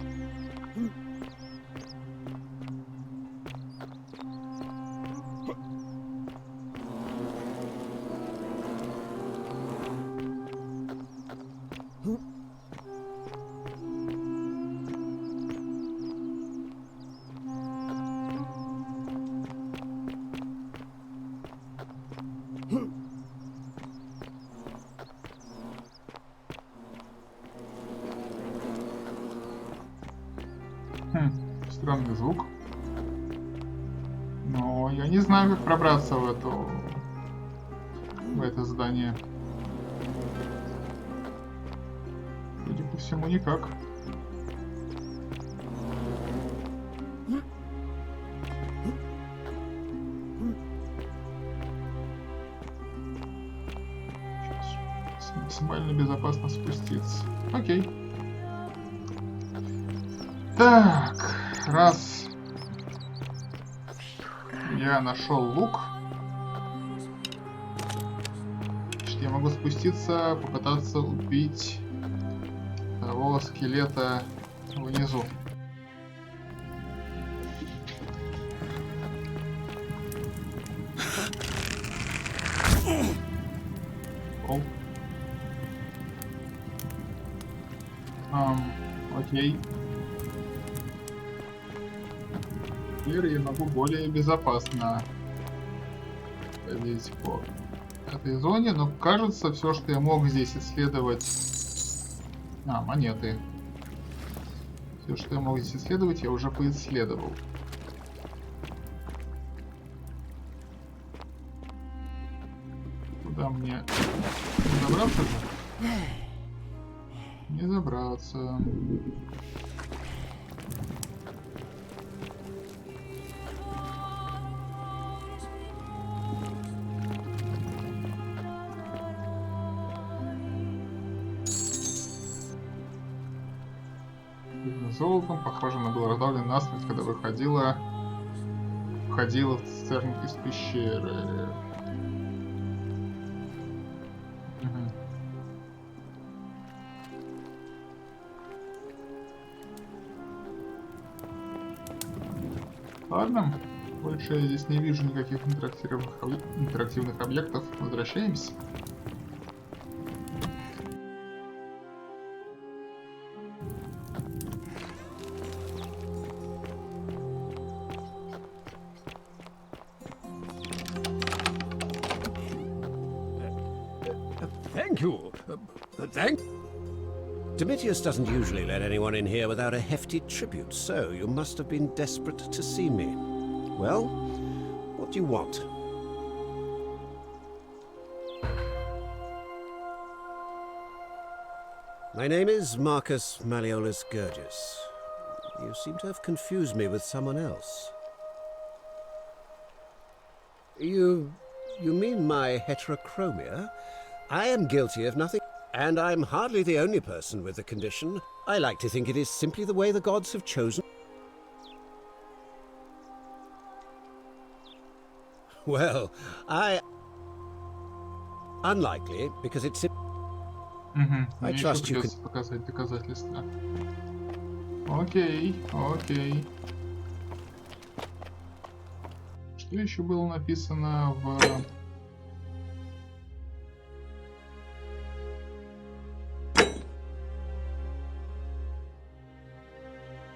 Странный звук. Но я не знаю, как пробраться в это здание. Судя по всему, никак. Сейчас максимально безопасно спуститься. Окей. Так, раз я нашел лук, значит, я могу спуститься, попытаться убить того скелета внизу. О. Окей. Теперь я могу более безопасно ходить по этой зоне, но кажется, все, что я мог здесь исследовать... монеты. Все, что я мог здесь исследовать, я уже поисследовал. Куда мне не забраться же? Не забраться. Золотом, похоже, она была раздавлена насмерть, когда входила в цистерну из пещеры. Ладно, больше я здесь не вижу никаких интерактивных объектов. Возвращаемся. Thank you. Domitius doesn't usually let anyone in here without a hefty tribute, so you must have been desperate to see me. Well, what do you want? My name is Marcus Malleolus Gurgis. You seem to have confused me with someone else. You mean my heterochromia? I am guilty of nothing, and I'm hardly the only person with the condition. I like to think it is simply the way the gods have chosen. Well, unlikely, because it's... I trust you can... показать доказательства. Окей. Что еще было написано в...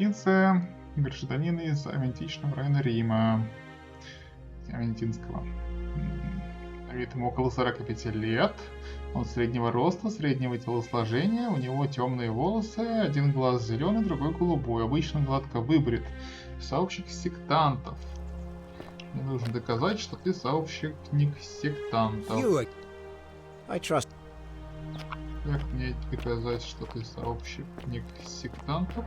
Инция, гражданин из Авентичного района Рима. Авентинского. На вид ему около 45 лет. Он среднего роста, среднего телосложения. У него темные волосы, один глаз зеленый, другой голубой. Обычно гладко выбрит. Сообщник сектантов. Мне нужно доказать, что ты сообщник сектантов. Как мне доказать, что ты сообщник сектантов?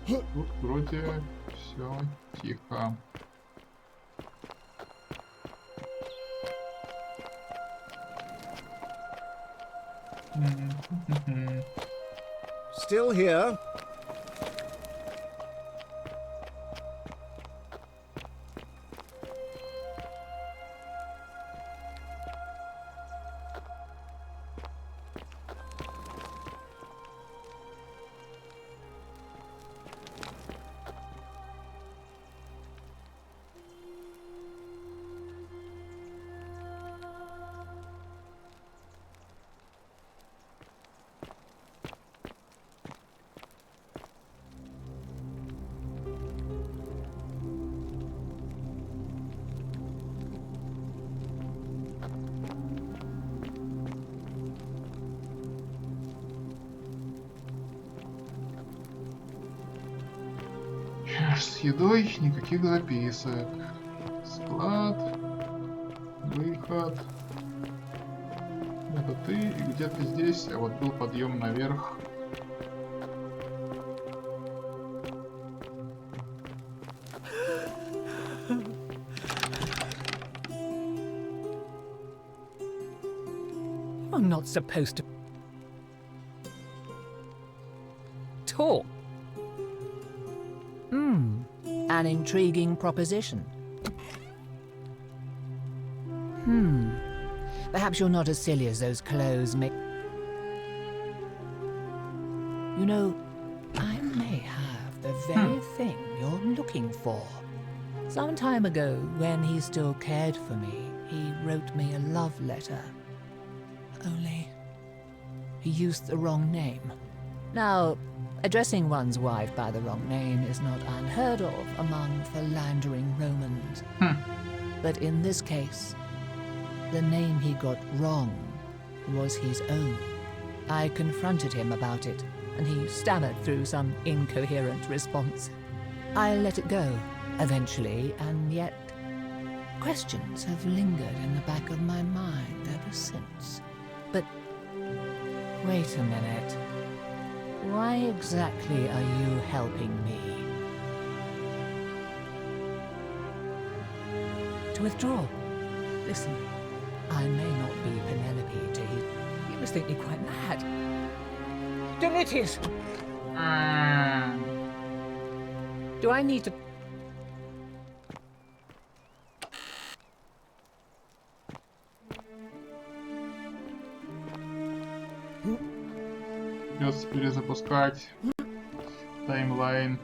Тут вроде все тихо. Still here. С едой никаких записок. Склад. Выход. Это ты, и где-то здесь, а вот был подъем наверх. I'm not supposed to talk. An intriguing proposition. Perhaps you're not as silly as those clothes make. You know, I may have the very thing you're looking for. Some time ago, when he still cared for me, he wrote me a love letter. Only, he used the wrong name. Now, addressing one's wife by the wrong name is not unheard of among philandering Romans. But in this case, the name he got wrong was his own. I confronted him about it, and he stammered through some incoherent response. I let it go, eventually, and yet questions have lingered in the back of my mind ever since. But wait a minute. Why exactly are you helping me? To withdraw. Listen, I may not be Penelope to you. You must think me quite mad. Delicious! Do I need to... Придется перезапускать таймлайн.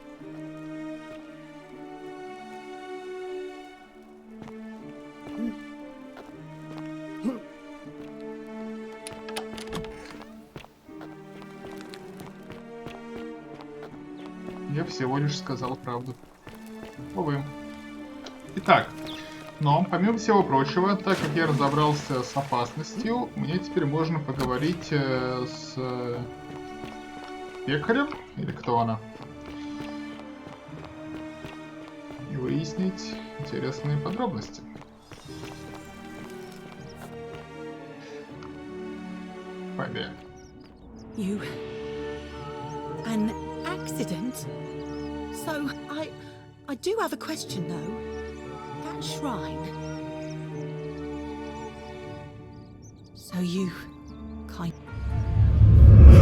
Я всего лишь сказал правду. Увы. Итак, но помимо всего прочего, так как я разобрался с опасностью, мне теперь можно поговорить с пекарем, или кто она, и выяснить интересные подробности. Пойдем. You... An accident? So, I do have a question, though. That shrine... So you... kind...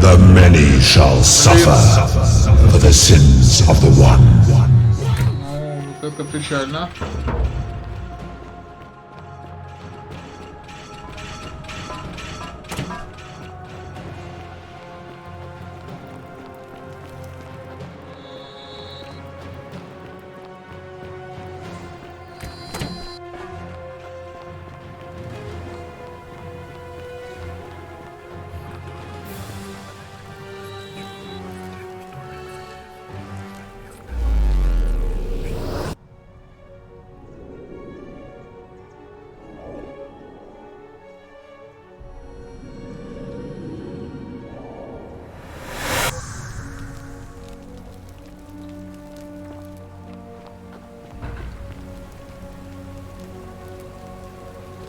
The many shall suffer for the sins of the one. Вот это печально.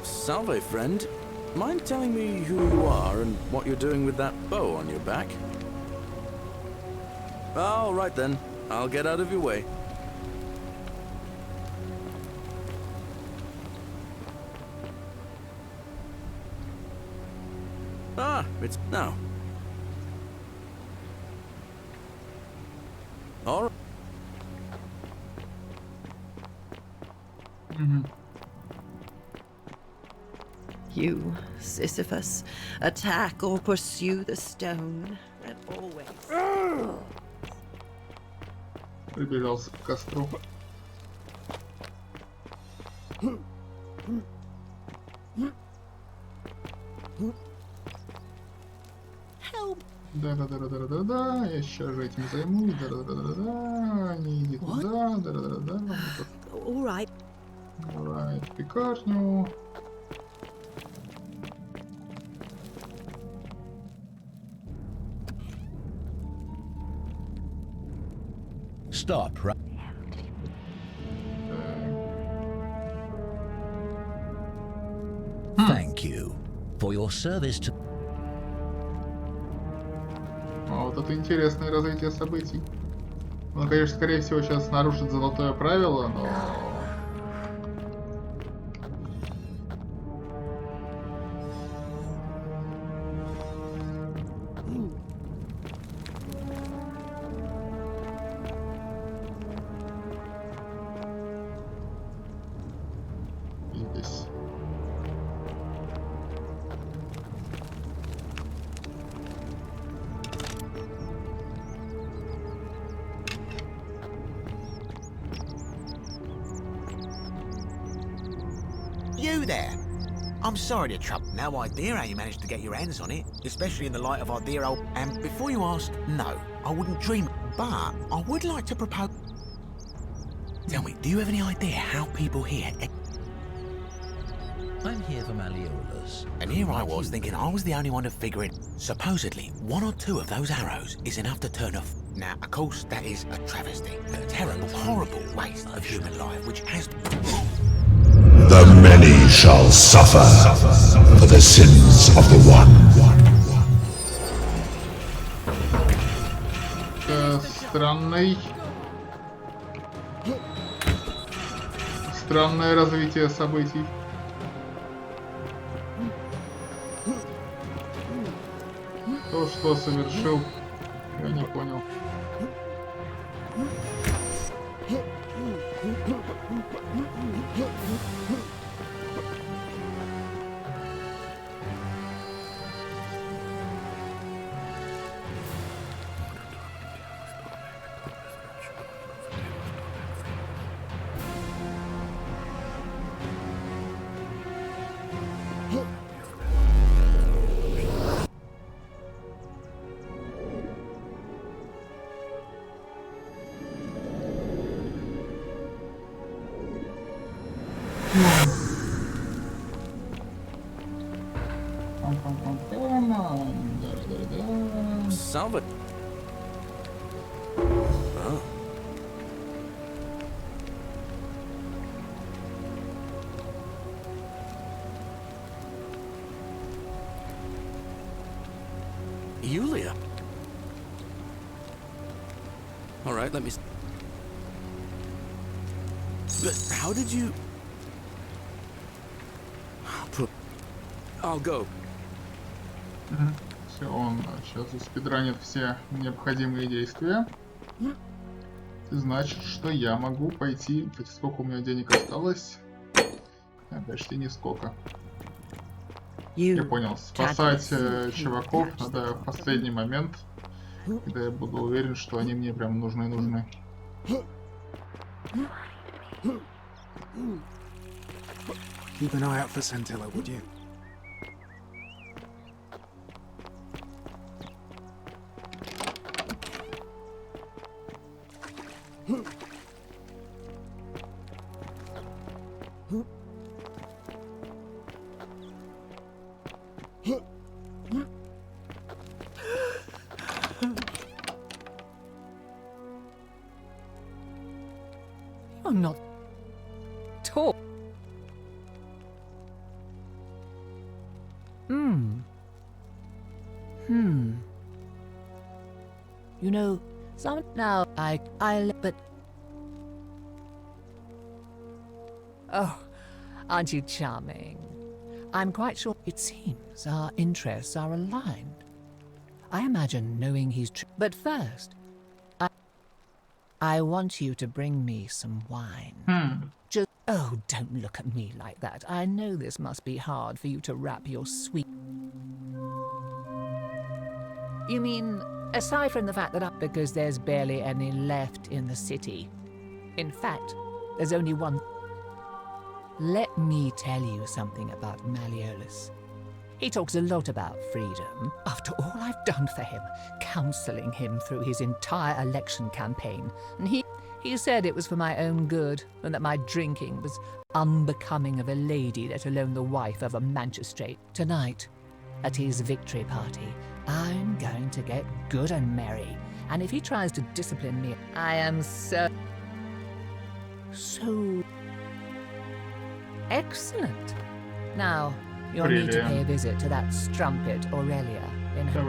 Salve, friend. Mind telling me who you are and what you're doing with that bow on your back? All right then. I'll get out of your way. Ah, it's now. All right. You, Sisyphus, attack or pursue the stone that always... Прибежался к костру. Да-да-да-да-да-да, я сейчас же этим займусь. Да-да-да-да-да, не иди туда. Да-да-да-да. Alright. Alright, в пекарню. Stop, right? thank you for your service to... Вот это интересное развитие событий. Он, конечно, скорее всего, сейчас нарушит золотое правило, но... Здесь. You there! I'm sorry to trouble. No idea how you managed to get your hands on it, especially in the light of our dear old... And before you ask, no, I wouldn't dream. But I would like to propose... Tell me, do you have any idea how people here... I'm here for Malleolus. And here I was thinking I was the only one to figure it. Supposedly, 1 or 2 of those arrows is enough to turn off. Now, of course, that is a travesty. A terrible, horrible waste of human life, which has... The many shall suffer for the sins of the one. Странное развитие событий. То, что совершил, я не понял. Salva. Oh. Yulia. All right, let me... But how did you... I'll go. Все, он сейчас заспидранит все необходимые действия. Значит, что я могу пойти... Кстати, сколько у меня денег осталось? Почти нисколько. Я понял. Спасать чуваков надо в последний момент, когда я буду уверен, что они мне прям нужны. Keep an eye out for Scintilla, would you? I'm not tall. You know, now but oh, aren't you charming? I'm quite sure it seems our interests are aligned. I imagine knowing he's true. But first, I want you to bring me some wine. Just, oh, don't look at me like that. I know this must be hard for you to wrap your sweet... You mean, aside from the fact that because there's barely any left in the city. In fact, there's only one... Let me tell you something about Malleolus. He talks a lot about freedom. After all I've done for him, counselling him through his entire election campaign, and he said it was for my own good, and that my drinking was unbecoming of a lady, let alone the wife of a magistrate. Tonight, at his victory party, I'm going to get good and merry, and if he tries to discipline me, I am so excellent. Now, You'll need to pay a visit to that strumpet Aurelia.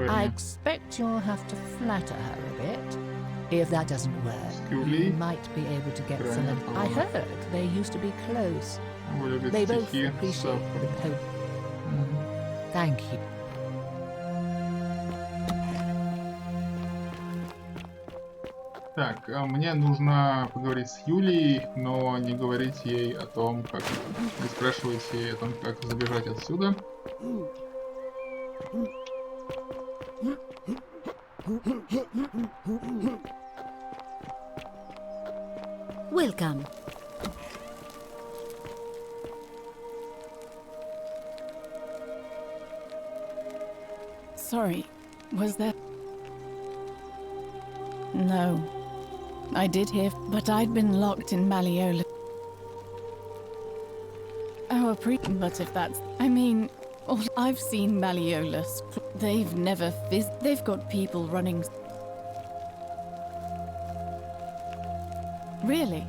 I expect you'll have to flatter her a bit. If that doesn't work, you might be able to get some of... I heard they used to be close. They both appreciate the Pope. Thank you. Так, мне нужно поговорить с Юлией, но не говорить ей о том, как... Не спрашивать ей о том, как забежать отсюда. Welcome. Sorry, was there... No. I did hear, but I'd been locked in Malleola. Oh, but if that's... I mean, I've seen Malleolus. They've never they've got people running... Really?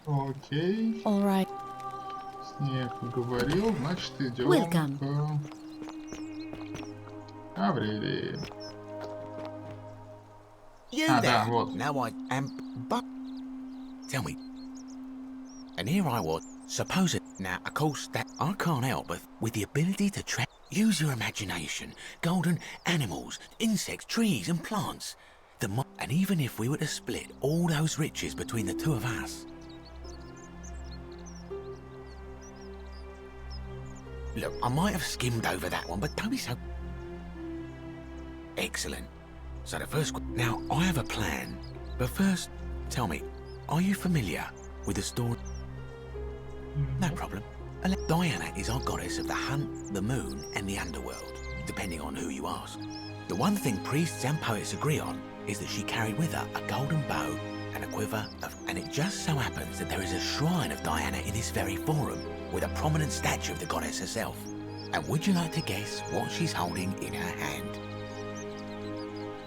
Окей. All right. С ней я поговорил, значит идем Welcome. к Аврелии. You Ah, there. that was. Now I am... But... Tell me. And here I was, supposed... Now, of course, that I can't help but with the ability to use your imagination. Golden animals, insects, trees and plants. And even if we were to split all those riches between the two of us... Look, I might have skimmed over that one, but don't be so... Excellent. So the first... Now, I have a plan. But first, tell me, are you familiar with the story? No problem. Diana is our goddess of the hunt, the moon, and the underworld, depending on who you ask. The one thing priests and poets agree on is that she carried with her a golden bow and a quiver of... And it just so happens that there is a shrine of Diana in this very forum, with a prominent statue of the goddess herself. And would you like to guess what she's holding in her hand?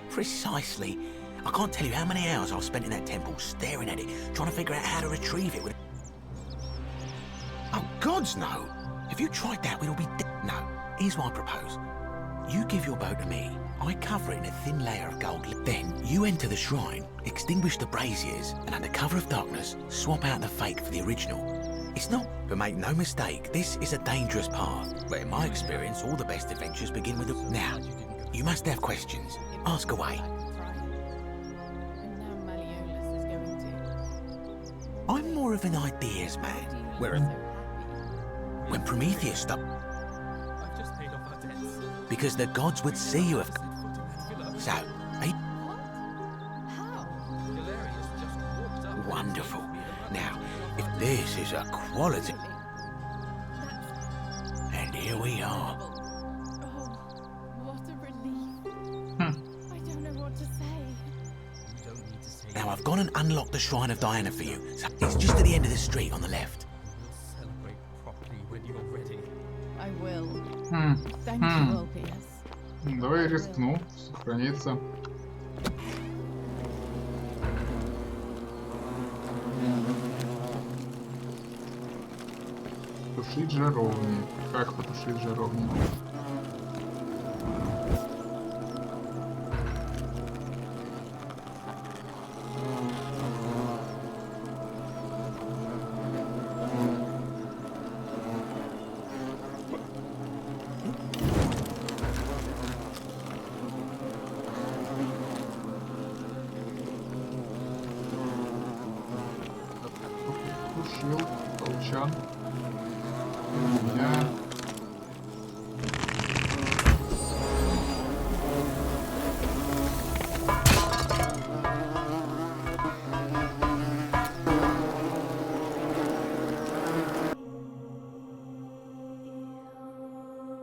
Precisely. I can't tell you how many hours I've spent in that temple staring at it, trying to figure out how to retrieve it with... Oh, gods, no! If you tried that, we'd all be dead. No, here's what I propose. You give your bow to me, I cover it in a thin layer of gold. Then, you enter the shrine, extinguish the braziers, and under cover of darkness, swap out the fake for the original. It's not, but make no mistake, this is a dangerous path. But in my experience, all the best adventures begin with a... Now, you must have questions. Ask away. I'm more of an ideas man. When Prometheus stopped... Because the gods would see you have... So, wonderful. Now, if this is a quality... And here we are. Now, I've gone and unlocked the Shrine of Diana for you. So it's just at the end of the street on the left. Celebrate properly when you're ready. I will. Thank you, Ulpius. Давай рискну, сохраниться. Потушить жаровни. Как потушить жаровни? Тушил, толчан. Я...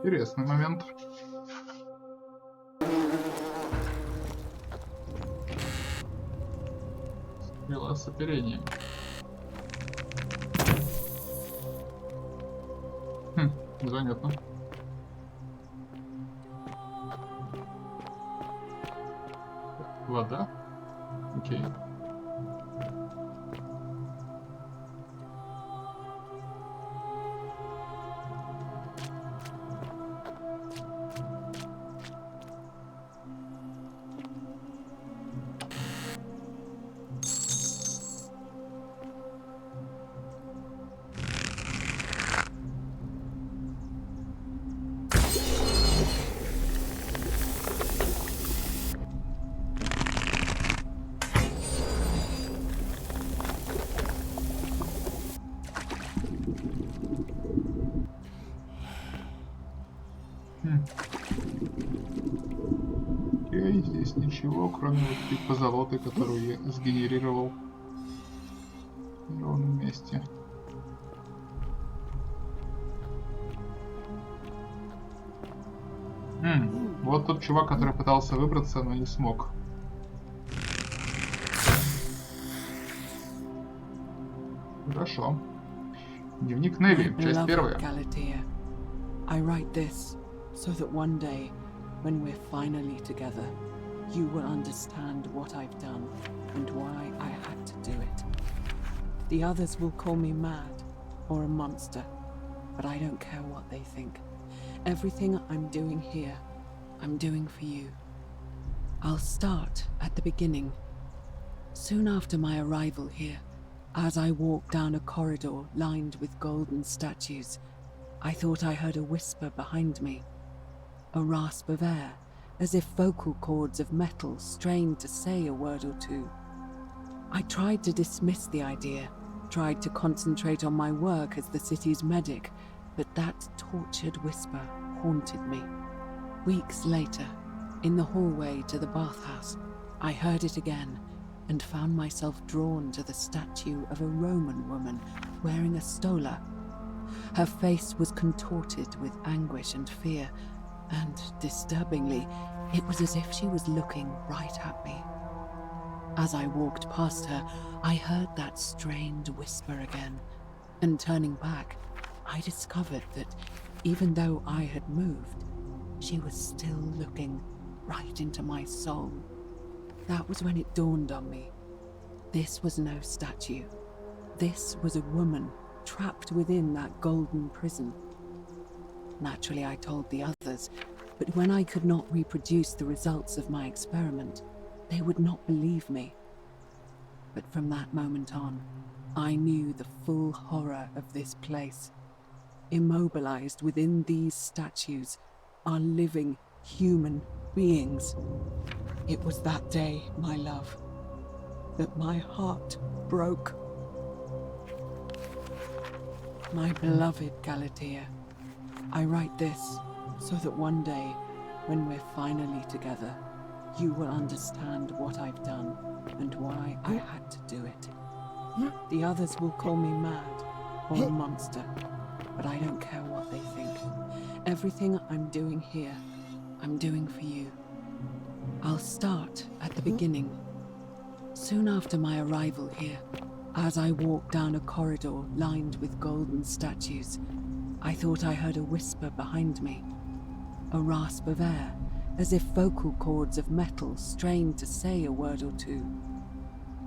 Интересный момент. Стрела с оперением. Занятно. Вода? Окей. Окей, здесь ничего, кроме вот этой позолоты, которую я сгенерировал в ровном месте. Вот тот чувак, который пытался выбраться, но не смог. Хорошо. Дневник Неви, часть первая. I write this so that one day, when we're finally together, you will understand what I've done and why I had to do it. The others will call me mad or a monster, but I don't care what they think. Everything I'm doing here, I'm doing for you. I'll start at the beginning. Soon after my arrival here, as I walked down a corridor lined with golden statues, I thought I heard a whisper behind me. A rasp of air, as if vocal cords of metal strained to say a word or two. I tried to dismiss the idea, tried to concentrate on my work as the city's medic, but that tortured whisper haunted me. Weeks later, in the hallway to the bathhouse, I heard it again and found myself drawn to the statue of a Roman woman wearing a stola. Her face was contorted with anguish and fear, and, disturbingly, it was as if she was looking right at me. As I walked past her, I heard that strained whisper again, and turning back, I discovered that, even though I had moved, she was still looking right into my soul. That was when it dawned on me. This was no statue. This was a woman trapped within that golden prison. Naturally, I told the others, but when I could not reproduce the results of my experiment, they would not believe me. But from that moment on, I knew the full horror of this place. Immobilized within these statues are living human beings. It was that day, my love, that my heart broke. My beloved Galatea, I write this so that one day, when we're finally together, you will understand what I've done and why I had to do it. The others will call me mad or a monster, but I don't care what they think. Everything I'm doing here, I'm doing for you. I'll start at the beginning. Soon after my arrival here, as I walked down a corridor lined with golden statues, I thought I heard a whisper behind me. A rasp of air, as if vocal cords of metal strained to say a word or two.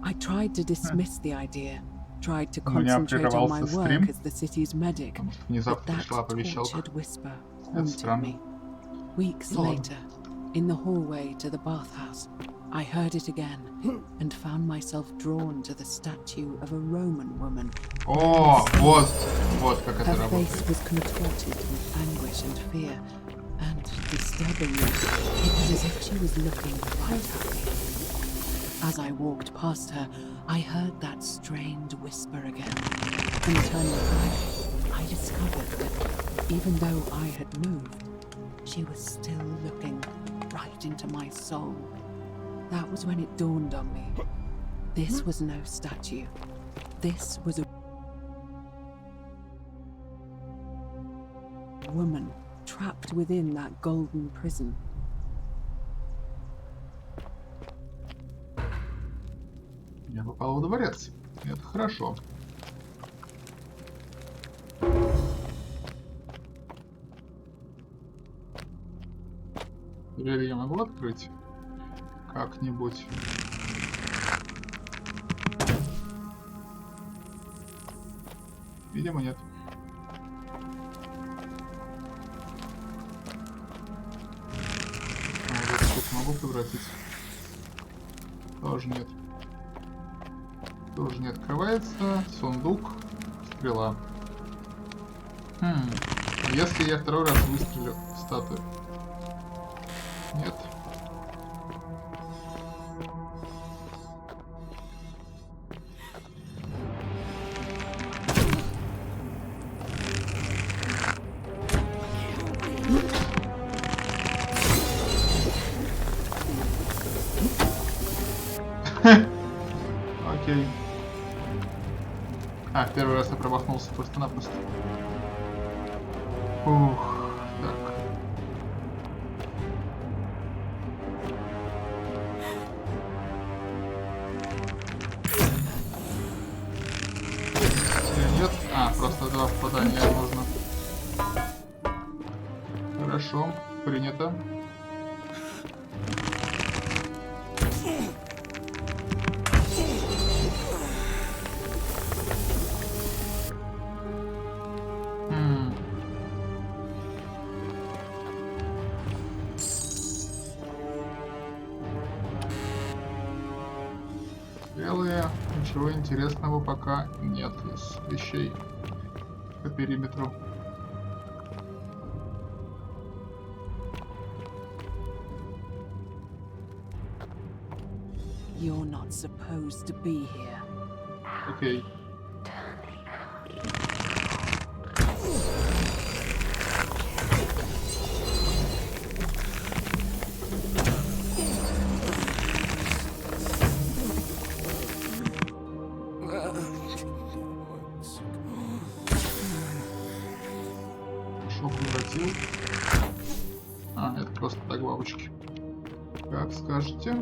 I tried to dismiss the idea, tried to concentrate on my work as the city's medic, but that tortured whisper haunted me. Weeks later, in the hallway to the bathhouse, I heard it again and found myself drawn to the statue of a Roman woman. Oh, вот как это работает. Her face работает. was contorted with anguish and fear, and disturbingly, it was as if she was looking right at me. As I walked past her, I heard that strained whisper again, and turning back, I discovered that even though I had moved, she was still looking right into my soul. That was when it dawned on me. This was no statue. This was a woman trapped within that golden prison. Я попал во дворец. Это хорошо. Дверь я могу открыть? Как-нибудь. Видимо, нет. А вот тут могу превратить? Тоже нет. Тоже не открывается. Сундук. Стрела. А если я второй раз выстрелю в статую? Нет. Окей. А, первый раз я промахнулся просто-напросто. Ух, так. Нет? А, просто 2 попадания нужно. Хорошо, принято. Белые, ничего интересного пока нет из вещей по периметру. You're not supposed to be here. Окей. Шок превратил. А, это просто так, бабочки. Как скажете.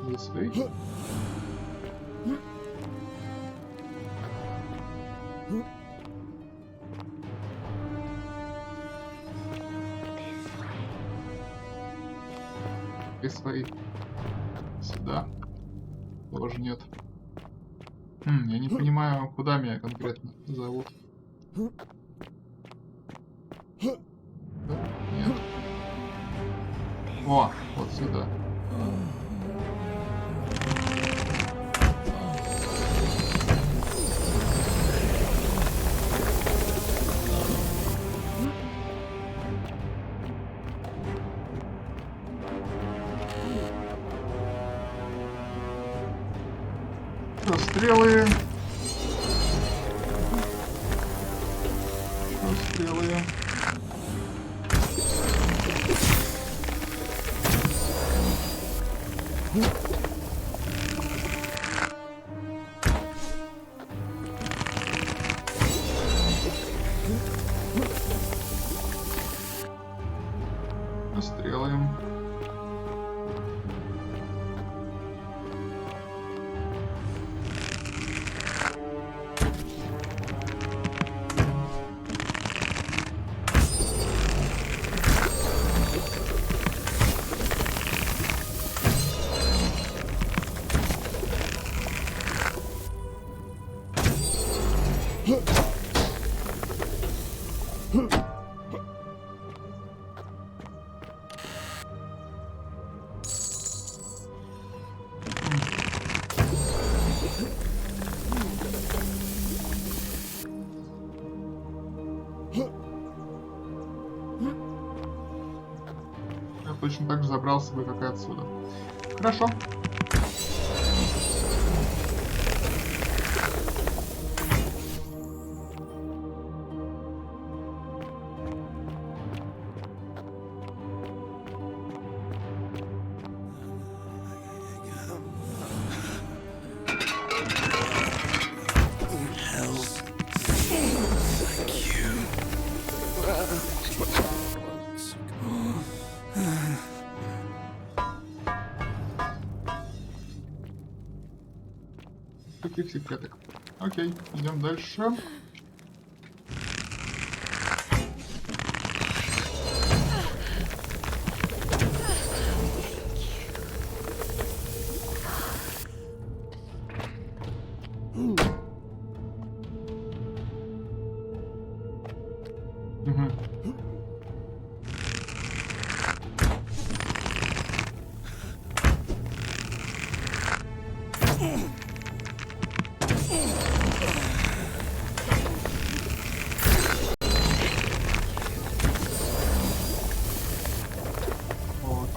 This way. This way. Сюда. Тоже нет. Я не понимаю, куда меня конкретно зовут. Да? Нет. О, вот сюда. Стрелы. Стрелы. Стрелы. Я точно так же забрался бы, как и отсюда. Хорошо. Таких секреток. Окей, идем дальше.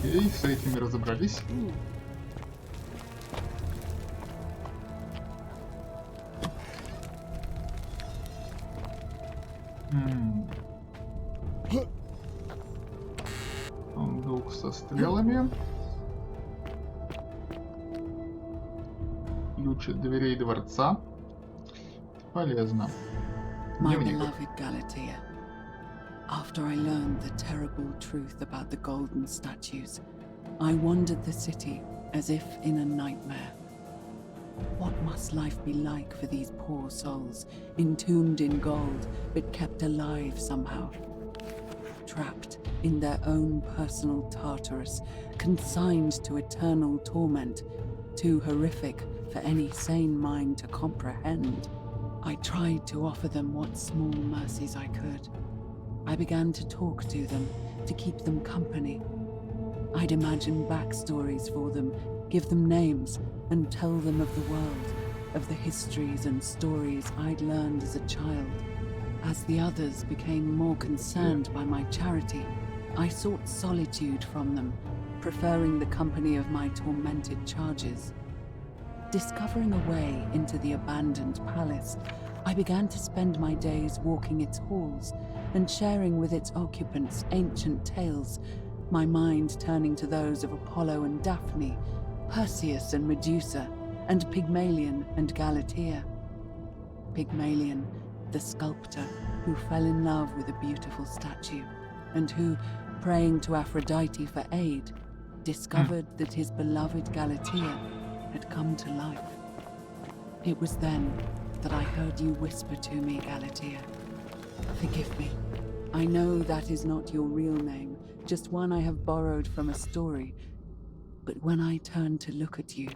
Окей, с этими разобрались. со стрелами. Ключ от дверей дворца. Полезно. My beloved Galatea, after I learned the terrible truth about the golden statues, I wandered the city as if in a nightmare. What must life be like for these poor souls, entombed in gold, but kept alive somehow? Trapped in their own personal Tartarus, consigned to eternal torment, too horrific for any sane mind to comprehend. I tried to offer them what small mercies I could. I began to talk to them, to keep them company. I'd imagine backstories for them, give them names, and tell them of the world, of the histories and stories I'd learned as a child. As the others became more concerned by my charity, I sought solitude from them, preferring the company of my tormented charges. Discovering a way into the abandoned palace, I began to spend my days walking its halls and sharing with its occupants ancient tales, my mind turning to those of Apollo and Daphne, Perseus and Medusa, and Pygmalion and Galatea. Pygmalion, the sculptor who fell in love with a beautiful statue, and who, praying to Aphrodite for aid, discovered that his beloved Galatea had come to life. It was then that I heard you whisper to me, Galatea. Forgive me. I know that is not your real name, just one I have borrowed from a story. But when I turned to look at you,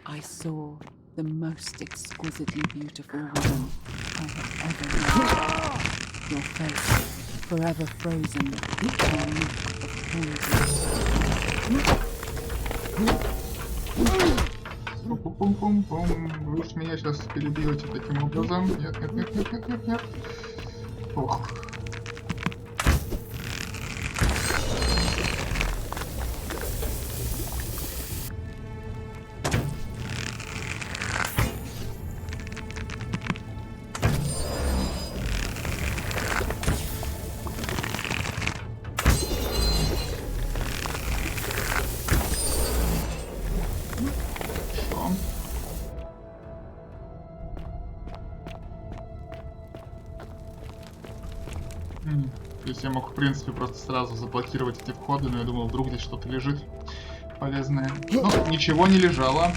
I saw the most exquisitely beautiful woman I have ever known. Your face, forever frozen in a look of haunted. Пум-пум-пум-пум. Вы ж меня сейчас перебьете таким образом. Нет, нет, нет, нет, нет, нет, нет. Ох. То есть я мог, в принципе, просто сразу заблокировать эти входы, но я думал, вдруг здесь что-то лежит полезное. Но ничего не лежало.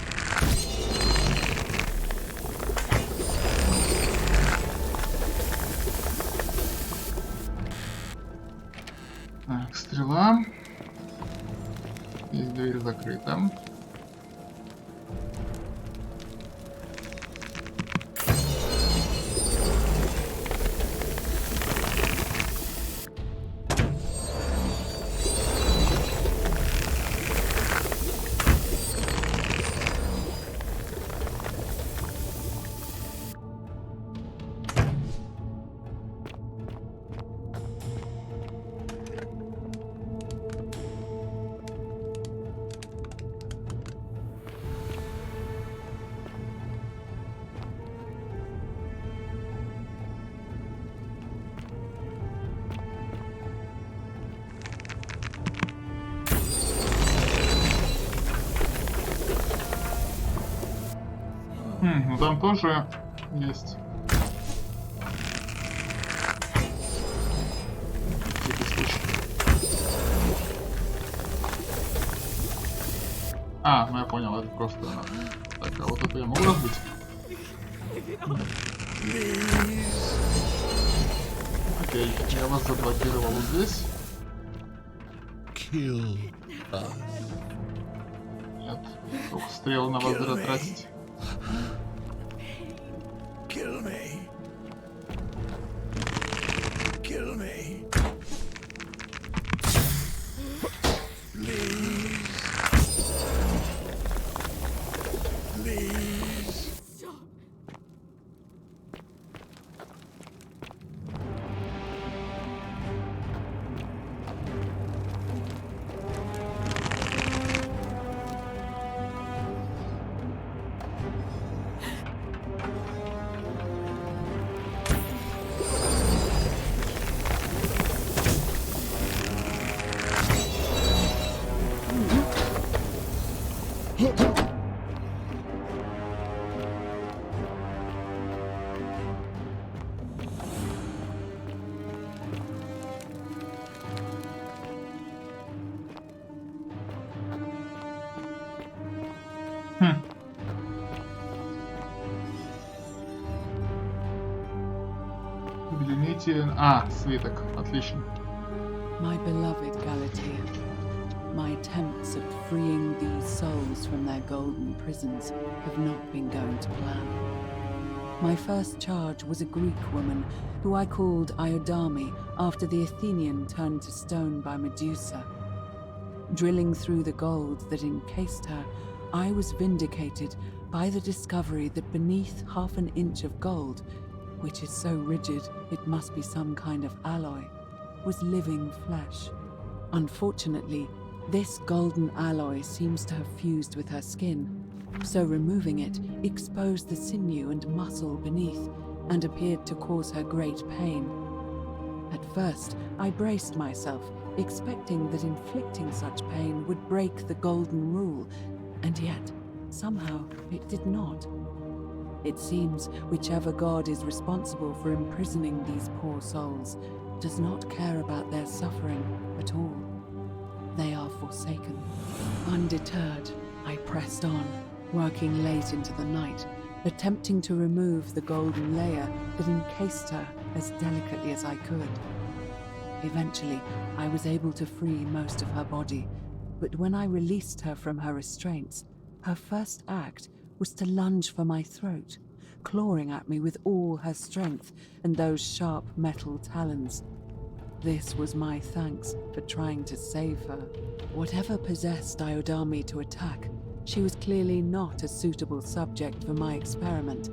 Так, стрела. Здесь дверь закрыта. Ну там тоже есть. А, ну я понял, это просто... Так, а вот это я могу разбить? Окей, я вас заблокировал здесь. Нет, сколько стрел на вас тратить. Kill me. Kill me. Please. Please. Stop. Взгляните... свиток. Отлично. My beloved Galatea, my attempts at freeing these souls from their golden prisons have not been going to plan. My first charge was a Greek woman who I called Iodame after the Athenian turned to stone by Medusa. Drilling through the gold that encased her, I was vindicated by the discovery that beneath half an inch of gold, which is so rigid it must be some kind of alloy, was living flesh. Unfortunately, this golden alloy seems to have fused with her skin, so removing it exposed the sinew and muscle beneath and appeared to cause her great pain. At first, I braced myself, expecting that inflicting such pain would break the golden rule, and yet, somehow, it did not. It seems whichever god is responsible for imprisoning these poor souls does not care about their suffering at all. They are forsaken. Undeterred, I pressed on, working late into the night, attempting to remove the golden layer that encased her as delicately as I could. Eventually, I was able to free most of her body, but when I released her from her restraints, her first act was to lunge for my throat, clawing at me with all her strength and those sharp metal talons. This was my thanks for trying to save her. Whatever possessed Iodame to attack, she was clearly not a suitable subject for my experiment,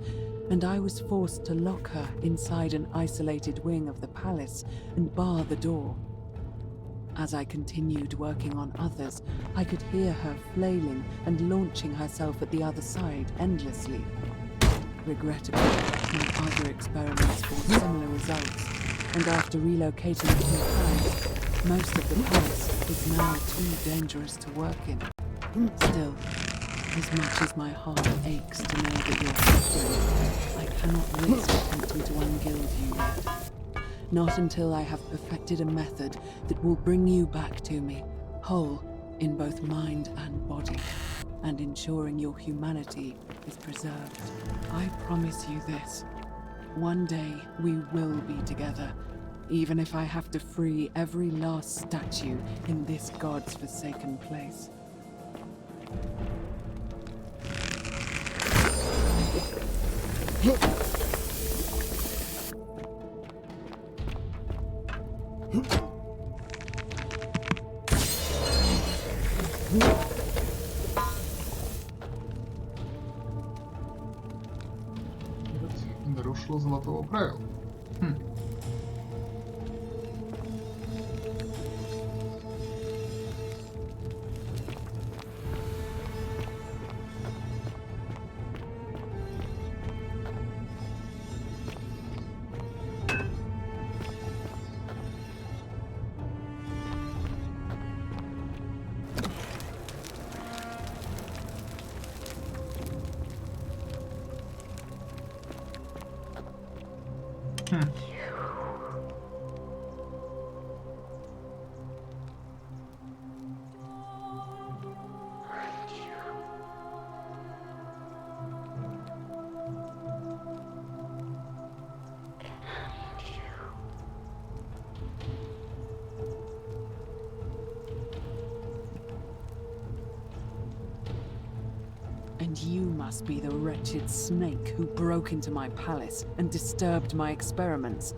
and I was forced to lock her inside an isolated wing of the palace and bar the door. As I continued working on others, I could hear her flailing and launching herself at the other side endlessly. Regrettably, my other experiments bore similar results, and after relocating a few times, most of the palace was now too dangerous to work in. Still, as much as my heart aches to know that you're suffering, I cannot risk attempting to ungild you yet. Not until I have perfected a method that will bring you back to me, whole in both mind and body, and ensuring your humanity is preserved. I promise you this. One day we will be together, even if I have to free every last statue in this god's forsaken place. Нарушила золотого правила. And you must be the wretched snake who broke into my palace and disturbed my experiments.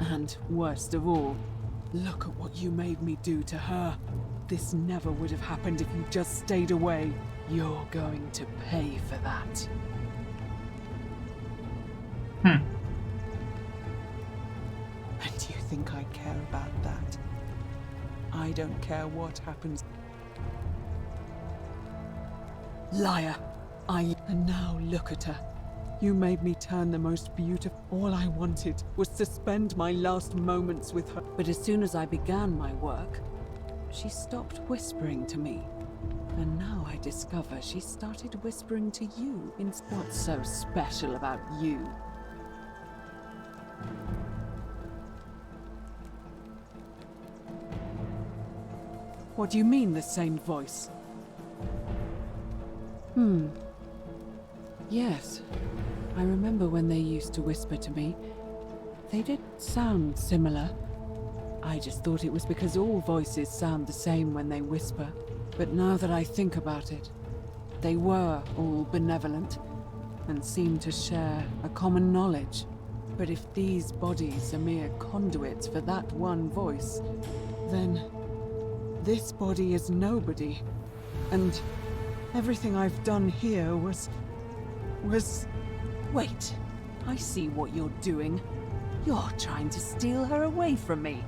And, worst of all, look at what you made me do to her. This never would have happened if you just stayed away. You're going to pay for that. And you think I care about that? I don't care what happens. Liar! And now look at her. You made me turn the most beautiful. All I wanted was to spend my last moments with her. But as soon as I began my work, she stopped whispering to me. And now I discover she started whispering to you. What's so special about you? What do you mean, the same voice? Yes, I remember when they used to whisper to me. They did sound similar. I just thought it was because all voices sound the same when they whisper. But now that I think about it, they were all benevolent and seemed to share a common knowledge. But if these bodies are mere conduits for that one voice, then this body is nobody. And everything I've done here was... Wait, I see what you're doing. You're trying to steal her away from me.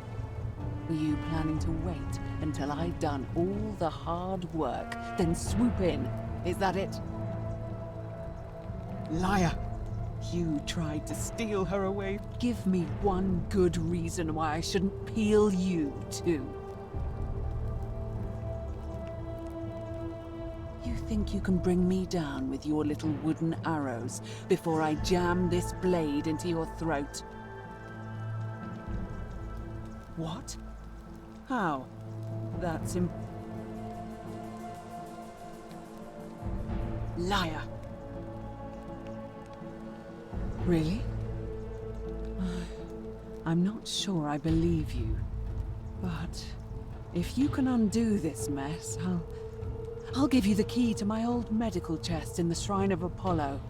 Were you planning to wait until I'd done all the hard work, then swoop in? Is that it? Liar! You tried to steal her away. Give me one good reason why I shouldn't peel you too. You think you can bring me down with your little wooden arrows before I jam this blade into your throat? What? How? That's Liar. Really? I'm not sure I believe you. But if you can undo this mess, I'll give you the key to my old medical chest in the Shrine of Apollo.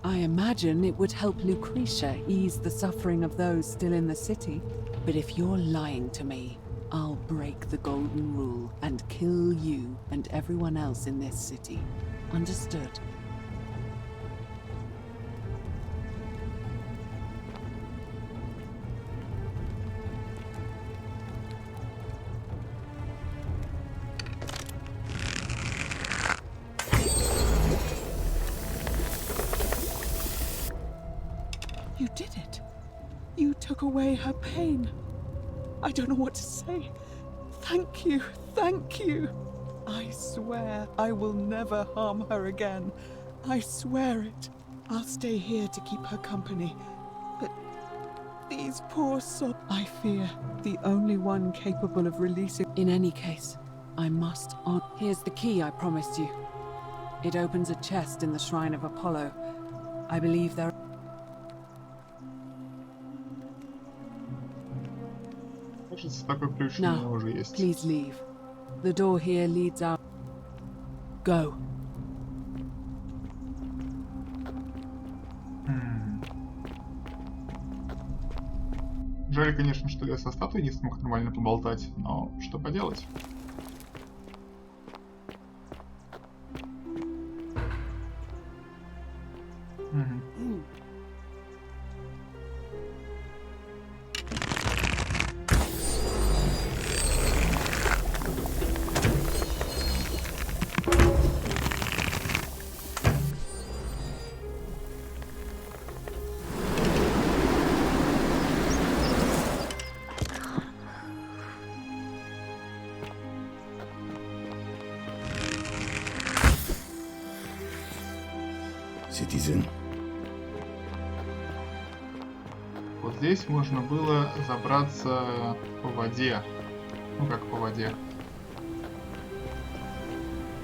I imagine it would help Lucretia ease the suffering of those still in the city. But if you're lying to me, I'll break the golden rule and kill you and everyone else in this city. Understood? You did it. You took away her pain. I don't know what to say. Thank you, thank you. I swear I will never harm her again. I swear it. I'll stay here to keep her company. But these poor souls, I fear, the only one capable of releasing. In any case, I must on. Here's the key I promised you. It opens a chest in the Shrine of Apollo. I believe there. Now, please leave. The door here leads out. Go. Жаль, конечно, что я со статуей не смог нормально поболтать, но что поделать? Citizen. Вот здесь можно было забраться по воде. Ну как по воде?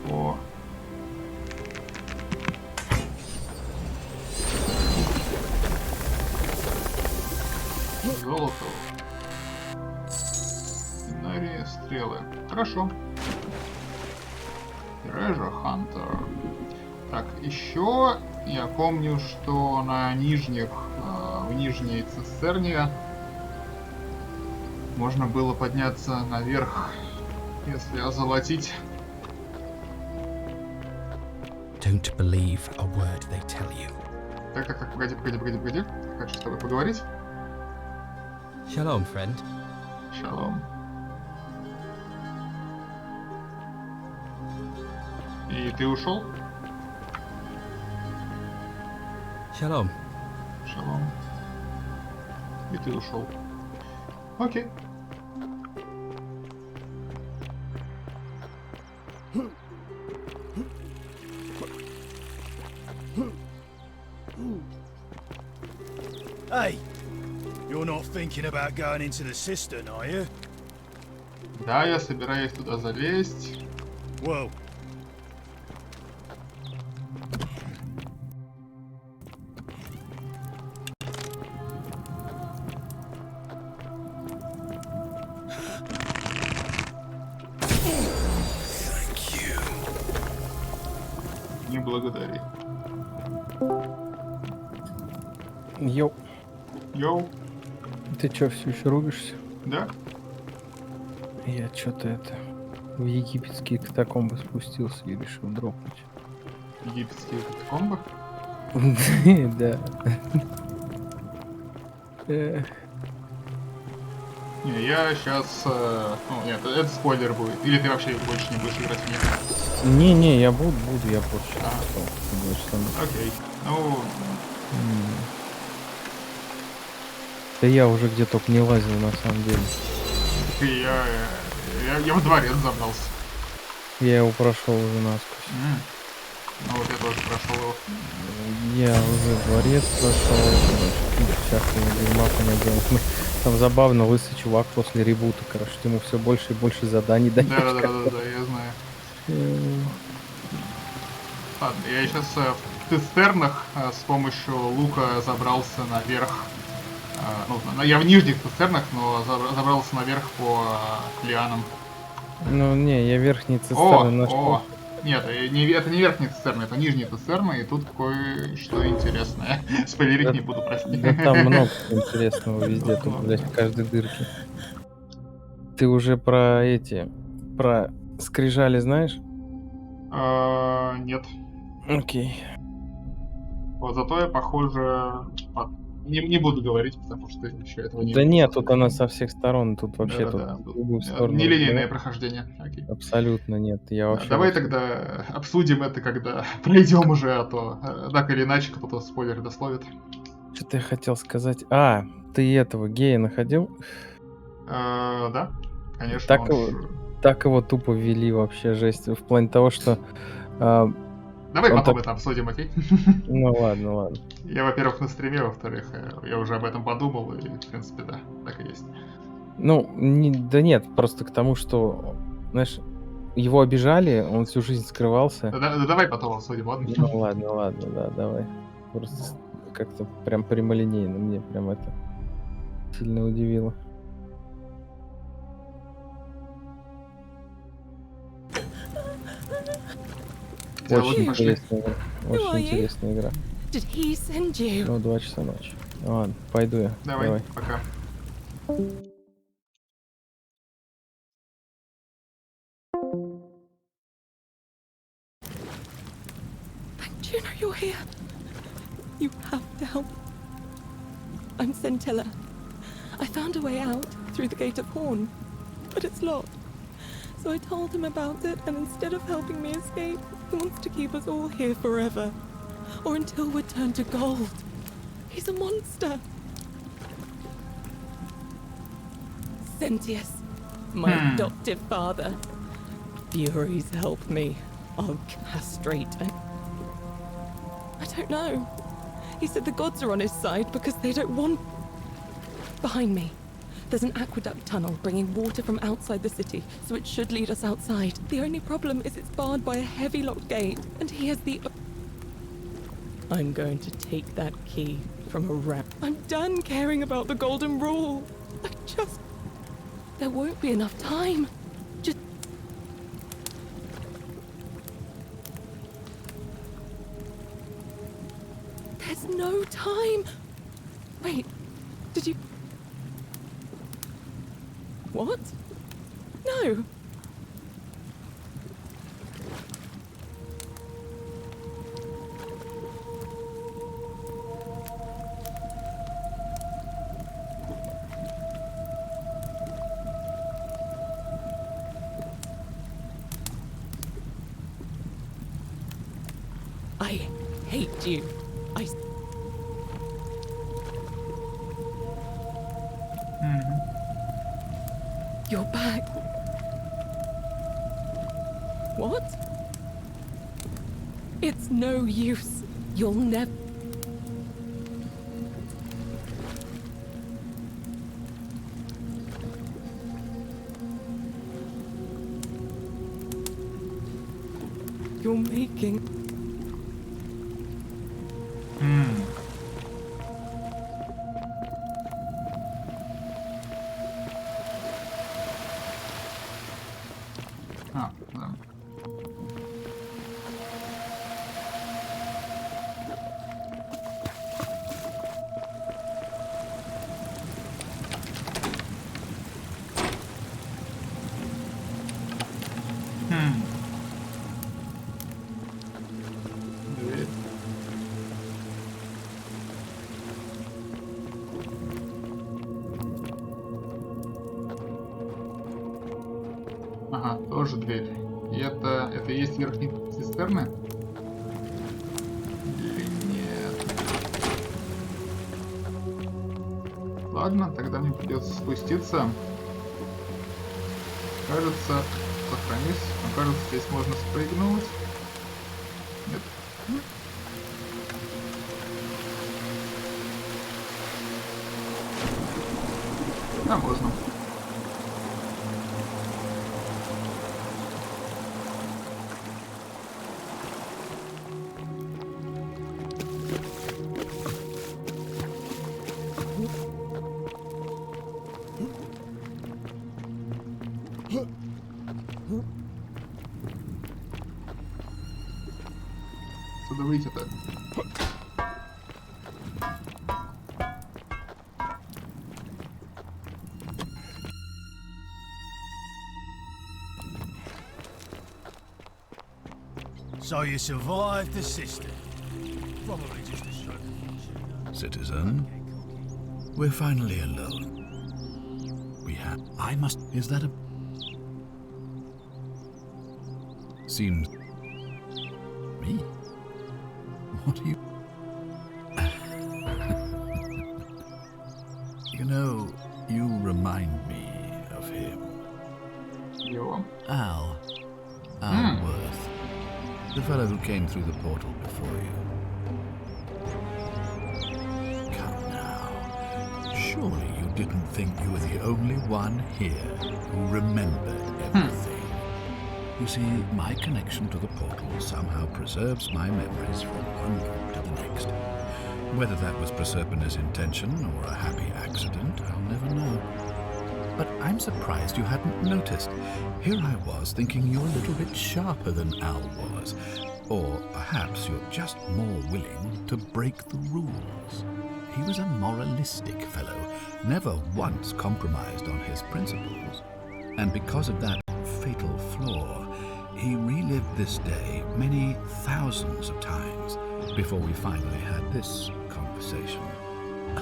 По... золоту. Сценарии, стрелы. Хорошо. Treasure Hunter. Так, еще я помню, что на нижних, в нижней цистерне можно было подняться наверх, если озолотить. Don't believe a word they tell you. Так, погоди. Хочу с тобой поговорить. Shalom, friend. Shalom. И ты ушел? Shalom. Shalom. И ты ушел. Окей. Hey, you're not thinking about going into the cistern, are you? Да, я собираюсь туда залезть. Well. благодари. Йоу. Йоу. Ты чё, все еще рубишься? Да. Я что-то в египетские катакомбы спустился и решил дропнуть. Египетские катакомбы? Да. Не, я сейчас... Ну, нет, это спойлер будет. Или ты вообще больше не будешь играть в них? Не, я буду, я больше. Окей. Ну... Да я уже где только не лазил, на самом деле. Я в дворец забрался. Я его прошел уже насквозь. Ну вот я тоже прошел его. Я уже дворец прошел, всякого дерьма понаделал. Там забавно, лысый чувак после ребута, короче, ему все больше и больше заданий дают. Да, я знаю. Ладно, я сейчас в цистернах с помощью лука забрался наверх. Ну, я в нижних цистернах, но забрался наверх по лианам. Ну не, я верхние цистерны нашел. Нет, это не верхние цистерны, это нижние цистерны, и тут кое-что интересное. Спойлерить не буду, прости. Да там много интересного везде, тут, блядь, в каждой дырке. Ты уже про скрижали знаешь? Нет. Окей. Вот зато я, похоже, не буду говорить, потому что еще этого не... Да нет, тут она со всех сторон, тут вообще в другую сторону. Нелинейное прохождение. Окей. Абсолютно нет, я вообще... Давай тогда обсудим это, когда пройдем уже, а то так или иначе кто-то спойлер дословит. Что-то я хотел сказать. Ты этого гея находил? Да, конечно. Так его тупо ввели вообще, жесть. В плане того, что... Давай потом это обсудим, окей? Ну ладно. Я, во-первых, на стриме, во-вторых, я уже об этом подумал, и, в принципе, да, так и есть. Ну, нет, просто к тому, что, знаешь, его обижали, он всю жизнь скрывался. Да, давай потом обсудим, ладно? Ну ладно, да, давай. Просто как-то прям прямолинейно, мне прям это сильно удивило. Очень интересная игра. Ну, 2 часа ночи. Ладно, пойду я. Давай. Пока. Juno, you're here. You have to help. I'm Scintilla. I found a way out through the Gate of Horn, but it's locked. So I told him about it, and instead of helping me escape, he wants to keep us all here forever. Or until we're turned to gold. He's a monster. Sentius, my adoptive father. Furies help me. I'll castrate and... I don't know. He said the gods are on his side because they don't want... Behind me, there's an aqueduct tunnel bringing water from outside the city, so it should lead us outside. The only problem is it's barred by a heavy locked gate, and he has the... I'm going to take that key from a rat. I'm done caring about the golden rule. There won't be enough time. There's no time. Wait, did you... What? No. I hate you. You're back. What? It's no use. You'll never... You're making... Ага, тоже дверь. И это и есть верхние цистерны? Или нет? Ладно, тогда мне придется спуститься. Кажется, сохранись. Но кажется, здесь можно спрыгнуть. Нет. А, можно. Отсюда выйти-то. So you survived the system. Probably just a stroke of fortune. Citizen, we're finally alone. I must... Is that a... Seems... Me? What are you... You know, you remind me of him. Yo. Al Worth. The fellow who came through the portal before you. Come now. Surely you didn't think you were the only one here who remembered everything. You see, my connection to the portal somehow preserves my memories from one loop to the next. Whether that was Proserpina's intention or a happy accident, I'll never know. But I'm surprised you hadn't noticed. Here I was thinking you're a little bit sharper than Al was. Or perhaps you're just more willing to break the rules. He was a moralistic fellow, never once compromised on his principles. And because of that fatal flaw, he relived this day many thousands of times before we finally had this conversation.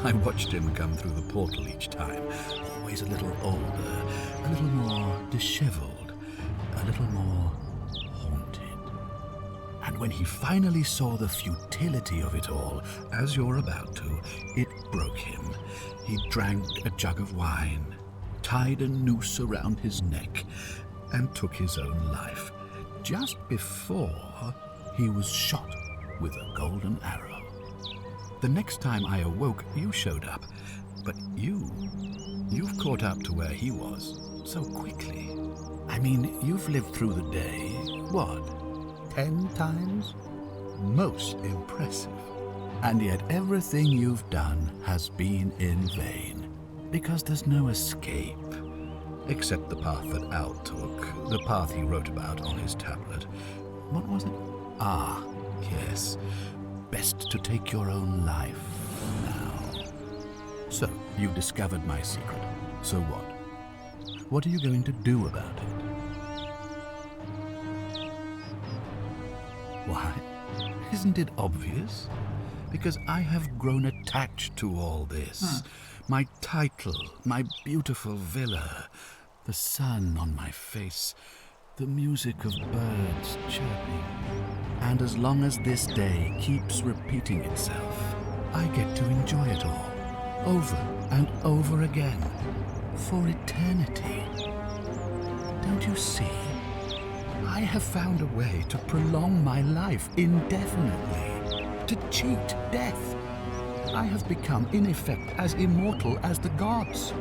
I watched him come through the portal each time, always a little older, a little more disheveled, a little more haunted. And when he finally saw the futility of it all, as you're about to, it broke him. He drank a jug of wine, tied a noose around his neck, and took his own life, just before he was shot with a golden arrow. The next time I awoke, you showed up, but you've caught up to where he was so quickly. I mean, you've lived through the day, what, 10 times? Most impressive. And yet everything you've done has been in vain, because there's no escape. Except the path that Al took, the path he wrote about on his tablet. What was it? Ah, yes. Best to take your own life now. So, you've discovered my secret. So what? What are you going to do about it? Why? Isn't it obvious? Because I have grown attached to all this. My title, my beautiful villa, the sun on my face, the music of birds chirping. And as long as this day keeps repeating itself, I get to enjoy it all, over and over again, for eternity. Don't you see? I have found a way to prolong my life indefinitely, to cheat death. I have become, in effect, as immortal as the gods.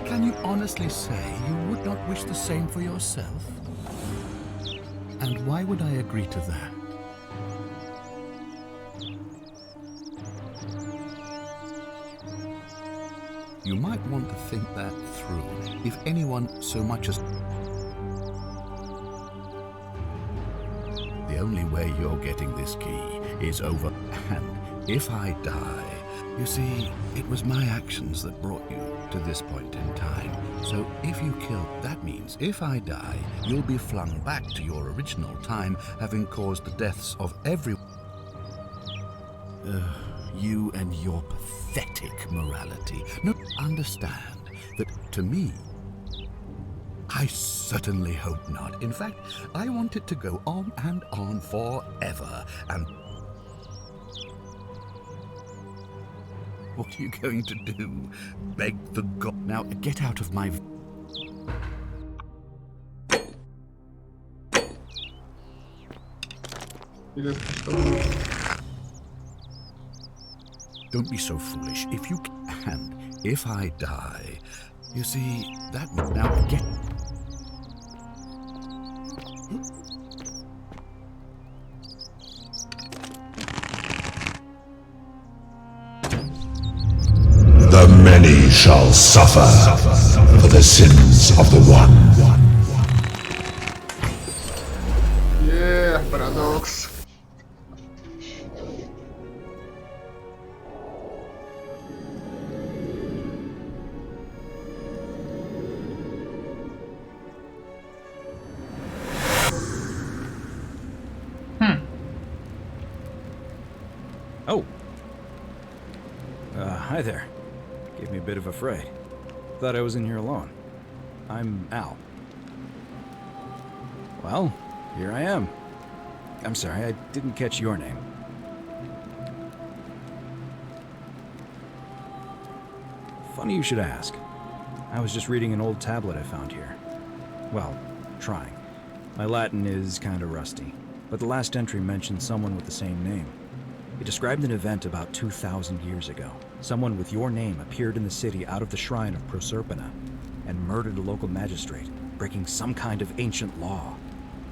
Can you honestly say you would not wish the same for yourself? And why would I agree to that? You might want to think that through. If anyone so much as... The only way you're getting this key is over. And if I die... You see, it was my actions that brought you to this point in time. So if you kill, that means if I die, you'll be flung back to your original time, having caused the deaths of every... you and your pathetic morality. No, understand that to me, I I certainly hope not. In fact, I want it to go on and on forever. And what are you going to do? Beg the god? Now, get out of my... Don't be so foolish. If you can, if I die, you see, that would now get... The many shall suffer for the sins of the one. Yeah, paradox. Oh. Hi there. Gave me a bit of a fright. Thought I was in here alone. I'm Al. Well, here I am. I'm sorry, I didn't catch your name. Funny you should ask. I was just reading an old tablet I found here. Well, trying. My Latin is kinda rusty, but the last entry mentioned someone with the same name. It described an event about 2,000 years ago. Someone with your name appeared in the city out of the shrine of Proserpina and murdered a local magistrate, breaking some kind of ancient law.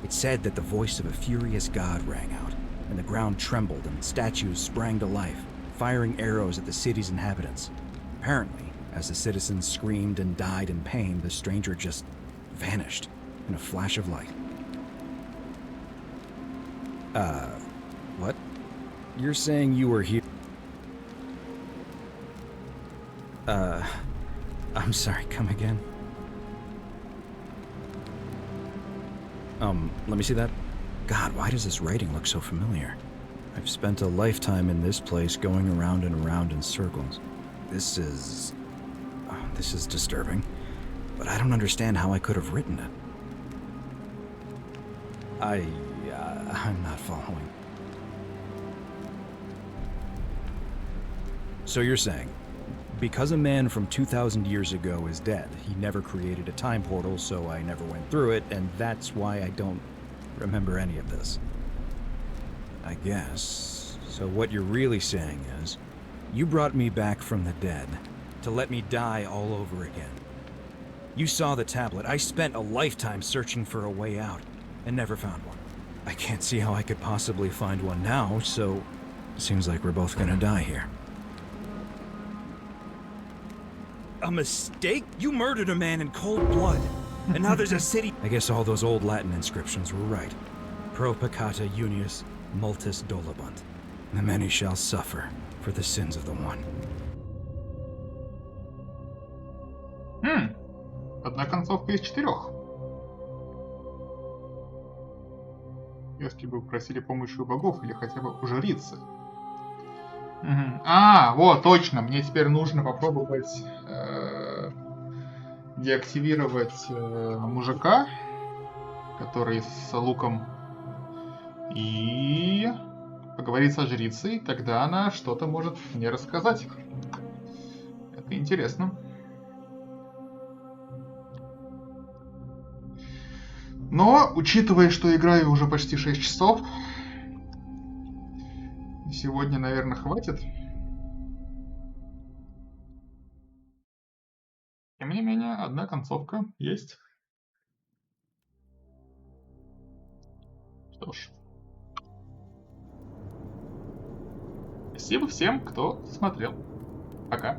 It said that the voice of a furious god rang out, and the ground trembled and statues sprang to life, firing arrows at the city's inhabitants. Apparently, as the citizens screamed and died in pain, the stranger just vanished in a flash of light. What? You're saying you were here? I'm sorry, come again? Let me see that. God, why does this writing look so familiar? I've spent a lifetime in this place going around and around in circles. This is disturbing, but I don't understand how I could have written it. I'm not following. So you're saying, because a man from 2,000 years ago is dead, he never created a time portal, so I never went through it, and that's why I don't remember any of this. I guess. So what you're really saying is, you brought me back from the dead to let me die all over again. You saw the tablet. I spent a lifetime searching for a way out, and never found one. I can't see how I could possibly find one now, so it seems like we're both gonna die here. A mistake? You murdered a man in cold blood, and now there's a city... I guess all those old Latin inscriptions were right. Pro peccata unius multis dolabunt. The many shall suffer for the sins of the one. Одна концовка из 4. Если бы просили помощи у богов или хотя бы у жрицы. А, вот, точно. Мне теперь нужно попробовать деактивировать мужика, который с луком, и поговорить со жрицей. Тогда она что-то может мне рассказать. Это интересно. Но, учитывая, что играю уже почти 6 часов, сегодня, наверное, хватит. Тем не менее, одна концовка есть. Что ж. Спасибо всем, кто смотрел. Пока.